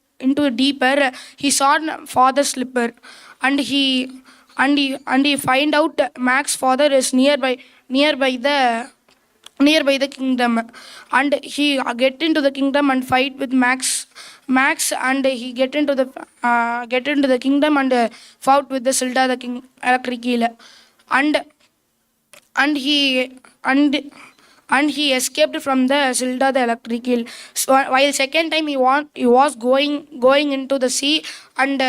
deeper, he saw father's slipper, and he find out Max's father is nearby the kingdom, and he get into the kingdom and fight with Max, and he get into the kingdom and fought with the Silda the king electric eel, and he escaped from the Silda the electric eel. So while second time he was going into the sea, and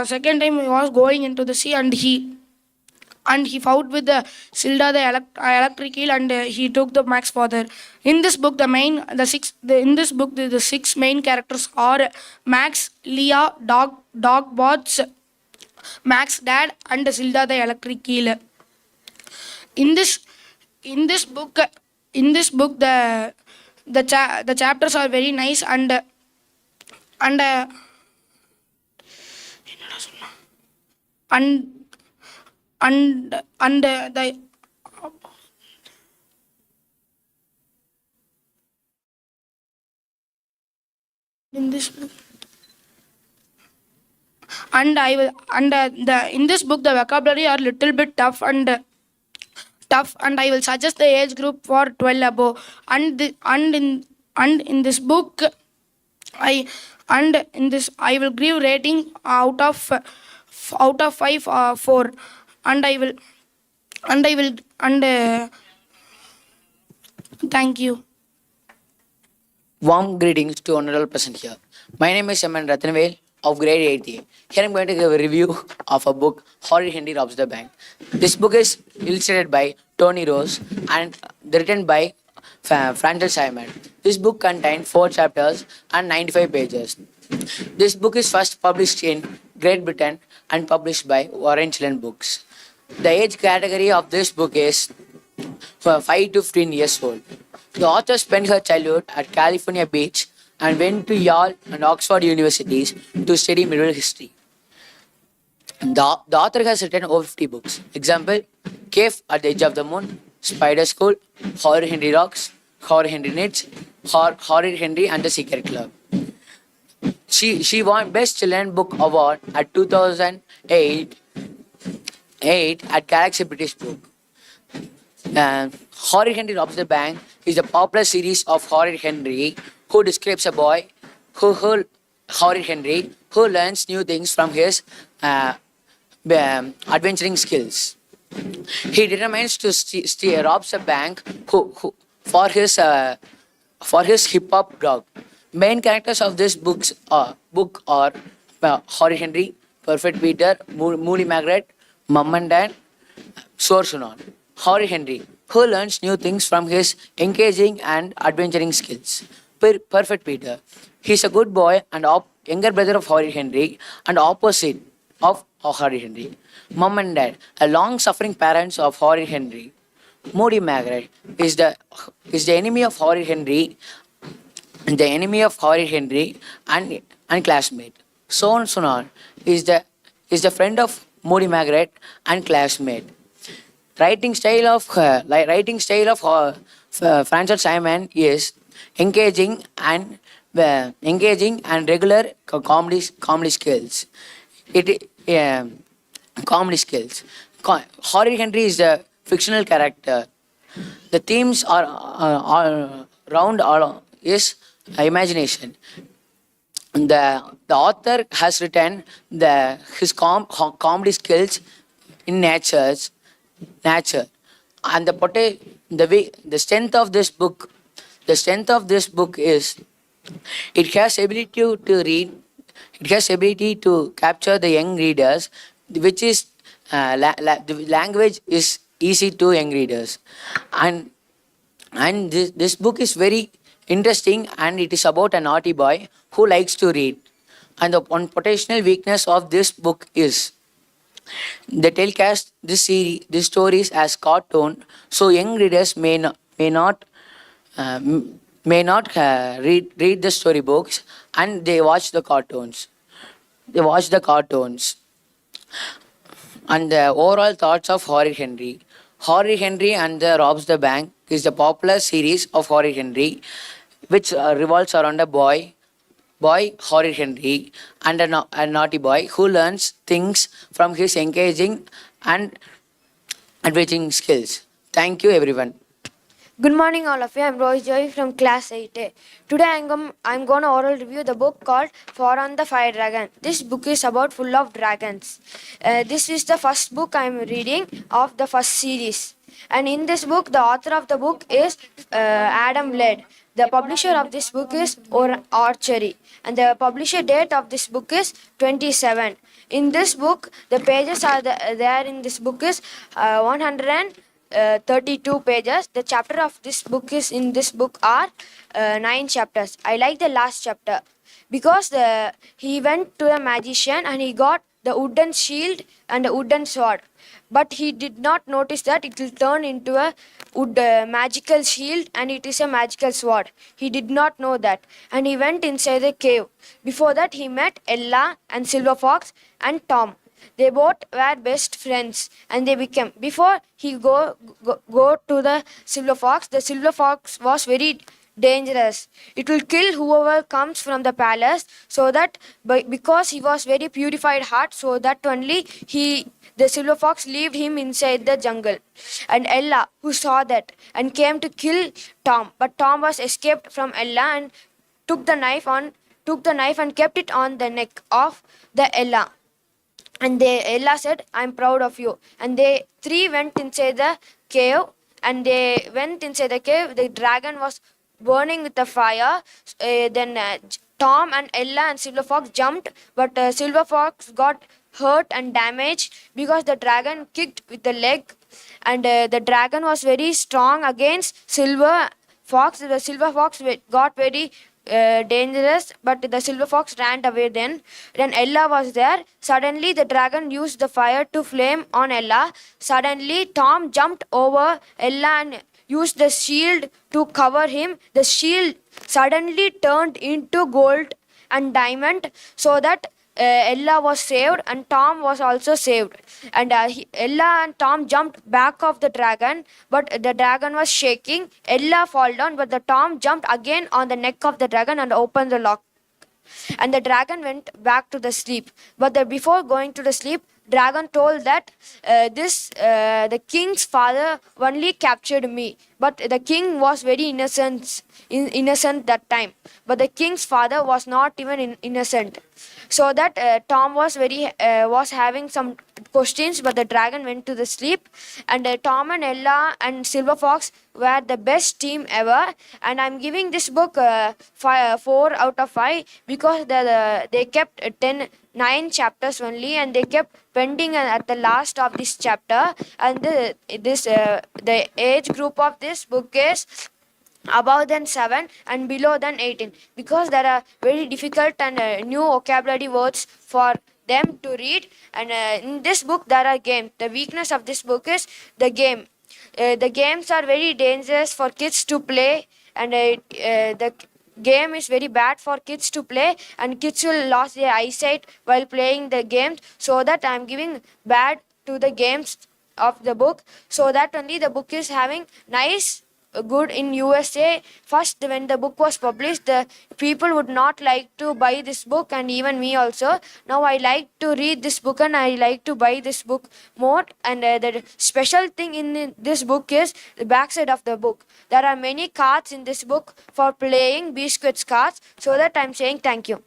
second time he was going into the sea, and he fought with the Silda the electric eel, and he took the Max father. In this book, the six main characters are Max, Leah, Dogbots, Max dad, and Silda the electric eel. In this book, the chapters are very nice, and the in this book, in this book the vocabulary are little bit tough, and I will suggest the age group for 12 above. And in this book, I will give rating out of 5 4, and thank you. Warm greetings to honorable present here. My name is Shaman Ratnavel of grade 8A. Here I'm going to give a review of a book, Horrid Henry Robs the Bank. This book is illustrated by Tony Rose and written by Francis Simon. This book contains 4 chapters and 95 pages. This book is first published in Great Britain and published by Warren Chillen Books. The age category of this book is 5 to 15 years old. The author spent her childhood at California Beach and went to Yale and Oxford universities to study medieval history. The author has written over 50 books. Example: Cave at the Edge of the Moon, Spider School, Horror Henry Rocks, Horror Henry Knits, Horror Henry and the Secret Club. She won Best Children Book Award at 2008 at Galaxy British Book. Horror Henry Robs the Bank is a popular series of Horror Henry who describes a boy Horror Henry who learns new things from his adventuring skills. He determines to rob a bank for his hip hop drug. Main characters of this book are Horror Henry, Perfect Peter, Moody Margaret, Mum and Dad, Sor Sunan. Horror Henry, who learns new things from his engaging and adventuring skills. Perfect Peter, he's a good boy and younger brother of Horror Henry and opposite of Horror Henry. Mum and Dad, a long-suffering parents of Horror Henry. Moody Margaret is the enemy of Horror Henry, and classmate. Son Sunan is the friend of Moody Margaret and classmate. Writing style of Francis Simon is engaging and regular comedy skills. Comedy skills. Horror Henry is a fictional character. The themes are round is imagination. The author has written his comedy skills in nature, and the strength of this book. The strength of this book is it has ability to read. It has ability to capture the young readers, which is the language is easy to young readers, and this book is very interesting, and it is about a naughty boy who likes to read. And the one potential weakness of this book is they telecast this stories as cartoon, so young readers may not read the storybooks, and they watch the cartoons. And the overall thoughts of Horror Henry. Horror Henry and the Robs the Bank is the popular series of Horror Henry, which revolves around a boy Horror Henry and a naughty boy who learns things from his engaging and adventuring skills. Thank you, everyone. Good morning, all of you. I'm Roy Joy from class 8A. Today I'm going to oral review the book called For on the Fire Dragon. This book is about full of dragons. This is the first book I'm reading of the first series. And in this book, the author of the book is Adam Ladd. The publisher of this book is Archery. And the publisher date of this book is 27. In this book, the pages are there in this book is 132 pages. The chapter of this book is in this book are 9 chapters. I like the last chapter because he went to a magician and he got the wooden shield and a wooden sword, but he did not notice that it will turn into a magical shield and it is a magical sword. He did not know that, and he went inside the cave. Before that, he met Ella and Silver Fox and Tom. They both were best friends, and they became. Before he go to the Silver Fox was very dangerous. It will kill whoever comes from the palace. So that because he was very purified heart, so that only the Silver Fox leave him inside the jungle. And Ella, who saw that and came to kill Tom, but Tom was escaped from Ella and took the knife and kept it on the neck of the Ella. And Ella said, "I'm proud of you." And they three went inside the cave. And they went inside the cave. The dragon was burning with the fire. Then Tom and Ella and Silver Fox jumped, but Silver Fox got hurt and damaged because the dragon kicked with the leg. And the dragon was very strong against Silver Fox. The Silver Fox got very dangerous, but the silver fox ran away then. Then Ella was there. Suddenly, the dragon used the fire to flame on Ella. Suddenly, Tom jumped over Ella and used the shield to cover him. The shield suddenly turned into gold and diamond, so that Ella was saved and Tom was also saved. And Ella and Tom jumped back of the dragon, but the dragon was shaking. Ella fall down, but the Tom jumped again on the neck of the dragon and opened the lock. And the dragon went back to the sleep. But before going to the sleep, dragon told that the king's father only captured me, but the king was very innocent that time. But the king's father was not even innocent. So that Tom was having some questions, but the dragon went to the sleep. And Tom and Ella and Silver Fox were the best team ever. And I'm giving this book 4 out of 5 because they kept 9 chapters only, and they kept pending at the last of this chapter. And the age group of this book is above than 7 and below than 18, because there are very difficult and new vocabulary words for them to read. And in this book there are games. The weakness of this book is the game. The games are very dangerous for kids to play, and the game is very bad for kids to play, and kids will lose their eyesight while playing the games. So that I am giving bad to the games of the book, so that only the book is having nice good in USA. First, when the book was published, the people would not like to buy this book, and even me also. Now I like to read this book and I like to buy this book more. And the special thing in this book is the backside of the book. There are many cards in this book for playing biscuits cards. So that I'm saying thank you.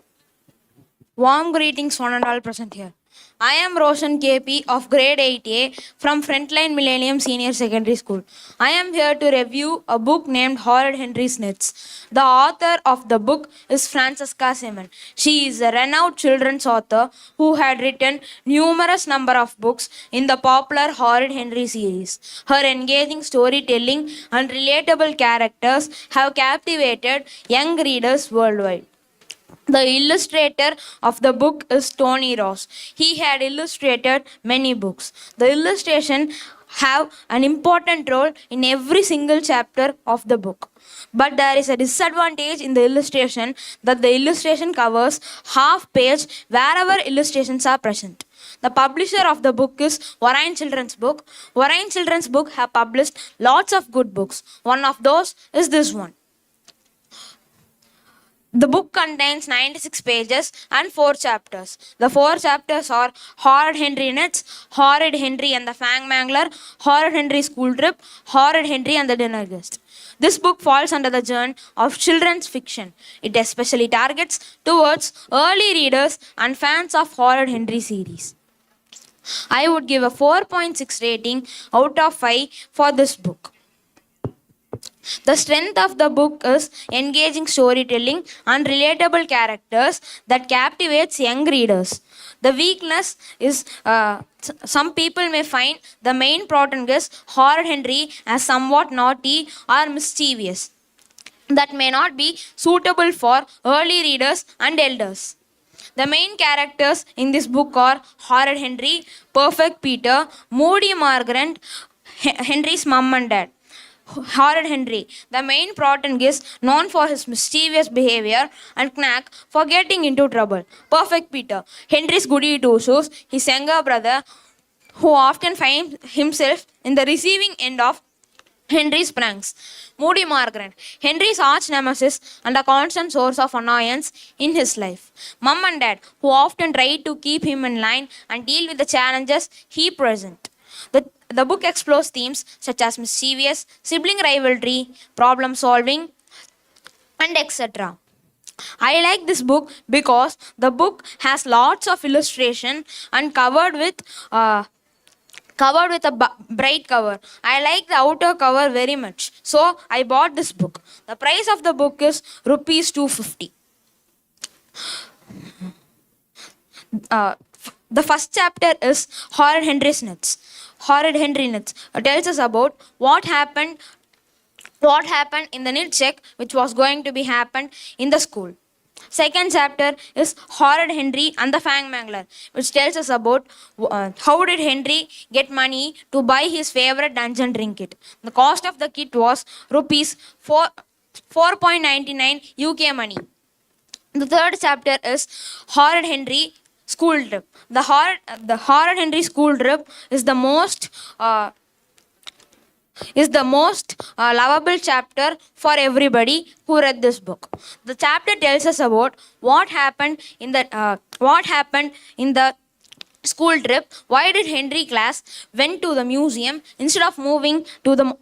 Warm greetings, one and all present here. I am Roshan KP of grade 8A from Frontline Millennium Senior Secondary School. I am here to review a book named Horrid Henry's Nets. The author of the book is Francesca Simon. She is a renowned children's author who had written numerous number of books in the popular Horrid Henry series. Her engaging storytelling and relatable characters have captivated young readers worldwide. The illustrator of the book is Tony Ross. He had illustrated many books. The illustration have an important role in every single chapter of the book. But there is a disadvantage in the illustration, that the illustration covers half page wherever illustrations are present. The publisher of the book is Warren Children's Book. Warren Children's Book have published lots of good books. One of those is this one. The book contains 96 pages and 4 chapters. The 4 chapters are Horrid Henry Nets, Horrid Henry and the Fang Mangler, Horrid Henry School Trip, Horrid Henry and the Dinner Guest. This book falls under the genre of children's fiction. It especially targets towards early readers and fans of Horrid Henry series. I would give a 4.6 rating out of 5 for this book. The strength of the book is engaging storytelling and relatable characters that captivates young readers. The weakness is some people may find the main protagonist, Horrid Henry, as somewhat naughty or mischievous. That may not be suitable for early readers and elders. The main characters in this book are Horrid Henry, Perfect Peter, Moody Margaret, Henry's mom and dad. Horrid Henry, the main protagonist, known for his mischievous behavior and knack for getting into trouble. Perfect Peter, Henry's goody two-shoes, his younger brother, who often finds himself in the receiving end of Henry's pranks. Moody Margaret, Henry's arch nemesis and a constant source of annoyance in his life. Mom and dad, who often try to keep him in line and deal with the challenges he presents. The book explores themes such as mischievous, sibling rivalry, problem solving, and etc. I like this book because the book has lots of illustration and covered with a bright cover. I like the outer cover very much, so I bought this book. The price of the book is rupees 250. The first chapter is Horrid Henry's Nets. Horrid Henry Nets tells us about what happened what happened in the nit check which was going to be happened in the school. Second chapter is Horrid Henry and the Fang Mangler, which tells us about how did Henry get money to buy his favorite dungeon trinket. The cost of the kit was rupees 4.99 UK money. The third chapter is Horrid Henry School Trip. The Horrid Henry School Trip is the most lovable chapter for everybody who read this book. The chapter tells us about what happened in the school trip. Why did Henry class went to the museum instead of moving to the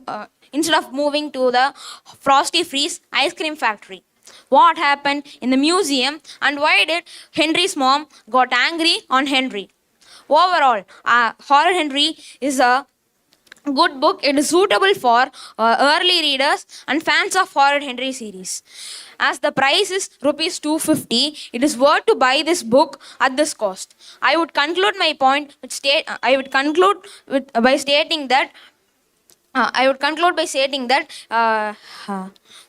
Frosty Freeze ice cream factory? What happened in the museum and why did Henry's mom got angry on Henry? Overall, Horrid Henry is a good book. It is suitable for early readers and fans of Horrid Henry series. As the price is rupees 250, it is worth to buy this book at this cost. I would conclude my point by stating that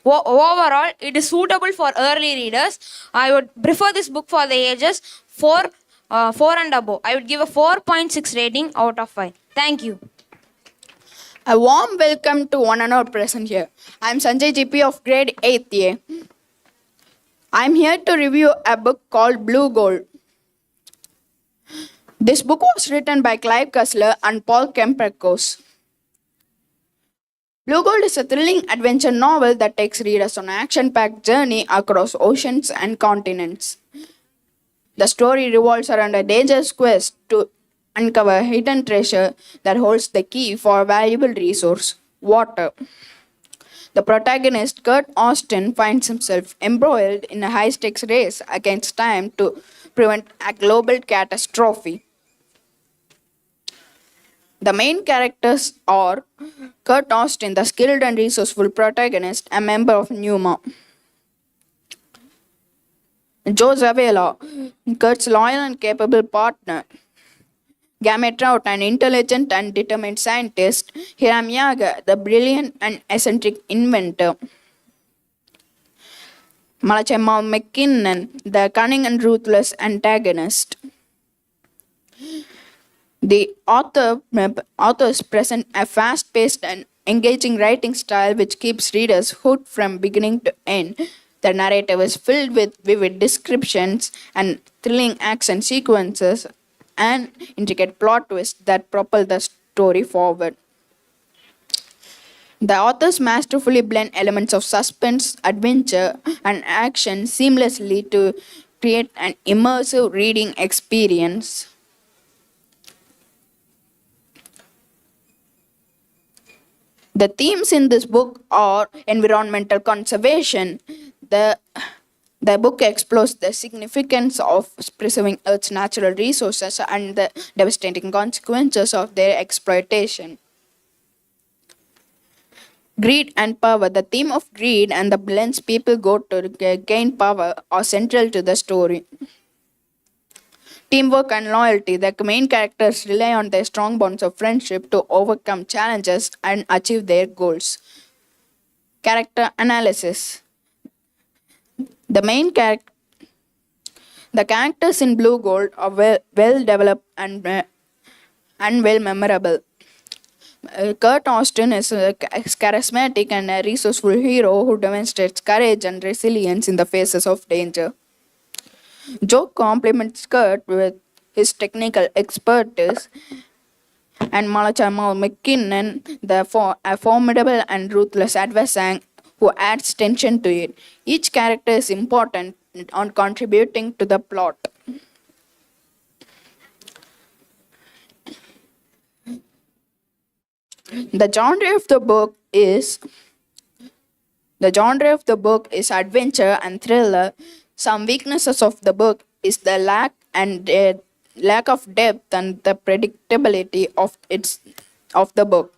overall it is suitable for early readers. I would prefer this book for the ages 4 and above. I would give a 4.6 rating out of 5. Thank you. A warm welcome to one and all present here. I am Sanjay GP of grade 8th A. I am here to review a book called Blue Gold. This book was written by Clive Cussler and Paul Kemprakos. Blue Gold is a thrilling adventure novel that takes readers on an action-packed journey across oceans and continents. The story revolves around a dangerous quest to uncover a hidden treasure that holds the key for a valuable resource, water. The protagonist, Kurt Austin, finds himself embroiled in a high-stakes race against time to prevent a global catastrophe. The main characters are Kurt Austin, the skilled and resourceful protagonist, a member of Numa. Joe Zavella, Kurt's loyal and capable partner. Gamma Trout, an intelligent and determined scientist. Hiram Yaga, the brilliant and eccentric inventor. Malachema McKinnon, the cunning and ruthless antagonist. The authors present a fast-paced and engaging writing style which keeps readers hooked from beginning to end. The narrative is filled with vivid descriptions and thrilling action sequences and intricate plot twists that propel the story forward. The authors masterfully blend elements of suspense, adventure, and action seamlessly to create an immersive reading experience. The themes in this book are environmental conservation. The book explores the significance of preserving Earth's natural resources and the devastating consequences of their exploitation. Greed and power. The theme of greed and the lengths people go to gain power are central to the story. Teamwork and loyalty. The main characters rely on their strong bonds of friendship to overcome challenges and achieve their goals. Character analysis. The characters in Blue Gold are well developed and well memorable. Kurt Austin is a charismatic and a resourceful hero who demonstrates courage and resilience in the faces of danger. Joe complements Kurt with his technical expertise, and Malachama McKinnon, a formidable and ruthless adversary who adds tension to it. Each character is important on contributing to the plot. The genre of the book is adventure and thriller. Some weaknesses of the book is the lack of depth and the predictability of the book.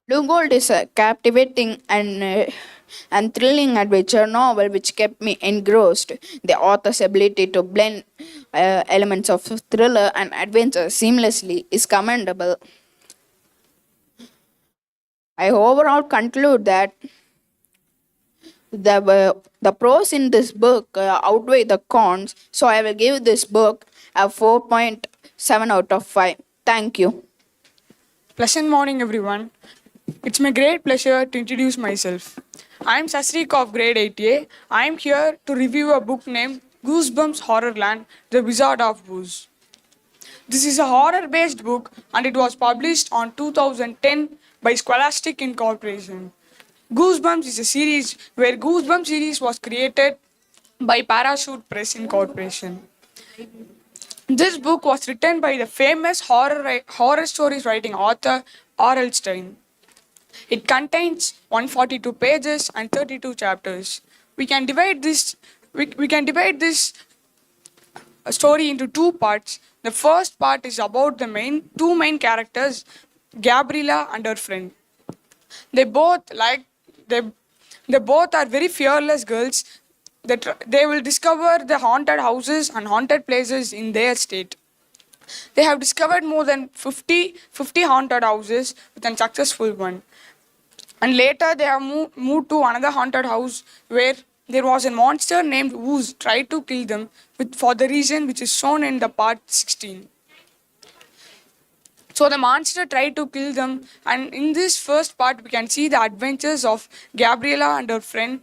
Blue Gold is a captivating and thrilling adventure novel which kept me engrossed. The author's ability to blend elements of thriller and adventure seamlessly is commendable. I overall conclude that the pros in this book outweigh the cons, so I will give this book a 4.7 out of 5. Thank you. Pleasant morning, everyone. It's my great pleasure to introduce myself. I'm Sasrik of grade 8A. I'm here to review a book named Goosebumps Horrorland, The Wizard of Oz. This is a horror-based book and it was published on 2010 by Scholastic Incorporation. Goosebumps is a series where Goosebumps series was created by Parachute Press Incorporation. This book was written by the famous horror stories writing author R.L. Stein. It contains 142 pages and 32 chapters. We can divide this story into two parts. The first part is about the two main characters, Gabriella and her friend. They both are very fearless girls. They will discover the haunted houses and haunted places in their state. They have discovered more than 50 haunted houses with a successful one. And later they have moved to another haunted house where there was a monster named Ooze tried to kill them for the reason which is shown in the part 16. So the monster tried to kill them, and in this first part we can see the adventures of Gabriella and her friend.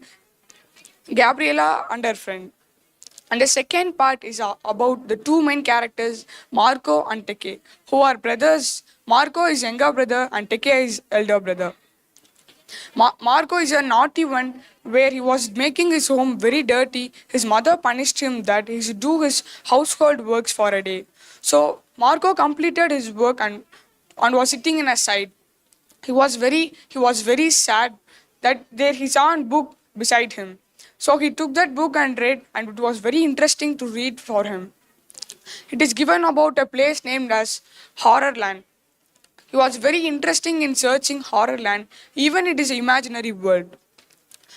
And the second part is about the two main characters, Marco and Teke, who are brothers. Marco is younger brother and Teke is elder brother. Marco is a naughty one where he was making his home very dirty. His mother punished him that he should do his household works for a day. So Marco completed his work and was sitting in a side. He was very sad that there he saw a book beside him. So he took that book and read, and it was very interesting to read for him. It is given about a place named as Horrorland. He was very interesting in searching Horrorland, even it is an imaginary world.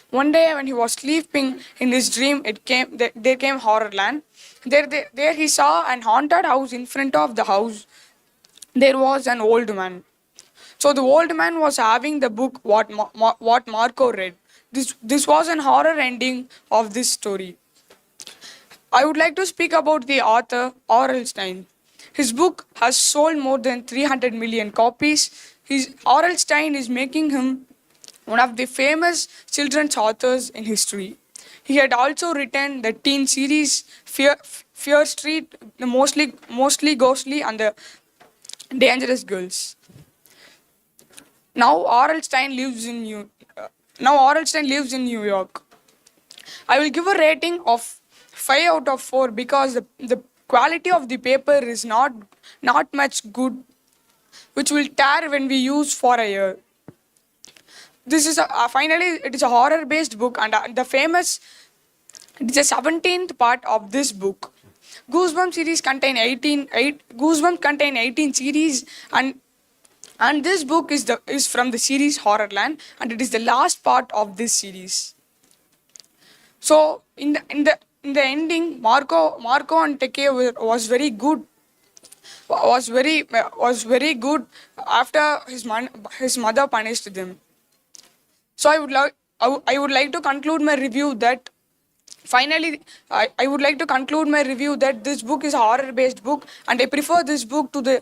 One day when he was sleeping in his dream, there came Horrorland. There he saw an haunted house. In front of the house, there was an old man. So the old man was having the book what Marco read. This was an horror ending of this story. I would like to speak about the author R.L. Stein. His book has sold more than 300 million copies. R.L. Stein is making him one of the famous children's authors in history. He had also written the teen series Fear Street, the mostly ghostly and the dangerous girls. Now R.L. Stein lives in New York. I will give a rating of 5 out of 4 because the quality of the paper is not much good, which will tear when we use for a year. This is finally it is a horror-based book, and it is the 17th part of this book. Goosebumps series contain 18 series, and this book is from the series Horrorland, and it is the last part of this series. So in the ending, Marco and Teke was very good. Was very good after his mother punished them. So I would like to conclude my review that this book is a horror-based book, and I prefer this book to the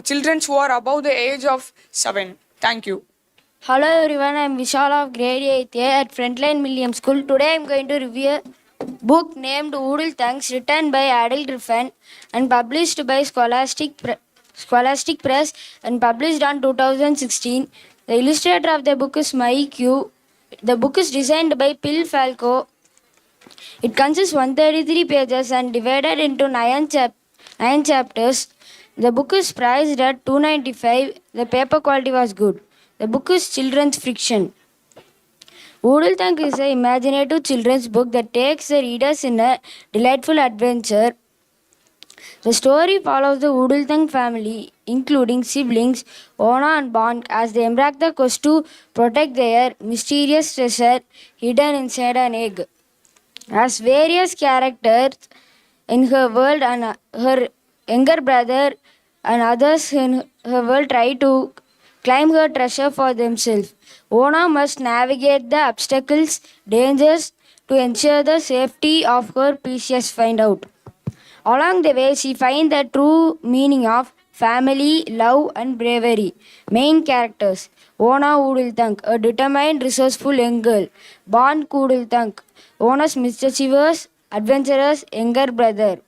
children who are above the age of 7. Thank you. Hello everyone, I am Vishal of grade 8A at Frontline Milliam School. Today I am going to review a book named Oodle Tongues, written by Adele Griffin and published by Scholastic Press and published on 2016. The illustrator of the book is Mike Q. The book is designed by Phil Falco. It consists 133 pages and divided into 9 chapters. The book is priced at $2.95. The paper quality was good. The book is children's fiction. Oodle Tongues is an imaginative children's book that takes the readers in a delightful adventure. The story follows the Oodle Tongue family, including siblings Ona and Bonk, as they embark the quest to protect their mysterious treasure hidden inside an egg. As various characters in her world and her younger brother and others in her world try to claim her treasure for themselves. Ona must navigate the obstacles, dangers to ensure the safety of her precious find out. Along the way, she finds the true meaning of family, love, and bravery. Main characters: Ona Udiltank, a determined, resourceful young girl. Bon Kudiltank, Ona's mischievous, adventurous younger brother.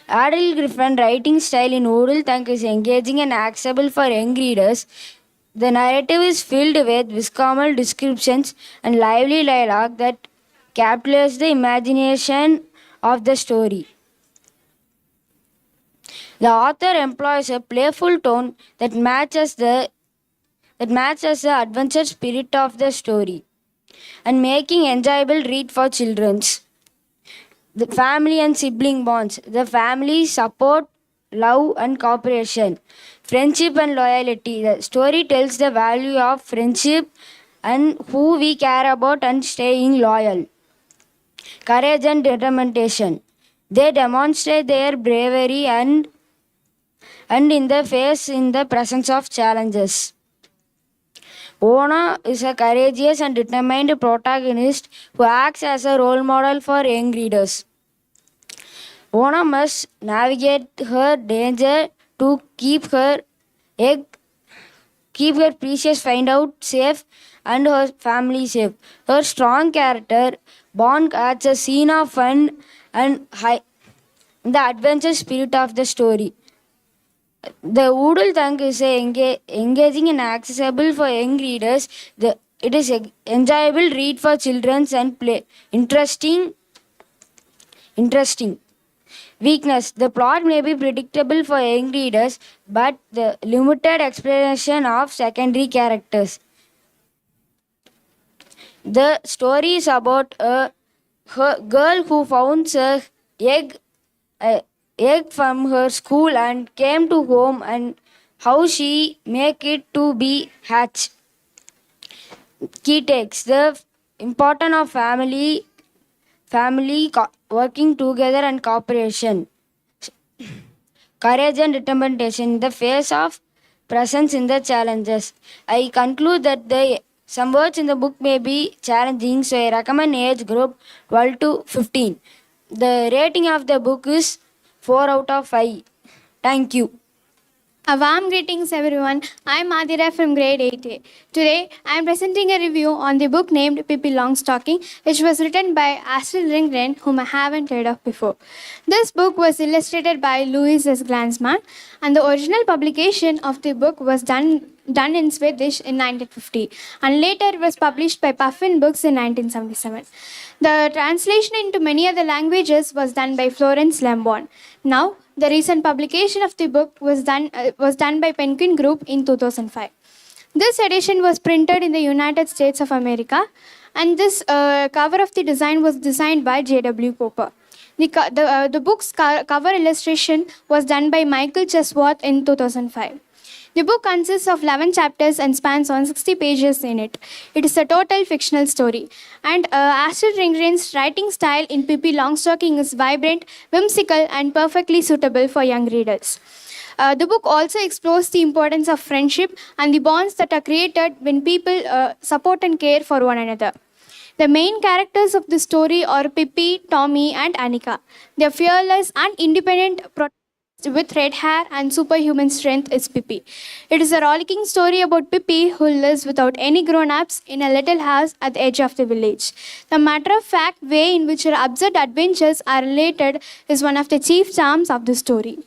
Adil Griffin writing style in Udiltank is engaging and accessible for young readers. The narrative is filled with whimsical descriptions and lively dialogue that captures the imagination of the story. The author employs a playful tone that matches the adventure spirit of the story and making enjoyable read for children. The family and sibling bonds. The family support, love and cooperation. Friendship and loyalty. The story tells the value of friendship and who we care about and staying loyal. Courage and determination. They demonstrate their bravery and in the presence of challenges. Ona is a courageous and determined protagonist who acts as a role model for young readers. Ona must navigate her danger to keep her precious find out safe and her family safe. Her strong character Bond adds a scene of fun and the adventure spirit of the story. The Oodle Tank is engaging and accessible for young readers. It is an enjoyable read for children and play. Interesting. Weakness. The plot may be predictable for young readers, but the limited explanation of secondary characters. The story is about a girl who found a egg from her school and came to home and how she make it to be hatched. Key takes: the importance of family working together and cooperation. Courage and determination in the face of presence in the challenges. I conclude that some words in the book may be challenging, so I recommend age group 12 to 15. The rating of the book is 4 out of 5. Thank you. A warm greetings everyone. I am Adira from grade 8A. Today I am presenting a review on the book named Pippi Longstocking, which was written by Astrid Lindgren, whom I haven't heard of before. This book was illustrated by Louis S. Glanzman, and the original publication of the book was done in Swedish in 1950 and later it was published by Puffin Books in 1977. The translation into many other languages was done by Florence Lamborn. Now, the recent publication of the book was done by Penguin Group in 2005. This edition was printed in the United States of America, and this cover of the design was designed by J.W. Popper. The book's cover illustration was done by Michael Chesworth in 2005. The book consists of 11 chapters and spans 160 pages in it. It is a total fictional story. And Astrid Lindgren's writing style in Pippi Longstocking is vibrant, whimsical, and perfectly suitable for young readers. The book also explores the importance of friendship and the bonds that are created when people support and care for one another. The main characters of the story are Pippi, Tommy, and Annika. They are fearless and independent with red hair and superhuman strength is Pippi. It is a rollicking story about Pippi who lives without any grown-ups in a little house at the edge of the village. The matter-of-fact way in which her absurd adventures are related is one of the chief charms of the story.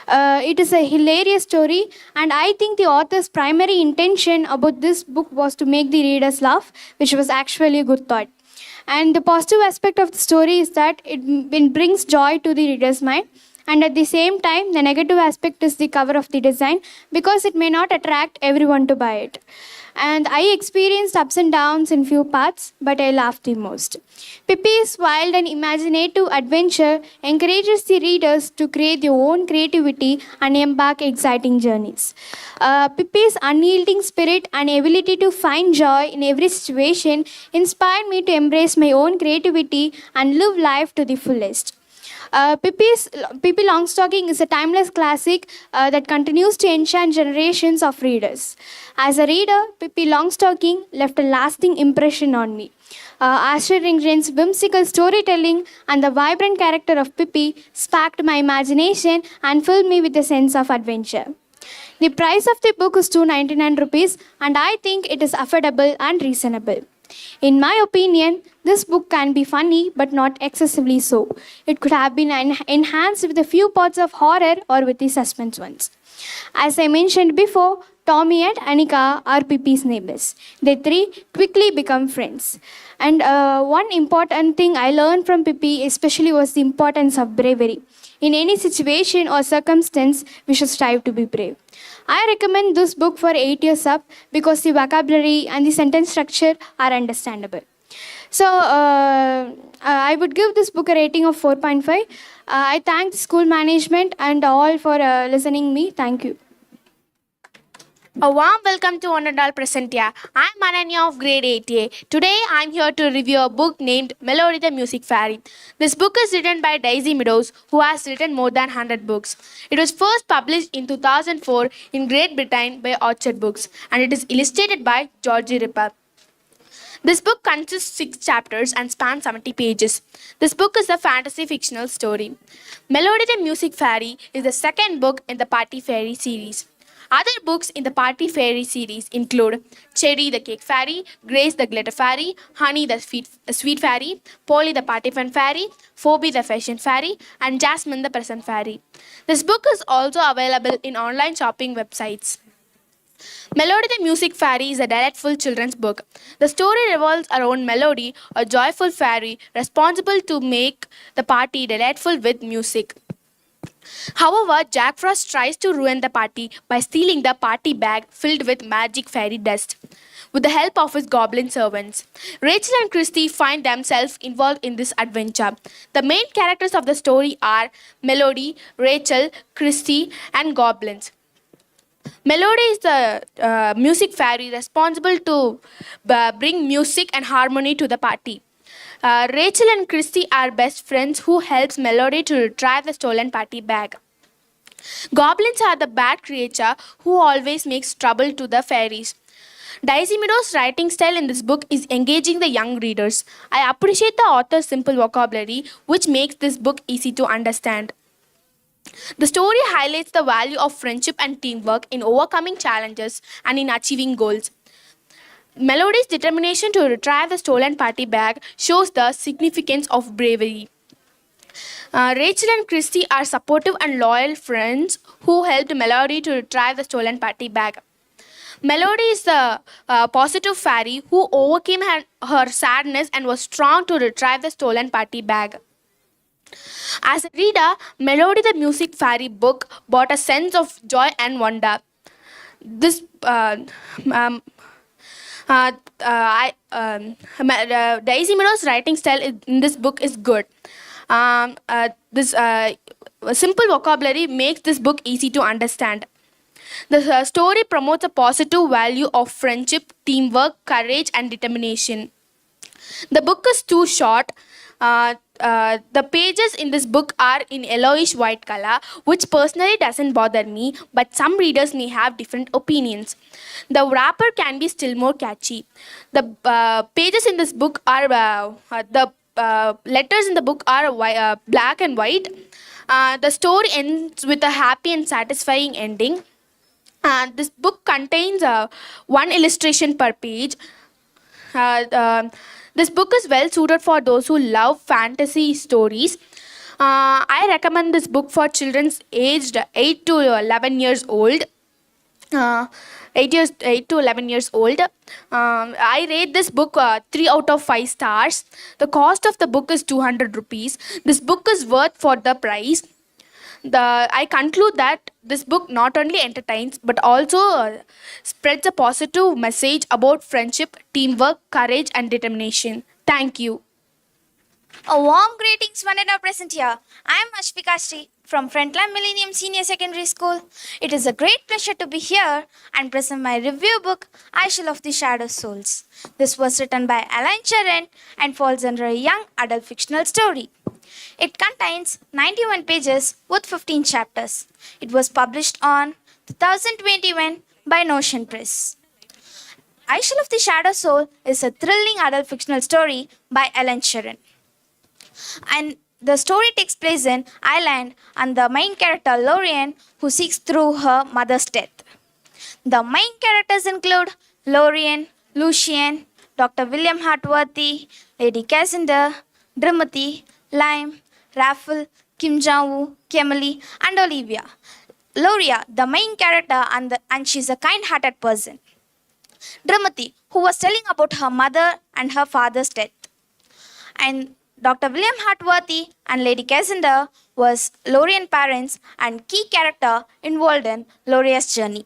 It is a hilarious story, and I think the author's primary intention about this book was to make the readers laugh, which was actually a good thought. And the positive aspect of the story is that it brings joy to the reader's mind. And at the same time, the negative aspect is the cover of the design because it may not attract everyone to buy it. And I experienced ups and downs in few parts, but I laughed the most. Pippi's wild and imaginative adventure encourages the readers to create their own creativity and embark exciting journeys. Pippi's unyielding spirit and ability to find joy in every situation inspired me to embrace my own creativity and live life to the fullest. Pippi Longstocking is a timeless classic that continues to enchant generations of readers. As a reader, Pippi Longstocking left a lasting impression on me. Astrid Lindgren's whimsical storytelling and the vibrant character of Pippi sparked my imagination and filled me with a sense of adventure. The price of the book is 299 rupees and I think it is affordable and reasonable. In my opinion, this book can be funny but not excessively so. It could have been enhanced with a few parts of horror or with the suspense ones. As I mentioned before, Tommy and Annika are Pippi's neighbors. They three quickly become friends. And one important thing I learned from Pippi especially was the importance of bravery. In any situation or circumstance, we should strive to be brave. I recommend this book for 8 years up because the vocabulary and the sentence structure are understandable. So I would give this book a rating of 4.5. I thank the school management and all for listening me. Thank you. A warm welcome to one and all present here. I'm Ananya of grade 8A. Today I'm here to review a book named Melody the Music Fairy. This book is written by Daisy Meadows, who has written more than 100 books. It was first published in 2004 in Great Britain by Orchard Books, and it is illustrated by Georgie Ripper. This book consists of 6 chapters and spans 70 pages. This book is a fantasy fictional story. Melody the Music Fairy is the second book in the Party Fairy series. Other books in the Party Fairy series include Cherry the Cake Fairy, Grace the Glitter Fairy, Honey the Sweet Fairy, Polly the Party Fun Fairy, Phoebe the Fashion Fairy, and Jasmine the Present Fairy. This book is also available in online shopping websites. Melody the Music Fairy is a delightful children's book. The story revolves around Melody, a joyful fairy responsible to make the party delightful with music. However, Jack Frost tries to ruin the party by stealing the party bag filled with magic fairy dust. With the help of his goblin servants, Rachel and Christy find themselves involved in this adventure. The main characters of the story are Melody, Rachel, Christy, and goblins. Melody is the music fairy responsible to bring music and harmony to the party. Rachel and Christy are best friends who helps Melody to retrieve the stolen party bag. Goblins are the bad creature who always makes trouble to the fairies. Daisy Meadows' writing style in this book is engaging the young readers. I appreciate the author's simple vocabulary, which makes this book easy to understand. The story highlights the value of friendship and teamwork in overcoming challenges and in achieving goals. Melody's determination to retrieve the stolen party bag shows the significance of bravery. Rachel and Christy are supportive and loyal friends who helped Melody to retrieve the stolen party bag. Melody is the positive fairy who overcame her sadness and was strong to retrieve the stolen party bag. As a reader, Melody the Music Fairy book brought a sense of joy and wonder. This Daisy Meadows' writing style in this book is good. This simple vocabulary makes this book easy to understand. The story promotes a positive value of friendship, teamwork, courage, and determination. The book is too short. The pages in this book are in yellowish white color, which personally doesn't bother me, but some readers may have different opinions. The wrapper can be still more catchy. The pages in this book are, letters in the book are black and white. The story ends with a happy and satisfying ending. This book contains one illustration per page. This book is well suited for those who love fantasy stories. I recommend this book for children aged 8 to 11 years old. 8 to 11 years old. I rate this book 3 out of 5 stars. The cost of the book is 200 rupees. This book is worth for the price. I conclude that this book not only entertains but also spreads a positive message about friendship, teamwork, courage, and determination. Thank you. A warm greetings, one and all present here. I am Ashvika Sri from Frontline Millennium Senior Secondary School. It is a great pleasure to be here and present my review book, I Shall of the Shadow Souls. This was written by Alain Charan and falls under a young adult fictional story. It contains 91 pages with 15 chapters. It was published on 2021 by Notion Press. Ishal of the Shadow Soul is a thrilling adult fictional story by Ellen Sheeran. And the story takes place in Ireland and the main character Lorien who seeks through her mother's death. The main characters include Lorien, Lucian, Dr. William Hartworthy, Lady Cassandra, Drimothy, Lime, Raffle, Kim Jong-woo, Kemily, and Olivia. Loria, the main character, and she's a kind-hearted person. Drimothy, who was telling about her mother and her father's death. And Dr. William Hartworthy and Lady Cassandra was Lorien's parents and key character involved in Loria's journey.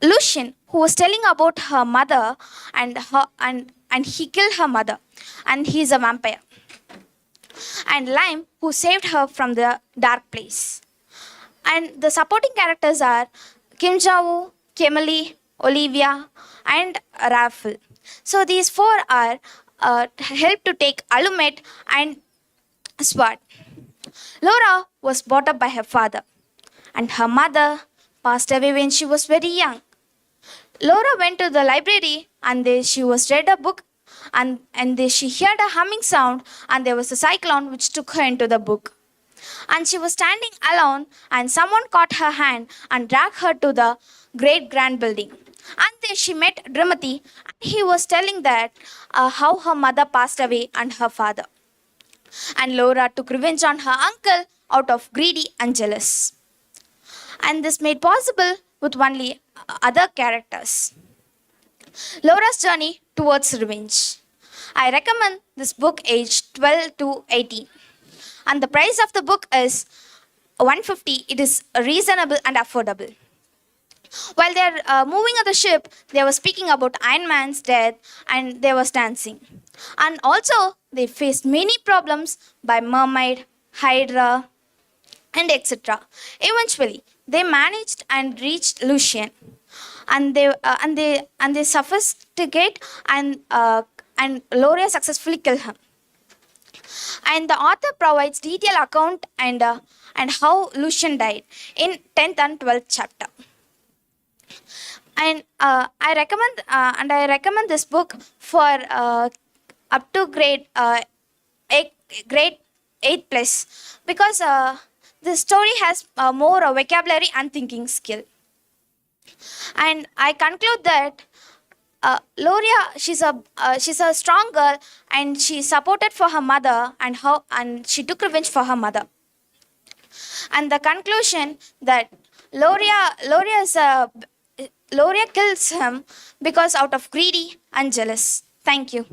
Lucian, who was telling about her mother and he killed her mother, and he is a vampire. And Lime, who saved her from the dark place. And the supporting characters are Kim Jong-woo, Kemily, Olivia, and Raffle. So these four are help to take Alumet and Sword. Laura was brought up by her father, and her mother passed away when she was very young. Laura went to the library and she was read a book and she heard a humming sound and there was a cyclone which took her into the book. And she was standing alone and someone caught her hand and dragged her to the great grand building. And there she met Drimothy and he was telling that how her mother passed away and her father. And Laura took revenge on her uncle out of greedy and jealous. And this made possible with only other characters. Laura's journey towards revenge. I recommend this book aged 12 to 18. And the price of the book is $150. It is reasonable and affordable. While they are moving on the ship, they were speaking about Iron Man's death and they was dancing. And also, they faced many problems by Mermaid, Hydra, and etc. Eventually, they managed and reached Lucian, and they sophisticate and Loria successfully kill him. And the author provides detailed account and how Lucian died in 10th and 12th chapter. And I recommend this book for up to grade 8 plus because the story has more vocabulary and thinking skill. And I conclude that Loria, she's a strong girl and she supported for her mother and she took revenge for her mother. And the conclusion that Loria kills him because out of greedy and jealous. Thank you.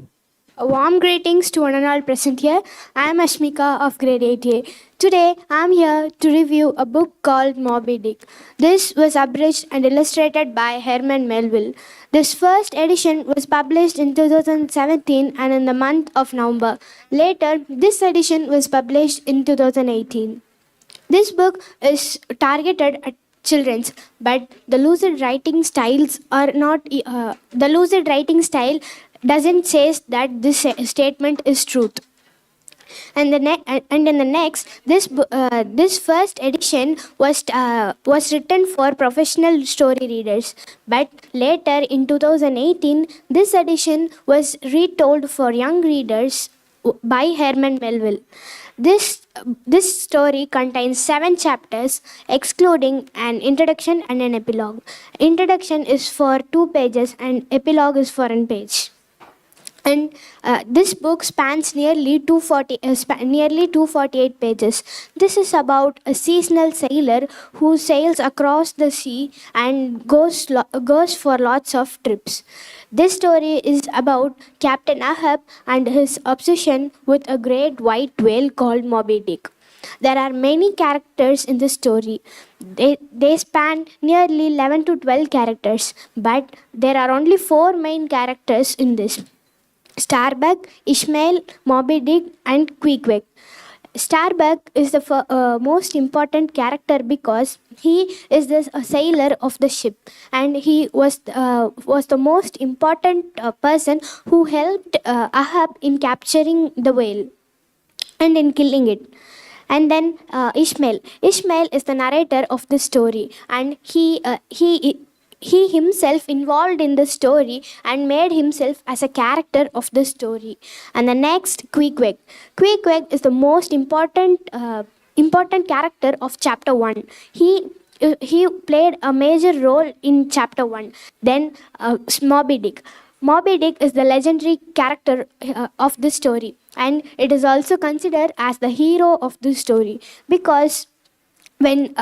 A warm greetings to one and all present here. I am Ashmika of grade 8A. Today I am here to review a book called Moby Dick. This was abridged and illustrated by Herman Melville. This first edition was published in 2017 and in the month of November. Later, this edition was published in 2018. This book is targeted at children's, but the lucid writing styles are not. The lucid writing style doesn't say that this statement is truth. And in the next, this first edition was written for professional story readers, but later in 2018, this edition was retold for young readers by Herman Melville. This story contains 7 chapters, excluding an introduction and an epilogue. Introduction is for 2 pages and epilogue is for 1 page. And this book spans nearly 248 pages. This is about a seasonal sailor who sails across the sea and goes for lots of trips. This story is about Captain Ahab and his obsession with a great white whale called Moby Dick. There are many characters in the story. They span nearly 11 to 12 characters, but there are only 4 main characters in this: Starbuck, Ishmael, Moby Dick, and Queequeg. Starbuck is the most important character because he is the sailor of the ship, and he was the most important person who helped Ahab in capturing the whale. and in killing it. And then Ishmael is the narrator of the story, and he himself involved in the story and made himself as a character of the story. And the next, Queequeg. Queequeg is the most important character of chapter 1. He played a major role in chapter 1. Then Moby Dick. Moby Dick is the legendary character of the story, and it is also considered as the hero of the story because when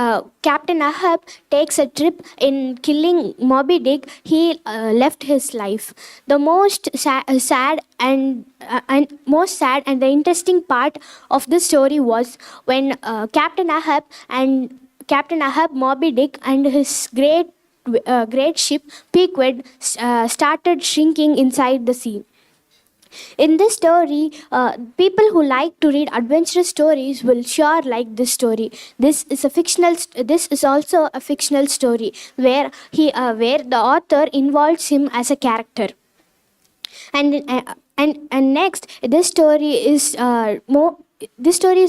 Captain Ahab takes a trip in killing Moby Dick, he left his life. The most sad and the interesting part of the story was when Captain Ahab, Moby Dick, and his great ship Pequod started shrinking inside the sea. In this story, people who like to read adventurous stories will sure like this story. This is also a fictional story where the author involves him as a character. And next, this story is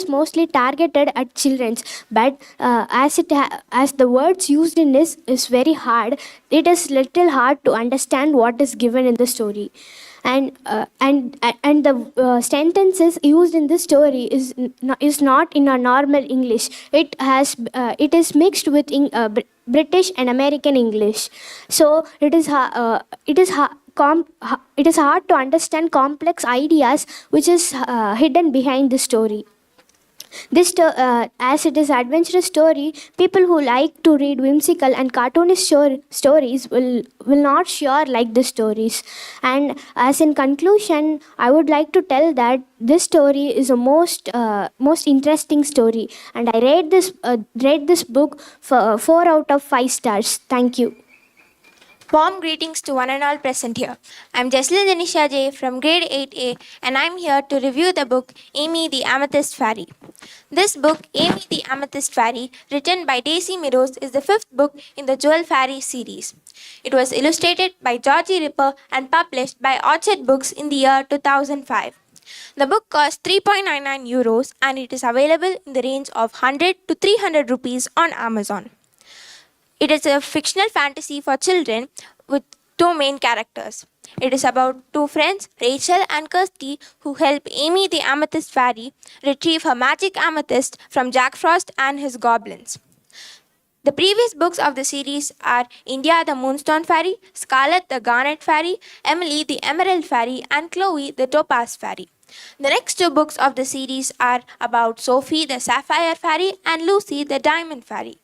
mostly targeted at children, but as the words used in this is very hard, it is little hard to understand what is given in the story. And the sentences used in this story is not in a normal English. It is mixed with British and American English, so it is hard to understand complex ideas which is hidden behind the story. As it is adventurous story, people who like to read whimsical and cartoonish stories will not sure like the stories. And as in conclusion, I would like to tell that this story is a most interesting story, and I rate this book for 4 out of 5 stars. Thank you. Warm greetings to one and all present here. I'm Jesslyn Janisha J from grade 8A, and I'm here to review the book Amy the Amethyst Fairy. This book, Amy the Amethyst Fairy, written by Daisy Meadows, is the 5th book in the Jewel Fairy series. It was illustrated by Georgie Ripper and published by Orchard Books in the year 2005. The book costs 3.99 euros and it is available in the range of 100 to 300 rupees on Amazon. It is a fictional fantasy for children with 2 main characters. It is about 2 friends, Rachel and Kirsty, who help Amy the Amethyst Fairy retrieve her magic amethyst from Jack Frost and his goblins. The previous books of the series are India the Moonstone Fairy, Scarlet the Garnet Fairy, Emily the Emerald Fairy, and Chloe the Topaz Fairy. The next 2 books of the series are about Sophie the Sapphire Fairy and Lucy the Diamond Fairy.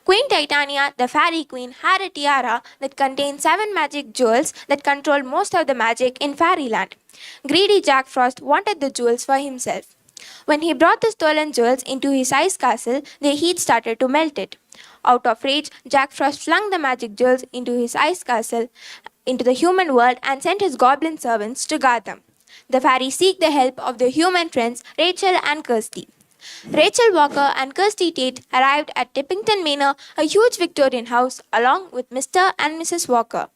Queen Titania, the Fairy Queen, had a tiara that contained 7 magic jewels that controlled most of the magic in Fairyland. Greedy Jack Frost wanted the jewels for himself. When he brought the stolen jewels into his ice castle, the heat started to melt it. Out of rage, Jack Frost flung the magic jewels into his ice castle, into the human world, and sent his goblin servants to guard them. The fairies seek the help of their human friends Rachel and Kirsty. Rachel Walker and Kirsty Tate arrived at Tippington Manor, a huge Victorian house, along with Mr. and Mrs. Walker.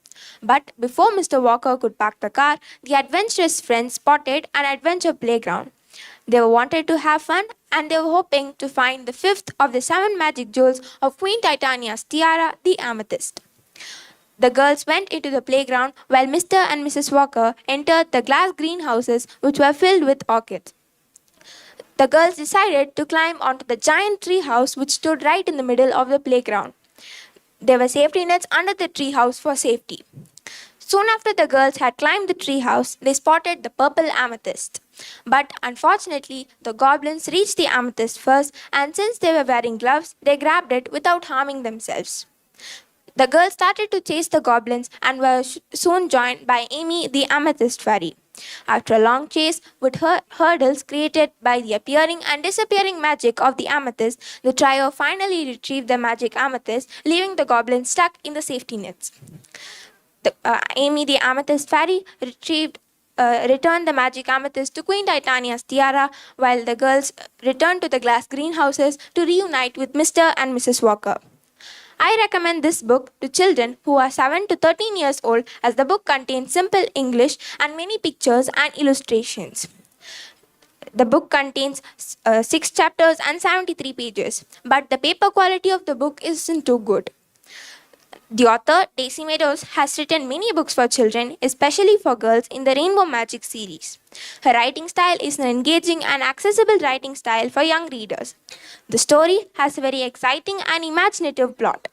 But before Mr. Walker could park the car, the adventurous friends spotted an adventure playground. They wanted to have fun, and they were hoping to find the 5th of the 7 magic jewels of Queen Titania's tiara, the amethyst. The girls went into the playground while Mr. and Mrs. Walker entered the glass greenhouses, which were filled with orchids. The girls decided to climb onto the giant tree house which stood right in the middle of the playground. There were safety nets under the tree house for safety. Soon after the girls had climbed the tree house, they spotted the purple amethyst. But unfortunately, the goblins reached the amethyst first, and since they were wearing gloves, they grabbed it without harming themselves. The girls started to chase the goblins and were soon joined by Amy the Amethyst Fairy. After a long chase with hurdles created by the appearing and disappearing magic of the amethyst, the trio finally retrieved the magic amethyst, leaving the goblins stuck in the safety nets. Amy the Amethyst Fairy returned the magic amethyst to Queen Titania's tiara, while the girls returned to the glass greenhouses to reunite with Mr. and Mrs. Walker. I recommend this book to children who are 7 to 13 years old, as the book contains simple English and many pictures and illustrations. The book contains 6 chapters and 73 pages, but the paper quality of the book isn't too good. The author, Daisy Meadows, has written many books for children, especially for girls, in the Rainbow Magic series. Her writing style is an engaging and accessible writing style for young readers. The story has a very exciting and imaginative plot.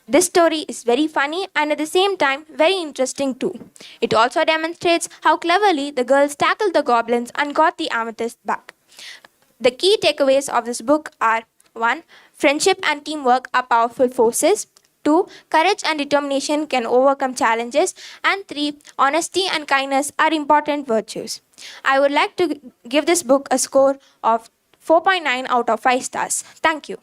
This story is very funny and at the same time very interesting too. It also demonstrates how cleverly the girls tackled the goblins and got the amethyst back. The key takeaways of this book are 1. Friendship and teamwork are powerful forces. 2. Courage and determination can overcome challenges. And 3. Honesty and kindness are important virtues. I would like to give this book a score of 4.9 out of 5 stars. Thank you.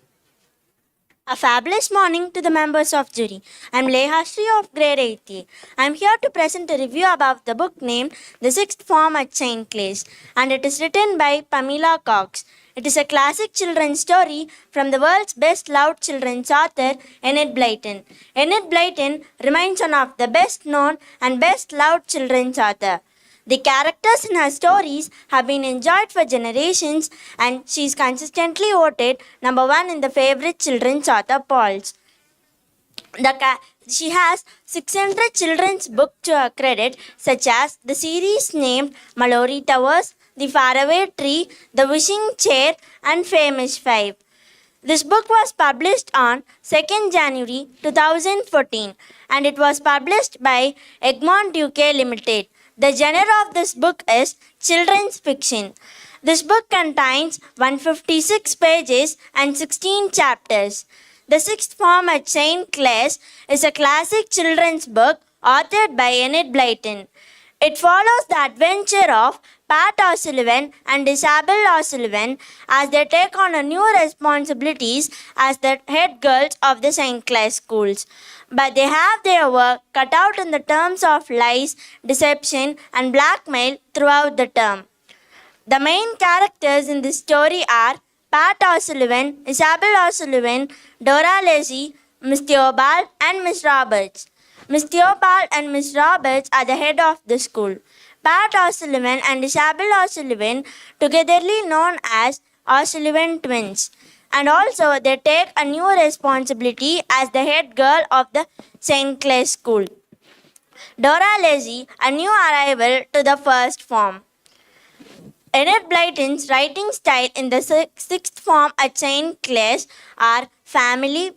A fabulous morning to the members of jury. I'm Lehashri of grade 8A. I'm here to present a review about the book named The Sixth Form at St. Clair's, and it is written by Pamela Cox. It is a classic children's story from the world's best loved children's author, Enid Blyton. Enid Blyton remains one of the best known and best loved children's author. The characters in her stories have been enjoyed for generations, and she is consistently voted number 1 in the favorite children's author polls. She has 600 children's books to her credit, such as the series named Mallory Towers, The Faraway Tree, The Wishing Chair, and Famous 5. This book was published on 2nd January 2014, and it was published by Egmont UK Limited. The genre of this book is children's fiction. This book contains 156 pages and 16 chapters. The Sixth Form at St. Clair's is a classic children's book authored by Enid Blyton. It follows the adventure of Pat O'Sullivan and Isabel O'Sullivan as they take on a new responsibilities as the head girls of the St. Clair schools. But they have their work cut out in the terms of lies, deception, and blackmail throughout the term. The main characters in this story are Pat O'Sullivan, Isabel O'Sullivan, Dora Lacy, Miss Theobald, and Miss Roberts. Miss Theobald and Miss Roberts are the head of the school. Pat O'Sullivan and Isabel O'Sullivan, togetherly known as O'Sullivan twins. And also they take a new responsibility as the head girl of the St. Clair school. Dora Lacy, a new arrival to the first form. Enid Blyton's writing style in the sixth form at St. Clair's are family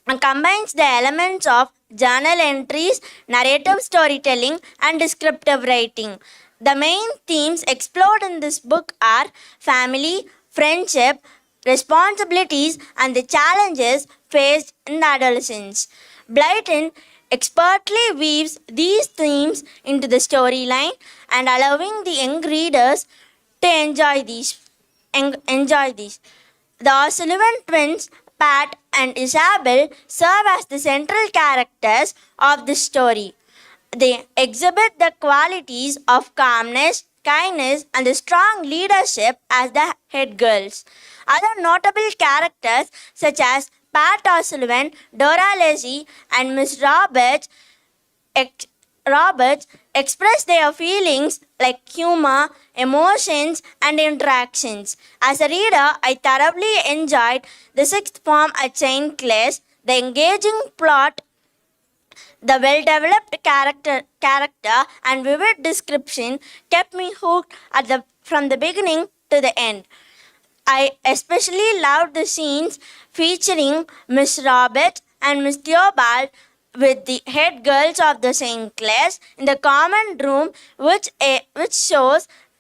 and combines the elements of journal entries, narrative storytelling, and descriptive writing. The main themes explored in this book are family, friendship, responsibilities, and the challenges faced in adolescence. Blyton expertly weaves these themes into the storyline and allowing the young readers to enjoy these. The O'Sullivan twins, Pat and Isabel, serve as the central characters of the story. They exhibit the qualities of calmness, kindness, and the strong leadership as the head girls. Other notable characters such as Pat O'Sullivan, Dora Lacy, and Miss Roberts express their feelings like humor, emotions, and interactions. As a reader, I thoroughly enjoyed the sixth form at St. Clair's. The engaging plot, the well-developed character and vivid description kept me hooked from the beginning to the end. I especially loved the scenes featuring Miss Roberts and Miss Theobald with the head girls of the St. Clair's in the common room, which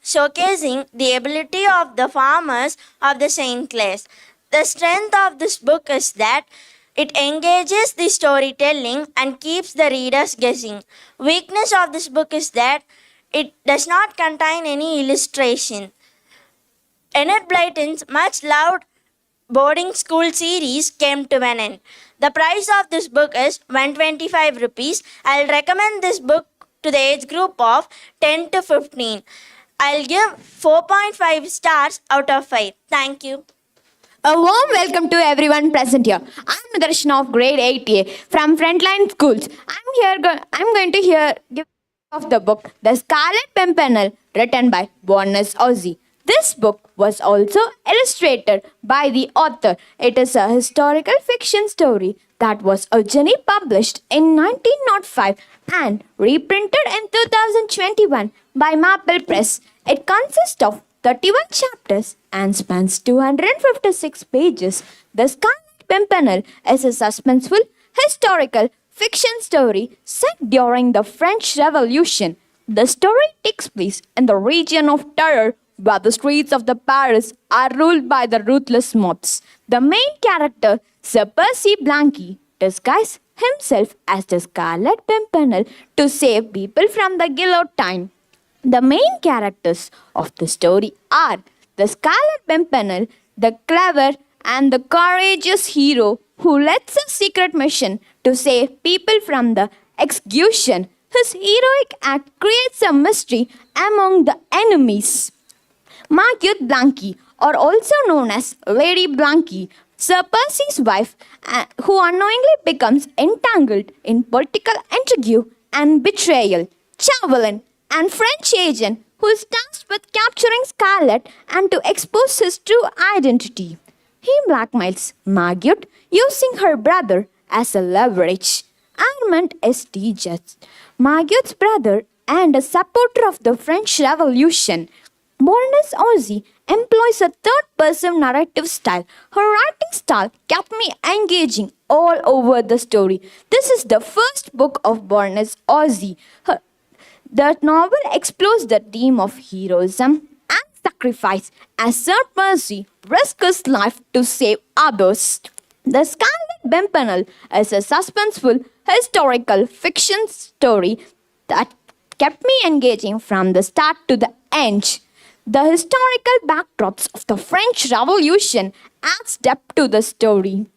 showcasing the ability of the farmers of the St. Clair's. The strength of this book is that it engages the storytelling and keeps the readers guessing. Weakness of this book is that it does not contain any illustration. Enid Blyton's much loved boarding school series came to an end. The price of this book is 125 rupees. I'll recommend this book to the age group of 10 to 15. I'll give 4.5 stars out of 5. Thank you. A warm welcome to everyone present here. I'm Nidarshana of grade 8A from Frontline Schools. I'm going to give of the book The Scarlet Pimpernel written by Borges Ozzy. This book was also illustrated by the author. It is a historical fiction story that was originally published in 1905 and reprinted in 2021 by Maple Press. It consists of 31 chapters and spans 256 pages. The Scarlet Pimpernel is a suspenseful historical fiction story set during the French Revolution. The story takes place in the region of Terror, where the streets of the Paris are ruled by the ruthless mobs. The main character, Sir Percy Blanky, disguises himself as the Scarlet Pimpernel to save people from the guillotine. The main characters of the story are the Scarlet Pimpernel, the clever and the courageous hero who leads a secret mission to save people from the execution. His heroic act creates a mystery among the enemies. Marguerite Blanky, or also known as Lady Blanky, Sir Percy's wife, who unknowingly becomes entangled in political intrigue and betrayal. Chauvelin, and French agent who is tasked with capturing Scarlet and to expose his true identity. He blackmails Marguerite using her brother as a leverage. Armand is Diaz, Marguerite's brother and a supporter of the French Revolution. Borges Ozzy employs a third-person narrative style. Her writing style kept me engaging all over the story. This is the first book of Borges Ozzy. The novel explores the theme of heroism and sacrifice as Sir Percy risks his life to save others. The Scarlet Pimpernel is a suspenseful historical fiction story that kept me engaging from the start to the end. The historical backdrops of the French Revolution adds depth to the story.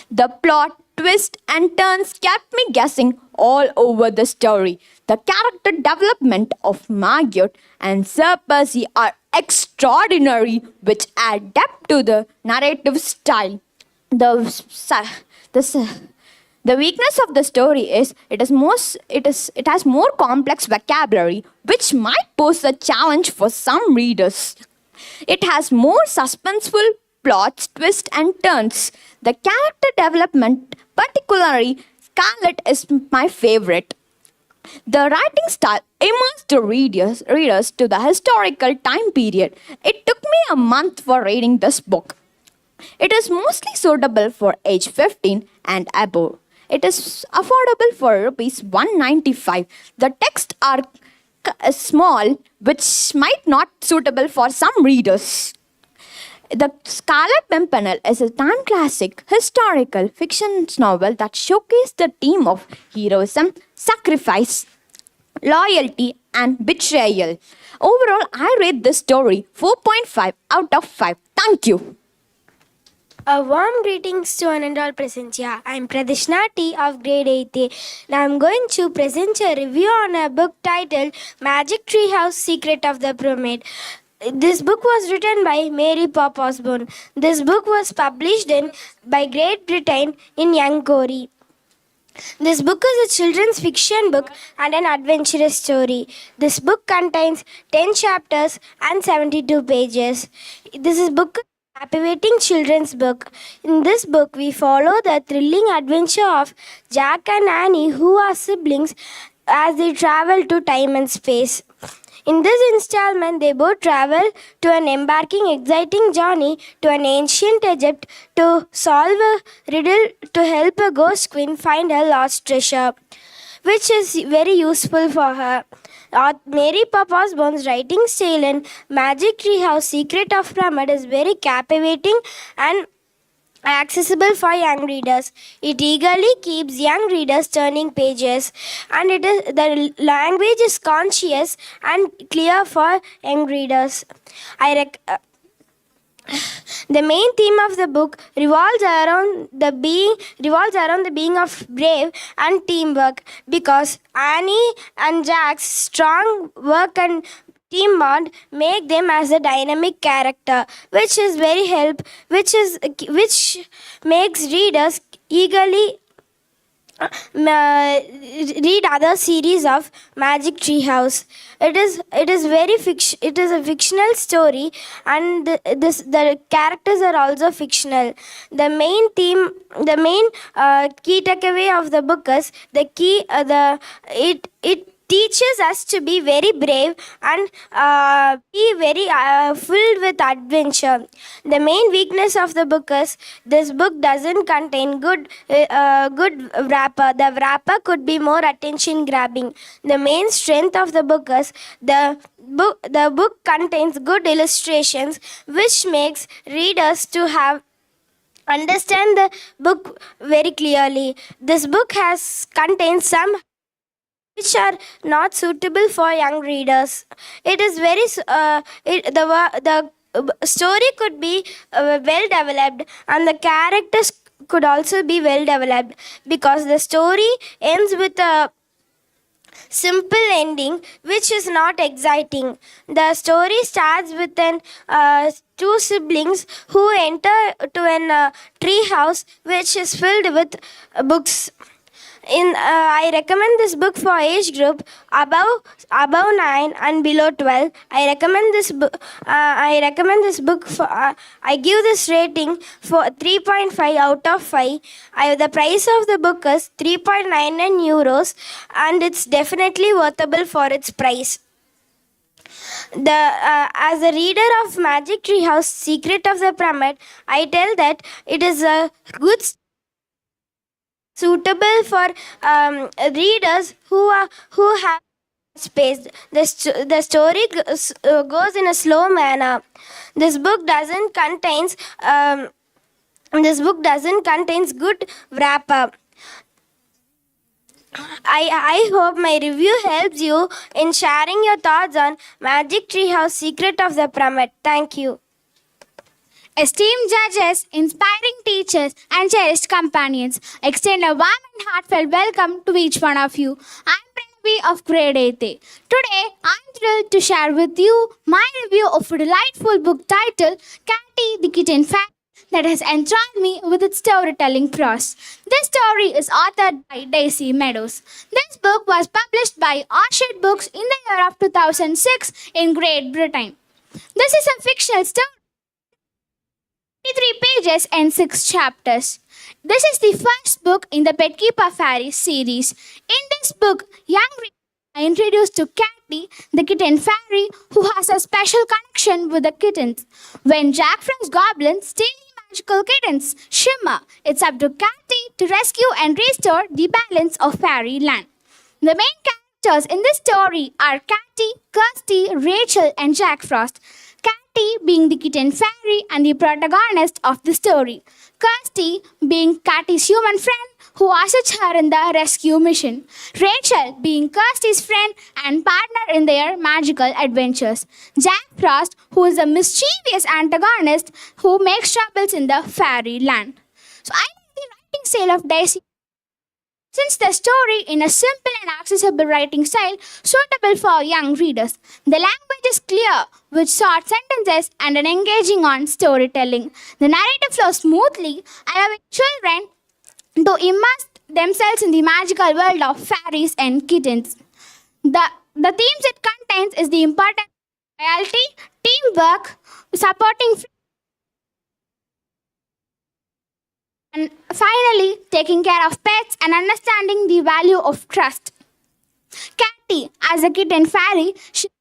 The plot, twists and turns kept me guessing all over the story. The character development of Marguerite and Sir Percy are extraordinary, which add depth to the narrative style. The weakness of the story is it has more complex vocabulary, which might pose a challenge for some readers. It has more suspenseful plots, twists and turns. The character development, particularly Scarlet, is my favorite. The writing style immersed the readers to the historical time period. It took me a month for reading this book. It is mostly suitable for age 15 and above. It is affordable for rupees 195. The texts are small, which might not suitable for some readers. The Scarlet Pimpernel is a time classic historical fiction novel that showcases the theme of heroism, sacrifice, loyalty, and betrayal. Overall, I rate this story 4.5 out of 5. Thank you. A warm greetings to one and all present here. I am Pradishna T of grade 8A. Now I am going to present a review on a book titled Magic Tree House Secret of the Pyramid. This book was written by Mary Pop Osborne. This book was published by Great Britain in Young Cory. This book is a children's fiction book and an adventurous story. This book contains 10 chapters and 72 pages. This is book captivating children's book. In this book, we follow the thrilling adventure of Jack and Annie, who are siblings, as they travel to time and space. In this installment, they both travel to an embarking, exciting journey to an ancient Egypt to solve a riddle to help a ghost queen find her lost treasure, which is very useful for her. Mary Pop Osborne's writing style in Magic Tree House Secret of Pyramid is very captivating and accessible for young readers. It eagerly keeps young readers turning pages, and the language is conscious and clear for young readers. The main theme of the book revolves around the being of brave and teamwork, because Annie and Jack's strong work and team bond make them as a dynamic character, which makes readers eagerly read other series of Magic Tree House. It is very it is a fictional story, and the characters are also fictional. The main key takeaway of the book is it teaches us to be very brave and be very filled with adventure. The main weakness of the book is this book doesn't contain good wrapper. The wrapper could be more attention grabbing. The main strength of the book is the book contains good illustrations, which makes readers to have understand the book very clearly. This book contains some which are not suitable for young readers. It is very the story could be well developed, and the characters could also be well developed, because the story ends with a simple ending which is not exciting. The story starts with two siblings who enter to a tree house which is filled with books. I recommend this book for age group above 9 and below 12. I recommend this book for I give this rating for 3.5 out of 5. The price of the book is 3.99 euros, and it's definitely worthable for its price. As a reader of Magic Tree House Secret of the Pyramid, I tell that it is a good suitable for readers who have space. The story goes in a slow manner. This book doesn't contains good wrap-up. I hope my review helps you in sharing your thoughts on Magic Tree House Secret of the Pyramid. Thank you. Esteemed judges, inspiring teachers, and cherished companions, extend a warm and heartfelt welcome to each one of you. I'm Pranavi of grade 8A. Today, I'm thrilled to share with you my review of a delightful book titled Catty the Kitten Fairy that has enthralled me with its storytelling prose. This story is authored by Daisy Meadows. This book was published by Orchard Books in the year of 2006 in Great Britain. This is a fictional story. 23 pages and 6 chapters. This is the first book in the Petkeeper Fairy series. In this book, young readers are introduced to Catty, the kitten fairy, who has a special connection with the kittens. When Jack Frost goblins steal the magical kittens, Shimmer, it's up to Catty to rescue and restore the balance of fairyland. The main characters in this story are Catty, Kirsty, Rachel, and Jack Frost. Catty being the kitten fairy and the protagonist of the story. Kirsty being Catty's human friend who assists her in the rescue mission. Rachel being Kirsty's friend and partner in their magical adventures. Jack Frost, who is a mischievous antagonist who makes troubles in the fairyland. So I like the writing style of Daisy. Since the story in a simple and accessible writing style suitable for young readers. The language is clear with short sentences and an engaging on storytelling. The narrative flows smoothly, allowing children to immerse themselves in the magical world of fairies and kittens. The themes it contains is the importance of loyalty, teamwork, supporting friends, and finally, taking care of pets and understanding the value of trust. Catty, as a kitten fairy, she is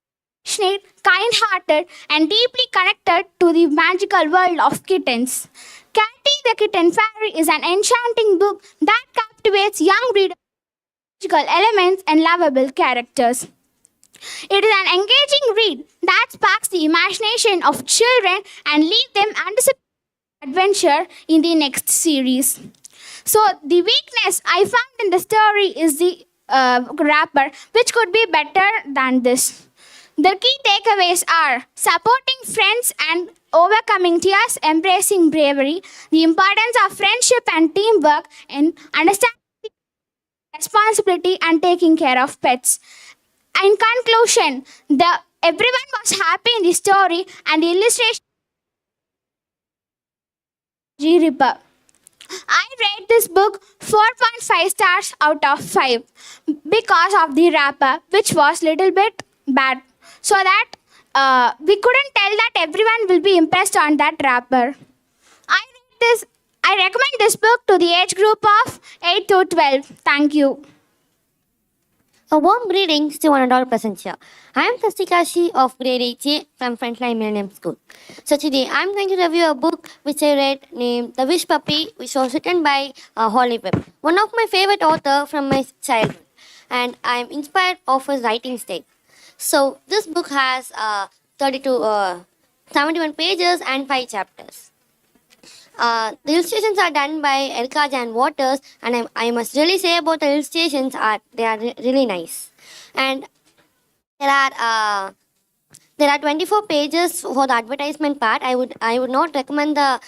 passionate, kind-hearted, and deeply connected to the magical world of kittens. Catty the Kitten Fairy is an enchanting book that captivates young readers with magical elements and lovable characters. It is an engaging read that sparks the imagination of children and leaves them anticipating adventure in the next series. So the weakness I found in the story is the wrapper, which could be better than this. The key takeaways are supporting friends and overcoming tears, embracing bravery, the importance of friendship and teamwork, and understanding responsibility and taking care of pets. In conclusion, everyone was happy in the story and the illustration G. Ripper. I rate this book 4.5 stars out of 5 because of the wrapper, which was little bit bad. So that we couldn't tell that everyone will be impressed on that wrapper. I recommend this book to the age group of 8 to 12. Thank you. A warm greetings to one and all present here. I am Sastikashi of grade 8A from Frontline Millennium School. So today I am going to review a book which I read named The Wish Puppy, which was written by Holly Webb, one of my favorite author from my childhood, and I am inspired of his writing style. So this book has 71 pages and 5 chapters. The illustrations are done by Erica Jan Waters, and I must really say about the illustrations they are really nice. And there are 24 pages for the advertisement part. I would not recommend the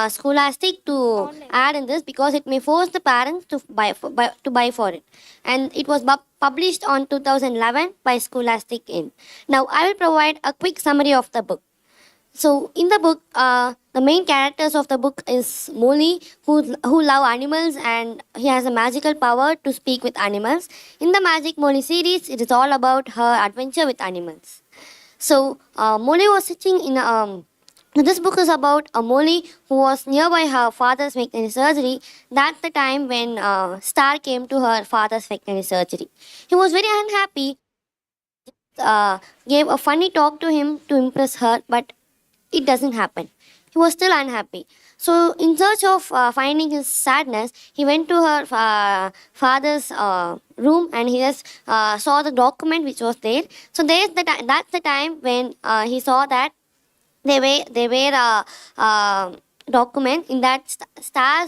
Scholastic to add in this because it may force the parents to buy for it. And it was published on 2011 by Scholastic Inn. Now I will provide a quick summary of the book. So in the book, the main characters of the book is Molly, who love animals, and he has a magical power to speak with animals. In the Magic Molly series, it is all about her adventure with animals. So Molly was sitting in this book is about a Molly who was nearby her father's veterinary surgery. That's the time when Star came to her father's veterinary surgery. He was very unhappy. Gave a funny talk to him to impress her, but it doesn't happen. He was still unhappy. So in search of finding his sadness, he went to her father's room, and he just saw the document which was there. So that's the time when he saw that they were a document in that Star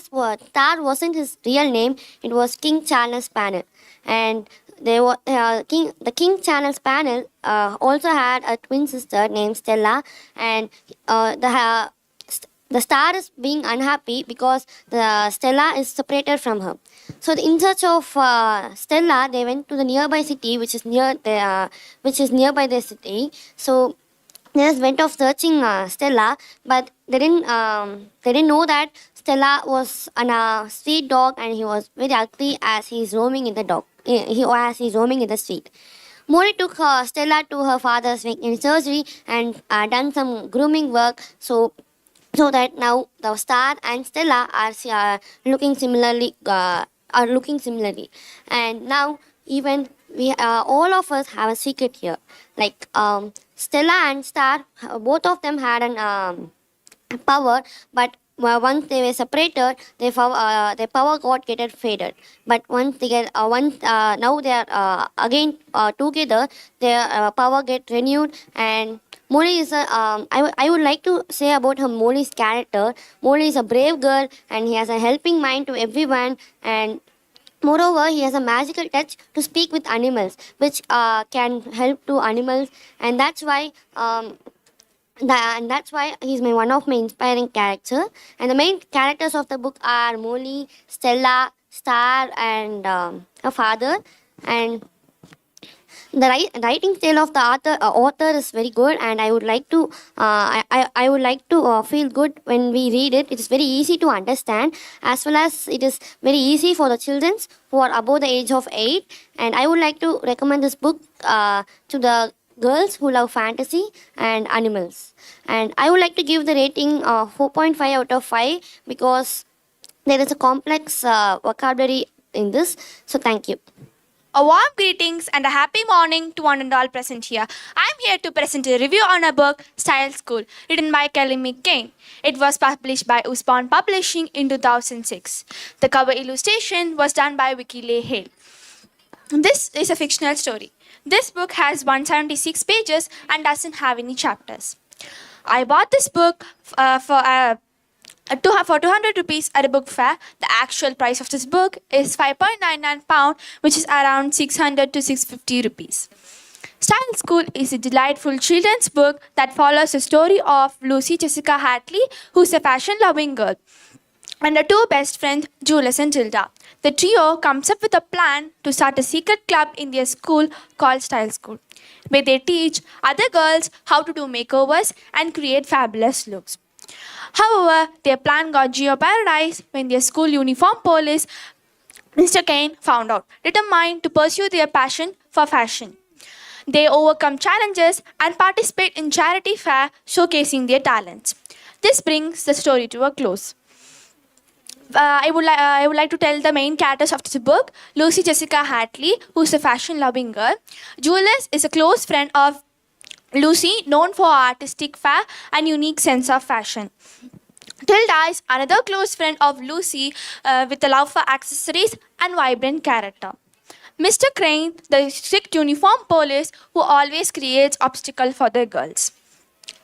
wasn't his real name. It was King Charles Spaniel, and the King Charles Spaniel also had a twin sister named Stella, and the Star is being unhappy because the Stella is separated from her. So in search of Stella, they went to the nearby city, which is nearby their city. So they just went off searching Stella, but they didn't know that Stella was a street dog, and he was very ugly as he's roaming in the street. Molly took Stella to her father's veterinary surgery and done some grooming work, so that now the Star and Stella are looking similarly. And now even we all of us have a secret here. Like Stella and Star, both of them had an power, but once they were separated, their power got faded. But once now they are again together, their power get renewed. And Molly is I would like to say about Molly's character. Molly is a brave girl, and he has a helping mind to everyone, and moreover, he has a magical touch to speak with animals, which can help to animals, and that's why he's one of my inspiring characters. And the main characters of the book are Molly, Stella, Star, and her father. And the writing style of the author is very good, and I would like to feel good when we read it. It is very easy to understand, as well as it is very easy for the children who are above the age of 8. And I would like to recommend this book to the girls who love fantasy and animals. And I would like to give the rating 4.5 out of 5 because there is a complex vocabulary in this. So thank you. A warm greetings and a happy morning to one and all present here. I am here to present a review on a book, Style School, written by Kelly McCain. It was published by Usborne Publishing in 2006. The cover illustration was done by Vicky Leigh Hale. This is a fictional story. This book has 176 pages and doesn't have any chapters. I bought this book for 200 rupees at a book fair. The actual price of this book is £5.99, which is around 600 to 650 rupees. Style School is a delightful children's book that follows the story of Lucy Jessica Hartley, who's a fashion-loving girl, and her two best friends, Julius and Tilda. The trio comes up with a plan to start a secret club in their school called Style School, where they teach other girls how to do makeovers and create fabulous looks. However, their plan got jeopardized when their school uniform police, Mr. Kane, found out, determined to pursue their passion for fashion. They overcome challenges and participate in charity fair showcasing their talents. This brings the story to a close. I would like to tell the main characters of this book. Lucy Jessica Hartley, who is a fashion-loving girl. Julius is a close friend of Lucy, known for her artistic flair and unique sense of fashion. Tilda is another close friend of Lucy with a love for accessories and vibrant character. Mr. Crane, the strict uniform police who always creates obstacles for the girls.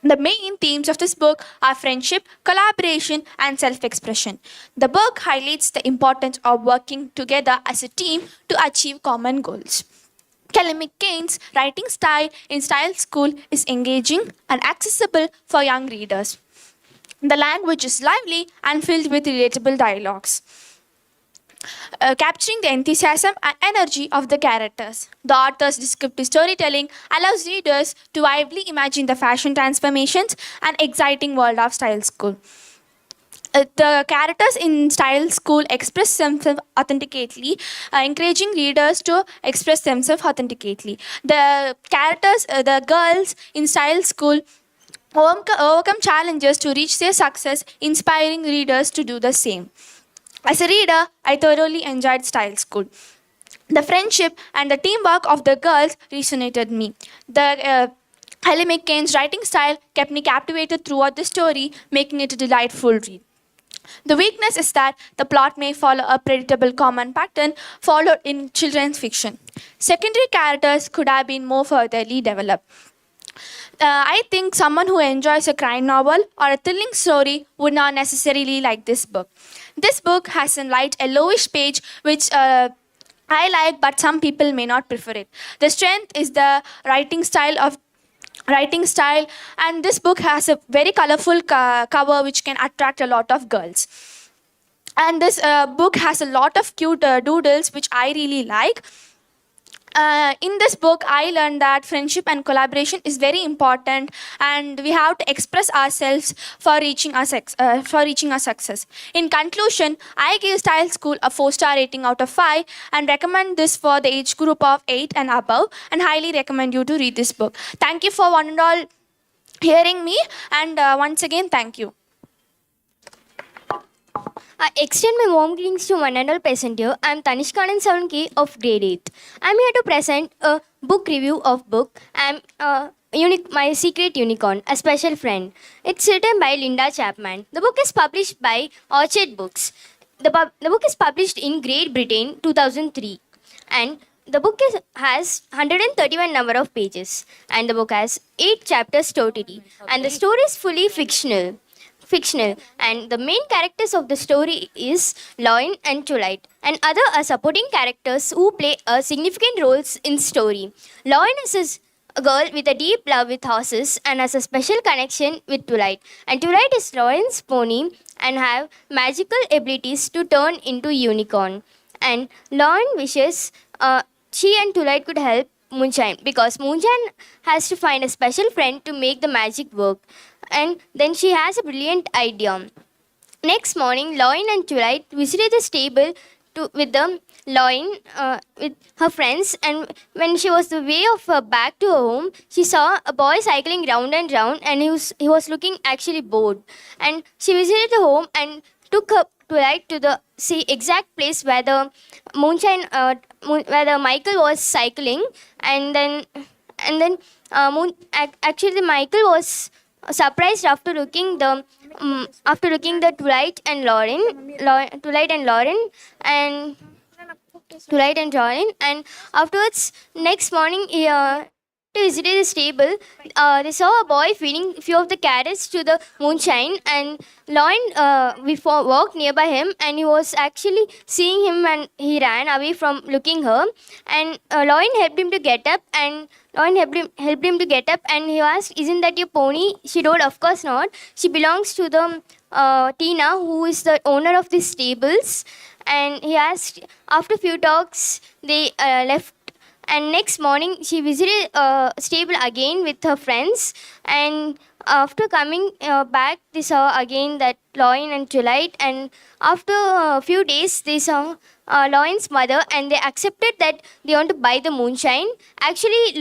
The main themes of this book are friendship, collaboration, and self expression. The book highlights the importance of working together as a team to achieve common goals. Kelly McCain's writing style in Style School is engaging and accessible for young readers. The language is lively and filled with relatable dialogues, capturing the enthusiasm and energy of the characters. The author's descriptive storytelling allows readers to vividly imagine the fashion transformations and exciting world of Style School. The characters in Style School express themselves authentically, encouraging readers to express themselves authentically. The characters, the girls in Style School, overcome challenges to reach their success, inspiring readers to do the same. As a reader, I thoroughly enjoyed Style School. The friendship and the teamwork of the girls resonated me. Kelly McCain's writing style kept me captivated throughout the story, making it a delightful read. The weakness is that the plot may follow a predictable common pattern followed in children's fiction. Secondary characters could have been more furtherly developed. I think someone who enjoys a crime novel or a thrilling story would not necessarily like this book. This book has a light yellowish page which I like, but some people may not prefer it. The strength is the writing style, and this book has a very colorful cover which can attract a lot of girls. And this book has a lot of cute doodles which I really like. In this book, I learned that friendship and collaboration is very important, and we have to express ourselves for reaching our success. In conclusion, I give Style School a 4-star rating out of 5 and recommend this for the age group of 8 and above, and highly recommend you to read this book. Thank you for one and all hearing me, and once again, thank you. I extend my warm greetings to one and all present here. I am Tanishka Anand 7K of grade 8th. I am here to present a book review of book. I am My Secret Unicorn, a special friend. It's written by Linda Chapman. The book is published by Orchard Books. The book is published in Great Britain 2003. And the book has 131 number of pages. And the book has 8 chapters totally. And the story is fully fictional, and the main characters of the story is Loin and Twilight, and other are supporting characters who play a significant roles in story. Loin is a girl with a deep love with horses and has a special connection with Twilight, and Twilight is Loin's pony and have magical abilities to turn into unicorn. And Loin wishes she and Twilight could help Moonshine, because Moonshine has to find a special friend to make the magic work. And then she has a brilliant idea. Next morning, Loin and Twilight visited the stable with her friends, and when she was the way of her back to her home, she saw a boy cycling round and round, and he was looking actually bored. And she visited the home and took her Twilight to the exact place where the Michael was cycling, and then actually the Michael was surprised after looking the Twilight and Lauren, and afterwards next morning to visit the stable, they saw a boy feeding few of the carrots to the Moonshine, and Loin walked nearby him, and he was actually seeing him, and he ran away from looking her, and Loin helped him to get up, and he asked, "Isn't that your pony?" She told, "Of course not. She belongs to the Tina, who is the owner of these stables." And he asked, after few talks, they left. And next morning, she visited stable again with her friends, and After coming back, they saw again that Lion and Twilight, and after a few days, they saw Lion's mother, and they accepted that they want to buy the moonshine. Actually,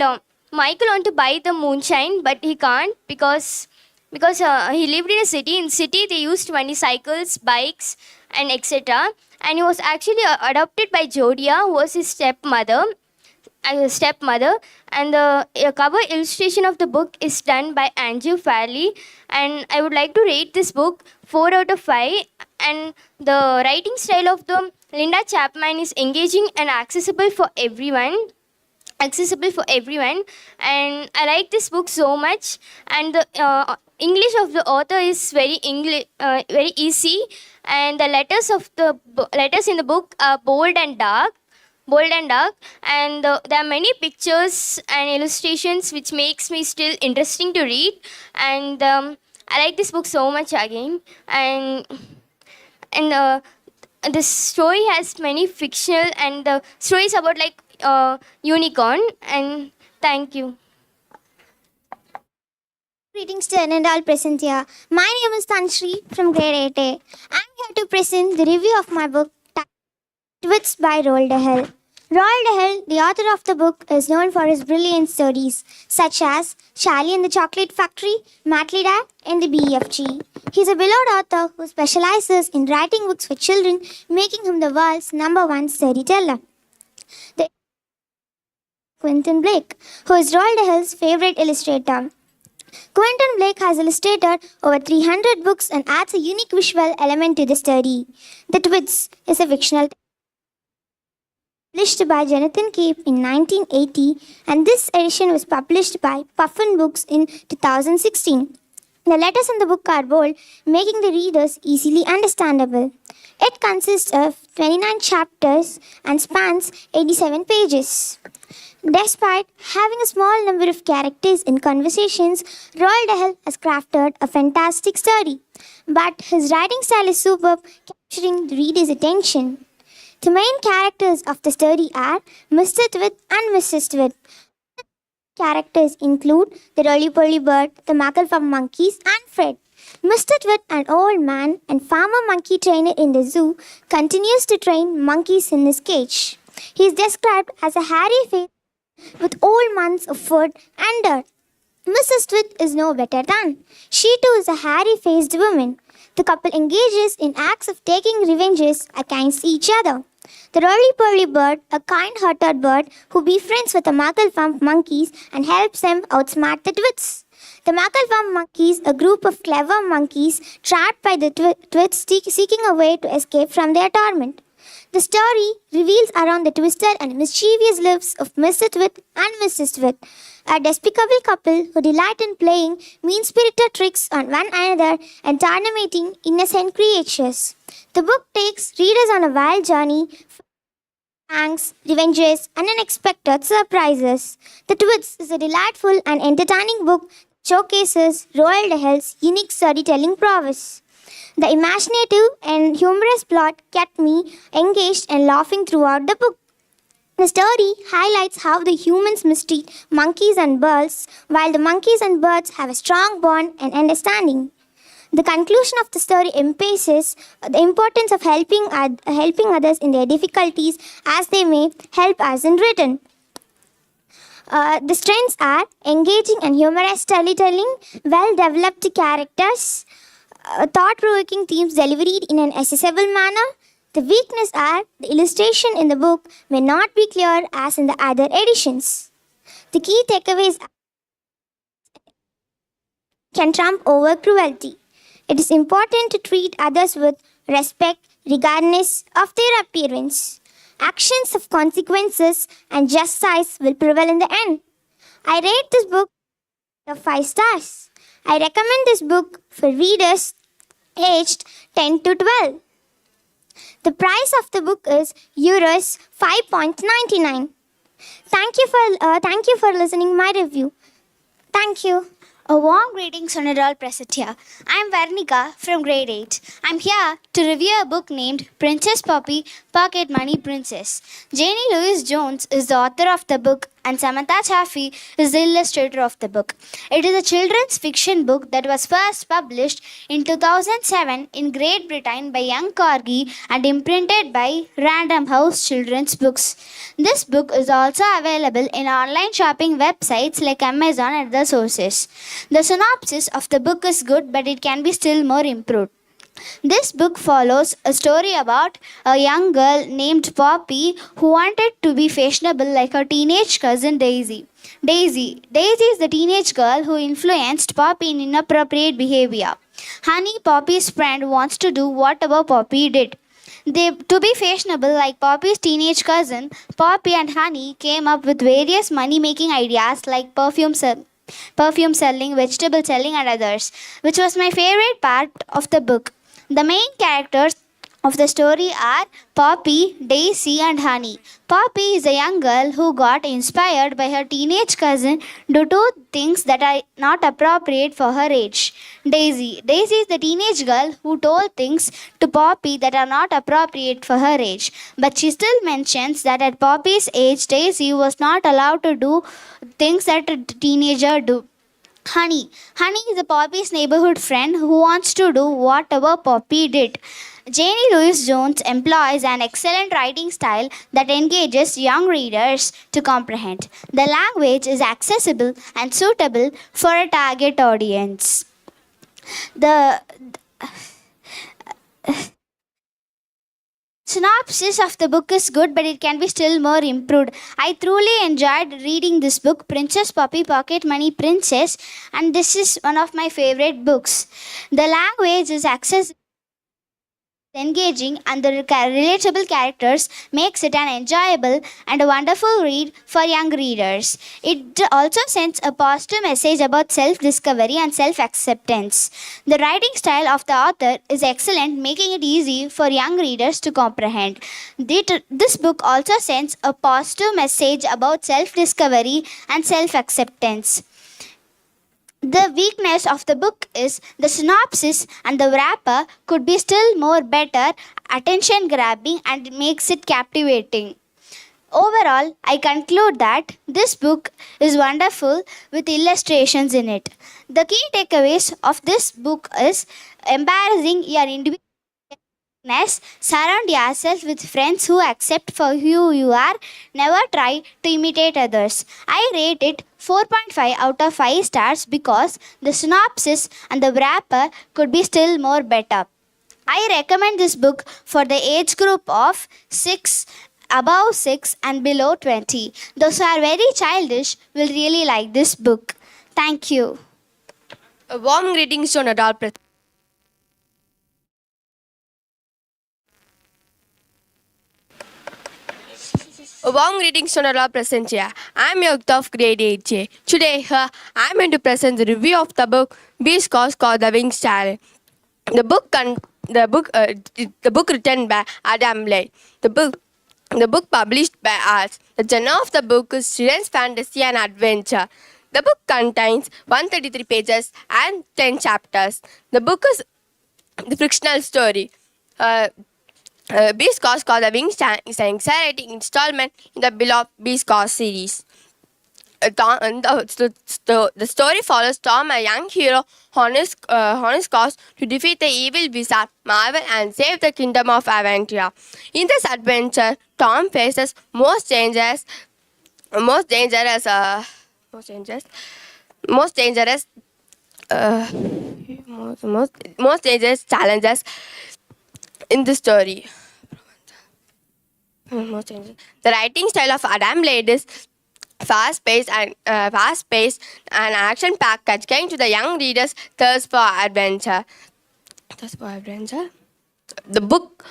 Michael want to buy the moonshine, but he can't because he lived in a city. In city, they used many cycles, bikes, and etc. And he was actually adopted by Jodia, who was his stepmother. And the cover illustration of the book is done by Andrew Farley, and I would like to rate this book 4 out of 5. And the writing style of the Linda Chapman is engaging and accessible for everyone, and I like this book so much. And the English of the author is very easy, and the letters in the book are bold and dark, and there are many pictures and illustrations which makes me still interesting to read. And I like this book so much again. And the story has many fictional, and the story is about like unicorn. And thank you. Greetings to one and all present here. My name is Tanshri from grade 8A. I'm here to present the review of my book, Twits by Roald Dahl. Roald Dahl, the author of the book, is known for his brilliant stories such as Charlie and the Chocolate Factory, Matilda, and the BFG. He's a beloved author who specializes in writing books for children, making him the world's #1 storyteller. The Quentin Blake, who is Roald Dahl's favorite illustrator. Quentin Blake has illustrated over 300 books and adds a unique visual element to the story. The Twits is a fictional published by Jonathan Cape in 1980, and this edition was published by Puffin Books in 2016. The letters in the book are bold, making the readers easily understandable. It consists of 29 chapters and spans 87 pages. Despite having a small number of characters in conversations, Roald Dahl has crafted a fantastic story. But his writing style is superb, capturing the reader's attention. The main characters of the story are Mr. Twit and Mrs. Twit. Characters include the Roly-Poly Bird, the Mugglepuff monkeys, and Fred. Mr. Twit, an old man and farmer monkey trainer in the zoo, continues to train monkeys in his cage. He is described as a hairy face with old months of food and dirt. Mrs. Twit is no better than. She too is a hairy-faced woman. The couple engages in acts of taking revenges against each other. The Roly-Poly Bird, a kind-hearted bird who befriends with the Mugglepuff monkeys and helps them outsmart the Twits. The Mugglepuff monkeys, a group of clever monkeys trapped by the Twits seeking a way to escape from their torment. The story reveals around the twisted and mischievous lives of Mr. Twit and Mrs. Twit, a despicable couple who delight in playing mean-spirited tricks on one another and tormenting innocent creatures. The book takes readers on a wild journey, pranks, revenges, and unexpected surprises. The Twits is a delightful and entertaining book that showcases Roald Dahl's unique storytelling prowess. The imaginative and humorous plot kept me engaged and laughing throughout the book. The story highlights how the humans mistreat monkeys and birds, while the monkeys and birds have a strong bond and understanding. The conclusion of the story emphasizes the importance of helping others in their difficulties as they may help us in return. The strengths are engaging and humorous storytelling, well-developed characters, thought-provoking themes delivered in an accessible manner. The weakness are the illustration in the book may not be clear as in the other editions. The key takeaways can trump over cruelty. It is important to treat others with respect regardless of their appearance. Actions of consequences and justice will prevail in the end. I rate this book 5 stars. I recommend this book for readers aged 10 to 12. The price of the book is Euros 5.99. Thank you for listening my review. Thank you. A warm greetings on all present here. I'm Varnika from grade 8. I'm here to review a book named Princess Poppy, Pocket Money Princess. Janie Louise Jones is the author of the book and Samantha Chaffee is the illustrator of the book. It is a children's fiction book that was first published in 2007 in Great Britain by Young Corgi and imprinted by Random House Children's Books. This book is also available in online shopping websites like Amazon and other sources. The synopsis of the book is good, but it can be still more improved. This book follows a story about a young girl named Poppy who wanted to be fashionable like her teenage cousin Daisy. Daisy is the teenage girl who influenced Poppy in inappropriate behavior. Honey, Poppy's friend, wants to do whatever Poppy did. To be fashionable like Poppy's teenage cousin, Poppy and Honey came up with various money-making ideas like perfume selling, vegetable selling, and others, which was my favorite part of the book. The main characters of the story are Poppy, Daisy, and Honey. Poppy is a young girl who got inspired by her teenage cousin to do things that are not appropriate for her age. Daisy is the teenage girl who told things to Poppy that are not appropriate for her age. But she still mentions that at Poppy's age, Daisy was not allowed to do things that a teenager do. Honey is a Poppy's neighborhood friend who wants to do whatever Poppy did. Janie Louis Jones employs an excellent writing style that engages young readers to comprehend. The language is accessible and suitable for a target audience. The synopsis of the book is good, but it can be still more improved. I truly enjoyed reading this book, Princess Poppy Pocket Money Princess, and this is one of my favorite books. The language is accessible, engaging, and the relatable characters makes it an enjoyable and a wonderful read for young readers. It also sends a positive message about self-discovery and self-acceptance. The writing style of the author is excellent, making it easy for young readers to comprehend. This book also sends a positive message about self-discovery and self-acceptance. The weakness of the book is the synopsis and the wrapper could be still more better, attention grabbing, and makes it captivating. Overall, I conclude that this book is wonderful with illustrations in it. The key takeaways of this book is embarrassing your individual. Surround yourself with friends who accept for who you are. Never try to imitate others. I rate it 4.5 out of 5 stars because the synopsis and the wrapper could be still more better. I recommend this book for the age group of above 6 and below 20. Those who are very childish will really like this book. Thank you. A warm greetings to an adult. A warm greetings to all present here. I am Yogta of grade 8J. Today here I am going to present the review of the book Beast called The Winged Stallion. The book written by Adam Blade. The book published by us. The genre of the book is children's fantasy and adventure. The book contains 133 pages and 10 chapters. The book is the fictional story. Beast called The Winged Stallion is an exciting installment in the beloved Beast series. The story follows Tom, a young hero, on his quest to defeat the evil wizard Marvel and save the kingdom of Aventura. In this adventure, Tom faces most dangerous challenges in the story. The writing style of Adam Blade is fast-paced and action-packed, catching to the young readers' thirst for adventure. The book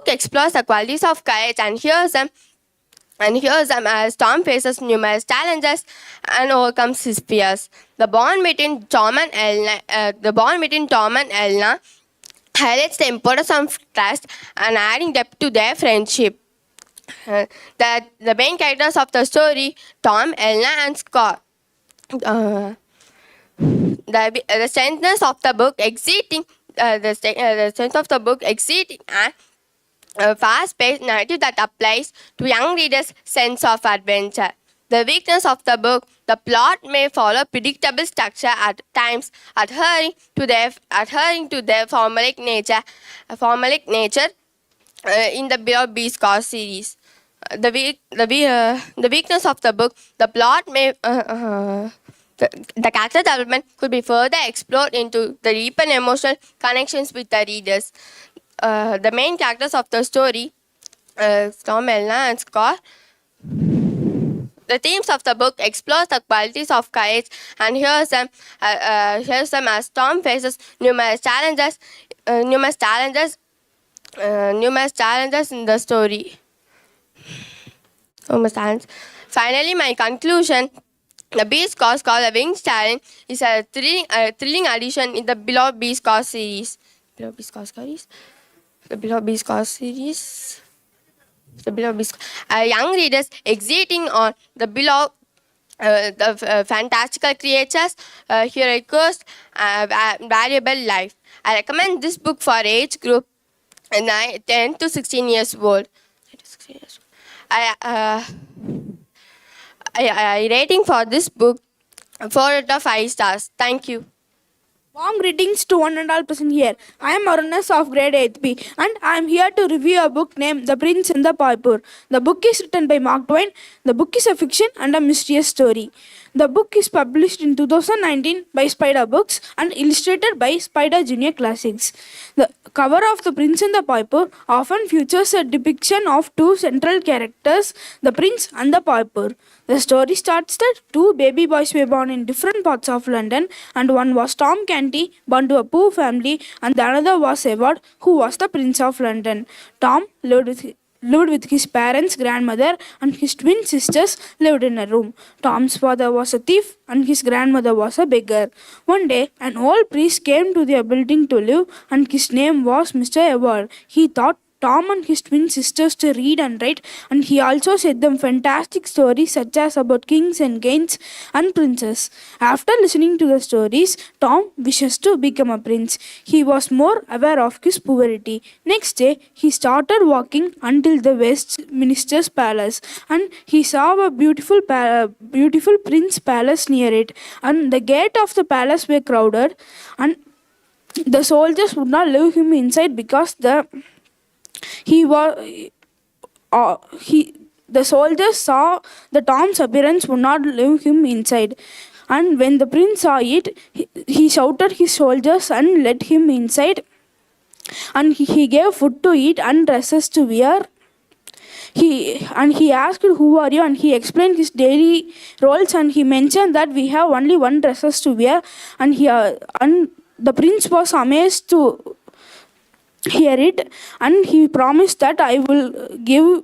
explores the qualities of courage and heroism as Tom faces numerous challenges and overcomes his fears. The bond between Tom and Elna highlights the importance of trust and adding depth to their friendship. The main characters of the story, Tom, Elna, and Scott. The strength of the book exceeding and a fast-paced narrative that applies to young readers' sense of adventure. The weakness of the book, the plot may follow predictable structure at times, adhering to their formulaic nature in the below B score series. The weakness of the book, the plot may the character development could be further explored into the deeper emotional connections with the readers. The main characters of the story, Tom, Elna, and Scott. The themes of the book explores the qualities of courage and hears them as Tom faces numerous challenges in the story. Finally, my conclusion. The B score called The Wings Challenge is a thrilling addition in the Below B score series. The Below B score series. Young readers exiting on the below fantastical creatures, heroic quest, valuable life. I recommend this book for age group 10 to 16 years old. I rating for this book 4 out of 5 stars. Thank you. Warm greetings to one and all present here. I am Arunas of grade 8th B and I am here to review a book named The Prince and the Pauper. The book is written by Mark Twain. The book is a fiction and a mysterious story. The book is published in 2019 by Spider Books and illustrated by Spider Junior Classics. The cover of The Prince and the Pauper often features a depiction of two central characters, the prince and the pauper. The story starts that two baby boys were born in different parts of London, and one was Tom Canty, born to a poor family, and the other was Edward, who was the Prince of London. Tom lived with his parents' grandmother, and his twin sisters lived in a room. Tom's father was a thief and his grandmother was a beggar. One day, an old priest came to their building to live, and his name was Mr. Edward. He taught Tom and his twin sisters to read and write, and he also said them fantastic stories such as about kings and queens and princes. After listening to the stories, Tom wishes to become a prince. He was more aware of his poverty. Next day, he started walking until the Westminster's palace, and he saw a beautiful prince palace near it, and the gate of the palace were crowded, and the soldiers would not leave him inside because the soldiers saw the Tom's appearance would not leave him inside. And when the prince saw it, he shouted his soldiers and let him inside. And he gave food to eat and dresses to wear. He asked, "Who are you?" And he explained his daily roles, and he mentioned that we have only one dresses to wear. And the prince was amazed to hear it, and he promised that I will give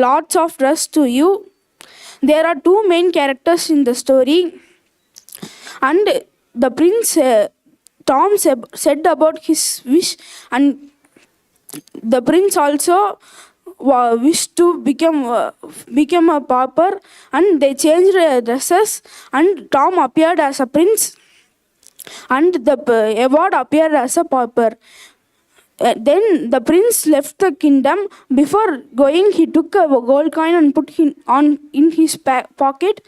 lots of dress to you. There are two main characters in the story, and the prince Tom said about his wish, and the prince also wished to become a pauper, and they changed their dresses, and Tom appeared as a prince and the Edward appeared as a pauper. Then the prince left the kingdom. Before going, he took a gold coin and put it in his pocket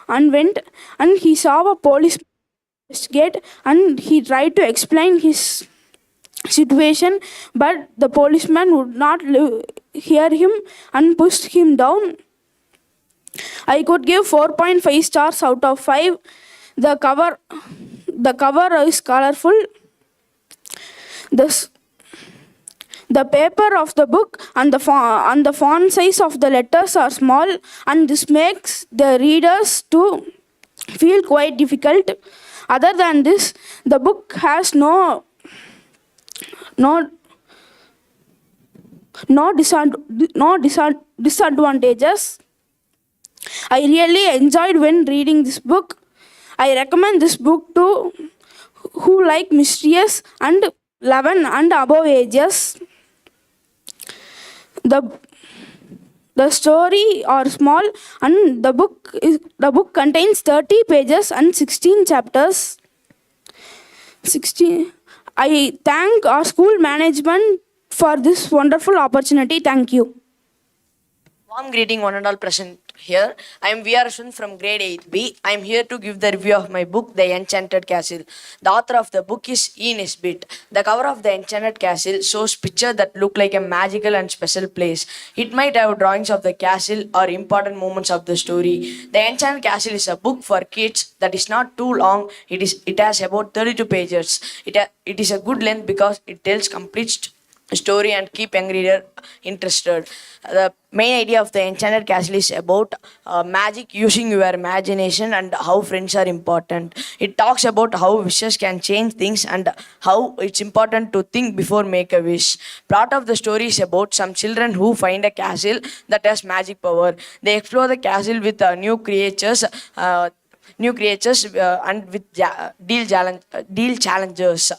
and went, and he saw a police gate, and he tried to explain his situation, but the policeman would not hear him and pushed him down. I could give 4.5 stars out of 5. The cover is colorful. The paper of the book and the font size of the letters are small, and this makes the readers to feel quite difficult. Other than this, the book has no disadvantages. I really enjoyed when reading this book. I recommend this book to who like mysterious and 11 and above ages. The story are small, and the book contains 30 pages and 16 chapters. I thank our school management for this wonderful opportunity. Thank you. Warm greeting, one and all present here. I am V.R. Ashwin from grade 8B. I am here to give the review of my book, The Enchanted Castle. The author of the book is E. Nesbit. The cover of The Enchanted Castle shows pictures that look like a magical and special place. It might have drawings of the castle or important moments of the story. The Enchanted Castle is a book for kids that is not too long. It has about 32 pages. It is a good length because it tells complete story and keep young reader interested. The main idea of the Enchanted Castle is about magic using your imagination and how friends are important. It talks about how wishes can change things and how it's important to think before make a wish. Plot of the story is about some children who find a castle that has magic power. They explore the castle with new creatures and with deal challengers.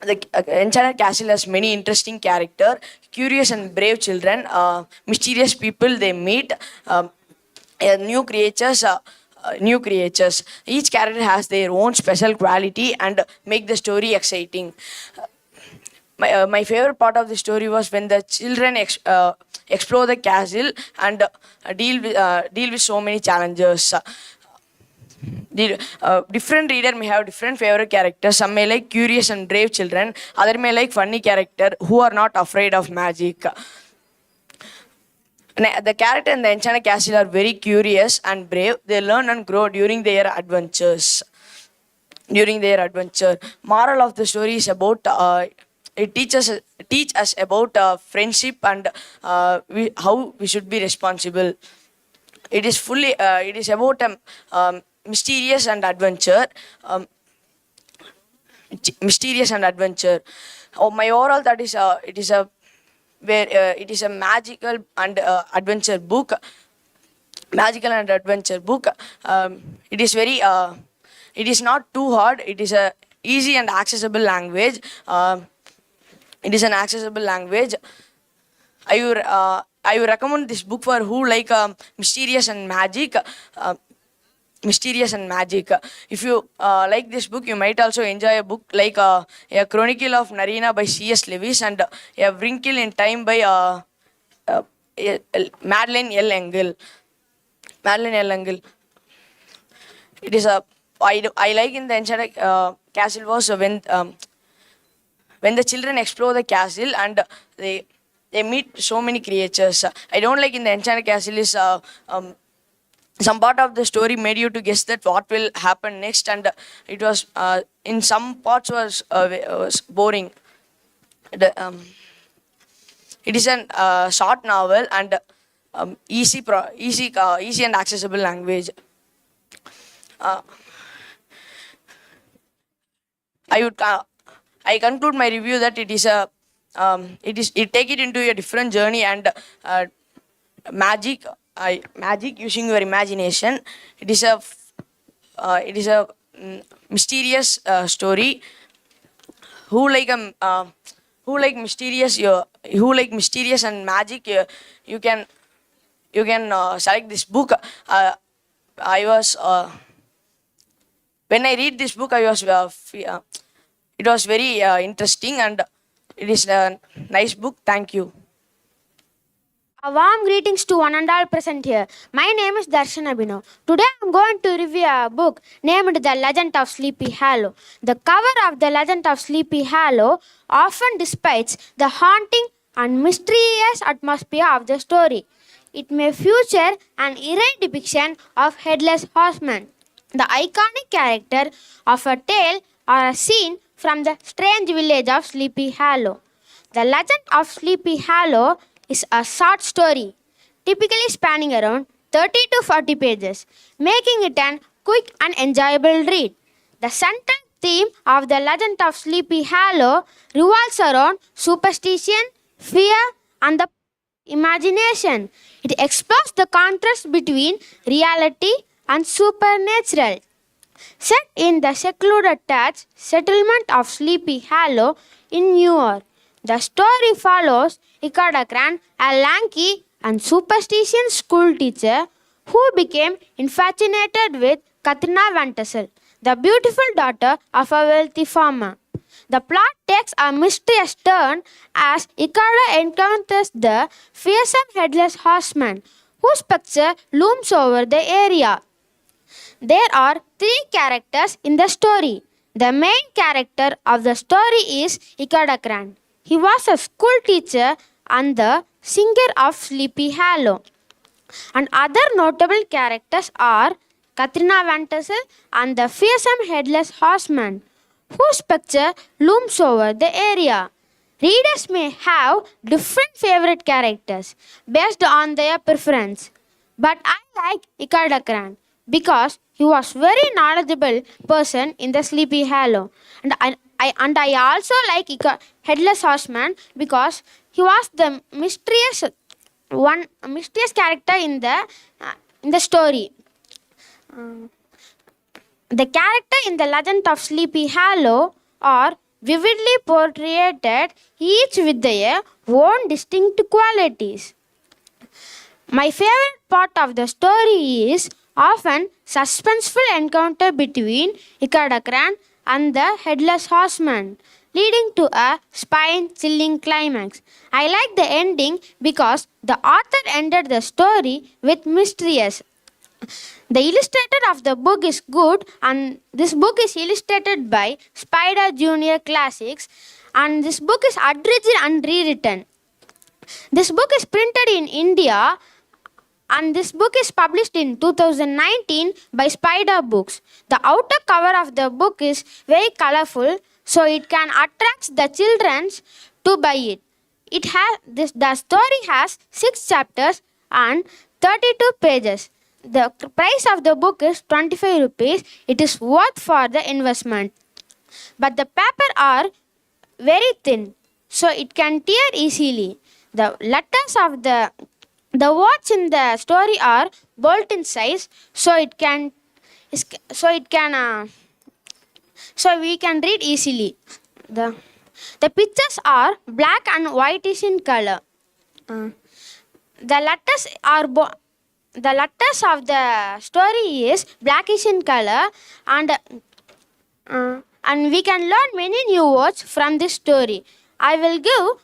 The Enchanted Castle has many interesting characters, curious and brave children, mysterious people they meet, new creatures. Each character has their own special quality and make the story exciting. My favorite part of the story was when the children explore the castle and deal with so many challenges. Different reader may have different favorite characters. Some may like curious and brave children. Other may like funny character who are not afraid of magic. The character in the Enchanted Castle are very curious and brave. They learn and grow during their adventures. Moral of the story is about it teach us about friendship and how we should be responsible. It is about mysterious and adventure. My overall thought is it is a magical and adventure book. It is very it is not too hard. It is a easy and accessible language. It is an accessible language. I would recommend this book for who like mysterious and magic. If you like this book, you might also enjoy a book like A Chronicle of Narina by C.S. Lewis and A Wrinkle in Time by Madeleine L. Engel. It is I like in the Enchanted Castle was when the children explore the castle and they meet so many creatures. I don't like in the Enchanted Castle is some part of the story made you to guess that what will happen next, and it was in some parts was boring. It is a short novel and easy and accessible language. I conclude my review that it take it into a different journey and magic using your imagination. It is a mysterious story. Who like mysterious and magic, you can select this book. When I read this book, it was very interesting and it is a nice book. Thank you. A warm greetings to one and all present here. My name is Darshan Abhinav. Today I am going to review a book named The Legend of Sleepy Hollow. The cover of The Legend of Sleepy Hollow often dispels the haunting and mysterious atmosphere of the story. It may feature an eerie depiction of headless horsemen, the iconic character of a tale or a scene from the strange village of Sleepy Hollow. The Legend of Sleepy Hollow is a short story, typically spanning around 30 to 40 pages, making it an quick and enjoyable read. The central theme of The Legend of Sleepy Hollow revolves around superstition, fear, and the imagination. It explores the contrast between reality and supernatural. Set in the secluded thatched settlement of Sleepy Hollow in New York, the story follows Ikada Kran, a lanky and superstitious school teacher who became infatuated with Katrina Van Tassel, the beautiful daughter of a wealthy farmer. The plot takes a mysterious turn as Ikara encounters the fearsome headless horseman, whose picture looms over the area. There are three characters in the story. The main character of the story is Ikadakran. He was a school teacher and the singer of Sleepy Hollow. And other notable characters are Katrina Van Tassel and the fearsome headless horseman, whose picture looms over the area. Readers may have different favorite characters based on their preference, but I like Ikadakran because he was very knowledgeable person in the Sleepy Hollow, and I also like Headless Horseman because he was the mysterious character in the story. The character in the Legend of Sleepy Hollow are vividly portrayed, each with their own distinct qualities. My favorite part of the story is often suspenseful encounter between Ikadakran and the Headless Horseman, leading to a spine-chilling climax. I like the ending because the author ended the story with mysterious. The illustrator of the book is good, and this book is illustrated by Spider Junior Classics, and this book is abridged and rewritten. This book is printed in India, and this book is published in 2019 by Spider Books. The outer cover of the book is very colorful, so it can attract the children to buy it. The story has 6 chapters and 32 pages. The price of the book is 25 rupees. It is worth for the investment. But the paper are very thin, so it can tear easily. The letters of the words in the story are bold in size, so we can read easily. The pictures are black and whitish in color. The letters of the story is blackish in color, and we can learn many new words from this story. I will give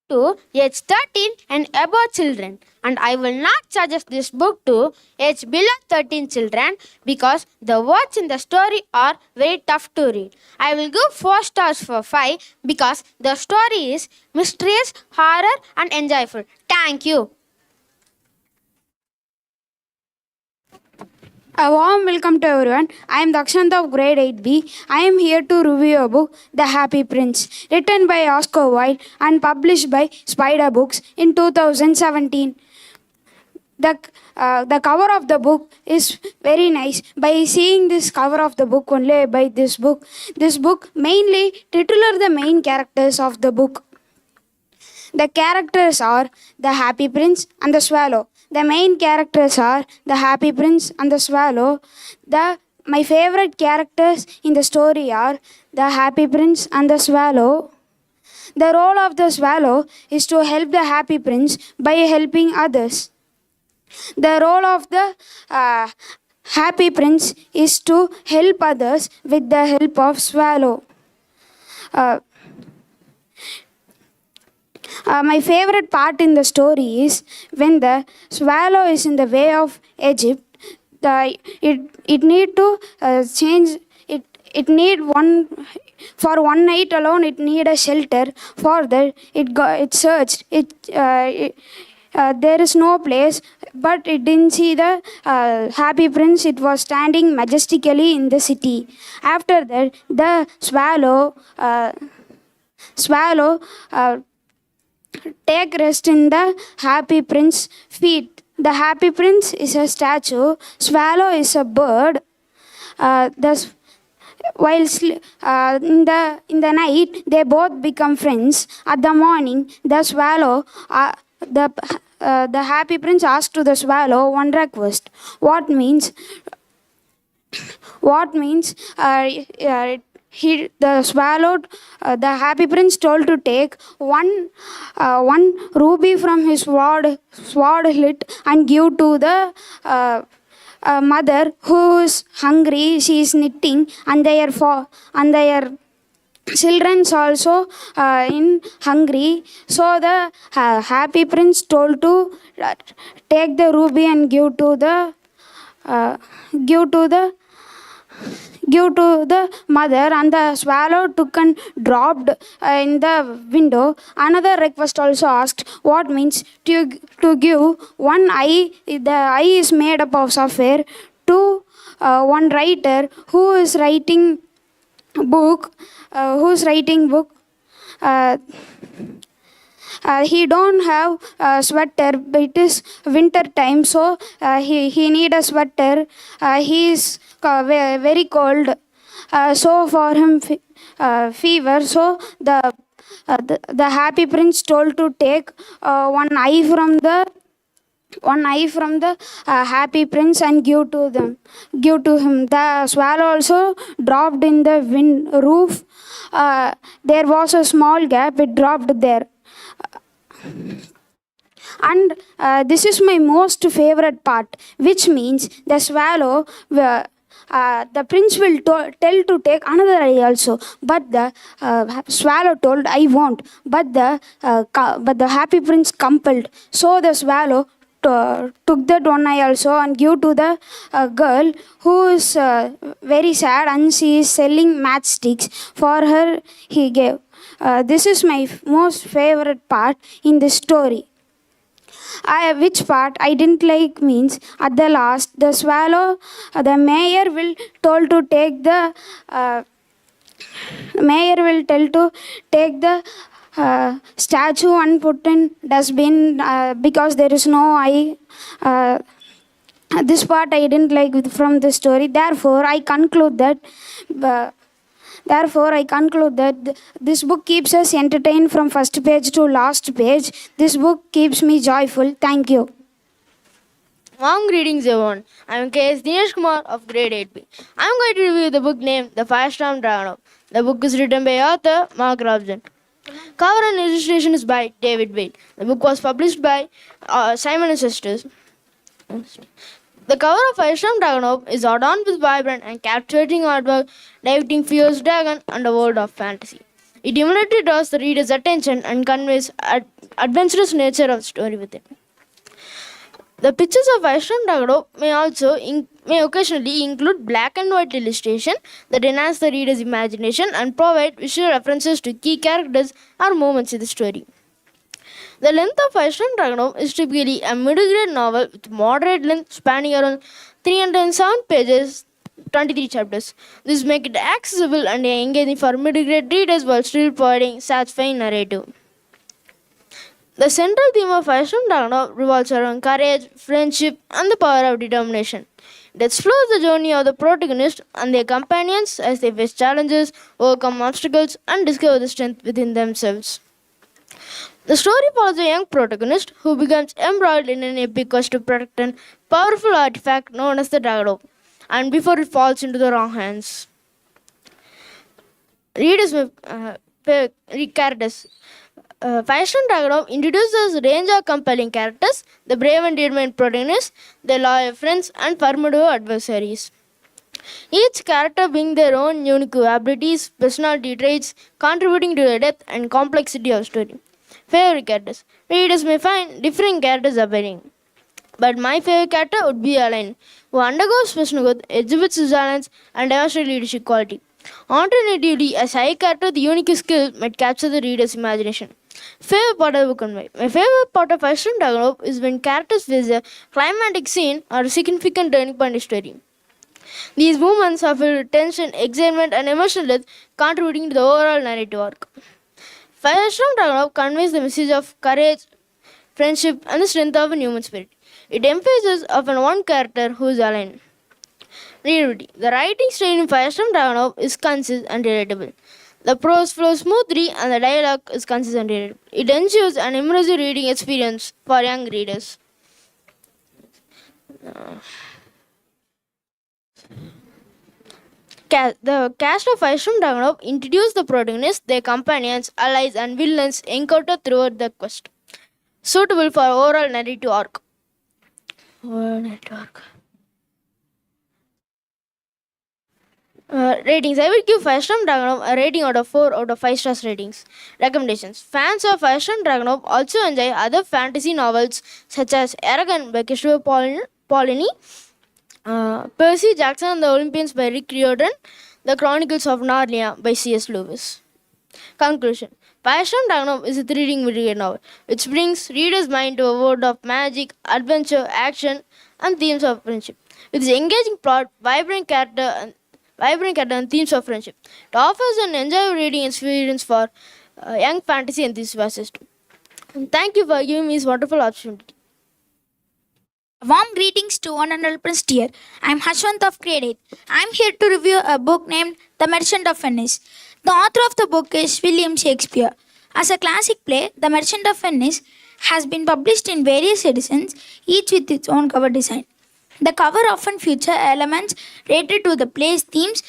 to age 13 and above children, and I will not suggest this book to age below 13 children because the words in the story are very tough to read. I will give 4 stars for 5 because the story is mysterious, horror and enjoyable. Thank you. A warm welcome to everyone. I am Dakshanta of grade 8B. I am here to review a book, The Happy Prince, written by Oscar Wilde and published by Spider Books in 2017. The cover of the book is very nice. By seeing this cover of the book only, by this book mainly titular the main characters of the book. The characters are the Happy Prince and the Swallow. The main characters are the Happy Prince and the Swallow. My favorite characters in the story are the Happy Prince and the Swallow. The role of the Swallow is to help the Happy Prince by helping others. The role of the Happy Prince is to help others with the help of Swallow. My favorite part in the story is when the swallow is in the way of Egypt. It need to change. It need for one night alone. It need a shelter. For that, it searched. There is no place, but it didn't see the Happy Prince. It was standing majestically in the city. After that, the swallow take rest in the Happy Prince's feet. The Happy Prince is a statue. Swallow is a bird. While in the night, they both become friends. At the morning, the swallow, the Happy Prince asks to the swallow one request. The Happy Prince told to take one ruby from his sword hilt and give to the mother who is hungry. She is knitting, and their children's also in hungry. So the happy prince told to take the ruby and give to the mother, and the swallow took and dropped in the window. Another request also asked, what means to give one eye. The eye is made up of sapphire to one writer who is writing book. He don't have a sweater, but it is winter time, so he need a sweater. He is very cold, so for him fever. So the happy prince told to take one eye from the happy prince and give to him. The swallow also dropped in the roof. There was a small gap, it dropped there. And this is my most favorite part, which means the swallow, the prince will tell to take another eye also, but the swallow told, I won't. But the happy prince compelled. So the swallow took that one eye also and gave to the girl who is very sad, and she is selling matchsticks. For her he gave. This is my most favorite part in this story. Which part I didn't like means, at the last the swallow, the mayor will told to take the statue and put in dustbin because there is no eye. This part I didn't like from the story. Therefore I conclude that this book keeps us entertained from first page to last page. This book keeps me joyful. Thank you. Warm greetings, everyone. I am K.S. Dinesh Kumar of grade 8B. I am going to review the book named The Firestorm Dragon. The book is written by author Mark Robson. Cover and illustration is by David Wade. The book was published by Simon & Sisters. The cover of Firestorm Dragon is adorned with vibrant and captivating artwork depicting fierce dragon and a world of fantasy. It immediately draws the reader's attention and conveys adventurous nature of the story within. The pictures of Firestorm Dragon may occasionally include black and white illustration that enhance the reader's imagination and provide visual references to key characters or moments in the story. The length of Firestorm Dragon is typically a middle-grade novel with moderate length spanning around 307 pages, 23 chapters. This makes it accessible and engaging for middle-grade readers while still providing satisfying narrative. The central theme of Firestorm Dragon revolves around courage, friendship, and the power of determination. It explores the journey of the protagonist and their companions as they face challenges, overcome obstacles, and discover the strength within themselves. The story follows a young protagonist who becomes embroiled in an epic quest to protect a powerful artifact known as the Dragon, and before it falls into the wrong hands. Readers may characters. Firestorm Dragon introduces a range of compelling characters: the brave and determined protagonist, their loyal friends, and formidable adversaries. Each character brings their own unique abilities, personality traits, contributing to the depth and complexity of story. Favorite characters. Readers may find different characters appearing, but my favorite character would be Alain, who undergoes personal growth, exhibits resilience, and demonstrates leadership quality. Alternatively, a side character with unique skill might capture the reader's imagination. Favorite part of the book and why. My favorite part of Firestorm Dragon is when characters face a climatic scene or a significant turning point in story. These moments are filled with tension, excitement, and emotional depth, contributing to the overall narrative arc. Firestorm Dragon conveys the message of courage, friendship, and the strength of a human spirit. It emphasizes on one character who is Alain. Readability. The writing style in Firestorm Dragon is concise and relatable. The prose flows smoothly and the dialogue is concise and relatable. It ensures an immersive reading experience for young readers. The cast of Firestorm Dragon introduce the protagonists, their companions, allies, and villains encountered throughout the quest, suitable for overall narrative arc. Ratings. I will give Firestorm Dragonov a rating out of 4 out of 5 stars ratings. Recommendations. Fans of Firestorm Dragonov also enjoy other fantasy novels such as Aragon by Christopher Paolini, Percy Jackson and the Olympians by Rick Riordan, The Chronicles of Narnia by C.S. Lewis. Conclusion. Firestorm Dragonov is a three-ring mystery novel which brings readers' mind to a world of magic, adventure, action, and themes of friendship. With its engaging plot, vibrant character and themes of friendship, it offers an enjoyable reading experience for young fantasy enthusiasts. And thank you for giving me this wonderful opportunity. Warm greetings to one and all present here. I am Hashwant of grade 8. I am here to review a book named The Merchant of Venice. The author of the book is William Shakespeare. As a classic play, The Merchant of Venice has been published in various editions, each with its own cover design. The cover often feature elements related to the play's themes,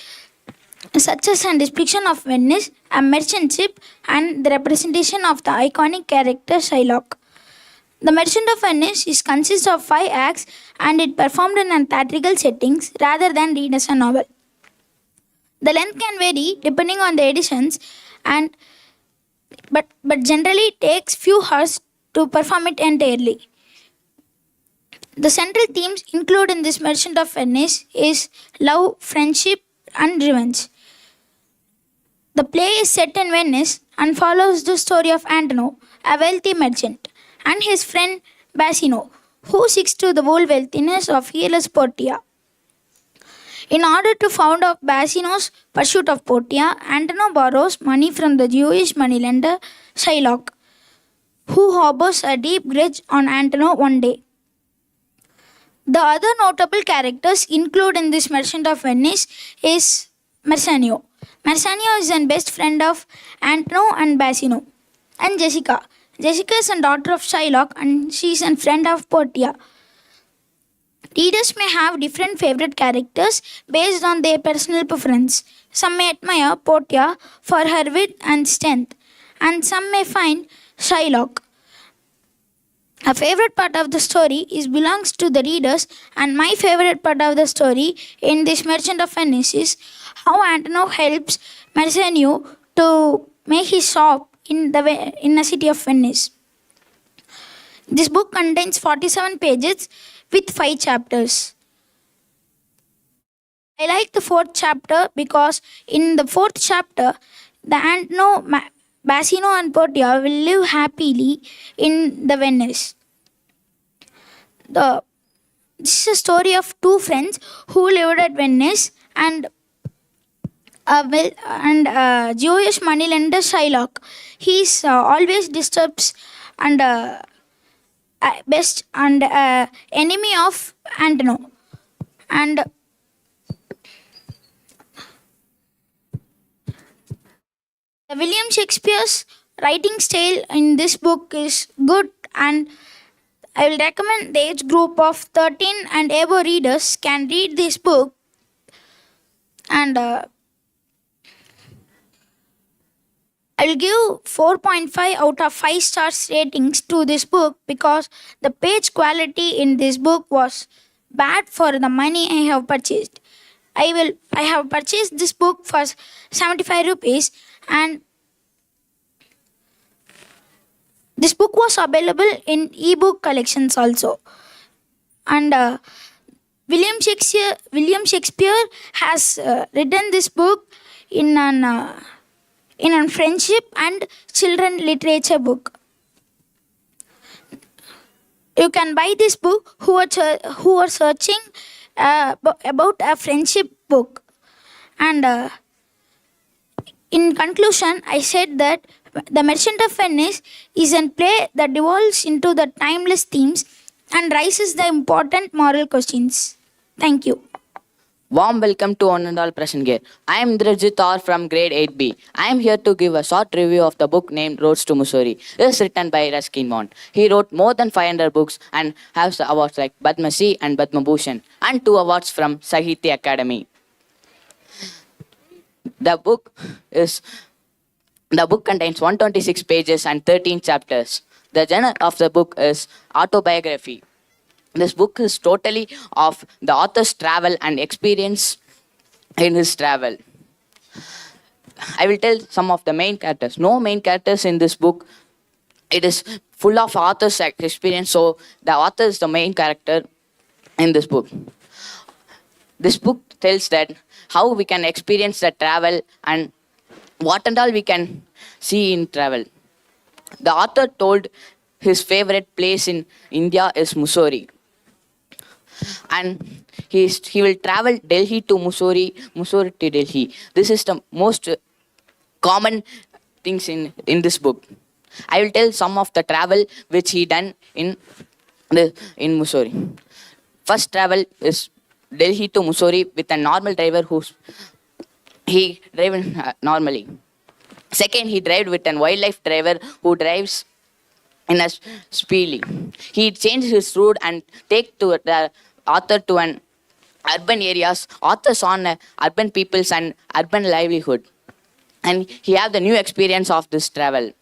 such as a depiction of Venice, a merchant ship, and the representation of the iconic character Shylock. The Merchant of Venice consists of 5 acts and it performed in theatrical settings rather than read as a novel. The length can vary depending on the editions, but generally takes few hours to perform it entirely. The central themes included in this Merchant of Venice is love, friendship, and revenge. The play is set in Venice and follows the story of Antonio, a wealthy merchant, and his friend Basino, who seeks to the whole wealthiness of heirless Portia. In order to found off Basino's pursuit of Portia, Antonio borrows money from the Jewish moneylender Shylock, who harbors a deep grudge on Antonio one day. The other notable characters included in this Merchant of Venice is Mercenio. Mercenio is the best friend of Antonio and Basino. And Jessica. Jessica is a daughter of Shylock and she is a friend of Portia. Readers may have different favorite characters based on their personal preference. Some may admire Portia for her wit and strength, and some may find Shylock. A favorite part of the story belongs to the readers, and my favorite part of the story in this Merchant of Venice is how Antonio helps Mercenio to make his shop in the city of Venice. This book contains 47 pages with 5 chapters. I like the 4th chapter because in the 4th chapter, the Antonio, Basino and Portia will live happily in the Venice. This is a story of 2 friends who lived at Venice and Jewish moneylender Shylock. He always disturbs and best and enemy of Antonio. And William Shakespeare's writing style in this book is good, and I will recommend the age group of 13 and above readers can read this book. And I will give 4.5 out of 5 stars ratings to this book because the page quality in this book was bad for the money I have purchased. I have purchased this book for 75 rupees, and this book was available in ebook collections also. And William Shakespeare has written this book in a friendship and children literature book. You can buy this book who are searching about a friendship book. And in conclusion, I said that The Merchant of Venice is a play that devolves into the timeless themes and raises the important moral questions. Thank you. Warm welcome to one and all present here. I am Indrajit Aur from grade 8B. I am here to give a short review of the book named Roads to Missouri. It is written by Ruskin Bond. He wrote more than 500 books and has awards like Padma Shri and Padma Bhushan and 2 awards from Sahitya Academy. The book contains 126 pages and 13 chapters. The genre of the book is autobiography. This book is totally of the author's travel and experience in his travel. I will tell some of the main characters. No main characters in this book. It is full of author's experience, so the author is the main character in this book. This book tells that how we can experience the travel and what and all we can see in travel. The author told his favorite place in India is Mussoorie. And he will travel Delhi to Mussoorie, Mussoorie to Delhi. This is the most common things in this book. I will tell some of the travel which he done in Mussoorie. First travel is Delhi to Mussoorie with a normal driver he drive normally. Second, he drive with a wildlife driver who drives in a speedily. He changed his route and take to the author to an urban areas. Authors on urban peoples and urban livelihood. And he have the new experience of this travel.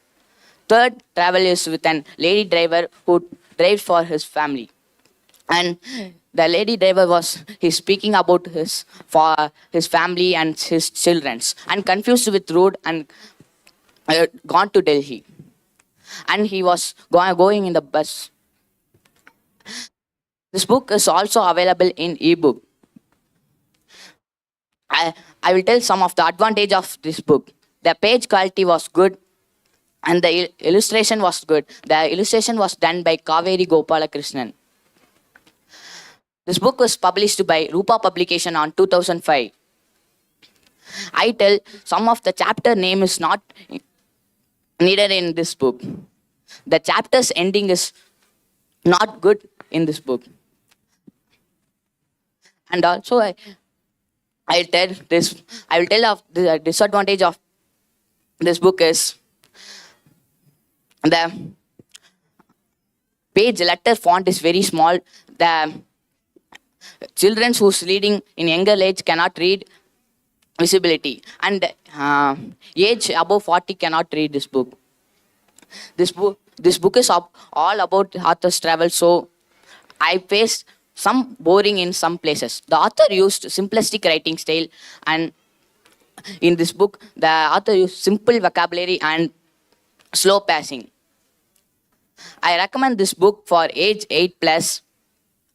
Third travel is with an lady driver who drives for his family. And the lady driver he's speaking about for his family and his children's and confused with road and gone to Delhi. And he was going in the bus. This book is also available in ebook. I will tell some of the advantage of this book. The page quality was good and the illustration was good. The illustration was done by Kaveri Gopalakrishnan. This book was published by Rupa Publication on 2005. I tell some of the chapter name is not needed in this book. The chapter's ending is not good in this book. And also I will tell of the disadvantage of this book is the page letter font is very small. The children who's reading in younger age cannot read visibility, and age above 40 cannot read this book. This book is all about author's travel, so I faced some boring in some places. The author used simplistic writing style, and in this book, the author used simple vocabulary and slow passing. I recommend this book for age 8+,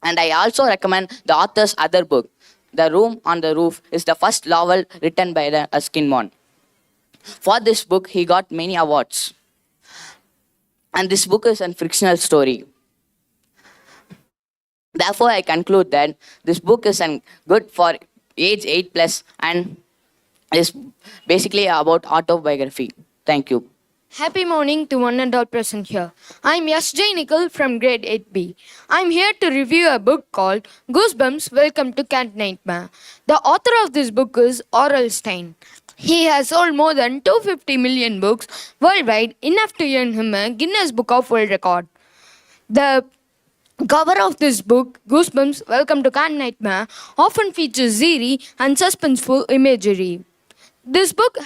and I also recommend the author's other book. The Room on the Roof is the first novel written by Erskine Bond. For this book, he got many awards. And this book is a fictional story. Therefore, I conclude that this book is good for age 8+ and is basically about autobiography. Thank you. Happy morning to one and all present here. I'm Yash J. Nicol from grade 8B. I'm here to review a book called Goosebumps Welcome to Cat Nightmare. The author of this book is R.L. Stine. He has sold more than 250 million books worldwide, enough to earn him a Guinness Book of World Record. The cover of this book, Goosebumps Welcome to Cat Nightmare, often features eerie and suspenseful imagery. This book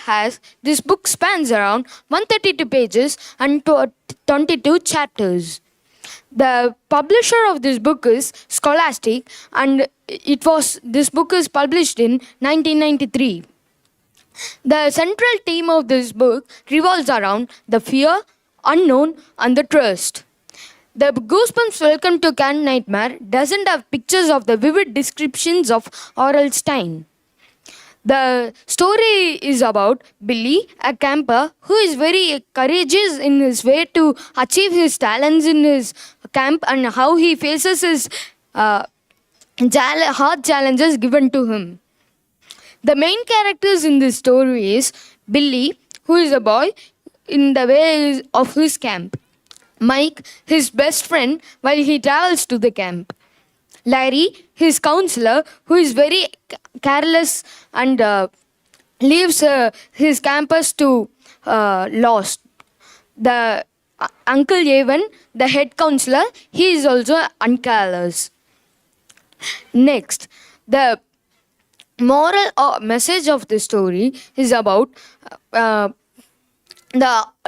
spans around 132 pages and 22 chapters. The publisher of this book is Scholastic, and this book is published in 1993. The central theme of this book revolves around the fear, unknown, and the trust. The Goosebumps Welcome to Cat Nightmare doesn't have pictures of the vivid descriptions of R.L. Stine. The story is about Billy, a camper who is very courageous in his way to achieve his talents in his camp, and how he faces his hard challenges given to him. The main characters in this story is Billy, who is a boy in the way of his camp. Mike, his best friend while he travels to the camp. Larry, his counselor, who is very careless and leaves his campers to lost. The Uncle Evan, the head counselor, he is also uncareless. Next, the moral or message of the story is about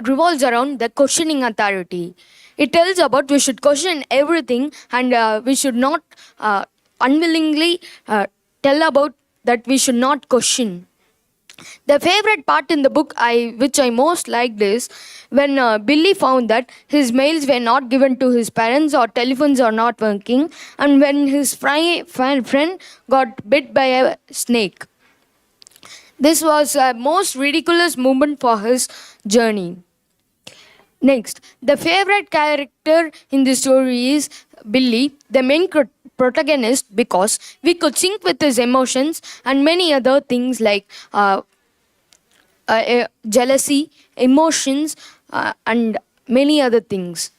revolves around the questioning authority. It tells about we should question everything, and we should not unwillingly tell about that we should not question. The favorite part in the book which I most liked is when Billy found that his mails were not given to his parents or telephones are not working, and when his friend got bit by a snake. This was a most ridiculous moment for his journey. Next, the favorite character in the story is Billy, the main protagonist, because we could sync with his emotions and many other things like jealousy, emotions, and many other things.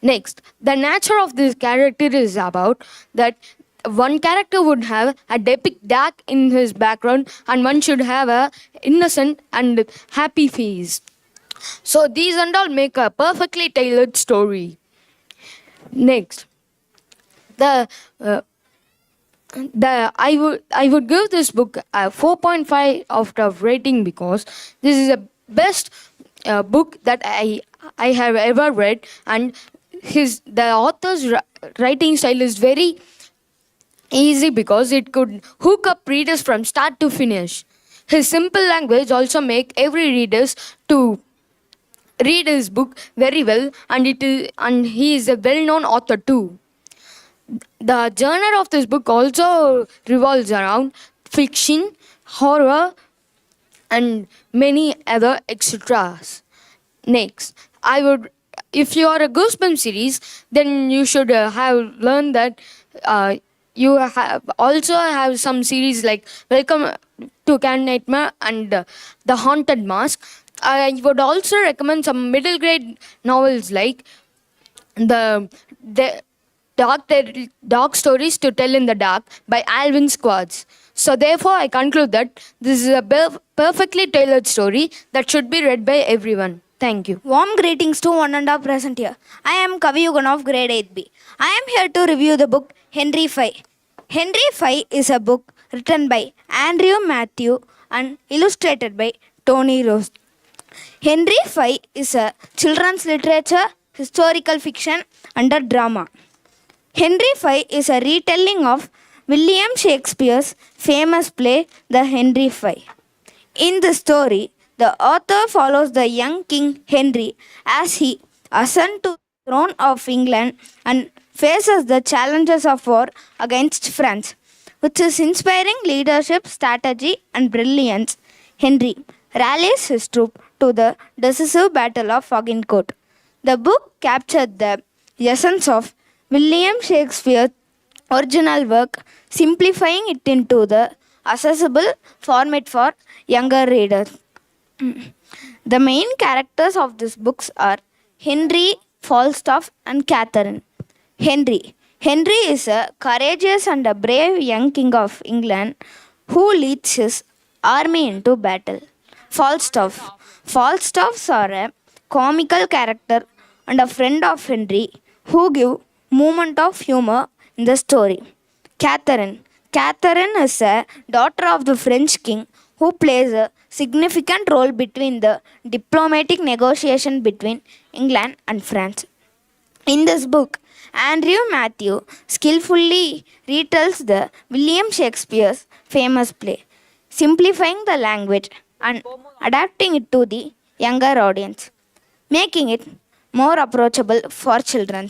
Next, the nature of this character is about that one character would have a depict dark in his background and one should have a innocent and happy face. So these and all make a perfectly tailored story. Next, I would give this book a 4.5 out of rating because this is the best book that I have ever read, and the author's writing style is very easy because it could hook up readers from start to finish. His simple language also make every readers to read his book very well, and he is a well-known author too. The genre of this book also revolves around fiction, horror, and many other extras. Next, if you are a Goosebumps series, then you should have learned that you also have some series like Welcome to Camp Nightmare and The Haunted Mask. I would also recommend some middle grade novels like the Dark Stories to Tell in the Dark by Alvin Squads. So therefore, I conclude that this is a perfectly tailored story that should be read by everyone. Thank you. Warm greetings to one and all present here. I am Kaviyugan of grade 8B. I am here to review the book Henry V. Henry V is a book written by Andrew Matthew and illustrated by Tony Rose. Henry V is a children's literature, historical fiction, and a drama. Henry V is a retelling of William Shakespeare's famous play, The Henry V. In the story, the author follows the young King Henry as he ascends to the throne of England and faces the challenges of war against France. With his inspiring leadership, strategy, and brilliance, Henry rallies his troops to the decisive Battle of Agincourt. The book captured the essence of William Shakespeare's original work, simplifying it into the accessible format for younger readers. The main characters of these books are Henry, Falstaff, and Catherine. Henry is a courageous and a brave young king of England who leads his army into battle. Falstaffs are a comical character and a friend of Henry who give moment of humor in the story. Catherine is a daughter of the French king who plays a significant role between the diplomatic negotiation between England and France. In this book, Andrew Matthew skillfully retells the William Shakespeare's famous play, simplifying the language and adapting it to the younger audience, making it more approachable for children.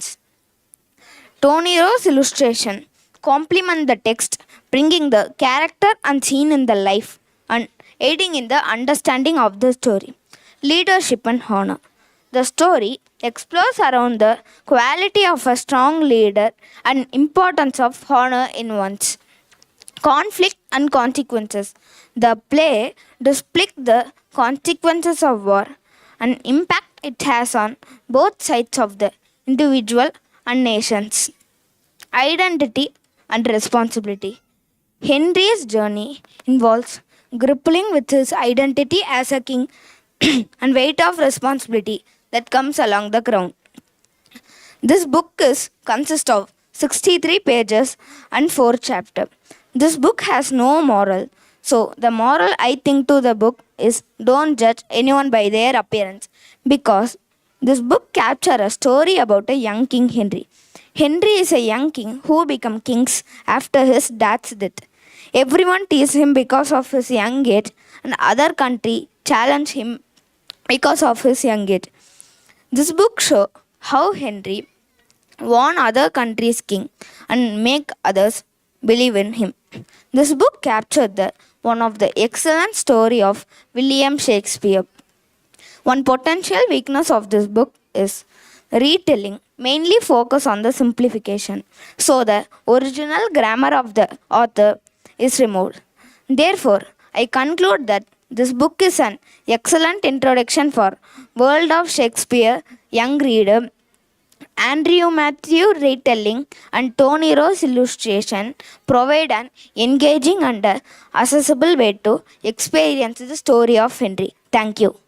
Tony Rose's illustration complement the text, bringing the character and scene in the life and aiding in the understanding of the story. Leadership and honor. The story explores around the quality of a strong leader and importance of honor in one's conflict and consequences. The play depicts the consequences of war and impact it has on both sides of the individual and nations. Identity and responsibility. Henry's journey involves grappling with his identity as a king and weight of responsibility that comes along the crown. This book consists of 63 pages and 4 chapters. This book has no moral. So the moral I think to the book is don't judge anyone by their appearance, because this book captures a story about a young King Henry. Henry is a young king who became king after his dad's death. Everyone tease him because of his young age, and other country challenge him because of his young age. This book shows how Henry warn other countries' king and make others believe in him. This book captured one of the excellent story of William Shakespeare. One potential weakness of this book is retelling, mainly focus on the simplification, so the original grammar of the author is removed. Therefore, I conclude that this book is an excellent introduction for World of Shakespeare young reader. Andrew Matthew retelling and Tony Rose illustration provide an engaging and accessible way to experience the story of Henry. Thank you.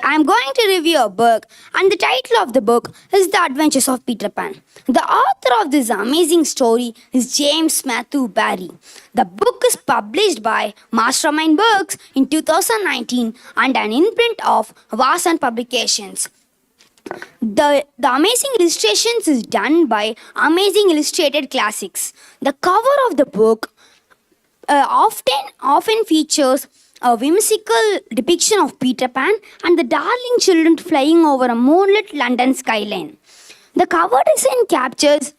I'm going to review a book, and the title of the book is The Adventures of Peter Pan. The author of this amazing story is James Matthew Barrie. The book is published by Mastermind Books in 2019 and an imprint of Vasan Publications. The amazing illustrations is done by Amazing Illustrated Classics. The cover of the book often features a whimsical depiction of Peter Pan and the darling children flying over a moonlit London skyline. The cover design captures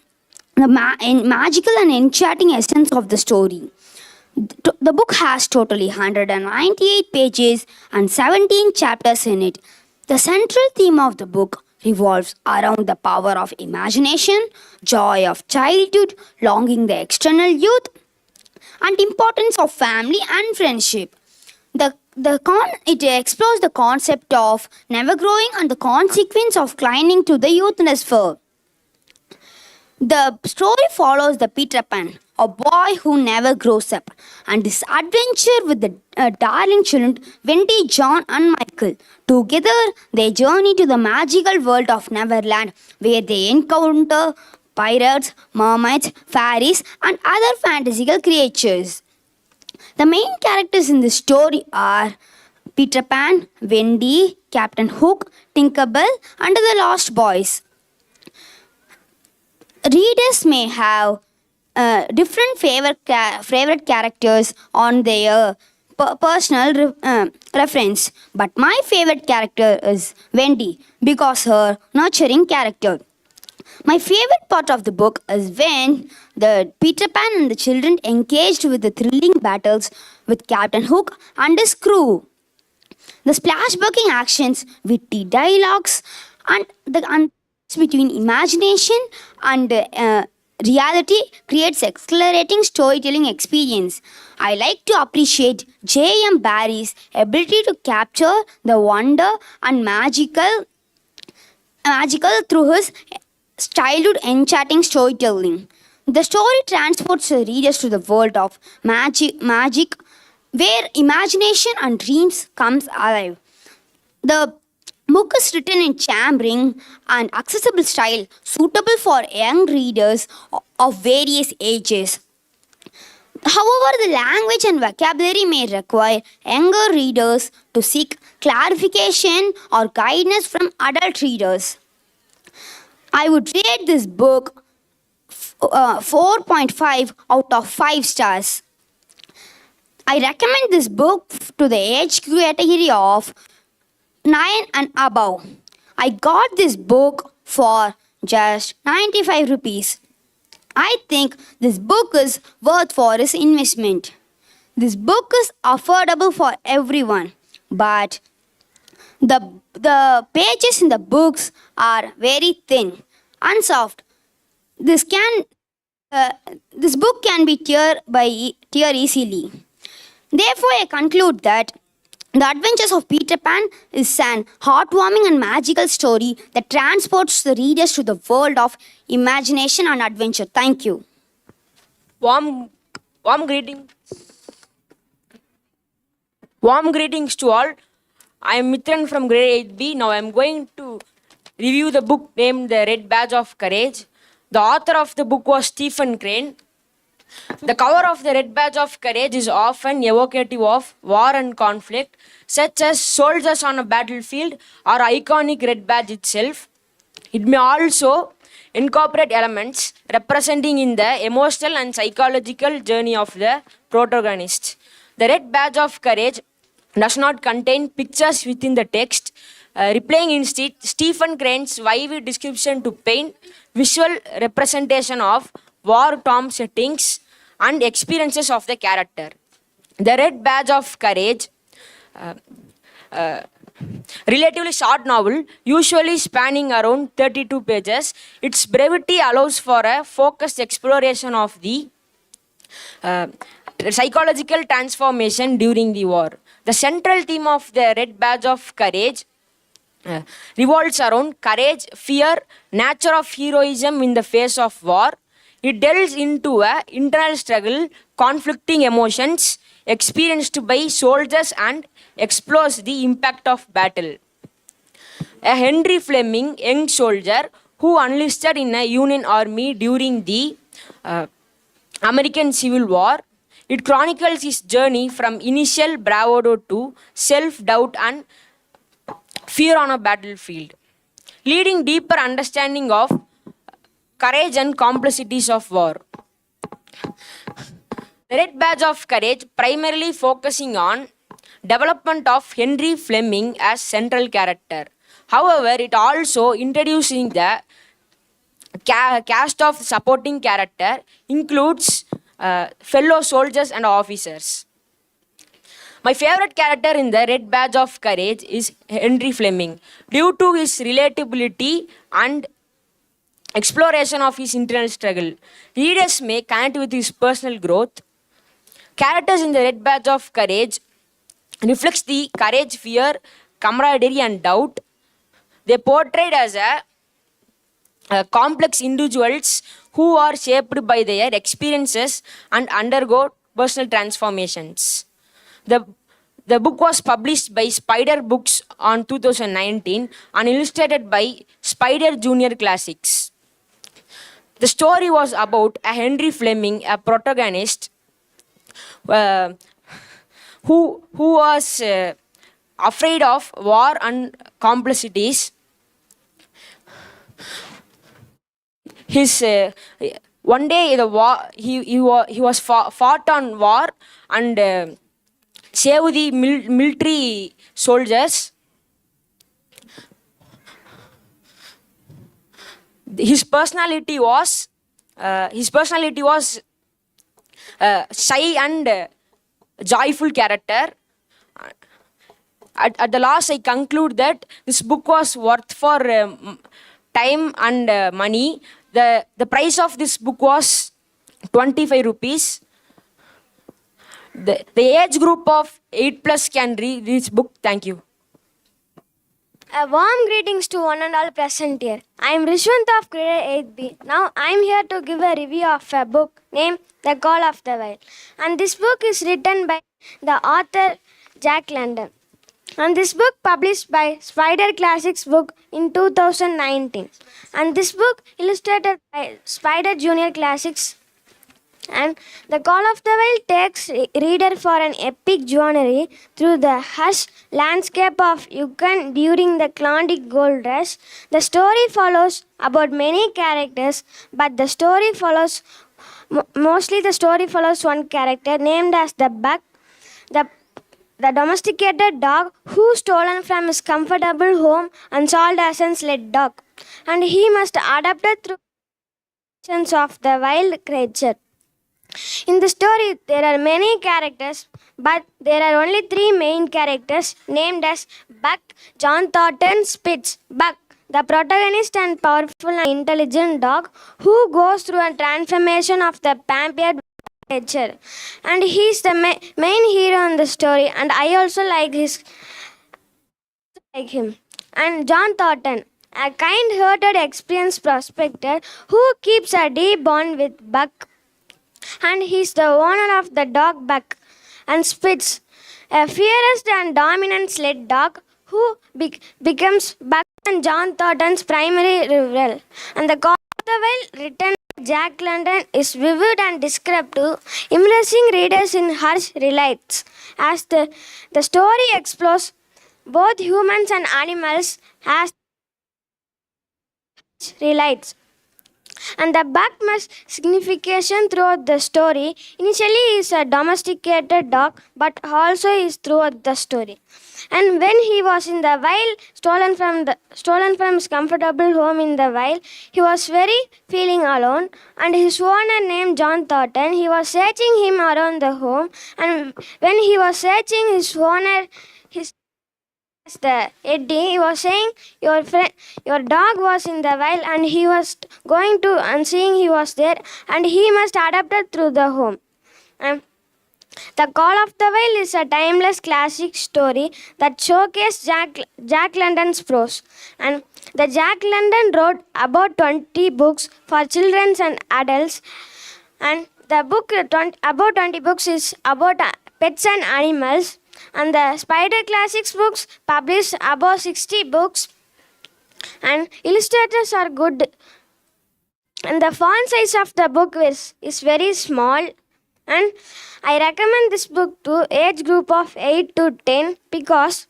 the magical and enchanting essence of the story. The book has totally 198 pages and 17 chapters in it. The central theme of the book revolves around the power of imagination, joy of childhood, longing the external youth, and importance of family and friendship. It explores the concept of never growing and the consequence of clinging to the youthless sphere. The story follows the Peter Pan, a boy who never grows up, and his adventure with the darling children Wendy, John, and Michael. Together, they journey to the magical world of Neverland, where they encounter pirates, mermaids, fairies, and other fantastical creatures. The main characters in the story are Peter Pan, Wendy, Captain Hook, Tinkerbell, and the Lost Boys. Readers may have different favorite characters on their personal reference, but my favorite character is Wendy because her nurturing character. My favorite part of the book is when the Peter Pan and the children engaged with the thrilling battles with Captain Hook and his crew. The splashbucking actions, witty dialogues, and the between imagination and reality creates exhilarating storytelling experience. I like to appreciate J.M. Barrie's ability to capture the wonder and magical through his childhood enchanting storytelling. The story transports the readers to the world of magic where imagination and dreams comes alive. The book is written in charming and accessible style suitable for young readers of various ages. However, the language and vocabulary may require younger readers to seek clarification or guidance from adult readers. I would rate this book 4.5 out of 5 stars. I recommend this book to the age category of 9 and above. I got this book for just 95 rupees. I think this book is worth for its investment. This book is affordable for everyone, but the pages in the books are very thin and soft. This book can be tear easily. Therefore, I conclude that The Adventures of Peter Pan is an heartwarming and magical story that transports the readers to the world of imagination and adventure. Thank you. Warm greetings to all. I am Mitran from grade 8B. Now I am going to review the book named The Red Badge of Courage. The author of the book was Stephen Crane. The cover of The Red Badge of Courage is often evocative of war and conflict, such as soldiers on a battlefield or iconic red badge itself. It may also incorporate elements representing in the emotional and psychological journey of the protagonist. The Red Badge of Courage does not contain pictures within the text, replaying instead Stephen Crane's vivid description to paint visual representation of war-torn settings and experiences of the character. The Red Badge of Courage, relatively short novel, usually spanning around 32 pages. Its brevity allows for a focused exploration of the psychological transformation during the war. The central theme of the Red Badge of Courage revolves around courage, fear, nature of heroism in the face of war. It delves into a internal struggle, conflicting emotions experienced by soldiers and explores the impact of battle. A Henry Fleming, young soldier who enlisted in a Union army during the American Civil War, it chronicles his journey from initial bravado to self-doubt and fear on a battlefield, leading deeper understanding of courage and complexities of war. The Red Badge of Courage primarily focusing on development of Henry Fleming as central character. However, it also introducing the cast of supporting character includes fellow soldiers and officers. My favorite character in the Red Badge of Courage is Henry Fleming. Due to his relatability and exploration of his internal struggle, readers may connect with his personal growth. Characters in the Red Badge of Courage reflects the courage, fear, camaraderie and doubt. They portrayed as a complex individuals who are shaped by their experiences and undergo personal transformations. The book was published by Spider Books on 2019 and illustrated by Spider Junior Classics. The story was about a Henry Fleming, a protagonist who was afraid of war and complexities. His one day the war he was fought on war and saved the military soldiers. His personality was shy and joyful character. At the last, I conclude that this book was worth for time and money. The price of this book was 25 rupees. The age group of 8+ can read this book. Thank you. A warm greetings to one and all present here. I am Rishwant of grade 8B. Now I am here to give a review of a book named The Call of the Wild. And this book is written by the author Jack London. And this book published by Spider Classics book in 2019. And this book illustrated by Spider Junior Classics. And The Call of the Wild takes reader for an epic journey through the harsh landscape of Yukon during the Klondike Gold Rush. The story follows about many characters, but the story follows one character named as the Buck, the domesticated dog who stolen from his comfortable home and sold as a sled dog, and he must adapt it through of the wild creature. In the story, there are many characters, but there are only 3 main characters named as Buck, John Thornton, Spitz. Buck, the protagonist and powerful and intelligent dog who goes through a transformation of the pampered creature, and he is the main hero in the story, and I also like him. And John Thornton, a kind-hearted, experienced prospector who keeps a deep bond with Buck, and he is the owner of the dog Buck. And Spitz, a fearless and dominant sled dog who becomes Buck and John Thornton's primary rival. And The Call of the Wild, written by Jack London, is vivid and descriptive, immersing readers in harsh realities as the story explores both humans and animals as realities. and the buck must signification throughout the story. Initially, he is a domesticated dog, but also is throughout the story. And when he was in the wild, stolen from his comfortable home in the wild, he was very feeling alone. And his owner named John Thornton, he was searching him around the home. And when he was searching his owner, the Eddie, he was saying your dog was in the wild, and he was going to and seeing he was there, and he must adapt it through the home. The Call of the Wild is a timeless classic story that showcases Jack London's prose. And the Jack London wrote about 20 books for children and adults. And the book about 20 books is about pets and animals. And the Spider Classics books published about 60 books. And illustrators are good. And the font size of the book is very small. And I recommend this book to age group of 8 to 10 because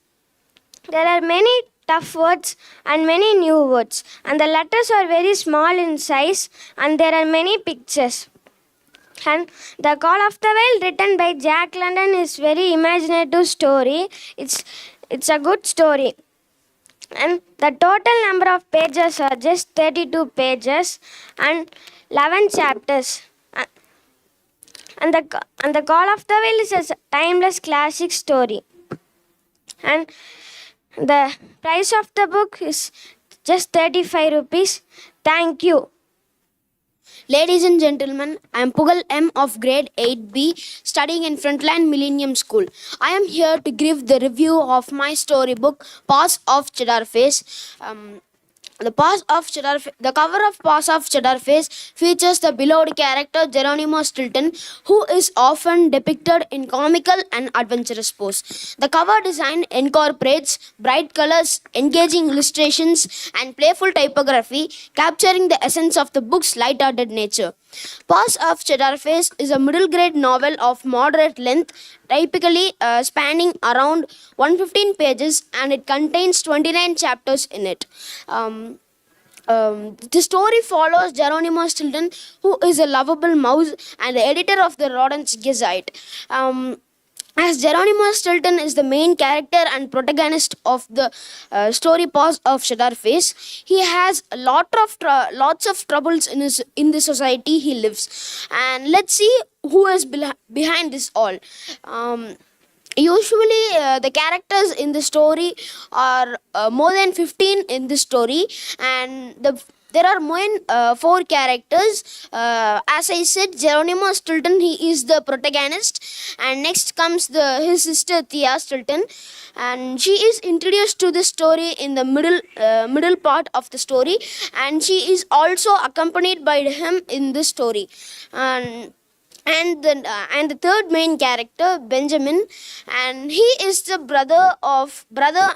there are many tough words and many new words, and the letters are very small in size, and there are many pictures. And The Call of the Wild, written by Jack London, is very imaginative story. It's a good story. And the total number of pages are just 32 pages and 11 chapters. And the Call of the Wild is a timeless classic story. And the price of the book is just 35 rupees. Thank you. Ladies and gentlemen, I am Pugal M of grade 8B, studying in Frontline Millennium School. I am here to give the review of my storybook, Paws of Cheddar Face. The cover of Paws of Cheddar Face features the beloved character Geronimo Stilton, who is often depicted in comical and adventurous pose. The cover design incorporates bright colors, engaging illustrations, and playful typography, capturing the essence of the book's light-hearted nature. Paws of Cheddar Face is a middle-grade novel of moderate length, typically spanning around 115 pages, and it contains 29 chapters in it. The story follows Geronimo Stilton, who is a lovable mouse and the editor of the Rodent's Gazette. As Geronimo Stilton is the main character and protagonist of the story Paws of Cheddar Face, he has lots of troubles in the society he lives. And let's see who is behind this all. Usually, the characters in the story are more than 15 in the story, and there are more than 4 characters. As I said, Geronimo Stilton, he is the protagonist, and next comes his sister Thea Stilton, and she is introduced to the story in the middle part of the story, and she is also accompanied by him in this story. And the third main character, Benjamin, and he is the brother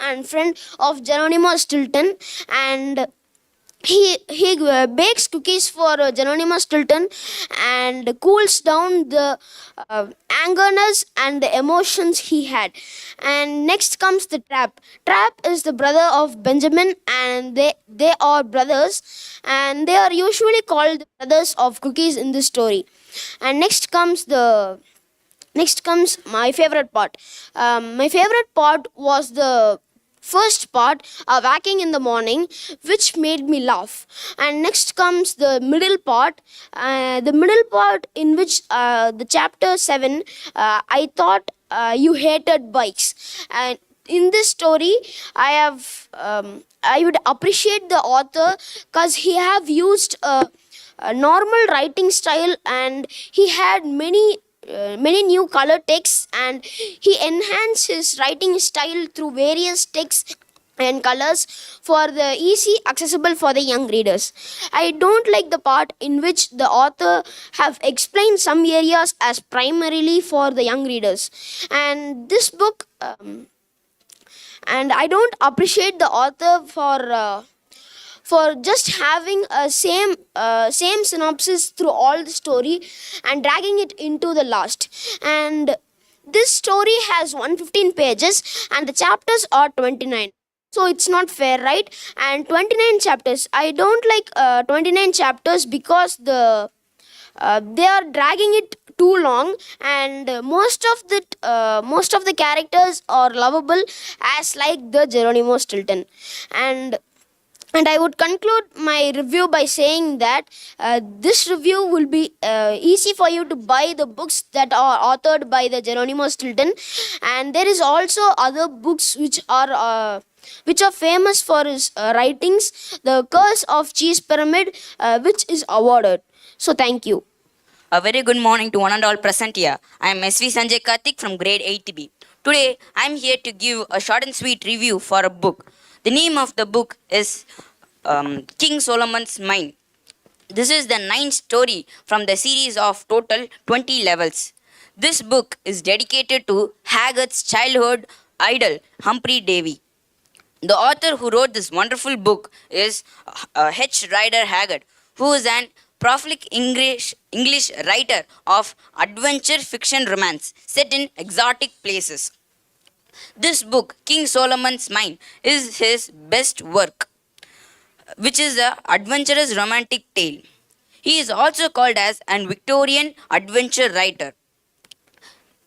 and friend of Geronimo Stilton, and he bakes cookies for Geronimo Stilton and cools down the angerness and the emotions he had. And next comes the Trap. Trap is the brother of Benjamin, and they are brothers, and they are usually called the brothers of cookies in this story. And next comes my favorite part. My favorite part was the first part, Waking in the Morning, which made me laugh. And next comes the middle part in which the chapter 7, I thought you hated bikes. And in this story, I would appreciate the author because he have used a normal writing style, and he had many new color texts, and he enhanced his writing style through various texts and colors for the easy accessible for the young readers. I don't like the part in which the author have explained some areas as primarily for the young readers, and this book and I don't appreciate the author for just having a same synopsis through all the story and dragging it into the last. And this story has 115 pages and the chapters are 29. So it's not fair, right? And 29 chapters. I don't like 29 chapters because they are dragging it too long, and most of the characters are lovable, as like the Geronimo Stilton. And I would conclude my review by saying that this review will be easy for you to buy the books that are authored by the Geronimo Stilton, and there is also other books which are famous for his writings. The Curse of Cheese Pyramid, which is awarded. So thank you. A very good morning to one and all present here. I am SV Sanjay Karthik from grade 8B. Today, I am here to give a short and sweet review for a book. The name of the book is King Solomon's Mine. This is the 9th story from the series of total 20 levels. This book is dedicated to Haggard's childhood idol, Humphrey Davy. The author who wrote this wonderful book is H. Rider Haggard, who is an prolific English writer of adventure fiction romance set in exotic places. This book, King Solomon's Mine, is his best work, which is an adventurous romantic tale. He is also called as an Victorian adventure writer.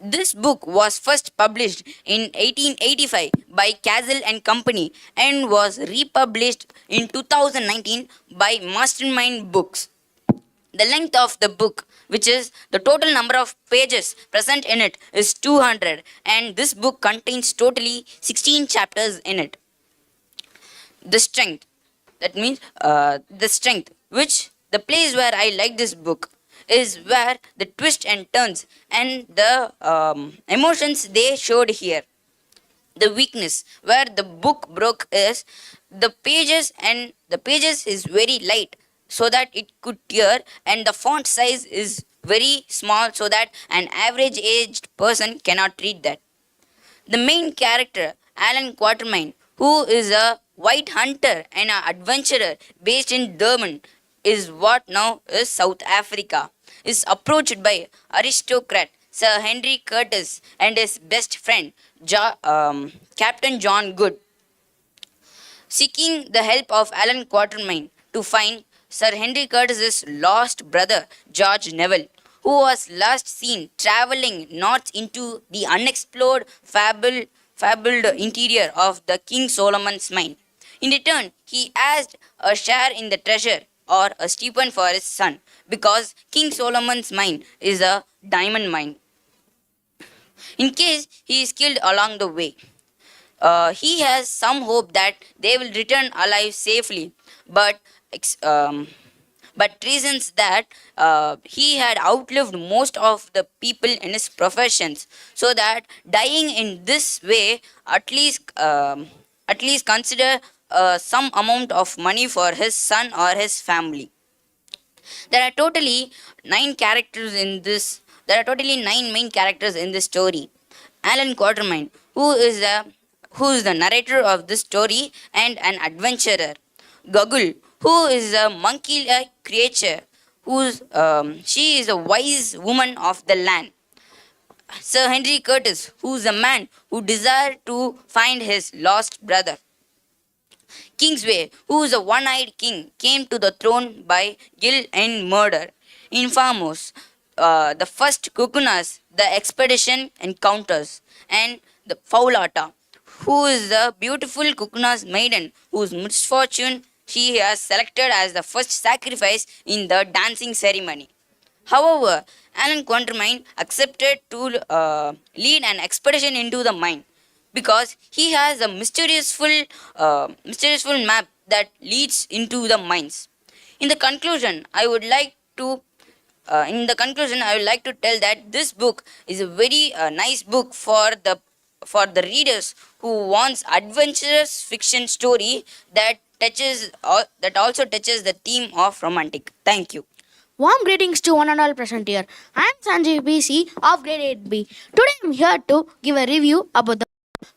This book was first published in 1885 by Castle and Company and was republished in 2019 by Mastermind Books. The length of the book, which is the total number of pages present in it, is 200, and this book contains totally 16 chapters in it. The strength, that means the strength, which the place where I like this book is where the twists and turns and the emotions they showed here. The weakness where the book broke is the pages is very light so that it could tear, and the font size is very small so that an average aged person cannot read that. The main character, Alan Quatermain, who is a white hunter and an adventurer based in Durban, is what now is South Africa, is approached by aristocrat Sir Henry Curtis and his best friend Captain John Good, seeking the help of Alan Quatermain to find Sir Henry Curtis's lost brother George Neville, who was last seen traveling north into the unexplored fabled interior of the King Solomon's Mine. In return, he asked a share in the treasure or a stipend for his son, because King Solomon's Mine is a diamond mine. In case he is killed along the way, he has some hope that they will return alive safely, but reasons that he had outlived most of the people in his professions, so that dying in this way at least consider some amount of money for his son or his family. There are totally 9 main characters in this story. Alan Quatermain, who is the narrator of this story and an adventurer. Guggle, who is a monkey-like creature, she is a wise woman of the land. Sir Henry Curtis, who is a man who desired to find his lost brother. Kingsway, who is a one-eyed king, came to the throne by guilt and murder. Infamous, the first Kukunas, the expedition encounters, and the Faulata, who is the beautiful Kukuna's maiden, whose misfortune she has selected as the first sacrifice in the dancing ceremony. However, Alan Quatermain accepted to lead an expedition into the mine because he has a mysterious map that leads into the mines. In the conclusion, I would like to tell that this book is a very nice book for the readers who wants adventurous fiction story that also touches the theme of romantic. Thank you. Warm greetings to one and all present here. I am Sanjay BC of grade 8B. Today I am here to give a review about the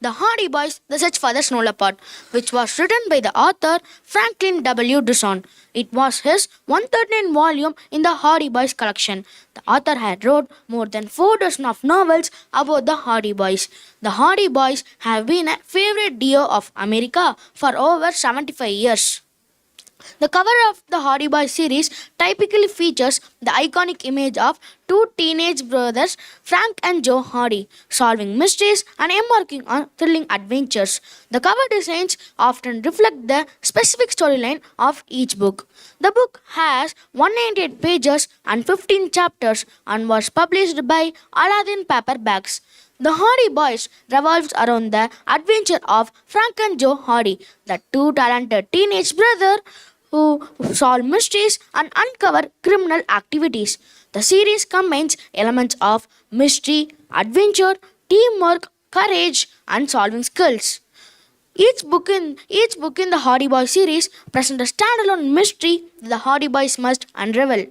The Hardy Boys, The Search for the Snow Leopard, which was written by the author Franklin W. Dixon. It was his 113th volume in the Hardy Boys collection. The author had wrote more than 4 dozen of novels about the Hardy Boys. The Hardy Boys have been a favorite duo of America for over 75 years. The cover of the Hardy Boys series typically features the iconic image of two teenage brothers, Frank and Joe Hardy, solving mysteries and embarking on thrilling adventures. The cover designs often reflect the specific storyline of each book. The book has 198 pages and 15 chapters and was published by Aladdin Paperbacks. The Hardy Boys revolves around the adventure of Frank and Joe Hardy, the two talented teenage brothers who solve mysteries and uncover criminal activities. The series combines elements of mystery, adventure, teamwork, courage, and solving skills. Each book in the Hardy Boys series presents a standalone mystery the Hardy Boys must unravel.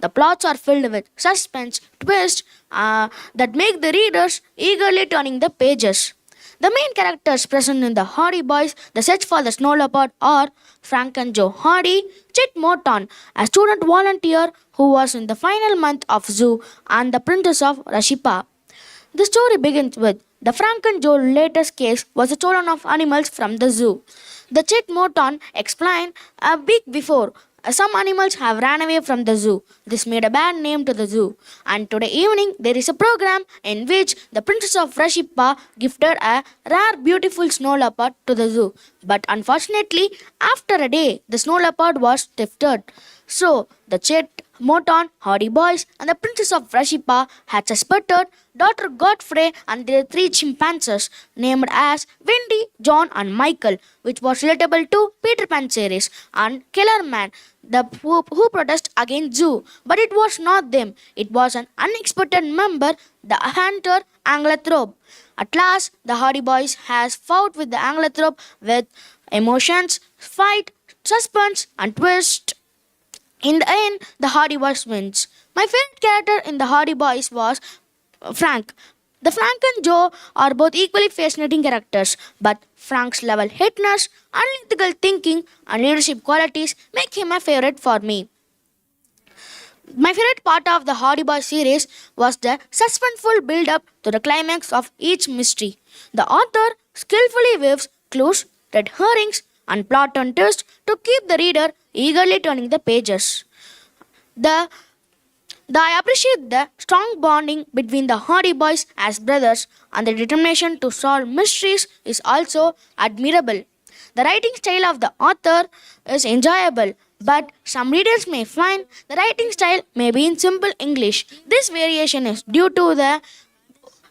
The plots are filled with suspense, twists that make the readers eagerly turning the pages. The main characters present in the Hardy Boys, The Search for the Snow Leopard, are Frank and Joe Hardy, Chet Morton, a student volunteer who was in the final month of zoo, and the Princess of Rashipa. The story begins with the Frank and Joe latest case was stolen of animals from the zoo. The Chet Morton explained a week before some animals have ran away from the zoo. This made a bad name to the zoo. And today evening there is a program in which the Princess of Rashipa gifted a rare beautiful snow leopard to the zoo. But unfortunately, after a day, the snow leopard was thefted. So the Chet Morton, Hardy Boys, and the Princess of Rashipa had suspected Dr. Godfrey and their 3 chimpanzees named as Wendy, John, and Michael, which was relatable to Peter Pan series, and Kellerman, who protest against zoo. But it was not them. It was an unexpected member, the hunter Anglerthrope. At last, the Hardy Boys has fought with the Anglerthrope with emotions, fight, suspense, and twist. In the end, the Hardy Boys wins. My favorite character in the Hardy Boys was Frank. The Frank and Joe are both equally fascinating characters, but Frank's level-headedness, analytical thinking, and leadership qualities make him a favorite for me. My favorite part of the Hardy Boys series was the suspenseful build-up to the climax of each mystery. The author skillfully weaves clues, red herrings, and plot and twist to keep the reader eagerly turning the pages. I appreciate the strong bonding between the Hardy Boys as brothers, and the determination to solve mysteries is also admirable. The writing style of the author is enjoyable, but some readers may find the writing style may be in simple English. This variation is due to the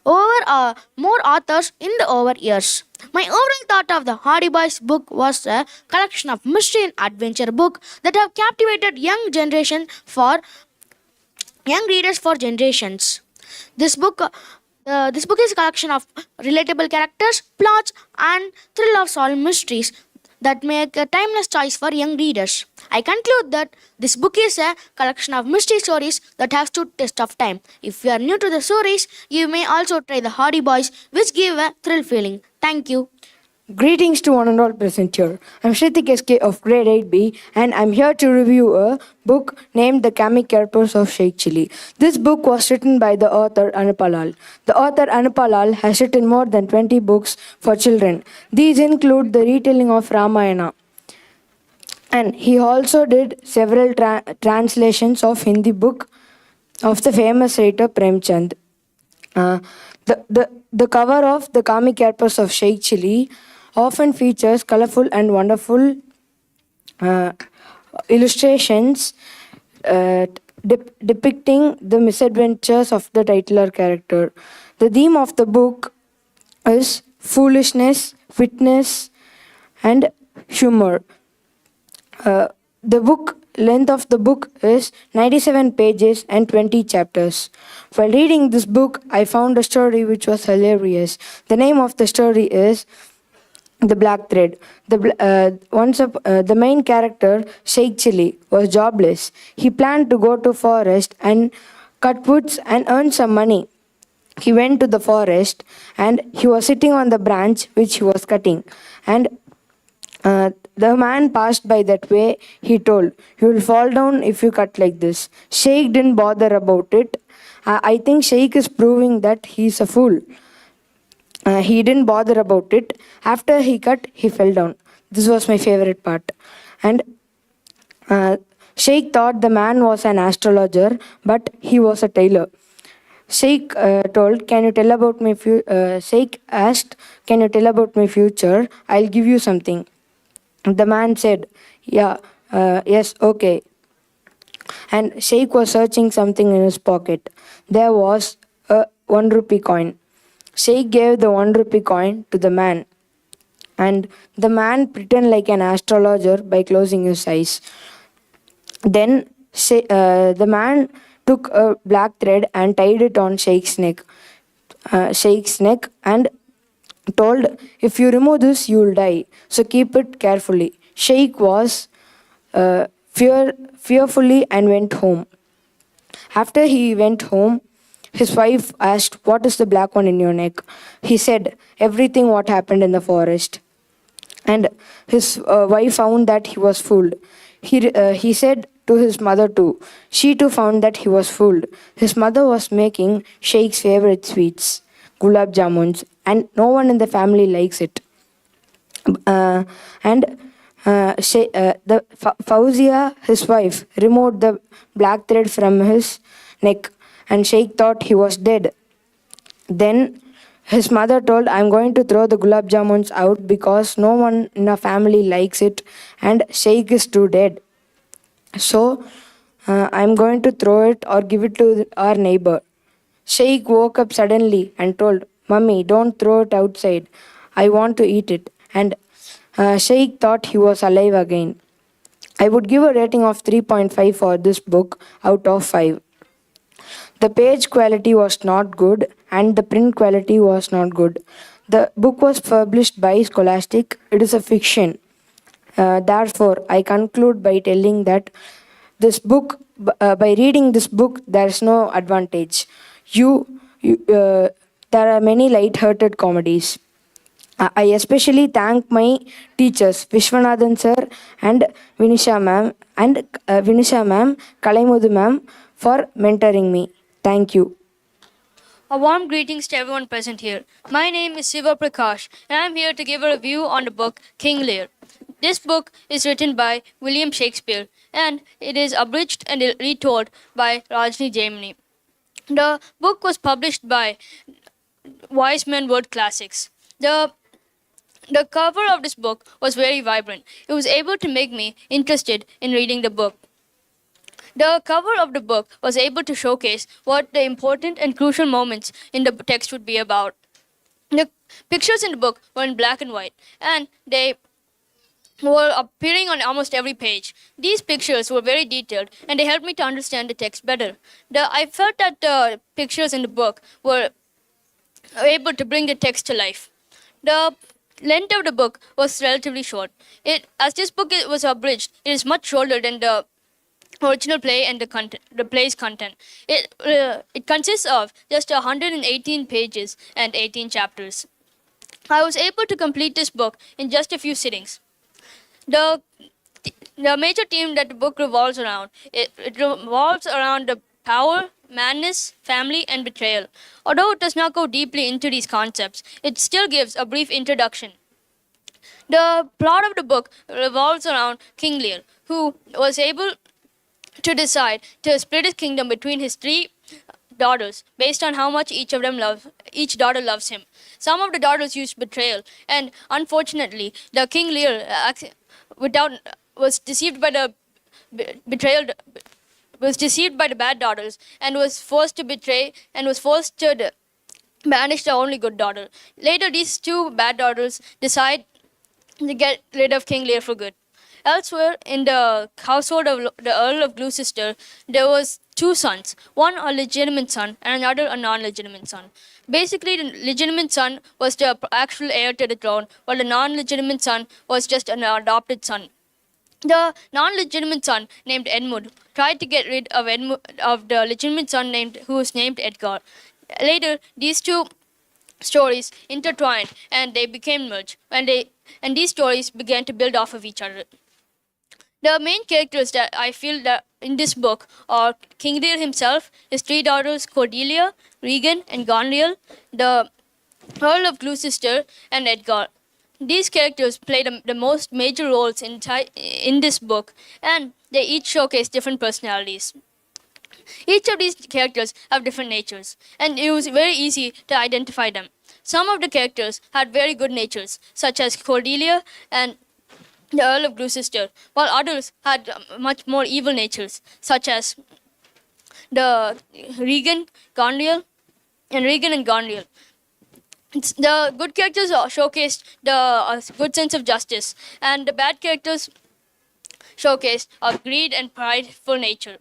more authors in the over years. My overall thought of the Hardy Boys book was a collection of mystery and adventure book that have captivated young readers for generations. This book is a collection of relatable characters, plots, and thrill of solved mysteries that make a timeless choice for young readers. I conclude that this book is a collection of mystery stories that have stood test of time. If you are new to the stories, you may also try the Hardy Boys, which give a thrill feeling. Thank you. Greetings to one and all present here. I'm Shritik SK of grade 8B and I'm here to review a book named The Comic Characters of Sheikh Chili. This book was written by the author Anupalal. The author Anupalal has written more than 20 books for children. These include the retelling of Ramayana. And he also did several translations of Hindi book of the famous writer Premchand. The cover of The Comic Characters of Sheikh Chili often features colorful and wonderful illustrations depicting the misadventures of the titular character. The theme of the book is foolishness, fitness, and humor. The length of the book is 97 pages and 20 chapters. While reading this book, I found a story which was hilarious. The name of the story is The Black Thread. The main character, Sheikh Chili, was jobless. He planned to go to forest and cut woods and earn some money. he went to the forest and he was sitting on the branch which he was cutting. And the man passed by that way. He told, "You will fall down if you cut like this." Sheikh didn't bother about it. I think Sheikh is proving that he's a fool. He didn't bother about it. After he cut, he fell down. This was my favorite part. And Sheikh thought the man was an astrologer, but he was a tailor. Sheikh told, "Can you tell about my future?" Sheikh asked, "Can you tell about my future? I'll give you something." The man said, yes, okay." And Sheikh was searching something in his pocket. There was a 1 rupee coin. Sheikh gave the 1 rupee coin to the man. And the man pretended like an astrologer by closing his eyes. Then the man took a black thread and tied it on Sheikh's neck. And told, "If you remove this, you will die. So keep it carefully." Sheikh was fearfully and went home. After he went home, his wife asked, "What is the black one in your neck?" He said, "Everything what happened in the forest." And his wife found that he was fooled. He said to his mother too. She too found that he was fooled. His mother was making Sheikh's favorite sweets, gulab jamuns, and no one in the family likes it. Fauzia, his wife, removed the black thread from his neck, and Sheikh thought he was dead. Then his mother told, "I'm going to throw the gulab jamuns out because no one in our family likes it, and Sheikh is too dead. So I'm going to throw it or give it to our neighbor." Sheikh woke up suddenly and told, "Mummy, don't throw it outside. I want to eat it." And Sheikh thought he was alive again. I would give a rating of 3.5 for this book out of 5. The page quality was not good and the print quality was not good. The book was published by Scholastic. It is a fiction. Therefore, I conclude by telling that by reading this book, there is no advantage. There are many light-hearted comedies. I especially thank my teachers, Vishwanathan sir and Vinisha ma'am, Kalaimudu ma'am, for mentoring me. Thank you. A warm greetings to everyone present here. My name is Siva Prakash, and I'm here to give a review on the book King Lear. This book is written by William Shakespeare, and it is abridged and retold by Rajni Jaimini. The book was published by Wiseman Word Classics. The cover of this book was very vibrant. It was able to make me interested in reading the book. The cover of the book was able to showcase what the important and crucial moments in the text would be about. The pictures in the book were in black and white, and they were appearing on almost every page. These pictures were very detailed, and they helped me to understand the text better. I felt that the pictures in the book were able to bring the text to life. The length of the book was relatively short. As this book was abridged, it is much shorter than the original play and the play's content. It consists of just 118 pages and 18 chapters. I was able to complete this book in just a few sittings. The major theme that the book revolves around, it revolves around the power, madness, family, and betrayal. Although it does not go deeply into these concepts, it still gives a brief introduction. The plot of the book revolves around King Lear, who was able to decide to split his kingdom between his 3 daughters based on how much each daughter loves him. Some of the daughters used betrayal, and unfortunately, the King Lear was deceived by the bad daughters and was forced to betray and was forced to banish the only good daughter. Later, these 2 bad daughters decide to get rid of King Lear for good. Elsewhere, in the household of the Earl of Gloucester, there was 2 sons, one a legitimate son and another a non-legitimate son. Basically, the legitimate son was the actual heir to the throne, while the non-legitimate son was just an adopted son. The non-legitimate son, named Edmund, tried to get rid of the legitimate son who was named Edgar. Later, these two stories intertwined and they became merged. And these stories began to build off of each other. The main characters that I feel that in this book are King Lear himself, his three daughters Cordelia, Regan, and Gonriel, the Earl of Gloucester, and Edgar. These characters play the most major roles in this book, and they each showcase different personalities. Each of these characters have different natures, and it was very easy to identify them. Some of the characters had very good natures, such as Cordelia and the Earl of Gloucester, while others had much more evil natures, such as the Regan and Gonriel. The good characters showcased the good sense of justice, and the bad characters showcased of greed and prideful nature.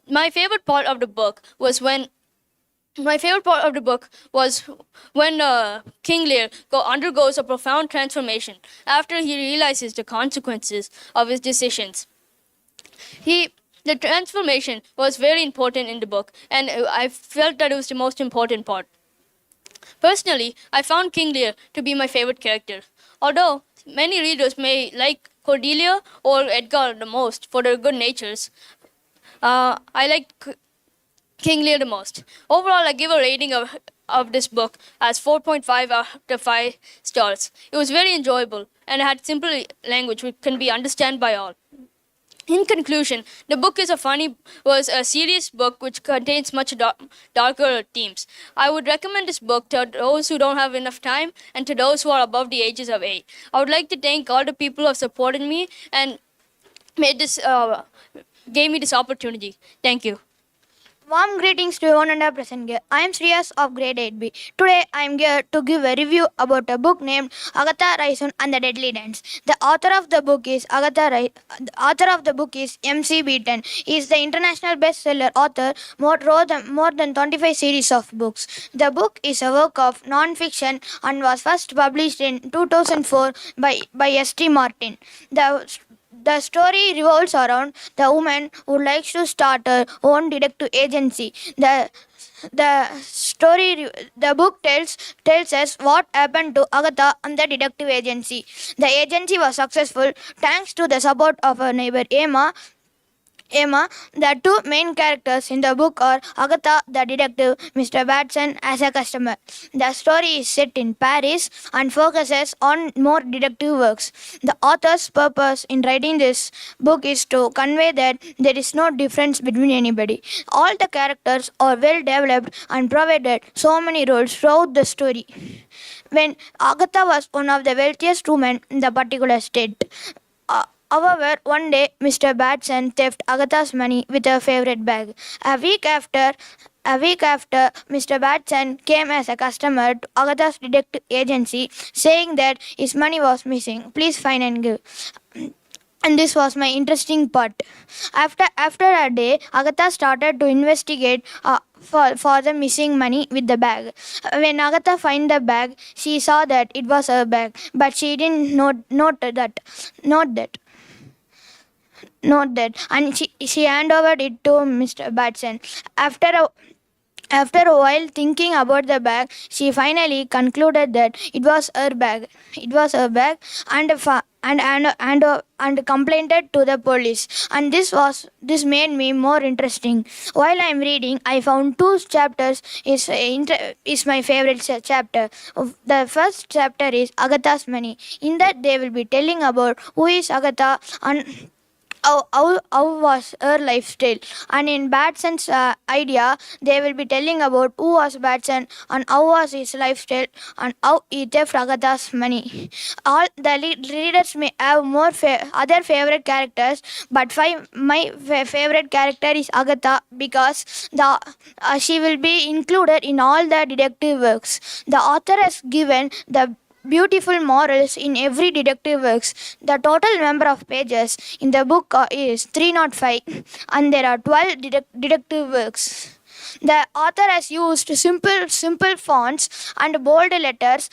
My favorite part of the book was when King Lear undergoes a profound transformation after he realizes the consequences of his decisions. The transformation was very important in the book, and I felt that it was the most important part. Personally, I found King Lear to be my favorite character. Although many readers may like Cordelia or Edgar the most for their good natures, I like King Lear the most. Overall, I give a rating of this book as 4.5 out of 5 stars. It was very enjoyable and it had simple language which can be understood by all. In conclusion, the book was a serious book which contains much darker themes. I would recommend this book to those who don't have enough time and to those who are above the ages of 8. I would like to thank all the people who have supported me and gave me this opportunity. Thank you. Warm greetings to everyone and our present here. I am Shreyas of grade 8B. Today I am here to give a review about a book named Agatha Raisin and the Deadly Dance. The author of the book is M.C. Beaton. He is the international bestseller author, wrote more than 25 series of books. The book is a work of non-fiction and was first published in 2004 by S.T. Martin. The story revolves around the woman who likes to start her own detective agency. The book tells us what happened to Agatha and the detective agency. The agency was successful thanks to the support of her neighbor Emma. The two main characters in the book are Agatha the detective, Mr. Batson as a customer. The story is set in Paris and focuses on more detective works. The author's purpose in writing this book is to convey that there is no difference between anybody. All the characters are well developed and provided so many roles throughout the story. When Agatha was one of the wealthiest women in the particular state. However, one day, Mr. Batson theft Agatha's money with her favorite bag. A week after, Mr. Batson came as a customer to Agatha's detective agency, saying that his money was missing. Please find and give. And this was my interesting part. After a day, Agatha started to investigate for the missing money with the bag. When Agatha found the bag, she saw that it was her bag, but she didn't note that, and she handed over it to Mr. Batson. After a while thinking about the bag, she finally concluded that it was her bag. And complained to the police. And this made me more interesting. While I am reading, I found two chapters is my favorite chapter. The first chapter is Agatha's money. In that they will be telling about who is Agatha and how was her lifestyle. And in Batson's idea, they will be telling about who was Batson and how was his lifestyle and how he theft Agatha's money. All the readers may have more other favorite characters, but my favorite character is Agatha because she will be included in all the detective works. The author has given the beautiful morals in every detective works. The total number of pages in the book is 305 and there are 12 detective works. The author has used simple fonts and bolded letters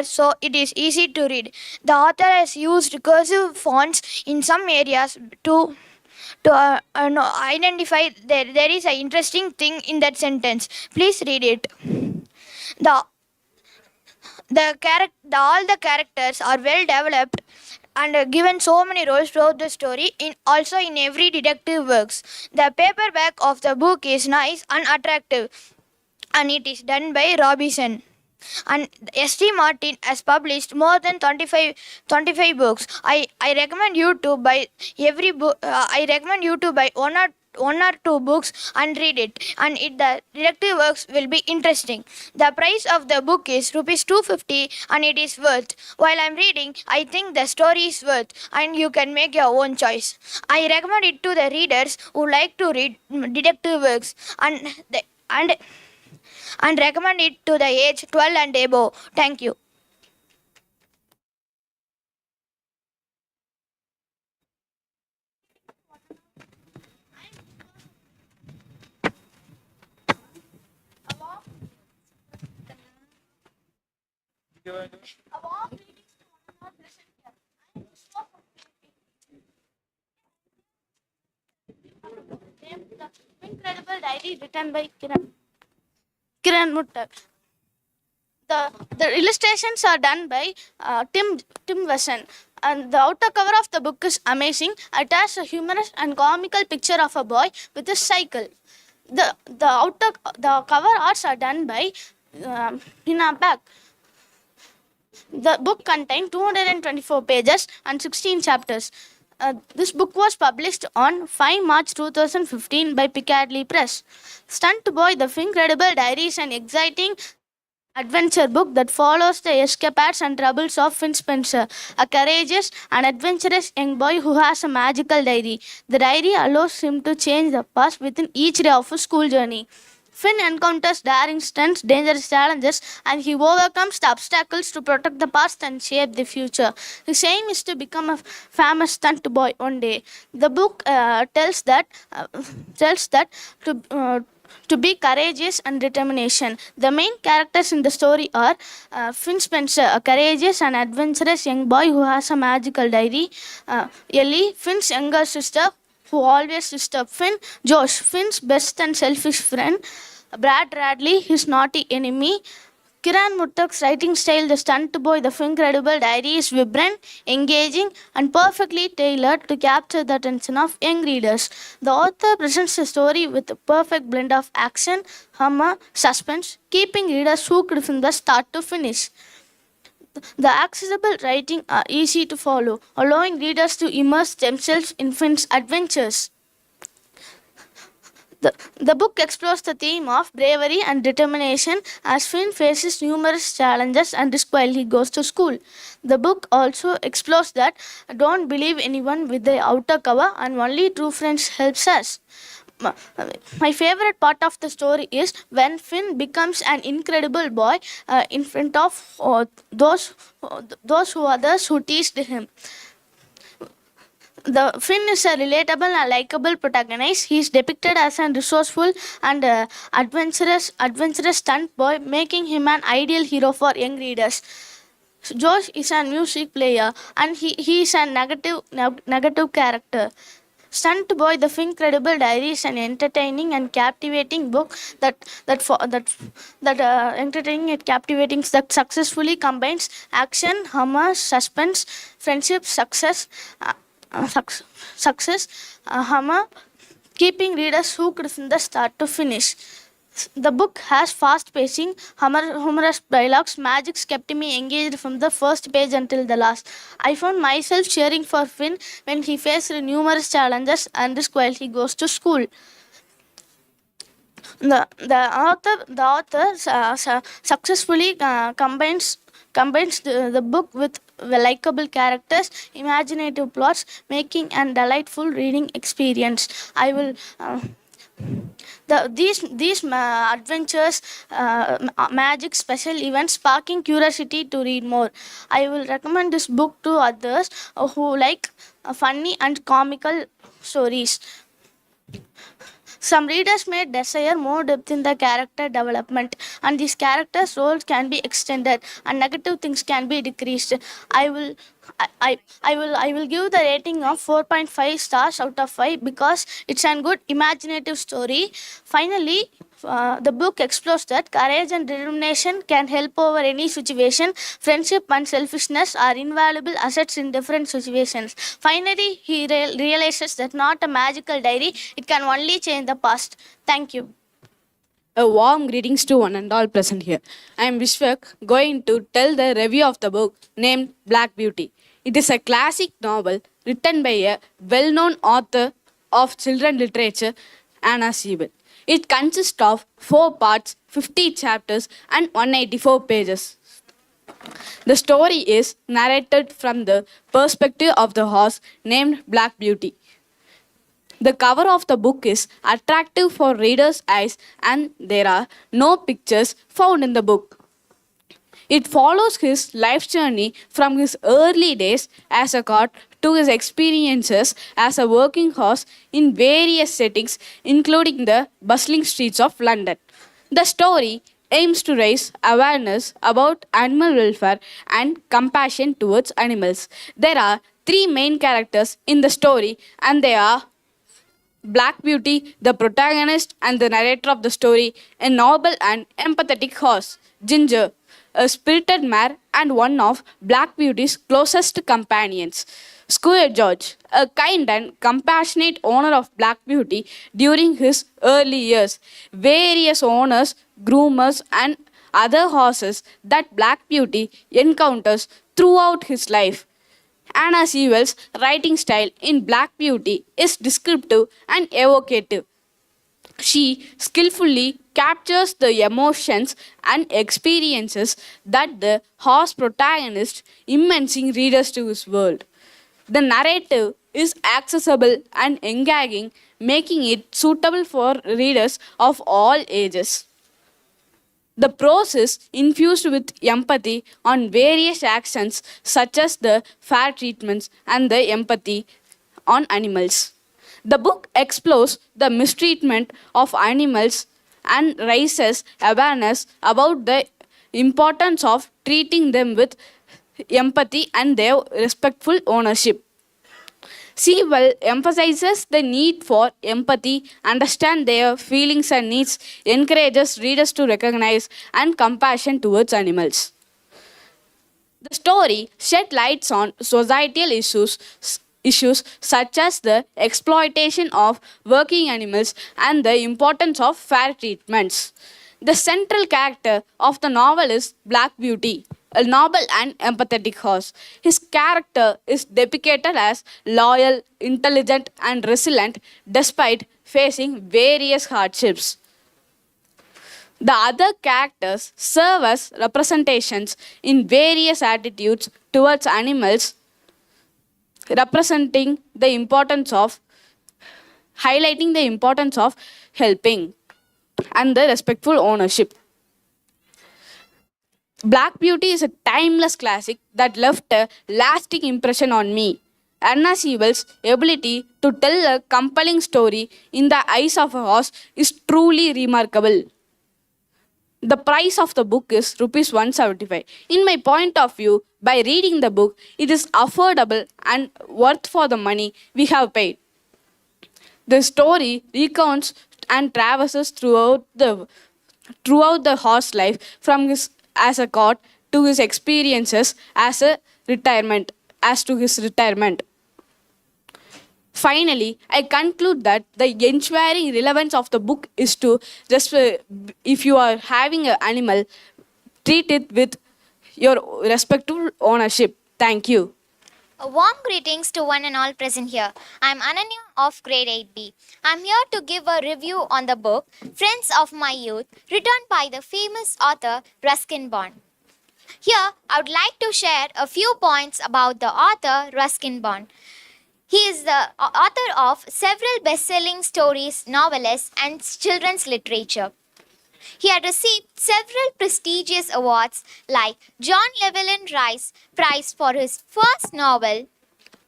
so it is easy to read. The author has used cursive fonts in some areas to to identify there is an interesting thing in that sentence. Please read it. The all the characters are well developed and given so many roles throughout the story in also in every detective works. The paperback of the book is nice and attractive, and it is done by Robinson. And S.T. Martin has published more than 25 books. I recommend you to buy every book. I recommend you to buy one or two books and read it, and the detective works will be interesting. The price of the book is rupees 250, and it is worth. While I'm reading, I think the story is worth, and you can make your own choice. I recommend it to the readers who like to read detective works, and recommend it to the age 12 and above. Thank you. The Incredible Diary written by Kiran Muttak. The illustrations are done by Tim Wesson, and the outer cover of the book is amazing. It has a humorous and comical picture of a boy with a cycle. The cover arts are done by Hina Back. The book contains 224 pages and 16 chapters. This book was published on 5 March 2015 by Piccadilly Press. Stunt Boy, The Incredible Diary is an exciting adventure book that follows the escapades and troubles of Finn Spencer, a courageous and adventurous young boy who has a magical diary. The diary allows him to change the past within each day of his school journey. Finn encounters daring stunts, dangerous challenges, and he overcomes the obstacles to protect the past and shape the future. His aim is to become a famous stunt boy one day. The book tells that to be courageous and determination. The main characters in the story are Finn Spencer, a courageous and adventurous young boy who has a magical diary; Ellie, Finn's younger sister, who always disturbs Finn; Josh, Finn's best and selfish friend; Brad Radley, his naughty enemy. Kiran Muttak's writing style, The Stunt Boy, The Incredible Diary, is vibrant, engaging, and perfectly tailored to capture the attention of young readers. The author presents the story with a perfect blend of action, humor, suspense, keeping readers hooked from the start to finish. The accessible writing are easy to follow, allowing readers to immerse themselves in Finn's adventures. The book explores the theme of bravery and determination as Finn faces numerous challenges and risks while he goes to school. The book also explores that don't believe anyone with the outer cover and only true friends helps us. My favorite part of the story is when Finn becomes an incredible boy in front of those others who teased him. The Finn is a relatable and likable protagonist. He is depicted as a resourceful and adventurous stunt boy, making him an ideal hero for young readers. Josh is a music player, and he is a negative character. Stunt Boy, The Incredible Diary is an entertaining and captivating book that successfully combines action, humor, suspense, friendship, humor, keeping readers hooked from the start to finish. The book has fast pacing, humorous dialogues. Magic kept me engaged from the first page until the last. I found myself cheering for Finn when he faced numerous challenges and risks while he goes to school. The author successfully combines the book with likable characters, imaginative plots, making a delightful reading experience. I will. These adventures, magic, special events, sparking curiosity to read more. I will recommend this book to others who like funny and comical stories. Some readers may desire more depth in the character development, and these characters' roles can be extended and negative things can be decreased. I will give the rating of 4.5 stars out of 5 because it's a good imaginative story. Finally, the book explores that courage and determination can help over any situation. Friendship and selfishness are invaluable assets in different situations. Finally, he realizes that not a magical diary, it can only change the past. Thank you. A warm greetings to one and all present here. I am Vishwak, going to tell the review of the book named Black Beauty. It is a classic novel written by a well-known author of children literature, Anna Sewell. It consists of 4 parts, 50 chapters, and 184 pages. The story is narrated from the perspective of the horse named Black Beauty. The cover of the book is attractive for readers' eyes, and there are no pictures found in the book. It follows his life journey from his early days as a court to his experiences as a working horse in various settings, including the bustling streets of London. The story aims to raise awareness about animal welfare and compassion towards animals. There are 3 main characters in the story, and they are Black Beauty, the protagonist and the narrator of the story, a noble and empathetic horse, Ginger, a spirited mare and one of Black Beauty's closest companions, Squire George, a kind and compassionate owner of Black Beauty during his early years, various owners, groomers, and other horses that Black Beauty encounters throughout his life. Anna Sewell's writing style in Black Beauty is descriptive and evocative. She skillfully captures the emotions and experiences that the horse protagonist immersing readers to his world. The narrative is accessible and engaging, making it suitable for readers of all ages. The prose is infused with empathy on various actions such as the fair treatments and the empathy on animals. The book explores the mistreatment of animals and raises awareness about the importance of treating them with empathy and their respectful ownership. Sewell emphasizes the need for empathy, understand their feelings and needs, encourages readers to recognize and compassion towards animals. The story shed lights on societal issues such as the exploitation of working animals and the importance of fair treatments. The central character of the novel is Black Beauty, a noble and empathetic horse. His character is depicted as loyal, intelligent, and resilient despite facing various hardships. The other characters serve as representations in various attitudes towards animals, representing the importance of highlighting the importance of helping and the respectful ownership. Black Beauty is a timeless classic that left a lasting impression on me. Anna Sewell's ability to tell a compelling story in the eyes of a horse is truly remarkable. The price of the book is Rs 175. In my point of view, by reading the book, it is affordable and worth for the money we have paid. The story recounts and traverses throughout the horse life from his as a court to his experiences as to his retirement. Finally, I conclude that the ensuring relevance of the book is to just if you are having an animal, treat it with your respectful ownership. Thank you. A warm greetings to one and all present here. I'm Ananya of grade 8B. I'm here to give a review on the book Friends of My Youth, written by the famous author Ruskin Bond. Here, I would like to share a few points about the author Ruskin Bond. He is the author of several best-selling stories, novels, and children's literature. He had received several prestigious awards like John Llewellyn Rice Prize for his first novel,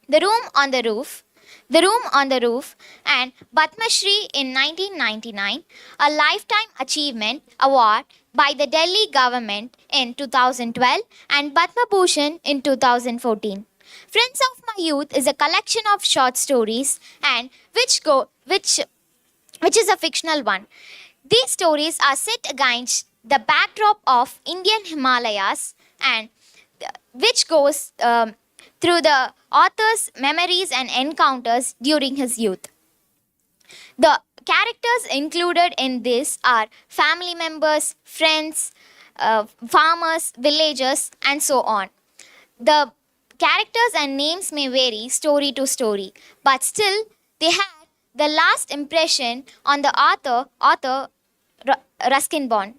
The Room on the Roof, The Room on the Roof, and Padma Shri in 1999, a Lifetime Achievement Award by the Delhi government in 2012, and Padma Bhushan in 2014. Friends of My Youth is a collection of short stories and which is a fictional one. These stories are set against the backdrop of Indian Himalayas and which goes through the author's memories and encounters during his youth. The characters included in this are family members, friends, farmers, villagers, and so on. The characters and names may vary story to story, but still they had the last impression on the author Ruskin Bond.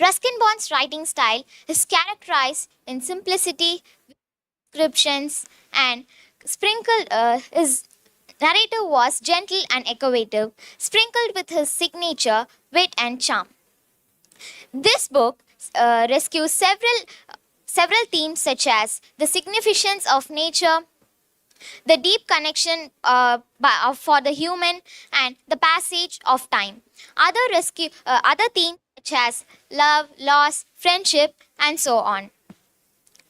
Ruskin Bond's writing style is characterized in simplicity, descriptions, and sprinkled. His narrative was gentle and evocative, sprinkled with his signature wit and charm. This book rescues several themes such as the significance of nature, the deep connection for the human, and the passage of time. Other themes such as love, loss, friendship, and so on.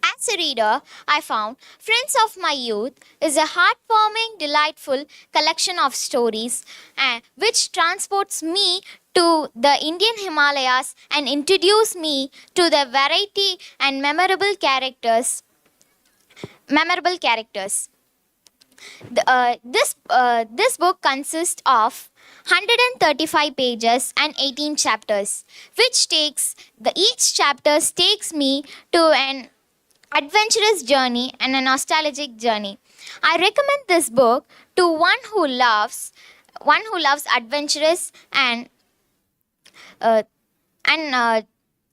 As a reader, I found Friends of My Youth is a heartwarming, delightful collection of stories which transports me to the Indian Himalayas and introduce me to the variety and memorable characters. This book consists of 135 pages and 18 chapters, which each chapter takes me to an adventurous journey and a nostalgic journey. I recommend this book to one who loves adventurous and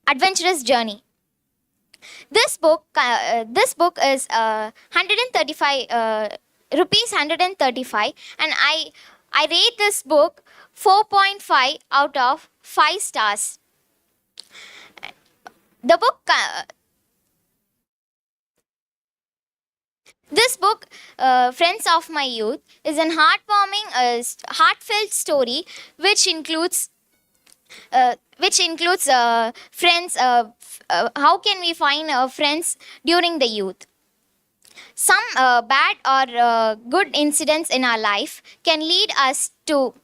adventurous journey. This book is 135 rupees 135, and I rate this book 4.5 out of 5 stars. The book. This book, Friends of My Youth, is an heartwarming, heartfelt story which includes friends. How can we find friends during the youth? Some bad or good incidents in our life can lead us to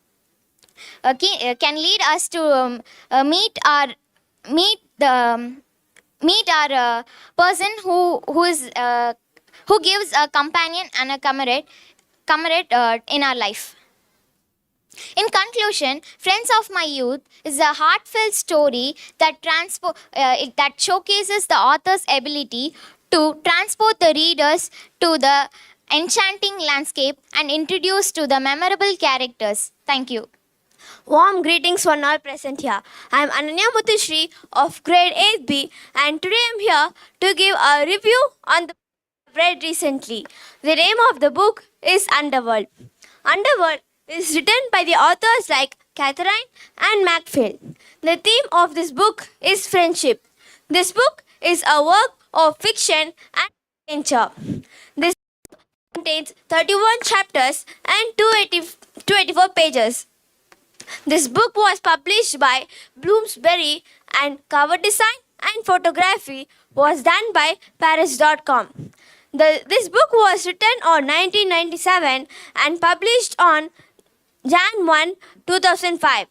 meet our person who gives a companion and a comrade in our life. In conclusion, Friends of My Youth is a heartfelt story that showcases the author's ability to transport the readers to the enchanting landscape and introduce to the memorable characters. Thank you. Warm greetings one all present here. I am Ananya Muthushri of grade 8B, and today I am here to give a review on the book I read recently. The name of the book is Underworld. Underworld is written by the authors like Catherine and Macphail. The theme of this book is friendship. This book is a work of fiction and adventure. This book contains 31 chapters and 284 pages. This book was published by Bloomsbury, and cover design and photography was done by Paris.com. This book was written on 1997 and published on Jan 1, 2005.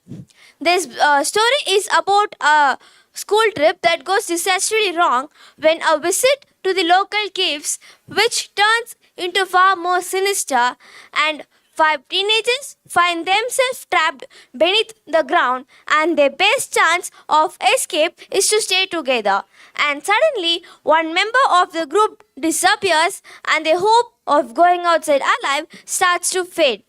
This story is about a school trip that goes disastrously wrong when a visit to the local caves, which turns into far more sinister, and 5 teenagers find themselves trapped beneath the ground, and their best chance of escape is to stay together. And suddenly, one member of the group disappears, and the hope of going outside alive starts to fade.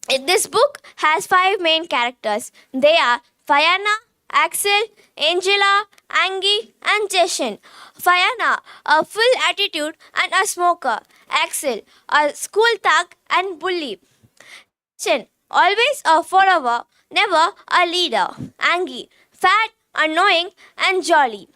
This book has 5 main characters. They are Fayana, Axel, Angela, Angie, and Jeshen. Fayana, a full attitude and a smoker. Axel, a school thug and bully. Jeshen, always a follower, never a leader. Angie, fat, annoying, and jolly.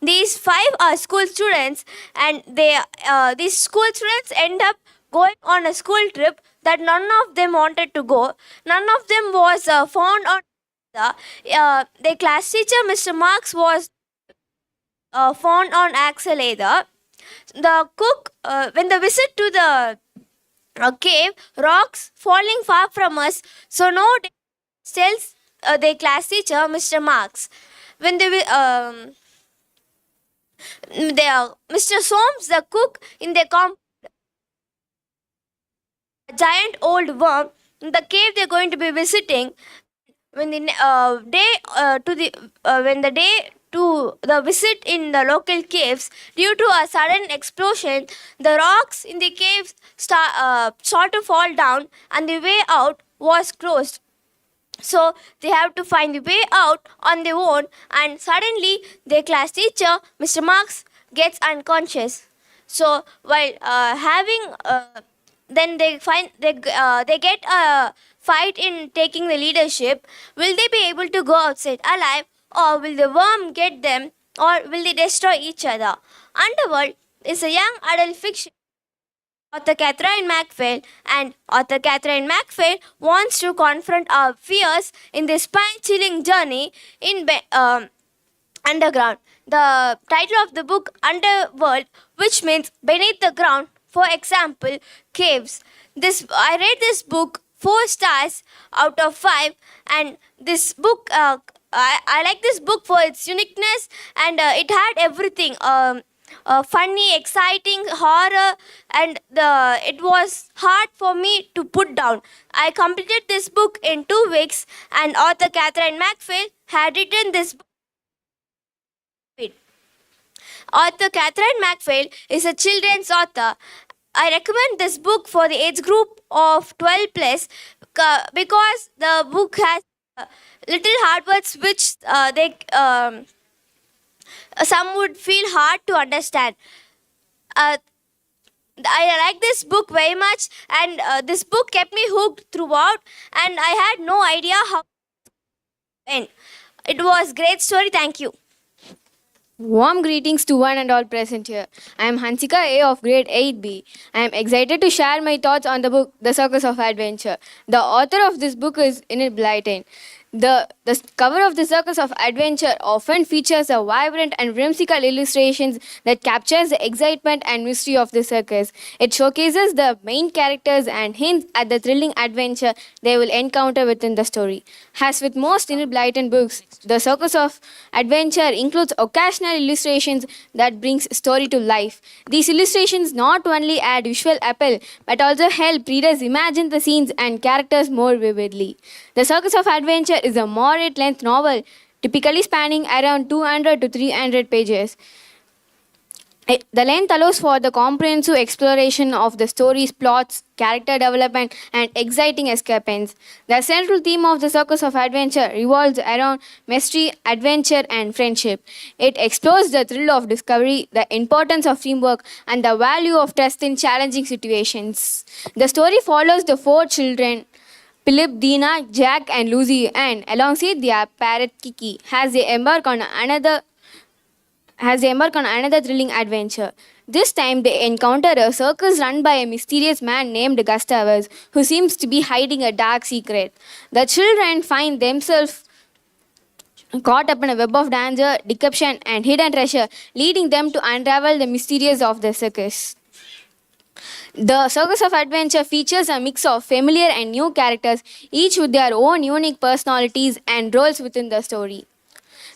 These 5 are school students, and these school students end up going on a school trip that none of them wanted to go. None of them was found on their class teacher, Mr. Marks, was found on Axel either. The cook, when the visit to the cave, rocks falling far from us, so no tells their class teacher, Mr. Marks. When Mr. Soames, the cook in the giant old worm in the cave they're going to be visiting. When the day to the visit in the local caves, due to a sudden explosion, the rocks in the caves start to fall down, and the way out was closed. So they have to find the way out on their own, and suddenly their class teacher, Mr. Marks, gets unconscious. So while then they get a fight in taking the leadership. Will they be able to go outside alive, or will the worm get them, or will they destroy each other? Underworld is a young adult fiction. Author Catherine MacPhail, and author Catherine MacPhail wants to confront our fears in this spine-chilling journey in underground. The title of the book, Underworld, which means beneath the ground. For example, caves. I read this book 4 stars out of 5, and this book I like this book for its uniqueness, and it had everything. Funny, exciting, horror, and it was hard for me to put down. I completed this book in 2 weeks, and author Catherine MacPhail had written this book. Author Catherine MacPhail is a children's author. I recommend this book for the age group of 12 plus because the book has little hard words which some would feel hard to understand. I like this book very much, and this book kept me hooked throughout, and I had no idea how to end. It was a great story. Thank you. Warm greetings to one and all present here. I am Hansika A of grade 8B. I am excited to share my thoughts on the book The Circus of Adventure. The author of this book is Enid Blyton. The cover of The Circus of Adventure often features a vibrant and whimsical illustrations that captures the excitement and mystery of the circus. It showcases the main characters and hints at the thrilling adventure they will encounter within the story. As with most Enid Blyton books, The Circus of Adventure includes occasional illustrations that brings story to life. These illustrations not only add visual appeal but also help readers imagine the scenes and characters more vividly. The Circus of Adventure is a moderate length novel, typically spanning around 200 to 300 pages. The length allows for the comprehensive exploration of the story's plots, character development, and exciting escapades. The central theme of The Circus of Adventure revolves around mystery, adventure, and friendship. It explores the thrill of discovery, the importance of teamwork, and the value of trust in challenging situations. The story follows the 4 children, Philip, Dina, Jack, and Lucy, and alongside their parrot Kiki, as they embark on another thrilling adventure. This time they encounter a circus run by a mysterious man named Gustavus, who seems to be hiding a dark secret. The children find themselves caught up in a web of danger, deception, and hidden treasure, leading them to unravel the mysteries of the circus. The Circus of Adventure features a mix of familiar and new characters, each with their own unique personalities and roles within the story.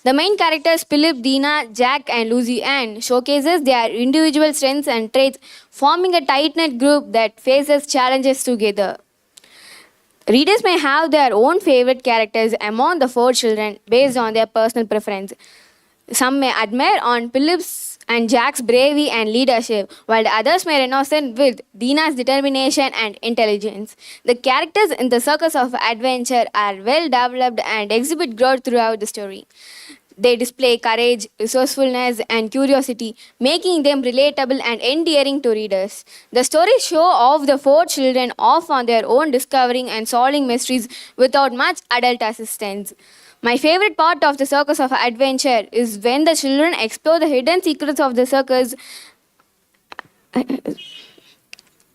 The main characters Philip, Dina, Jack, and Lucy Ann showcases their individual strengths and traits, forming a tight-knit group that faces challenges together. Readers may have their own favorite characters among the 4 children based on their personal preference. Some may admire on Philip's and Jack's bravery and leadership, while the others may resonate with Dina's determination and intelligence. The characters in The Circus of Adventure are well developed and exhibit growth throughout the story. They display courage, resourcefulness, and curiosity, making them relatable and endearing to readers. The stories show off the 4 children off on their own, discovering and solving mysteries without much adult assistance. My favorite part of The Circus of Adventure is when the children explore the hidden secrets of the circus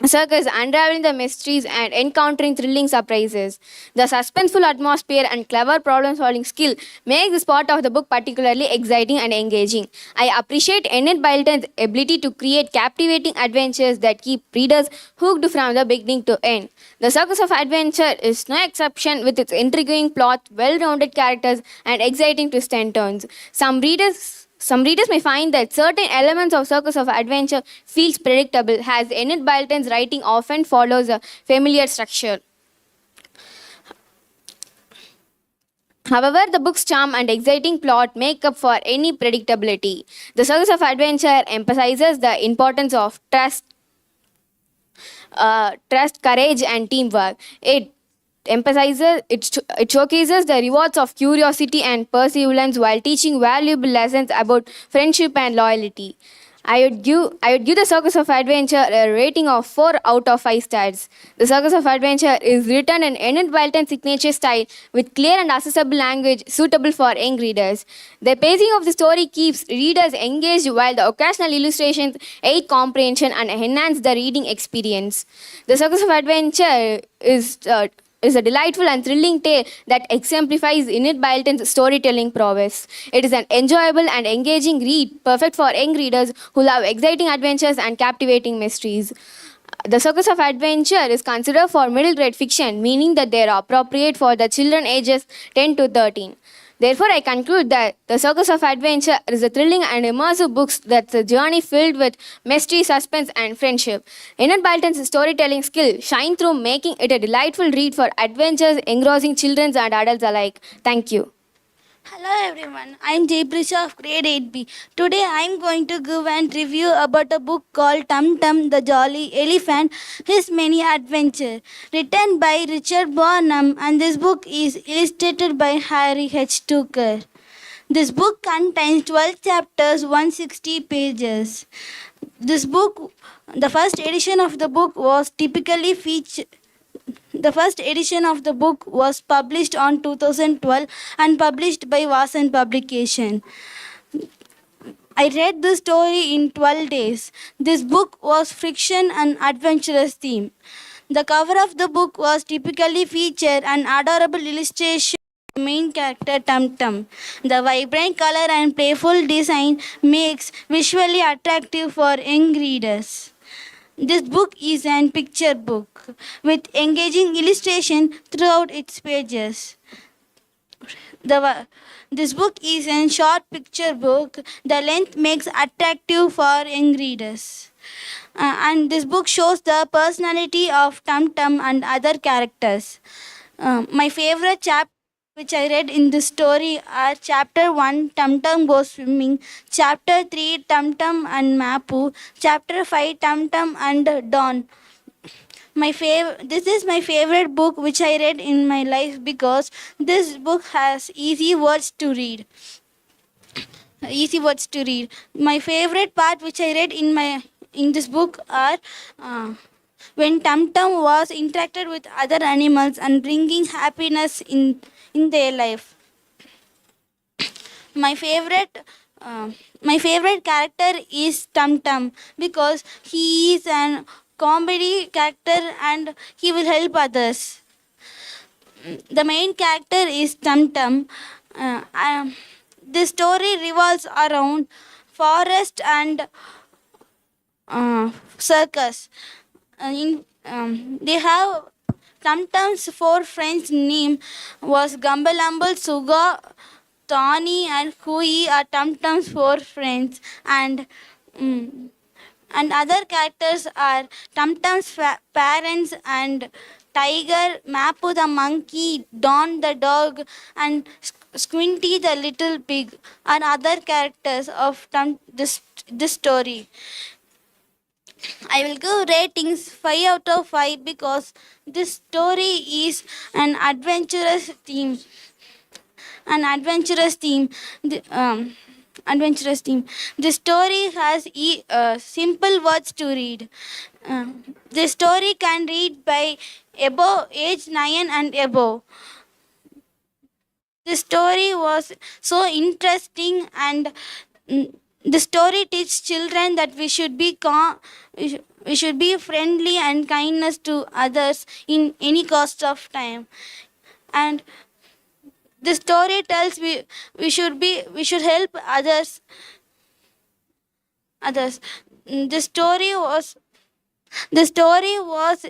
circus, unraveling the mysteries and encountering thrilling surprises. The suspenseful atmosphere and clever problem solving skill make this part of the book particularly exciting and engaging. I appreciate Enid Blyton's ability to create captivating adventures that keep readers hooked from the beginning to end. The Circus of Adventure is no exception with its intriguing plot, well-rounded characters, and exciting twists and turns. Some readers may find that certain elements of Circus of Adventure feels predictable, as Enid Blyton's writing often follows a familiar structure. However, the book's charm and exciting plot make up for any predictability. The Circus of Adventure emphasizes the importance of trust, courage, and teamwork. It showcases the rewards of curiosity and perseverance while teaching valuable lessons about friendship and loyalty. I would give the Circus of Adventure a rating of 4 out of 5 stars. The Circus of Adventure is written in Enid Blyton's signature style with clear and accessible language suitable for young readers. The pacing of the story keeps readers engaged while the occasional illustrations aid comprehension and enhance the reading experience. The Circus of Adventure is a delightful and thrilling tale that exemplifies Enid Blyton's storytelling prowess. It is an enjoyable and engaging read, perfect for young readers who love exciting adventures and captivating mysteries. The Circus of Adventure is considered for middle grade fiction, meaning that they are appropriate for the children ages 10 to 13. Therefore, I conclude that The Circus of Adventure is a thrilling and immersive book that's a journey filled with mystery, suspense, and friendship. Enid Blyton's storytelling skill shine through, making it a delightful read for adventures engrossing children and adults alike. Thank you. Hello everyone, I am Jayprisha of grade 8B. Today I am going to give an review about a book called Tum Tum the Jolly Elephant, His Many Adventures, written by Richard Barnum, and this book is illustrated by Harry H. Tucker. This book contains 12 chapters, 160 pages. This book, the first edition of the book was typically featured. The first edition of the book was published on 2012 and published by Vasan Publication. I read the story in 12 days. This book was friction and adventurous theme. The cover of the book was typically featured an adorable illustration of the main character Tum Tum. The vibrant color and playful design makes visually attractive for young readers. This book is an picture book with engaging illustration throughout its pages. This book is a short picture book. The length makes attractive for young readers. And this book shows the personality of Tum Tum and other characters. My favorite chapter which I read in this story are Chapter 1, Tum Tum Goes Swimming, Chapter 3, Tum Tum and Mapu, Chapter 5, Tum Tum and Dawn. This is my favorite book which I read in my life because this book has easy words to read. My favorite part which I read in this book are when Tum Tum was interacted with other animals and bringing happiness in their life. My favorite character is Tum Tum because he is an comedy character and he will help others. The main character is Tum Tum. This story revolves around forest and circus. They have Tum Tum's 4 friends' name was Gumbalumble, Suga, Tawny, and Hui are Tum Tum's 4 friends, and other characters are Tum Tum's parents and Tiger, Mapu the monkey, Don the dog, and Squinty the little pig are other characters of this story. I will give ratings 5 out of 5 because this story is an adventurous theme. The story has simple words to read. This story can read by age 9 and above. The story was so interesting and The story teaches children that we should be we should be friendly and kindness to others in any cost of time. And the story tells we should help others. The story was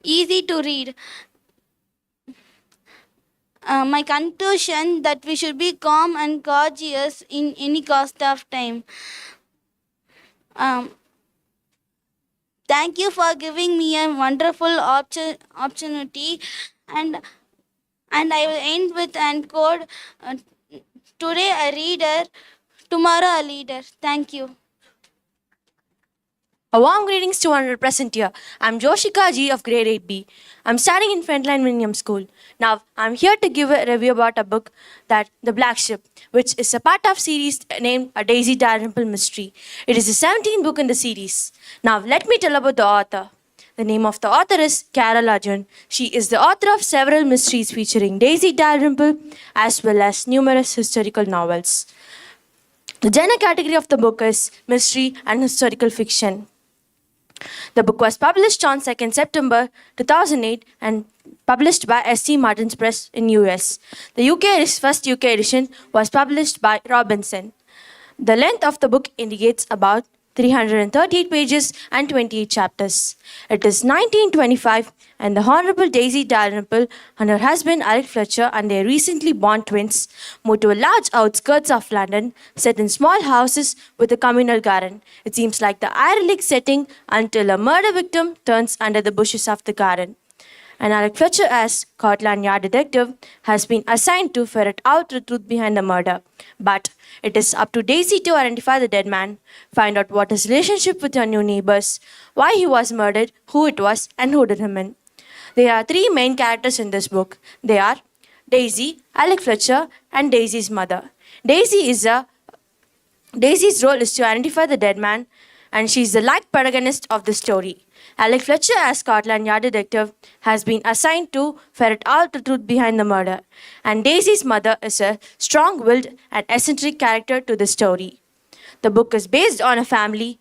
easy to read. My conclusion that we should be calm and courteous in any cost of time. Thank you for giving me a wonderful opportunity, and I will end with an quote. Today a reader, tomorrow a leader. Thank you. A warm greetings to one present here. I'm Joshika G of grade 8B. I'm studying in Frontline Millennium School. Now, I'm here to give a review about a book that The Black Ship, which is a part of series named A Daisy Dalrymple Mystery. It is the 17th book in the series. Now, let me tell about the author. The name of the author is Carol Arjun. She is the author of several mysteries featuring Daisy Dalrymple as well as numerous historical novels. The genre category of the book is mystery and historical fiction. The book was published on 2nd September 2008 and published by S.C. Martin's Press in US. The first UK edition was published by Robinson. The length of the book indicates about 338 pages and 28 chapters. It is 1925 and the Honorable Daisy Dalrymple and her husband Alec Fletcher and their recently born twins moved to a large outskirts of London set in small houses with a communal garden. It seems like the idyllic setting until a murder victim turns under the bushes of the garden. And Alec Fletcher, as Scotland Yard detective, has been assigned to ferret out the truth behind the murder. But it is up to Daisy to identify the dead man, find out what his relationship with her new neighbors, why he was murdered, who it was, and who did him in. There are three main characters in this book. They are Daisy, Alec Fletcher, and Daisy's mother. Daisy's role is to identify the dead man, and she is the light protagonist of the story. Alec Fletcher, as Scotland Yard detective, has been assigned to ferret out the truth behind the murder, and Daisy's mother is a strong-willed and eccentric character to the story. The book is based on a family.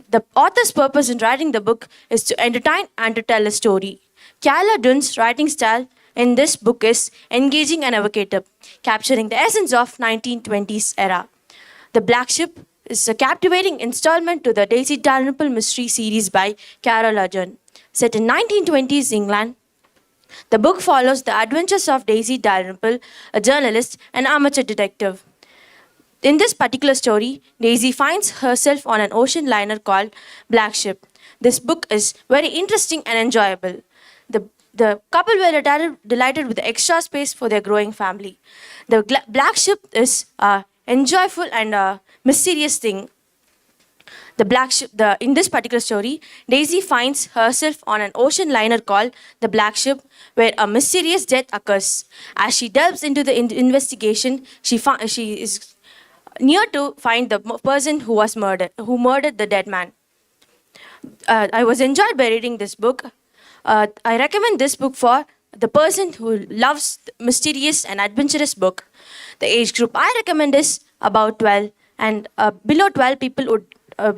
The author's purpose in writing the book is to entertain and to tell a story. Carol Dun's writing style in this book is engaging and evocative, capturing the essence of 1920s era. The Black Ship is a captivating installment to the Daisy Dalrymple mystery series by Carol Arjun. Set in 1920s England, the book follows the adventures of Daisy Dalrymple, a journalist and amateur detective. In this particular story, Daisy finds herself on an ocean liner called Black Ship. This book is very interesting and enjoyable. The couple were delighted with the extra space for their growing family. The Black Ship is enjoyable and mysterious thing. The Black Ship, in this particular story, Daisy finds herself on an ocean liner called the Black Ship, where a mysterious death occurs. As she delves into the investigation, she is near to find the person who murdered the dead man. I was enjoyed by reading this book. I recommend this book for the person who loves mysterious and adventurous book. The age group I recommend is about 12, and below 12 people would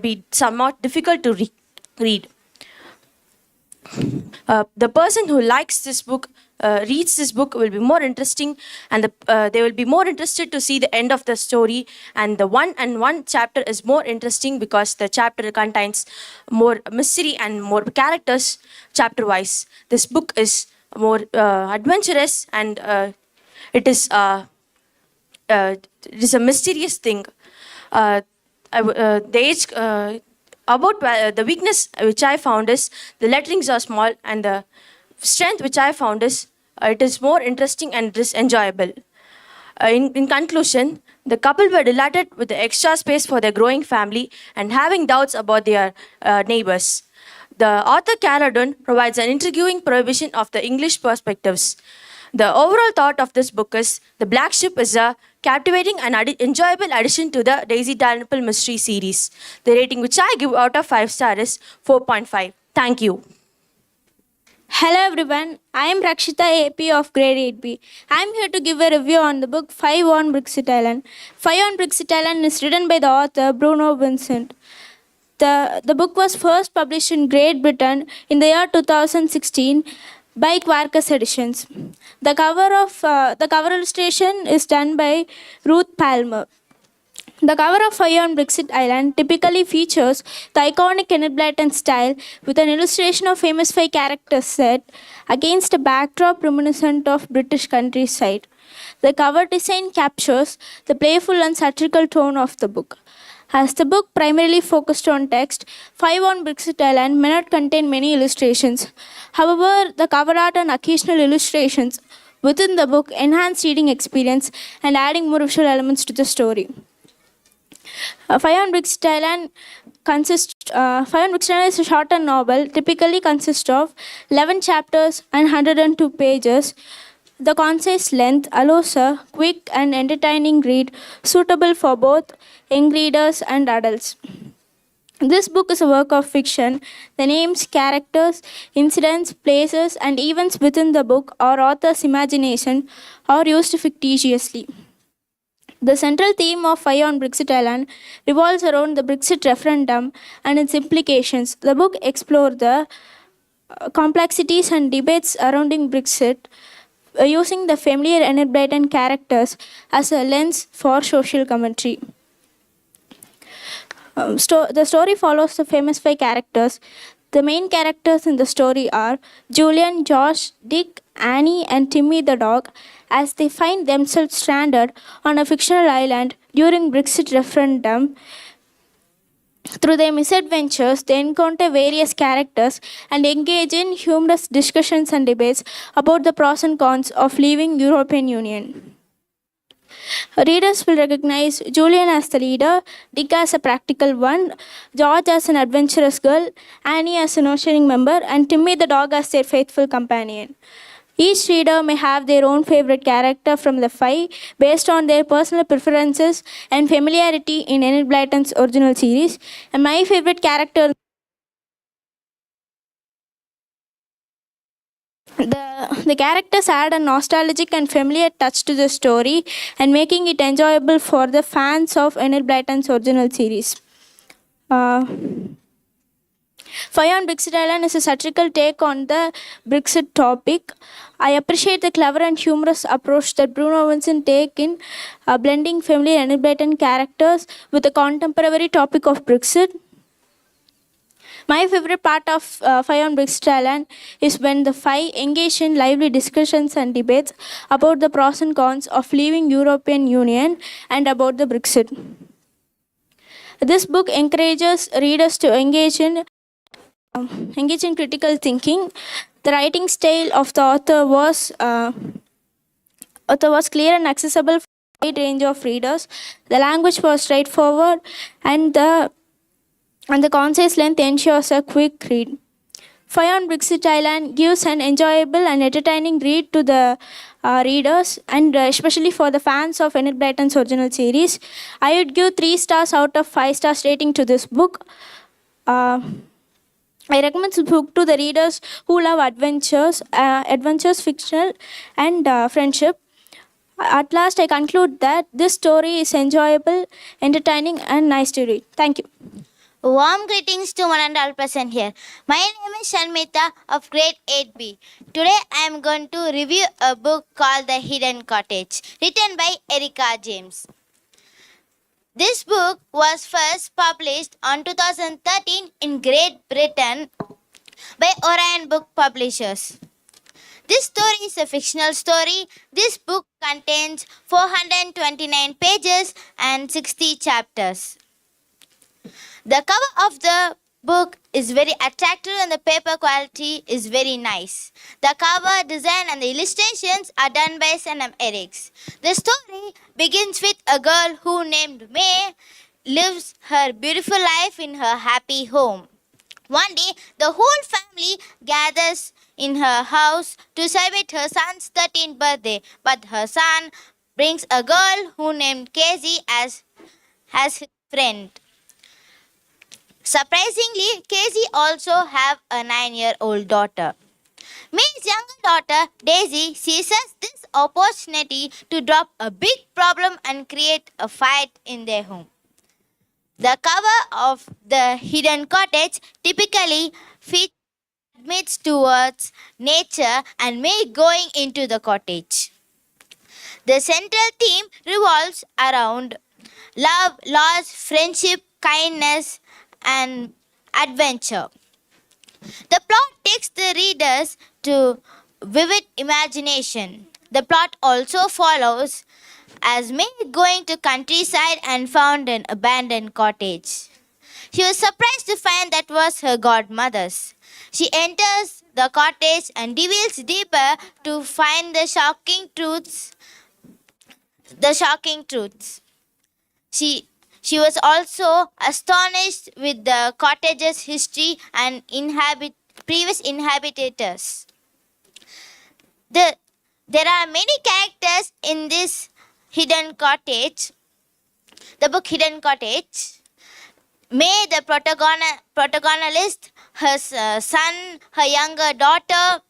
be somewhat difficult to read. The person who likes this book, reads this book, will be more interesting, and they will be more interested to see the end of the story. And the one chapter is more interesting because the chapter contains more mystery and more characters chapter-wise. This book is more adventurous, and it is a mysterious thing. The weakness which I found is the letterings are small, and the strength which I found is it is more interesting and it is enjoyable. In conclusion, the couple were delighted with the extra space for their growing family and having doubts about their neighbors. The author Carol Dunn provides an intriguing prohibition of the English perspectives. The overall thought of this book is The Black Ship is a captivating and enjoyable addition to the Daisy Dalrymple mystery series. The rating which I give out of 5 stars is 4.5. Thank you. Hello everyone, I am Rakshita AP of grade 8B. I am here to give a review on the book 5 on Brexit Island. 5 on Brexit Island is written by the author Bruno Vincent. The book was first published in Great Britain in the year 2016 by Quarkus Editions. The cover illustration is done by Ruth Palmer. The cover of Fire on Brexit Island typically features the iconic Enid Blyton style with an illustration of famous 5 characters set against a backdrop reminiscent of British countryside. The cover design captures the playful and satirical tone of the book. As the book primarily focused on text, 5 on Brexit Island may not contain many illustrations. However, the cover art and occasional illustrations within the book enhance reading experience and adding more visual elements to the story. Fire on Brexit Island is a shorter novel, typically consists of 11 chapters and 102 pages. The concise length allows a quick and entertaining read suitable for both young readers and adults. This book is a work of fiction. The names, characters, incidents, places, and events within the book or author's imagination are used fictitiously. The central theme of Fire on Brexit Island revolves around the Brexit referendum and its implications. The book explores the complexities and debates surrounding Brexit using the familiar Enid Blyton characters as a lens for social commentary. The story follows the famous 5 characters. The main characters in the story are Julian, Josh, Dick, Annie, and Timmy the dog, as they find themselves stranded on a fictional island during Brexit referendum. Through their misadventures, they encounter various characters and engage in humorous discussions and debates about the pros and cons of leaving European Union. Readers will recognize Julian as the leader, Dick as a practical one, George as an adventurous girl, Annie as a nurturing member, and Timmy the dog as their faithful companion. Each reader may have their own favorite character from the 5 based on their personal preferences and familiarity in Enid Blyton's original series. And my favorite character, the characters add a nostalgic and familiar touch to the story and making it enjoyable for the fans of Enid Blyton's original series. Fire on Brexit Island is a satirical take on the Brexit topic. I appreciate the clever and humorous approach that Bruno Vincent take in blending familiar Enid Blyton characters with the contemporary topic of Brexit. My favorite part of Fire on Brexit Island is when the 5 engage in lively discussions and debates about the pros and cons of leaving European Union and about the Brexit. This book encourages readers to engage in critical thinking. The writing style of the author was clear and accessible for a wide range of readers. The language was straightforward, and the concise length ensures a quick read. Fire on Brexit Island gives an enjoyable and entertaining read to the readers, and especially for the fans of Enid Blyton's original series. I would give 3 stars out of 5 stars rating to this book. I recommend this book to the readers who love adventures, fictional, and friendship. At last, I conclude that this story is enjoyable, entertaining, and nice to read. Thank you. Warm greetings to one and all present here. My name is Shalmita of grade 8B. Today I am going to review a book called The Hidden Cottage, written by Erica James. This book was first published on 2013 in Great Britain by Orion Book Publishers. This story is a fictional story. This book contains 429 pages and 60 chapters. The cover of the book is very attractive and the paper quality is very nice. The cover design and the illustrations are done by Sanam Eriks. The story begins with a girl who named May lives her beautiful life in her happy home. One day, the whole family gathers in her house to celebrate her son's 13th birthday, but her son brings a girl who named Casey as his friend. Surprisingly, Casey also have a 9-year-old daughter. May's younger daughter, Daisy, seizes this opportunity to drop a big problem and create a fight in their home. The cover of the hidden cottage typically features admits towards nature and May going into the cottage. The central theme revolves around love, loss, friendship, kindness, and adventure. The plot takes the readers to vivid imagination. The plot also follows as May going to countryside and found an abandoned cottage. She was surprised to find that was her godmother's. She enters the cottage and delves deeper to find the shocking truths. She was also astonished with the cottage's history and previous inhabitants. There are many characters in this hidden cottage, the book Hidden Cottage. May, the protagonist, her son, her younger daughter,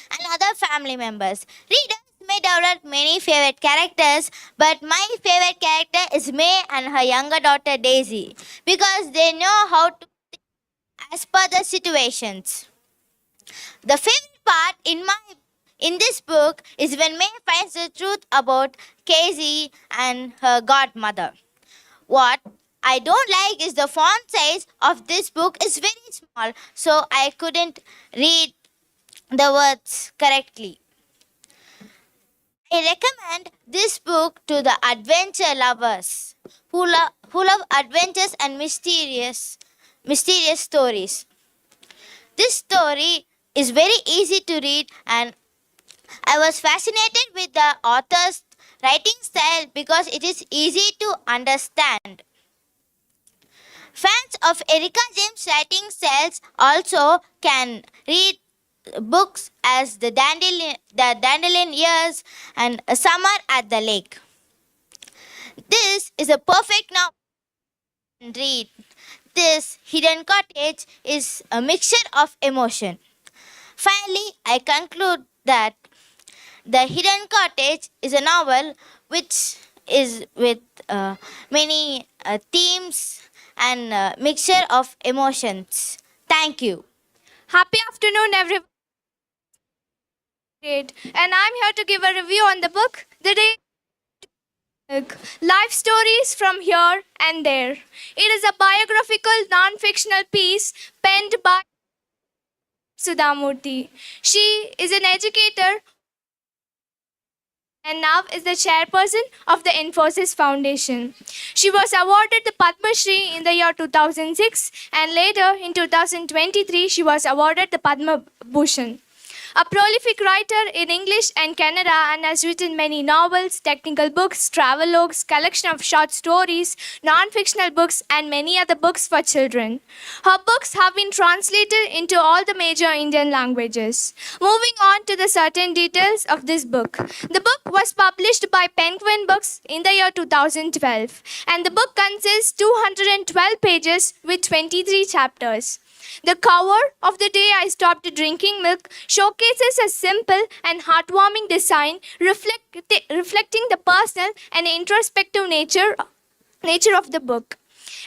and other family members. Readers may develop many favorite characters, but my favorite character is May and her younger daughter Daisy because they know how to think as per the situations. The favorite part in this book is when May finds the truth about Casey and her godmother. What I don't like is the font size of this book is very small, so I couldn't read the words correctly. I recommend this book to the adventure lovers who love adventures and mysterious stories. This story is very easy to read and I was fascinated with the author's writing style because it is easy to understand. Fans of Erika James' writing styles also can read books as The Dandelion Years and A Summer at the Lake. This is a perfect novel to read. This Hidden Cottage is a mixture of emotion. Finally, I conclude that The Hidden Cottage is a novel which is with many themes and mixture of emotions. Thank you. Happy afternoon, everyone. Great. And I'm here to give a review on the book, The Day. Life stories from here and there. It is a biographical non-fictional piece penned by Sudhamurthy. She is an educator and now is the chairperson of the Infosys Foundation. She was awarded the Padma Shri in the year 2006 and later in 2023 she was awarded the Padma Bhushan. A prolific writer in English and Kannada and has written many novels, technical books, travelogues, collection of short stories, non-fictional books and many other books for children. Her books have been translated into all the major Indian languages. Moving on to the certain details of this book. The book was published by Penguin Books in the year 2012 and the book consists 212 pages with 23 chapters. The cover of The Day I Stopped Drinking Milk showcases a simple and heartwarming design reflecting the personal and introspective nature of the book.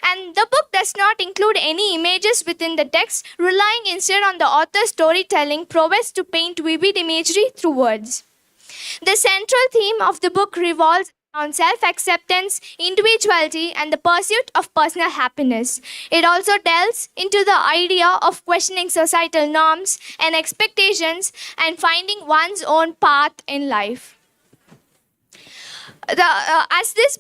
And the book does not include any images within the text, relying instead on the author's storytelling prowess to paint vivid imagery through words. The central theme of the book revolves on self-acceptance, individuality, and the pursuit of personal happiness. It also delves into the idea of questioning societal norms and expectations and finding one's own path in life. This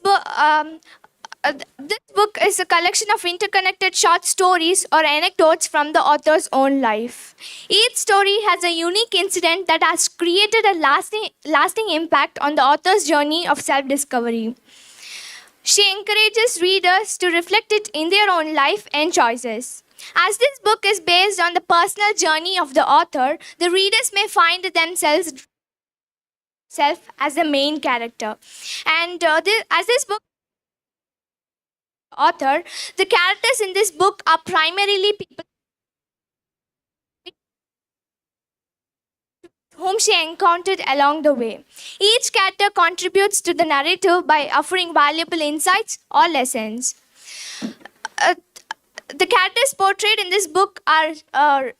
book is a collection of interconnected short stories or anecdotes from the author's own life. Each story has a unique incident that has created a lasting impact on the author's journey of self-discovery. She encourages readers to reflect it in their own life and choices. As this book is based on the personal journey of the author, the readers may find themselves as the main character. And as this book author, the characters in this book are primarily people whom she encountered along the way. Each character contributes to the narrative by offering valuable insights or lessons. The characters portrayed in this book are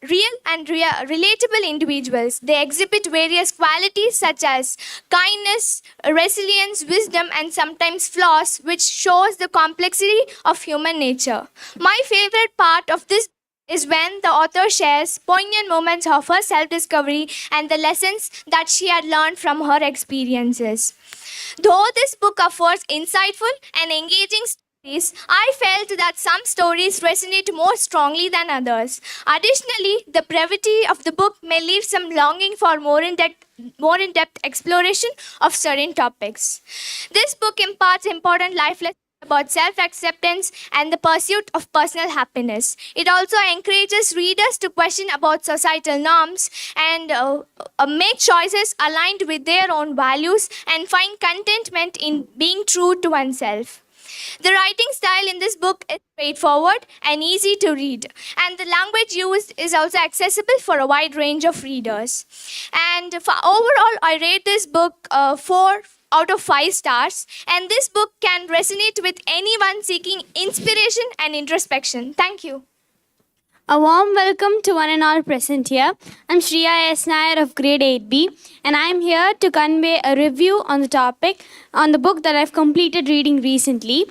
real and relatable individuals. They exhibit various qualities such as kindness, resilience, wisdom, and sometimes flaws, which shows the complexity of human nature. My favorite part of this is when the author shares poignant moments of her self-discovery and the lessons that she had learned from her experiences. Though this book offers insightful and engaging stories, I felt that some stories resonate more strongly than others. Additionally, the brevity of the book may leave some longing for more in-depth exploration of certain topics. This book imparts important life lessons about self-acceptance and the pursuit of personal happiness. It also encourages readers to question about societal norms and make choices aligned with their own values and find contentment in being true to oneself. The writing style in this book is straightforward and easy to read, and the language used is also accessible for a wide range of readers. And overall, I rate this book 4 out of 5 stars, and this book can resonate with anyone seeking inspiration and introspection. Thank you. A warm welcome to one and all present here. I'm Shreya S. Nair of grade 8B, and I'm here to convey a review on the topic on the book that I've completed reading recently.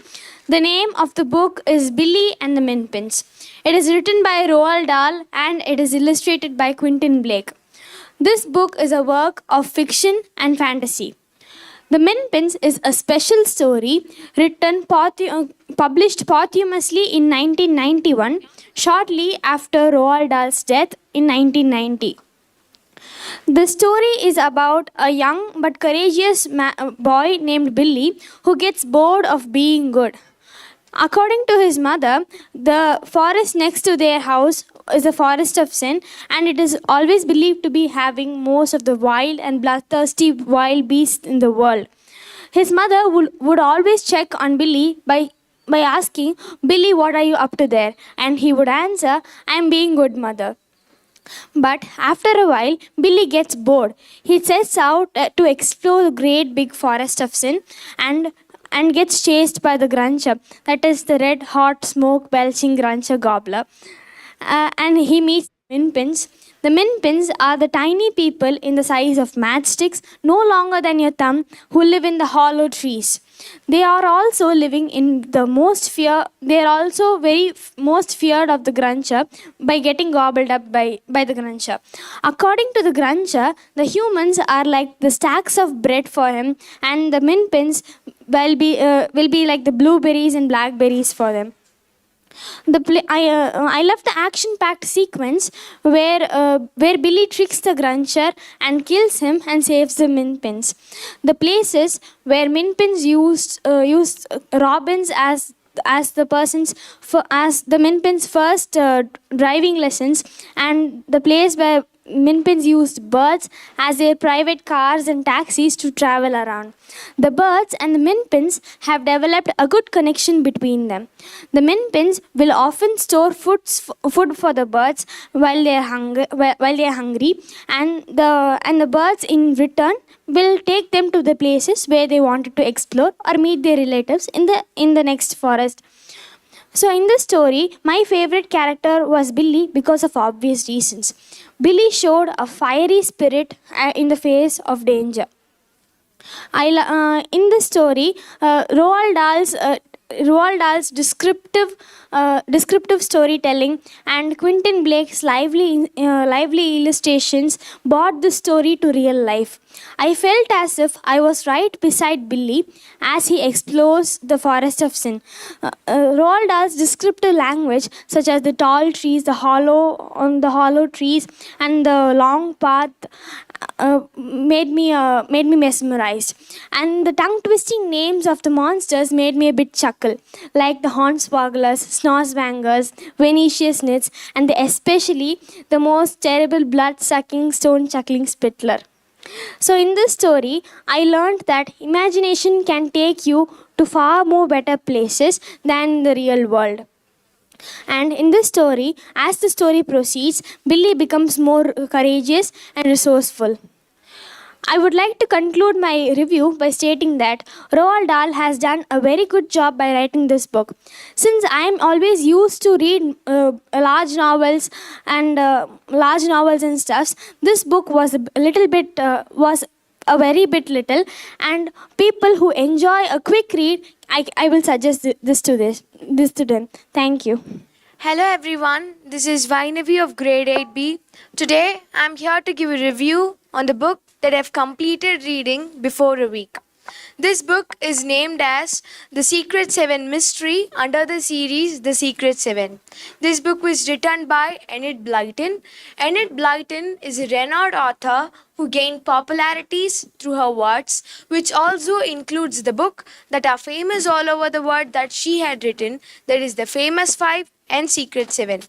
The name of the book is Billy and the Minpins. It is written by Roald Dahl and it is illustrated by Quentin Blake. This book is a work of fiction and fantasy. The Minpins is a special story published posthumously in 1991, shortly after Roald Dahl's death in 1990. The story is about a young but courageous boy named Billy who gets bored of being good. According to his mother, the forest next to their house is a forest of sin, and it is always believed to be having most of the wild and bloodthirsty wild beasts in the world. His mother would always check on Billy by asking, "Billy, what are you up to there?" And he would answer, "I'm being good, mother." But after a while, Billy gets bored. He sets out to explore the great big forest of sin and gets chased by the Gruncher, that is the red hot smoke belching Gruncher gobbler. And he meets Minpins. The Minpins are the tiny people in the size of matchsticks, no longer than your thumb, who live in the hollow trees. They are also living in the most feared of the Gruncher by getting gobbled up by the Gruncher. According to the Gruncher, the humans are like the stacks of bread for him, and the Minpins will be like the blueberries and blackberries for them. I love the action-packed sequence where Billy tricks the Gruncher and kills him and saves the Minpins. The places where Minpins used robins as the Minpins' first driving lessons, and the place where Minpins used birds as their private cars and taxis to travel around. The birds and the Minpins have developed a good connection between them. The Minpins will often store food for the birds while they are hungry, and the birds in return will take them to the places where they wanted to explore or meet their relatives in the next forest. So in this story, my favorite character was Billy because of obvious reasons. Billy showed a fiery spirit in the face of danger. In this story, Roald Dahl's descriptive storytelling and Quentin Blake's lively illustrations brought the story to real life. I felt as if I was right beside Billy as he explores the forest of sin. Roald Dahl's descriptive language, such as the tall trees, the hollow trees, and the long path, made me mesmerized. And the tongue-twisting names of the monsters made me a bit chuckle, like the Hornswogglers, Snozzbangers, Venetius Nits, and especially the most terrible blood-sucking, stone-chuckling Spittler. So in this story, I learned that imagination can take you to far more better places than the real world. And in this story, as the story proceeds, Billy becomes more courageous and resourceful. I would like to conclude my review by stating that Roald Dahl has done a very good job by writing this book. Since I am always used to read large novels and stuffs, this book was a little bit was a very bit little, and people who enjoy a quick read, I will suggest this to them. Thank you. Hello everyone, this is Vainavi of grade 8B. Today I'm here to give a review on the book that I've completed reading before a week. This book is named as The Secret Seven Mystery under the series The Secret Seven. This book was written by Enid Blyton. Enid Blyton is a renowned author who gained popularities through her works, which also includes the book that are famous all over the world that she had written, that is The Famous Five and Secret Seven.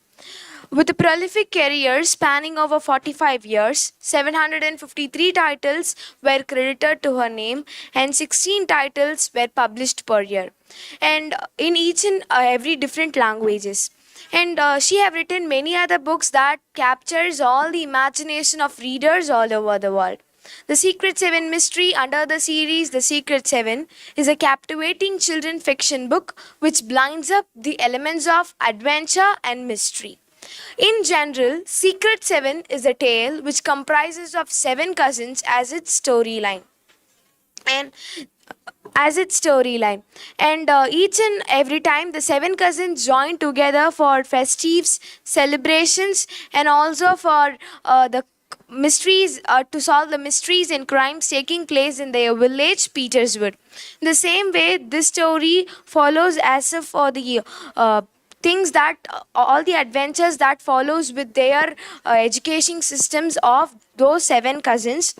With a prolific career spanning over 45 years, 753 titles were credited to her name and 16 titles were published per year, and in each and every different languages. And she have written many other books that captures all the imagination of readers all over the world. The Secret Seven Mystery under the series The Secret Seven is a captivating children's fiction book which blends up the elements of adventure and mystery. In general, Secret Seven is a tale which comprises of seven cousins as its storyline. And each and every time the seven cousins join together for festives, celebrations, and also for the mysteries to solve the mysteries and crimes taking place in their village Peterswood. In the same way, this story follows as if for the things that all the adventures that follows with their education systems of those seven cousins.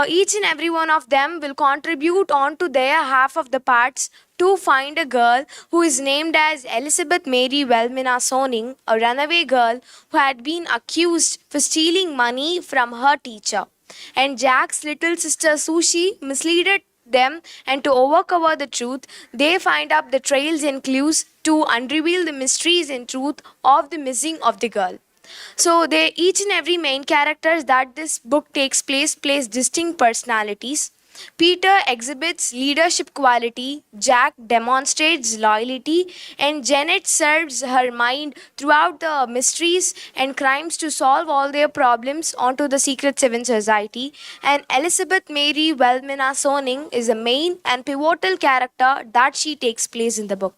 Each and every one of them will contribute on to their half of the parts to find a girl who is named as Elizabeth Mary Wilhelmina Soning, a runaway girl who had been accused for stealing money from her teacher. And Jack's little sister Sushi misleaded them, and to overcover the truth, they find up the trails and clues to unreveal the mysteries and truth of the missing of the girl. So they each and every main characters that this book takes place plays distinct personalities. Peter exhibits leadership quality, Jack demonstrates loyalty, and Janet serves her mind throughout the mysteries and crimes to solve all their problems onto the Secret Seven Society. And Elizabeth Mary Wilhelmina Soning is a main and pivotal character that she takes place in the book.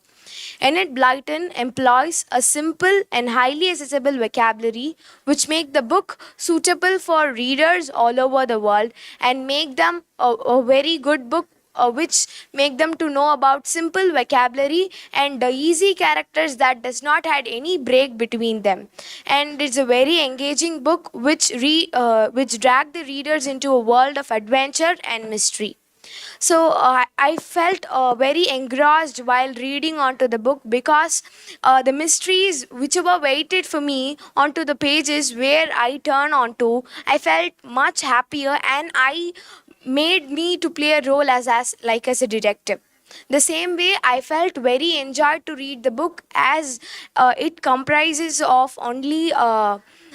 Enid Blyton employs a simple and highly accessible vocabulary which make the book suitable for readers all over the world and make them a very good book which make them to know about simple vocabulary and the easy characters that does not had any break between them. And it's a very engaging book which drag the readers into a world of adventure and mystery. So I felt very engrossed while reading onto the book because the mysteries whichever waited for me onto the pages where I turn onto, I felt much happier, and I made me to play a role as a detective. The same way, I felt very enjoyed to read the book as it comprises of only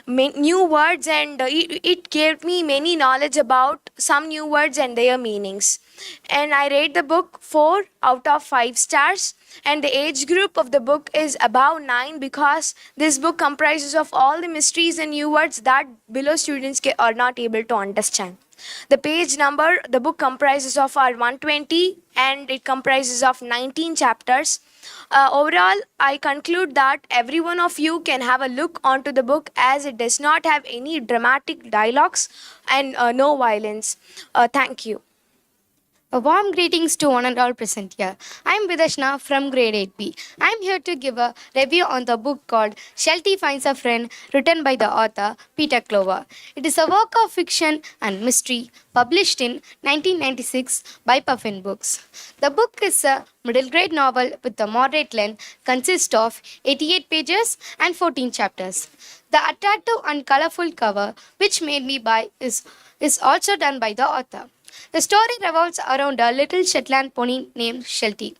new words, and it gave me many knowledge about some new words and their meanings. And I rate the book 4 out of 5 stars, and the age group of the book is above 9 because this book comprises of all the mysteries and new words that below students are not able to understand. The page number the book comprises of are 120, and it comprises of 19 chapters. Overall, I conclude that every one of you can have a look onto the book as it does not have any dramatic dialogues and no violence. Thank you. A warm greetings to one and all present here. I am Vidashna from grade 8B. I am here to give a review on the book called Shelty Finds a Friend, written by the author Peter Clover. It is a work of fiction and mystery published in 1996 by Puffin Books. The book is a middle grade novel with a moderate length, consists of 88 pages and 14 chapters. The attractive and colorful cover, which made me buy, is also done by the author. The story revolves around a little Shetland pony named Shelty.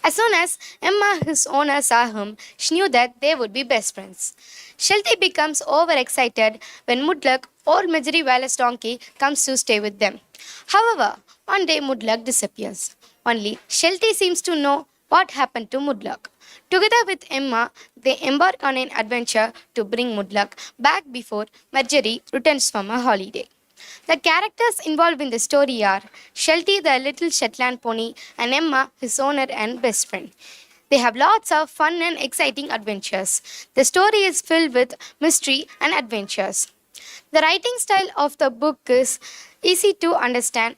As soon as Emma, his owner, saw him, she knew that they would be best friends. Shelty becomes overexcited when Mudluck, Old Misery Wallace donkey comes to stay with them. However, one day Mudluk disappears. Only Shelty seems to know what happened to Mudluk. Together with Emma, they embark on an adventure to bring Mudluk back before Marjorie returns from a holiday. The characters involved in the story are Shelty, the little Shetland pony, and Emma, his owner and best friend. They have lots of fun and exciting adventures. The story is filled with mystery and adventures. The writing style of the book is easy to understand,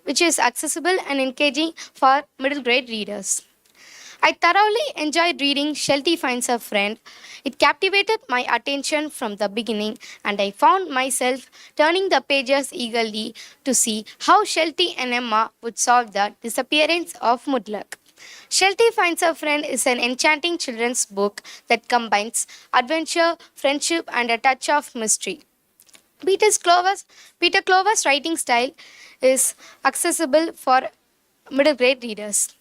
which is accessible and engaging for middle grade readers. I thoroughly enjoyed reading Shelty Finds a Friend. It captivated my attention from the beginning, and I found myself turning the pages eagerly to see how Shelty and Emma would solve the disappearance of Mudluk. Shelty Finds a Friend is an enchanting children's book that combines adventure, friendship, and a touch of mystery. Peter Clover's writing style is accessible for middle grade readers.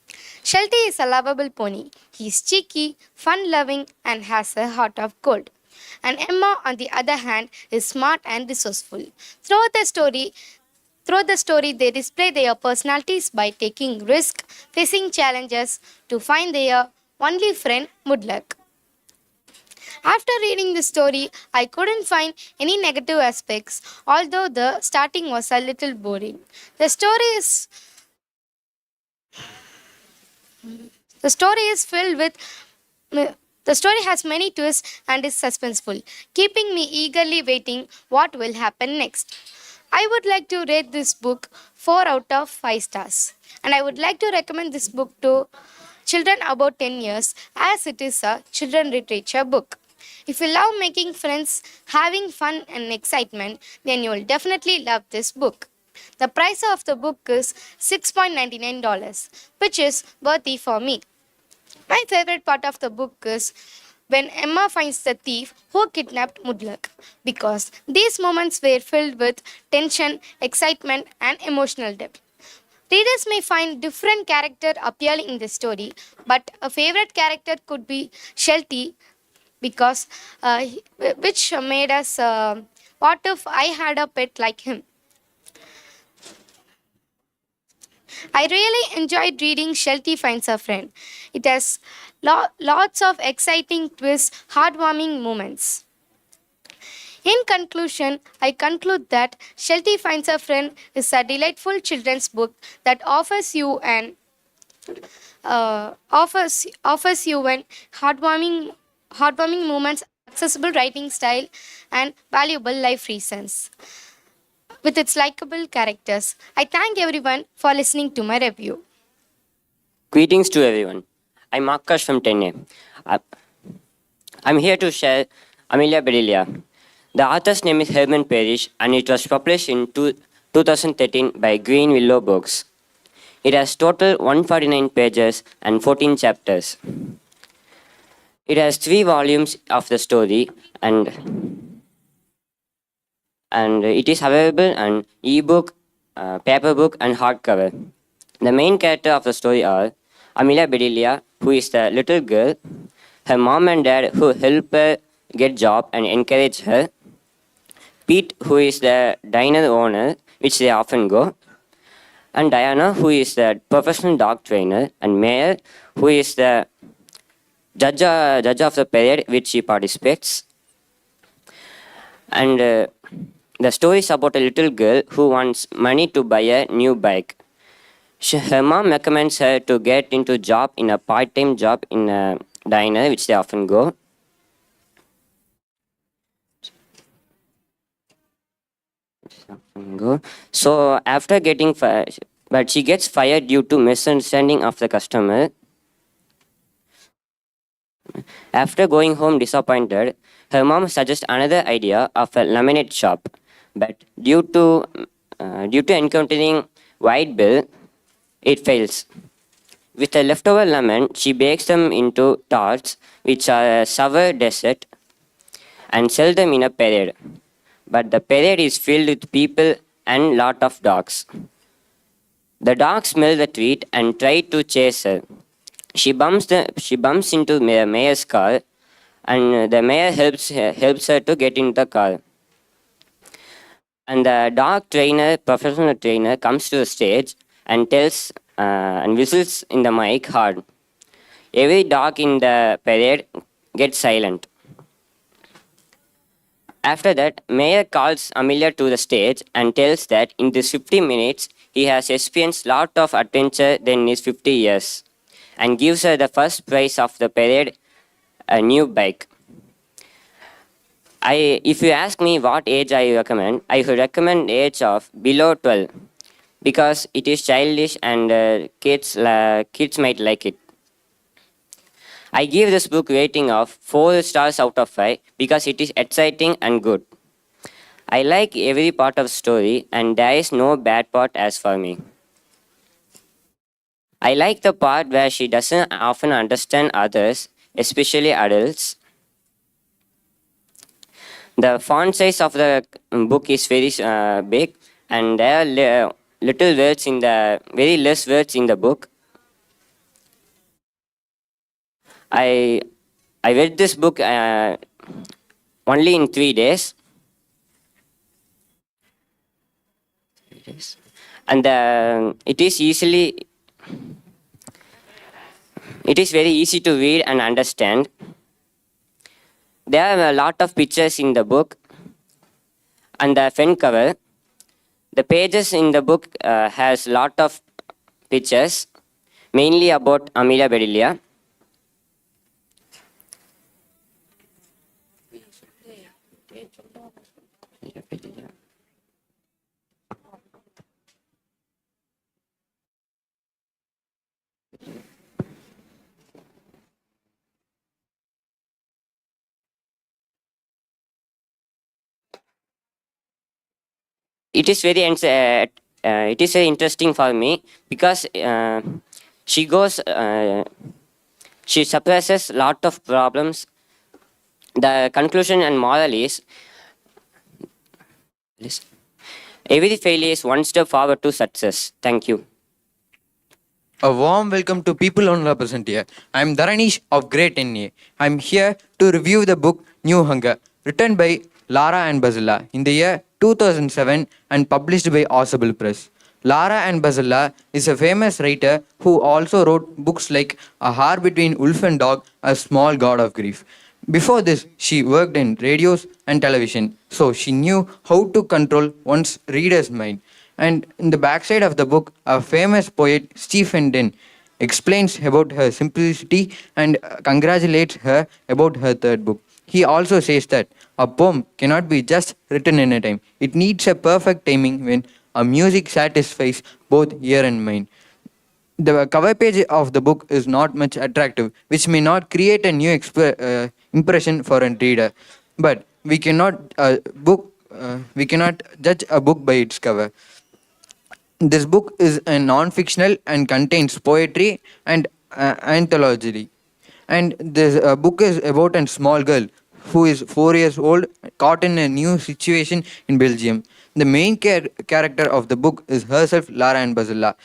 Shelty is a lovable pony. He is cheeky, fun-loving, and has a heart of gold. And Emma, on the other hand, is smart and resourceful. Throughout the story, they display their personalities by taking risks, facing challenges to find their only friend, Mudluk. After reading the story, I couldn't find any negative aspects, although the starting was a little boring. The story has many twists and is suspenseful, keeping me eagerly waiting what will happen next. I would like to rate this book 4 out of 5 stars, and I would like to recommend this book to children about 10 years as it is a children literature book. If you love making friends, having fun and excitement, then you will definitely love this book. The price of the book is $6.99, which is worthy for me. My favorite part of the book is when Emma finds the thief who kidnapped Mudluk, because these moments were filled with tension, excitement, and emotional depth. Readers may find different characters appearing in the story, but a favorite character could be Shelty, because which made us what if I had a pet like him. I really enjoyed reading Shelty Finds a Friend. It has lots of exciting twists, heartwarming moments. In conclusion, I conclude that Shelty Finds a Friend is a delightful children's book that offers you an heartwarming moments, accessible writing style, and valuable life lessons with its likable characters. I thank everyone for listening to my review. Greetings to everyone. I'm Akash from Tenne. I'm here to share Amelia Bedelia. The author's name is Herman Parrish, and it was published in 2013 by Green Willow Books. It has total 149 pages and 14 chapters. It has 3 volumes of the story, and it is available on ebook, paper book, and hardcover. The main character of the story are Amelia Bedelia, who is the little girl, her mom and dad who help her get job and encourage her, Pete, who is the diner owner, which they often go, and Diana, who is the professional dog trainer, and Mayor, who is the judge of the parade which she participates. And the story is about a little girl who wants money to buy a new bike. Her mom recommends her to get into job in a part-time job in a diner, which they often go. So after getting fired, but she gets fired due to misunderstanding of the customer. After going home disappointed, her mom suggests another idea of a lemonade shop, but due to encountering White Bill, it fails. With the leftover lemon, she bakes them into tarts, which are a sour dessert, and sells them in a parade. But the parade is filled with people and lot of dogs. The dogs smell the treat and try to chase her. She bumps into the mayor's car, and the mayor helps her to get into the car. And the dog trainer, professional trainer, comes to the stage and tells and whistles in the mic hard. Every dog in the parade gets silent. After that, Mayor calls Amelia to the stage and tells that in this 50 minutes, he has experienced lot of adventure than his 50 years, and gives her the first prize of the parade, a new bike. If you ask me what age I recommend, I would recommend age of below 12 because it is childish and kids might like it. I give this book rating of 4 stars out of 5 because it is exciting and good. I like every part of the story and there is no bad part as for me. I like the part where she doesn't often understand others, especially adults. The font size of the book is very big and there are little words in the, very less words in the book. I read this book only in 3 days. And it is very easy to read and understand. There are a lot of pictures in the book and the front cover. The pages in the book has lot of pictures, mainly about Amelia Bedelia. It is very interesting for me because she suppresses lot of problems. The conclusion and moral is every failure is one step forward to success. Thank you. A warm welcome to people on present here. I am Dharanish of Grade 10A. I am here to review the book New Hunger, written by Lara Ann Basilla in the year 2007 and published by Audible Press. Lara Ann Basilla is a famous writer who also wrote books like A Hour Between Wolf and Dog, A Small God of Grief. Before this, she worked in radios and television, so she knew how to control one's reader's mind. And in the backside of the book, a famous poet, Stephen Den, explains about her simplicity and congratulates her about her third book. He also says that a poem cannot be just written in a time. It needs a perfect timing when a music satisfies both ear and mind. The cover page of the book is not much attractive, which may not create a new impression for a reader. But we cannot judge a book by its cover. This book is a non-fictional and contains poetry and anthology. And this book is about a small girl who is 4 years old, caught in a new situation in Belgium. The main character of the book is herself, Lara Ann Basilla.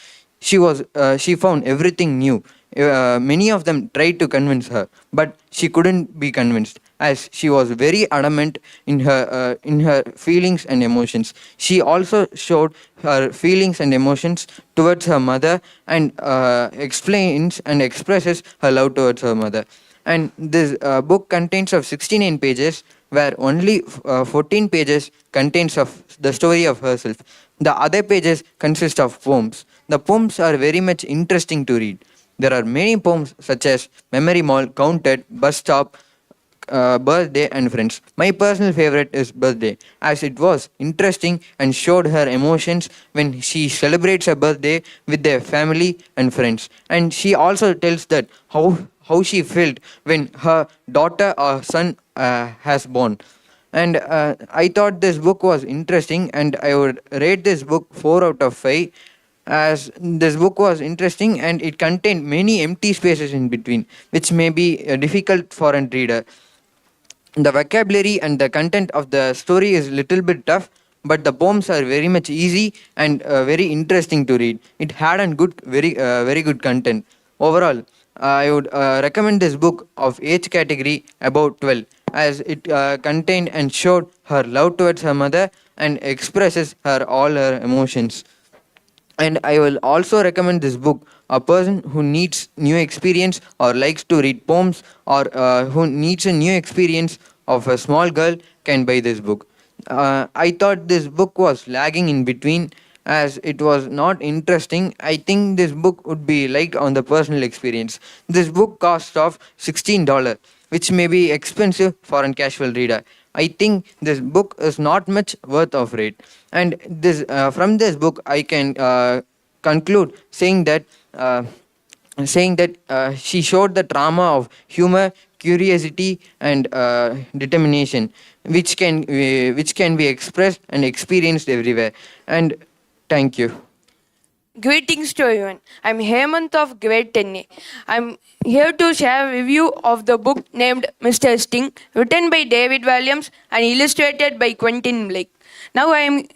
She found everything new. Many of them tried to convince her, but she couldn't be convinced, as she was very adamant in her feelings and emotions. She also showed her feelings and emotions towards her mother and explains and expresses her love towards her mother. And this book contains of 69 pages, where only 14 pages contains of the story of herself. The other pages consist of poems. The poems are very much interesting to read. There are many poems such as Memory Mall, Counted, Bus Stop, Birthday and Friends. My personal favorite is Birthday, as it was interesting and showed her emotions when she celebrates her birthday with their family and friends. And she also tells that how she felt when her daughter or son has born. And I thought this book was interesting, and I would rate this book 4 out of 5, as this book was interesting and it contained many empty spaces in between, which may be difficult for a reader. The vocabulary and the content of the story is little bit tough, but the poems are very much easy and very interesting to read. It had a good, very good content. Overall, I would recommend this book of age category about 12, as it contained and showed her love towards her mother and expresses all her emotions. And I will also recommend this book. A person who needs new experience or likes to read poems or who needs a new experience of a small girl can buy this book. I thought this book was lagging in between as it was not interesting. I think this book would be liked on the personal experience. This book costs of $16, which may be expensive for a casual reader. I think this book is not much worth of rate. And this from this book I can conclude saying that she showed the drama of humor, curiosity, and determination, which can be expressed and experienced everywhere. And thank you. Greetings to everyone. I'm Hemant of grade 10A. I'm here to share a review of the book named Mr. Sting, written by David Williams and illustrated by Quentin Blake. Now I am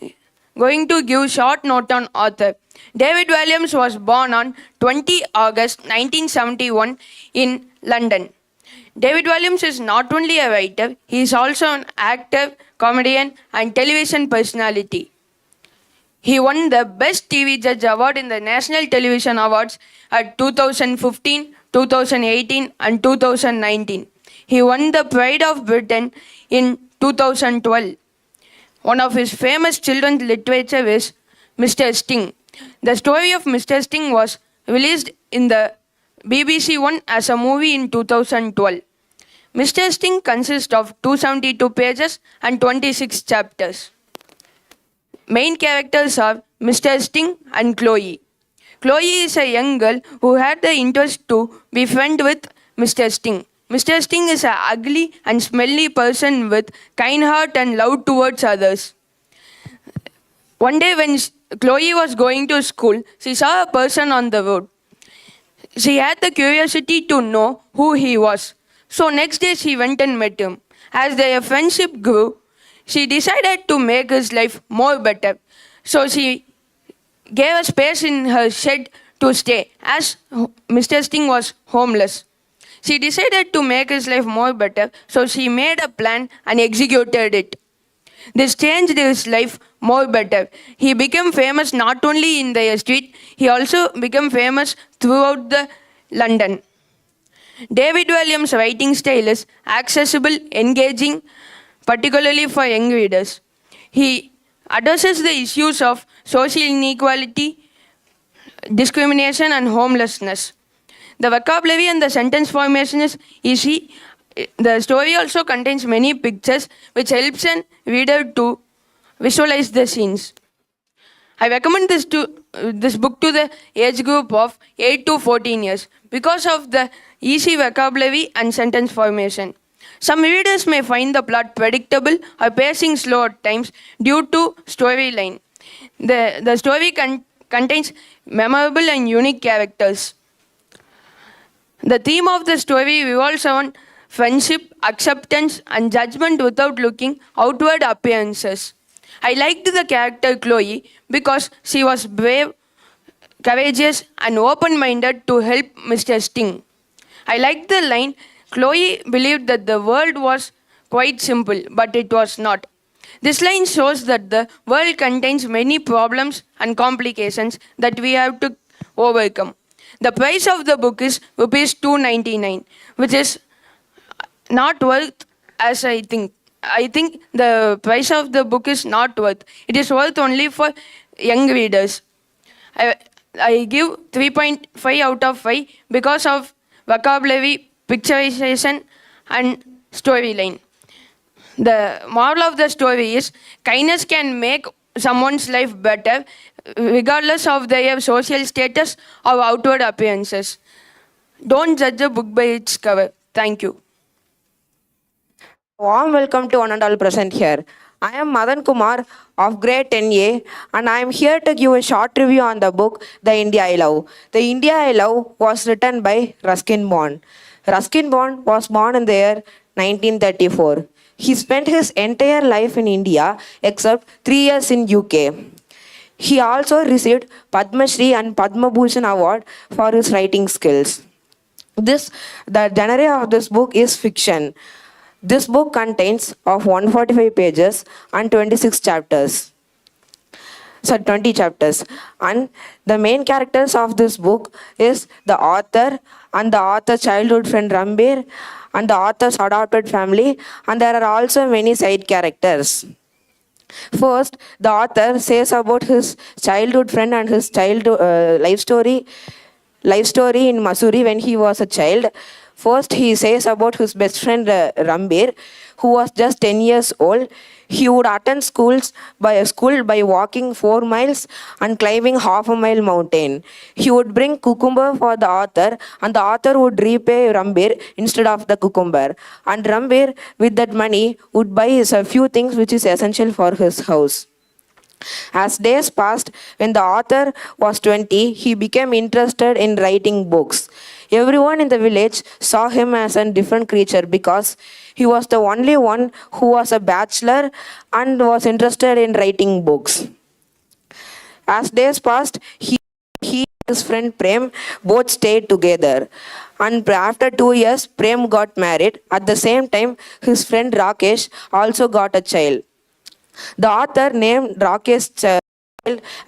going to give short note on author. David Williams was born on 20 August 1971 in London. David Williams is not only a writer, he is also an actor, comedian, and television personality. He won the Best TV Judge Award in the National Television Awards at 2015, 2018, and 2019. He won the Pride of Britain in 2012. One of his famous children's literature is Mr. Sting. The story of Mr. Sting was released in the BBC One as a movie in 2012. Mr. Sting consists of 272 pages and 26 chapters. Main characters are Mr. Sting and Chloe. Chloe is a young girl who had the interest to be friend with Mr. Sting. Mr. Sting is an ugly and smelly person with kind heart and love towards others. One day when Chloe was going to school, she saw a person on the road. She had the curiosity to know who he was. So next day she went and met him. As their friendship grew, she decided to make his life more better. So she gave a space in her shed to stay as Mr. Sting was homeless. She decided to make his life more better, so she made a plan and executed it. This changed his life more better. He became famous not only in the street, he also became famous throughout the London. David Williams' writing style is accessible, engaging, particularly for young readers. He addresses the issues of social inequality, discrimination, and homelessness. The vocabulary and the sentence formation is easy. The story also contains many pictures which helps a reader to visualize the scenes. I recommend this book to the age group of 8 to 14 years because of the easy vocabulary and sentence formation. Some readers may find the plot predictable or pacing slow at times due to storyline. The story contains memorable and unique characters. The theme of the story revolves around friendship, acceptance, and judgment without looking outward appearances. I liked the character Chloe because she was brave, courageous, and open-minded to help Mr. Sting. I liked the line, Chloe believed that the world was quite simple, but it was not. This line shows that the world contains many problems and complications that we have to overcome. The price of the book is rupees 299, which is not worth as I think. I think the price of the book is not worth. It is worth only for young readers. I give 3.5 out of 5 because of vocabulary, picturization, and storyline. The moral of the story is kindness can make someone's life better regardless of their social status or outward appearances. Don't judge a book by its cover. Thank you. Warm welcome to one and all present here. I am Madan Kumar of grade 10A and I am here to give a short review on the book The India I Love. The India I Love was written by Ruskin Bond. Ruskin Bond was born in the year 1934. He spent his entire life in India except 3 years in UK. He also received Padma Shri and Padma Bhushan Award for his writing skills. The genre of this book is fiction. This book contains of 145 pages and 26 chapters. 20 chapters, and the main characters of this book is the author and the author's childhood friend Rambir and the author's adopted family, and there are also many side characters. First, the author says about his childhood friend and his life story in Missouri when he was a child. First, he says about his best friend Rambir, who was just 10 years old. He would attend school by walking 4 miles and climbing half a mile mountain. He would bring cucumber for the author, and the author would repay Rambir instead of the cucumber. And Rambir, with that money, would buy a few things which is essential for his house. As days passed, when the author was 20, he became interested in writing books. Everyone in the village saw him as a different creature because he was the only one who was a bachelor and was interested in writing books. As days passed, he and his friend Prem both stayed together. And after 2 years, Prem got married. At the same time, his friend Rakesh also got a child. The author named Rakesh's child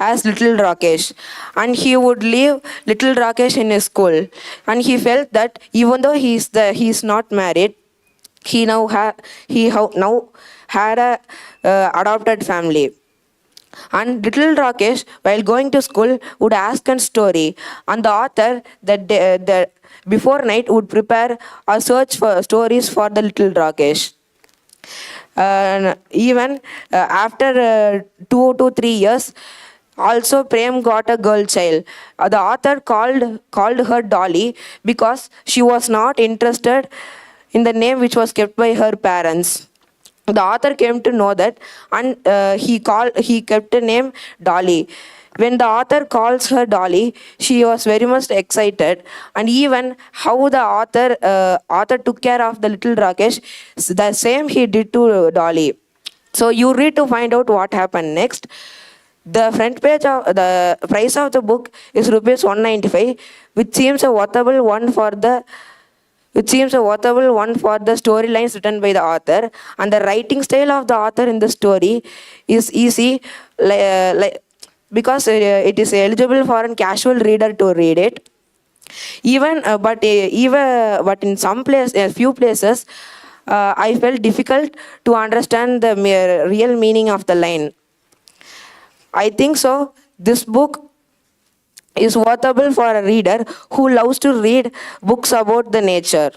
as Little Rakesh, and he would leave Little Rakesh in his school. And he felt that even though he is not married, he now had a adopted family. And Little Rakesh, while going to school, would ask a story, and the author that before night would prepare a search for stories for the Little Rakesh. Even after 2 to 3 years, also Prem got a girl child. The author called her Dolly because she was not interested in the name which was kept by her parents. The author came to know that, and he kept the name Dolly. When the author calls her Dolly, she was very much excited, and even how the author took care of the Little Rakesh, the same he did to Dolly. So you read to find out what happened next. The front page of the price of the book is rupees 195, which seems a worthable one for the storylines written by the author, and the writing style of the author in the story is easy, because it is eligible for a casual reader to read it. But in a few places, I felt difficult to understand the real meaning of the line. I think so. This book is worthable for a reader who loves to read books about the nature.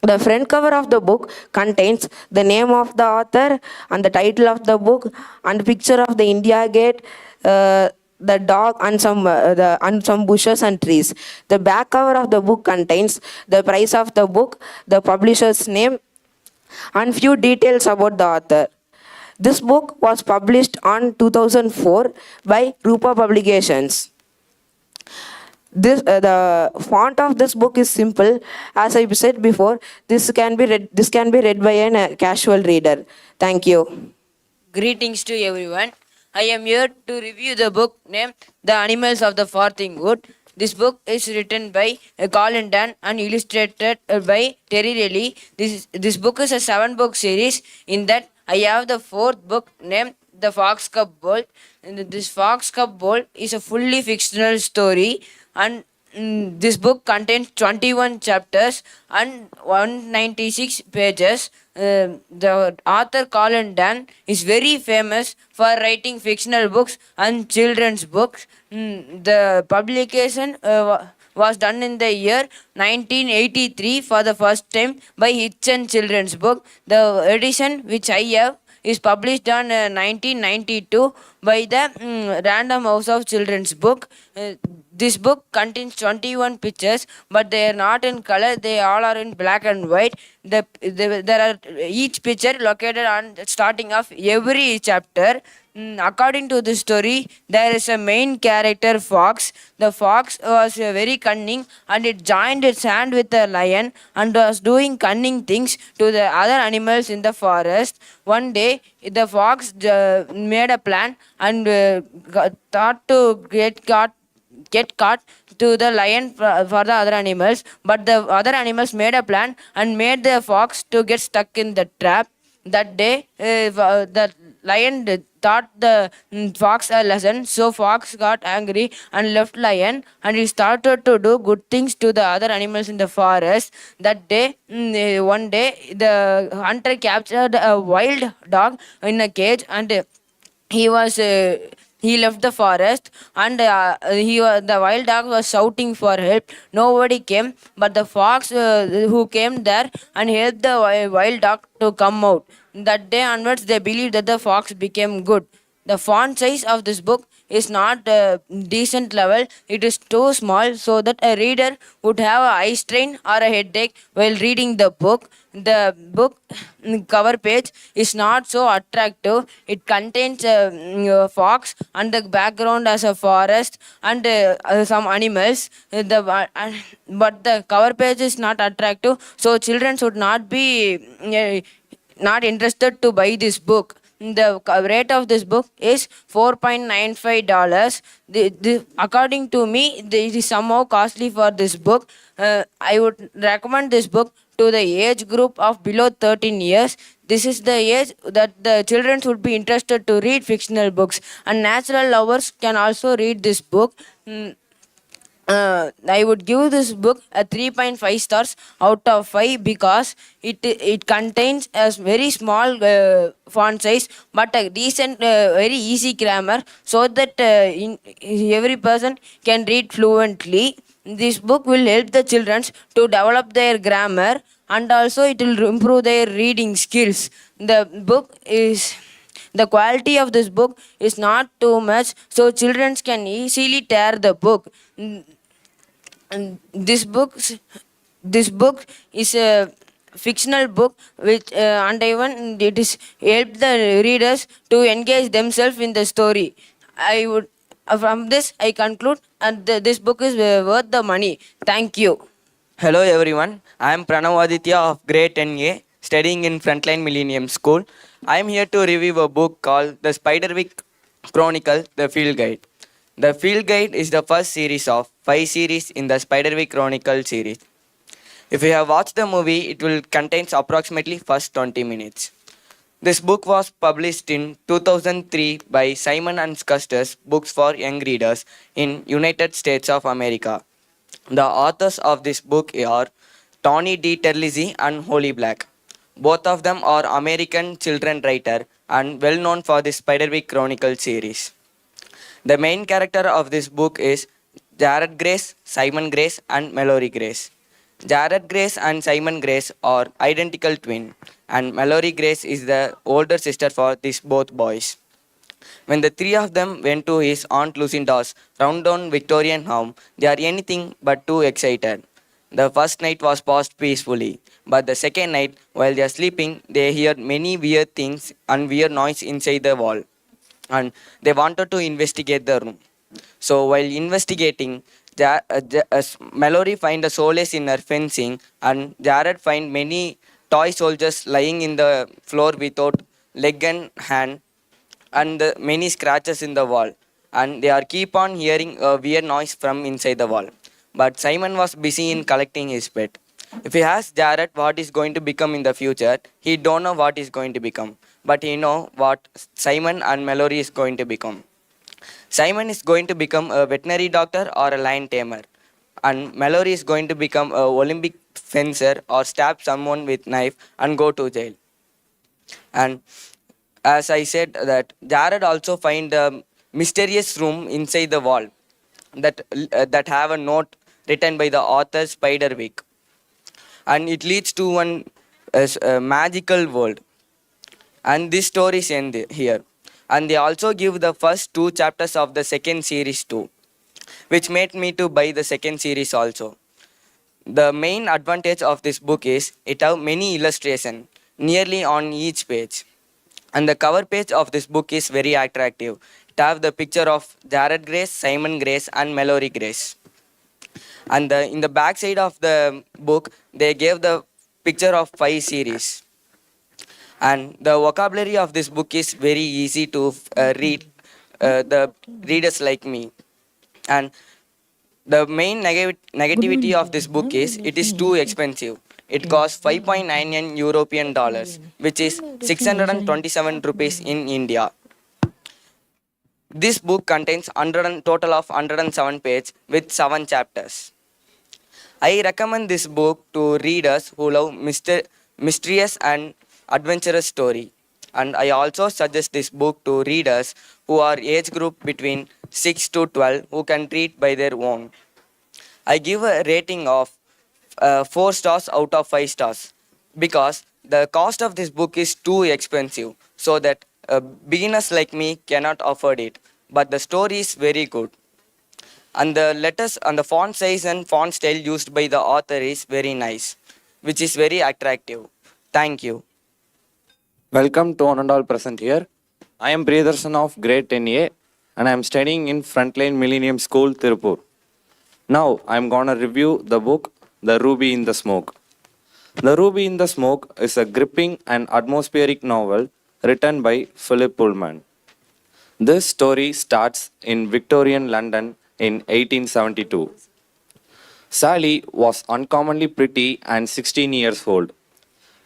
The front cover of the book contains the name of the author and the title of the book and picture of the India Gate, the dog, and some bushes and trees. The back cover of the book contains the price of the book, the publisher's name, and few details about the author. This book was published on 2004 by Rupa Publications. The font of this book is simple. As I said before, this can be read by a casual reader. Thank you. Greetings to everyone. I am here to review the book named The Animals of the Farthing Wood. This book is written by Colin Dunn and illustrated by Terry Reilly. This book is a 7-book series. In that, I have the 4th book named The Fox Cub Bowl. This Fox Cub Bowl is a fully fictional story, and this book contains 21 chapters and 196 pages. The author Colin Dunn is very famous for writing fictional books and children's books. The publication was done in the year 1983 for the first time by Hitchen Children's Book. The edition which I have is published on 1992 by the Random House of Children's Book. This book contains 21 pictures, but they are not in color. They all are in black and white. There are each picture located on starting of every chapter. According to the story, there is a main character, fox. The fox was very cunning, and it joined its hand with a lion and was doing cunning things to the other animals in the forest. One day, the fox made a plan and thought to get caught to the lion for the other animals, but the other animals made a plan and made the fox to get stuck in the trap. That day, the lion taught the fox a lesson, so fox got angry and left lion, and he started to do good things to the other animals in the forest. That day, one day, the hunter captured a wild dog in a cage, and he was he left the forest, and the wild dog was shouting for help. Nobody came, but the fox who came there and helped the wild dog to come out. That day onwards, they believed that the fox became good. The font size of this book is not decent level. It is too small so that a reader would have a eye strain or a headache while reading the book. The book cover page is not so attractive. It contains a fox and the background as a forest and some animals. But the cover page is not attractive, so children should not be not interested to buy this book. The rate of this book is $4.95. According to me, it is somehow costly for this book. I would recommend this book to the age group of below 13 years. This is the age that the children should be interested to read fictional books, and natural lovers can also read this book. I would give this book a 3.5 stars out of 5 because it contains a very small font size but a decent, very easy grammar, so that every person can read fluently. This book will help the children to develop their grammar, and also it will improve their reading skills. The quality of this book is not too much, so children can easily tear the book. And this book is a fictional book, which and even it is help the readers to engage themselves in the story. I would from this I conclude, and this book is worth the money. Thank you. Hello everyone, I am Pranav Aditya of grade 10A, studying in Frontline Millennium School. I am here to review a book called The Spiderwick Chronicle, The Field Guide. The Field Guide is the first series of 5 series in the Spiderwick Chronicle series. If you have watched the movie, it will contain approximately first 20 minutes. This book was published in 2003 by Simon & Schuster's Books for Young Readers in United States of America. The authors of this book are Tony D. Terlizzi and Holly Black. Both of them are American children writer and well known for the Spiderwick Chronicle series. The main character of this book is Jared Grace, Simon Grace, and Mallory Grace. Jared Grace and Simon Grace are identical twins, and Mallory Grace is the older sister for these both boys. When the three of them went to his Aunt Lucinda's rundown Victorian home, they are anything but too excited. The first night was passed peacefully, but the second night, while they are sleeping, they heard many weird things and weird noise inside the wall, and they wanted to investigate the room. So while investigating, Mallory find a solace in her fencing, and Jared find many toy soldiers lying in the floor without leg and hand, and many scratches in the wall, and they are keep on hearing a weird noise from inside the wall. But Simon was busy in collecting his pet. If he asks Jared what is going to become in the future, he don't know what is going to become, but he know what Simon and Mallory is going to become. Simon is going to become a veterinary doctor or a lion tamer, and Mallory is going to become a Olympic fencer or stab someone with knife and go to jail. And as I said, that Jared also find a mysterious room inside the wall that have a note written by the author Spiderwick, and it leads to one magical world. And this story ends here. And they also give the first 2 chapters of the second series too, which made me to buy the second series also. The main advantage of this book is it have many illustrations nearly on each page. And the cover page of this book is very attractive. It have the picture of Jared Grace, Simon Grace, and Mallory Grace. And in the back side of the book, they gave the picture of 5 series. And the vocabulary of this book is very easy to read, the readers like me. And The main negativity of this book is it is too expensive. It costs 5.99 European dollars, which is 627 rupees in India. This book contains total of 107 pages with 7 chapters. I recommend this book to readers who love mysterious and adventurous story. And I also suggest this book to readers who are age group between 6 to 12 who can read by their own. I give a rating of 4 stars out of 5 stars because the cost of this book is too expensive so that beginners like me cannot afford it. But the story is very good. And the letters and the font size and font style used by the author is very nice, which is very attractive. Thank you. Welcome to one and all present here. I am Priyadarsan of grade 10A and I am studying in Frontline Millennium School, Tirupur. Now I am gonna review the book The Ruby in the Smoke. The Ruby in the Smoke is a gripping and atmospheric novel written by Philip Pullman. This story starts in Victorian London in 1872. Sally was uncommonly pretty and 16 years old.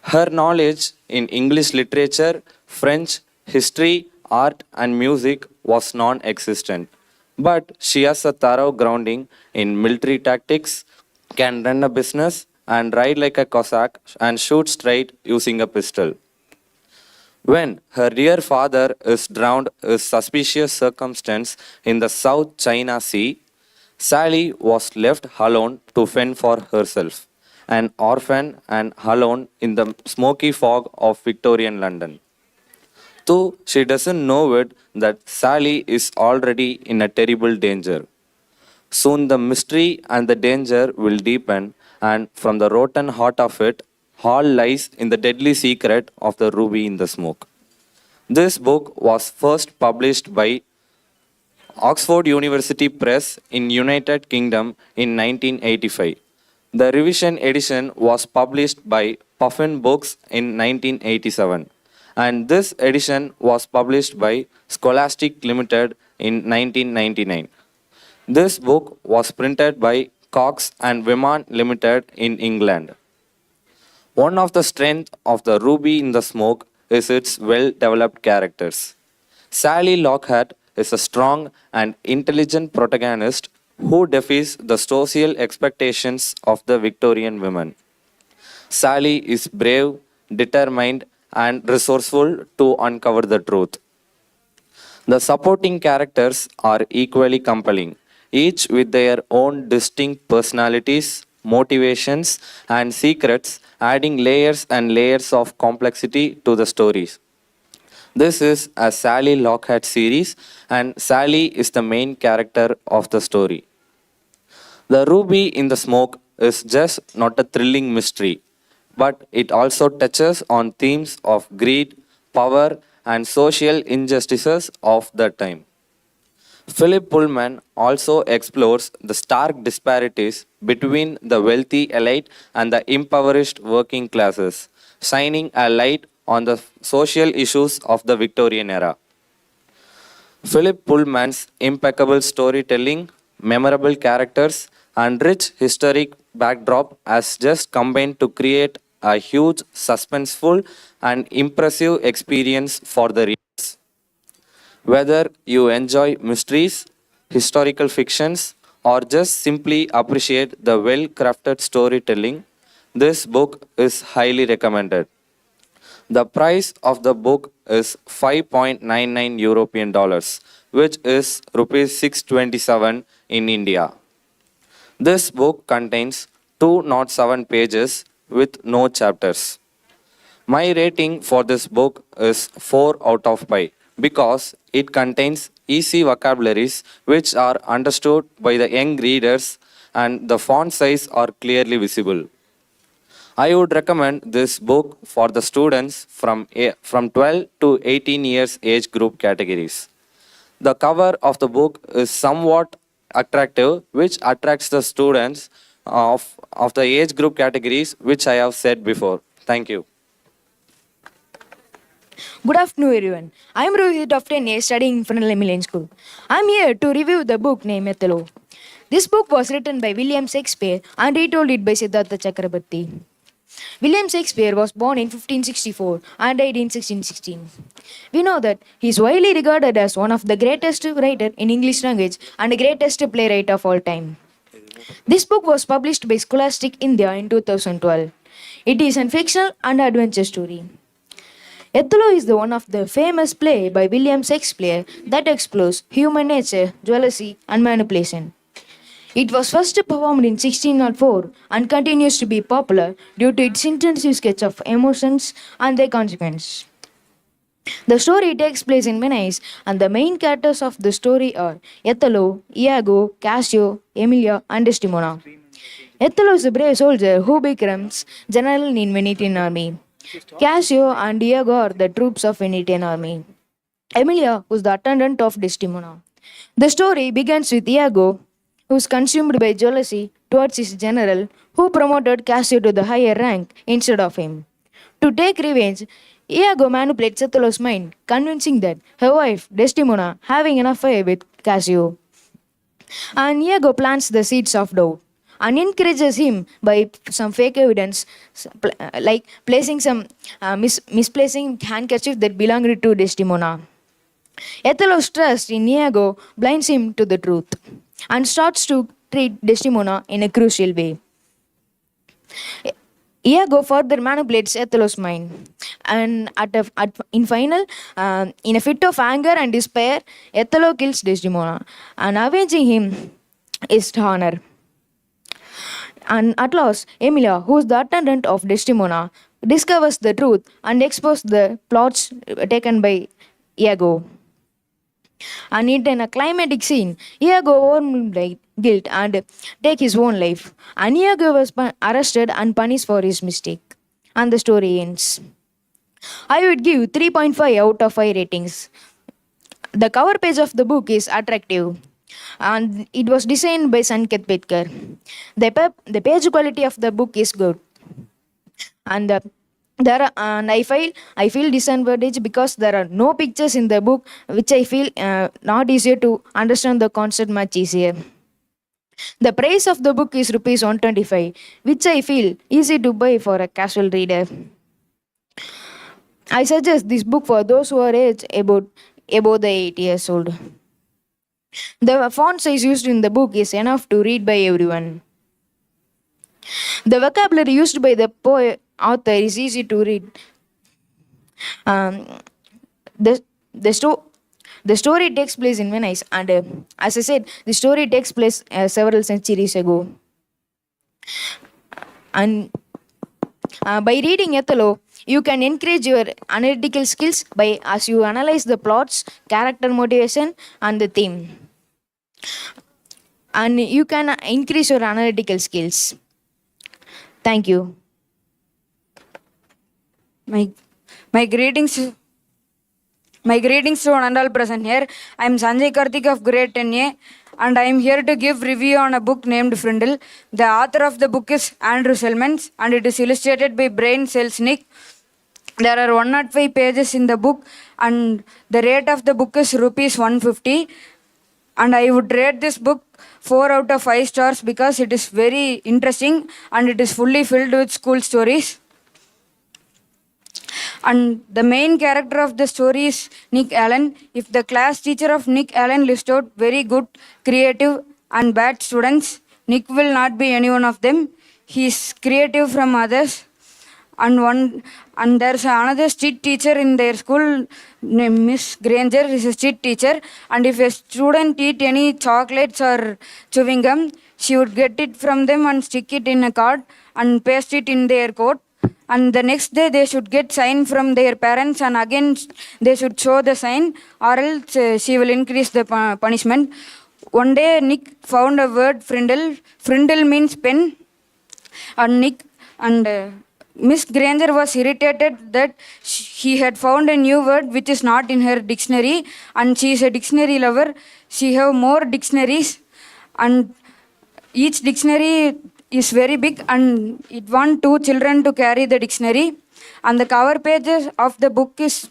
Her knowledge in English literature, French, history, art, and music was non existent. But she has a thorough grounding in military tactics, can run a business, and ride like a Cossack and shoot straight using a pistol. When her dear father is drowned in suspicious circumstance in the South China Sea, Sally was left alone to fend for herself, an orphan and alone in the smoky fog of Victorian London. Though she doesn't know it that Sally is already in a terrible danger. Soon the mystery and the danger will deepen, and from the rotten heart of it, all lies in the deadly secret of the ruby in the smoke. This book was first published by Oxford University Press in United Kingdom in 1985. The revision edition was published by Puffin Books in 1987, and this edition was published by Scholastic Limited in 1999. This book was printed by Cox and Wiman Limited in England. One of the strengths of The Ruby in the Smoke is its well-developed characters. Sally Lockhart is a strong and intelligent protagonist who defies the social expectations of the Victorian women. Sally is brave, determined, and resourceful to uncover the truth. The supporting characters are equally compelling, each with their own distinct personalities, motivations, and secrets, adding layers and layers of complexity to the stories. This is a Sally Lockhart series, and Sally is the main character of the story. The Ruby in the Smoke is just not a thrilling mystery, but it also touches on themes of greed, power, and social injustices of the time. Philip Pullman also explores the stark disparities between the wealthy elite and the impoverished working classes, shining a light on the social issues of the Victorian era. Philip Pullman's impeccable storytelling, memorable characters, and rich historic backdrop has just combined to create a huge, suspenseful, and impressive experience for the readers. Whether you enjoy mysteries, historical fictions, or just simply appreciate the well-crafted storytelling, this book is highly recommended. The price of the book is 5.99 European dollars, which is rupees 627 in India. This book contains 207 pages with no chapters. My rating for this book is 4 out of 5 because it contains easy vocabularies which are understood by the young readers and the font size are clearly visible. I would recommend this book for the students from 12 to 18 years age group categories. The cover of the book is somewhat attractive, which attracts the students of the age group categories, which I have said before. Thank you. Good afternoon, everyone. I am Rohit of 10A studying in Frontline Millennium School. I am here to review the book named Othello. This book was written by William Shakespeare and retold it by Siddhartha Chakrabarti. William Shakespeare was born in 1564 and died in 1616. We know that he is widely regarded as one of the greatest writer in English language and the greatest playwright of all time. This book was published by Scholastic India in 2012. It is a fictional and adventure story. Othello is the one of the famous play by William Shakespeare that explores human nature, jealousy, and manipulation. It was first performed in 1604 and continues to be popular due to its intensive sketch of emotions and their consequences. The story takes place in Venice, and the main characters of the story are Othello, Iago, Cassio, Emilia, and Desdemona. Othello is a brave soldier who becomes general in Venetian army. Cassio and Iago are the troops of Venetian army. Emilia was the attendant of Desdemona. The story begins with Iago, who is consumed by jealousy towards his general, who promoted Cassio to the higher rank instead of him. To take revenge, Iago manipulates Othello's mind, convincing that her wife, Desdemona, having an affair with Cassio. And Iago plants the seeds of doubt and encourages him by some fake evidence, like placing some misplacing handkerchief that belonged to Desdemona. Othello's trust in Iago blinds him to the truth and starts to treat Desdemona in a crucial way. Iago further manipulates Othello's mind, and in a fit of anger and despair, Othello kills Desdemona, and avenging him is honor. And at last, Emilia, who is the attendant of Desdemona, discovers the truth and exposes the plots taken by Iago. And in a climatic scene, Iago overwhelmed by guilt and take his own life. And Iago was arrested and punished for his mistake. And the story ends. I would give 3.5 out of 5 ratings. The cover page of the book is attractive, and it was designed by Sanket Petkar. The page quality of the book is good. And I feel disadvantaged because there are no pictures in the book, which I feel not easier to understand the concept much easier. The price of the book is rupees 125, which I feel easy to buy for a casual reader. I suggest this book for those who are aged above the 8 years old. The font size used in the book is enough to read by everyone. The vocabulary used by the author is easy to read. The story takes place in Venice, and as I said, the story takes place several centuries ago. And by reading Othello, you can encourage your analytical skills as you analyze the plots, character motivation, and the theme. And you can increase your analytical skills. Thank you. My greetings to one and all present here. I am Sanjay Karthik of grade 10A, and I am here to give review on a book named Frindle. The author of the book is Andrew Selmans, and it is illustrated by Brian Selznick. There are 105 pages in the book, and the rate of the book is rupees 150. And I would rate this book 4 out of 5 stars because it is very interesting and it is fully filled with school stories. And the main character of the story is Nick Allen. If the class teacher of Nick Allen lists out very good, creative and bad students, Nick will not be any one of them. He is creative from others. And there's another street teacher in their school named Miss Granger is a street teacher. And if a student eat any chocolates or chewing gum, she would get it from them and stick it in a card and paste it in their coat. And the next day they should get sign from their parents, and again they should show the sign, or else she will increase the punishment. One day Nick found a word Frindle. Frindle means pen. And Miss Granger was irritated that he had found a new word which is not in her dictionary, and she is a dictionary lover. She have more dictionaries, and each dictionary is very big, and it want 2 children to carry the dictionary. And the cover pages of the book is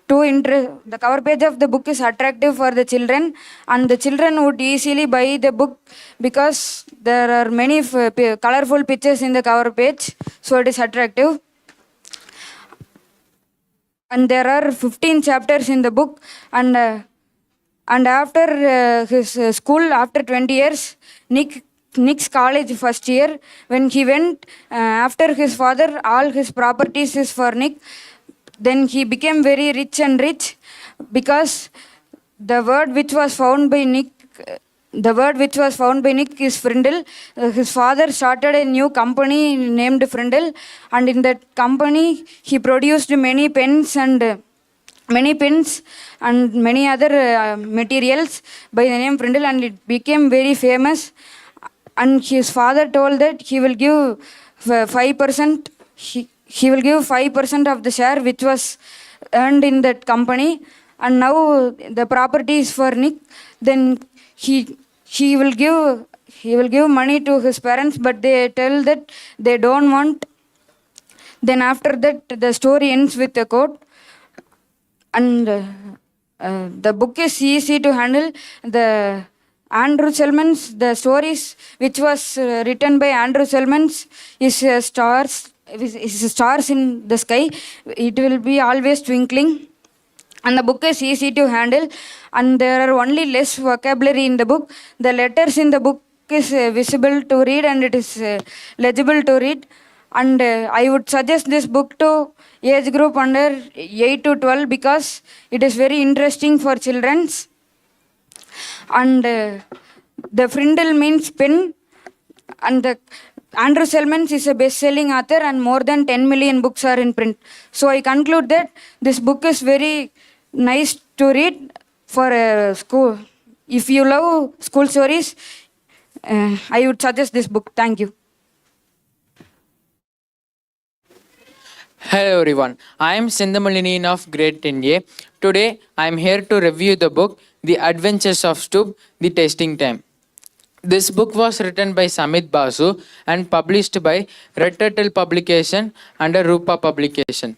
the cover page of the book is attractive for the children, and the children would easily buy the book because there are many colorful pictures in the cover page, so it is attractive. And there are 15 chapters in the book, and after his school, after 20 years, Nick's college first year, when he went, after his father, all his properties is for Nick. Then he became very rich because the word which was found by Nick is Frindle. His father started a new company named Frindle, and in that company he produced many pens and many other materials by the name Frindle, and it became very famous. And his father told that he will give 5%. He will give 5% of the share which was earned in that company, and now the property is for Nick. Then he will give money to his parents, but they tell that they don't want. Then after that, the story ends with a quote, and the book is easy to handle. Andrew Selman's, the stories which was written by Andrew Selman's is stars in the sky. It will be always twinkling, and the book is easy to handle, and there are only less vocabulary in the book. The letters in the book is visible to read, and it is legible to read. And I would suggest this book to age group under 8 to 12 because it is very interesting for children. And the Frindle means pen, and Andrew Selman is a best-selling author, and more than 10 million books are in print. So I conclude that this book is very nice to read for a school. If you love school stories, I would suggest this book. Thank you. Hello everyone, I am Sindhamalini of grade 10A. Today I am here to review the book The Adventures of Stoop, The Tasting Time. This book was written by Samit Basu and published by Red Turtle Publication under Rupa Publication.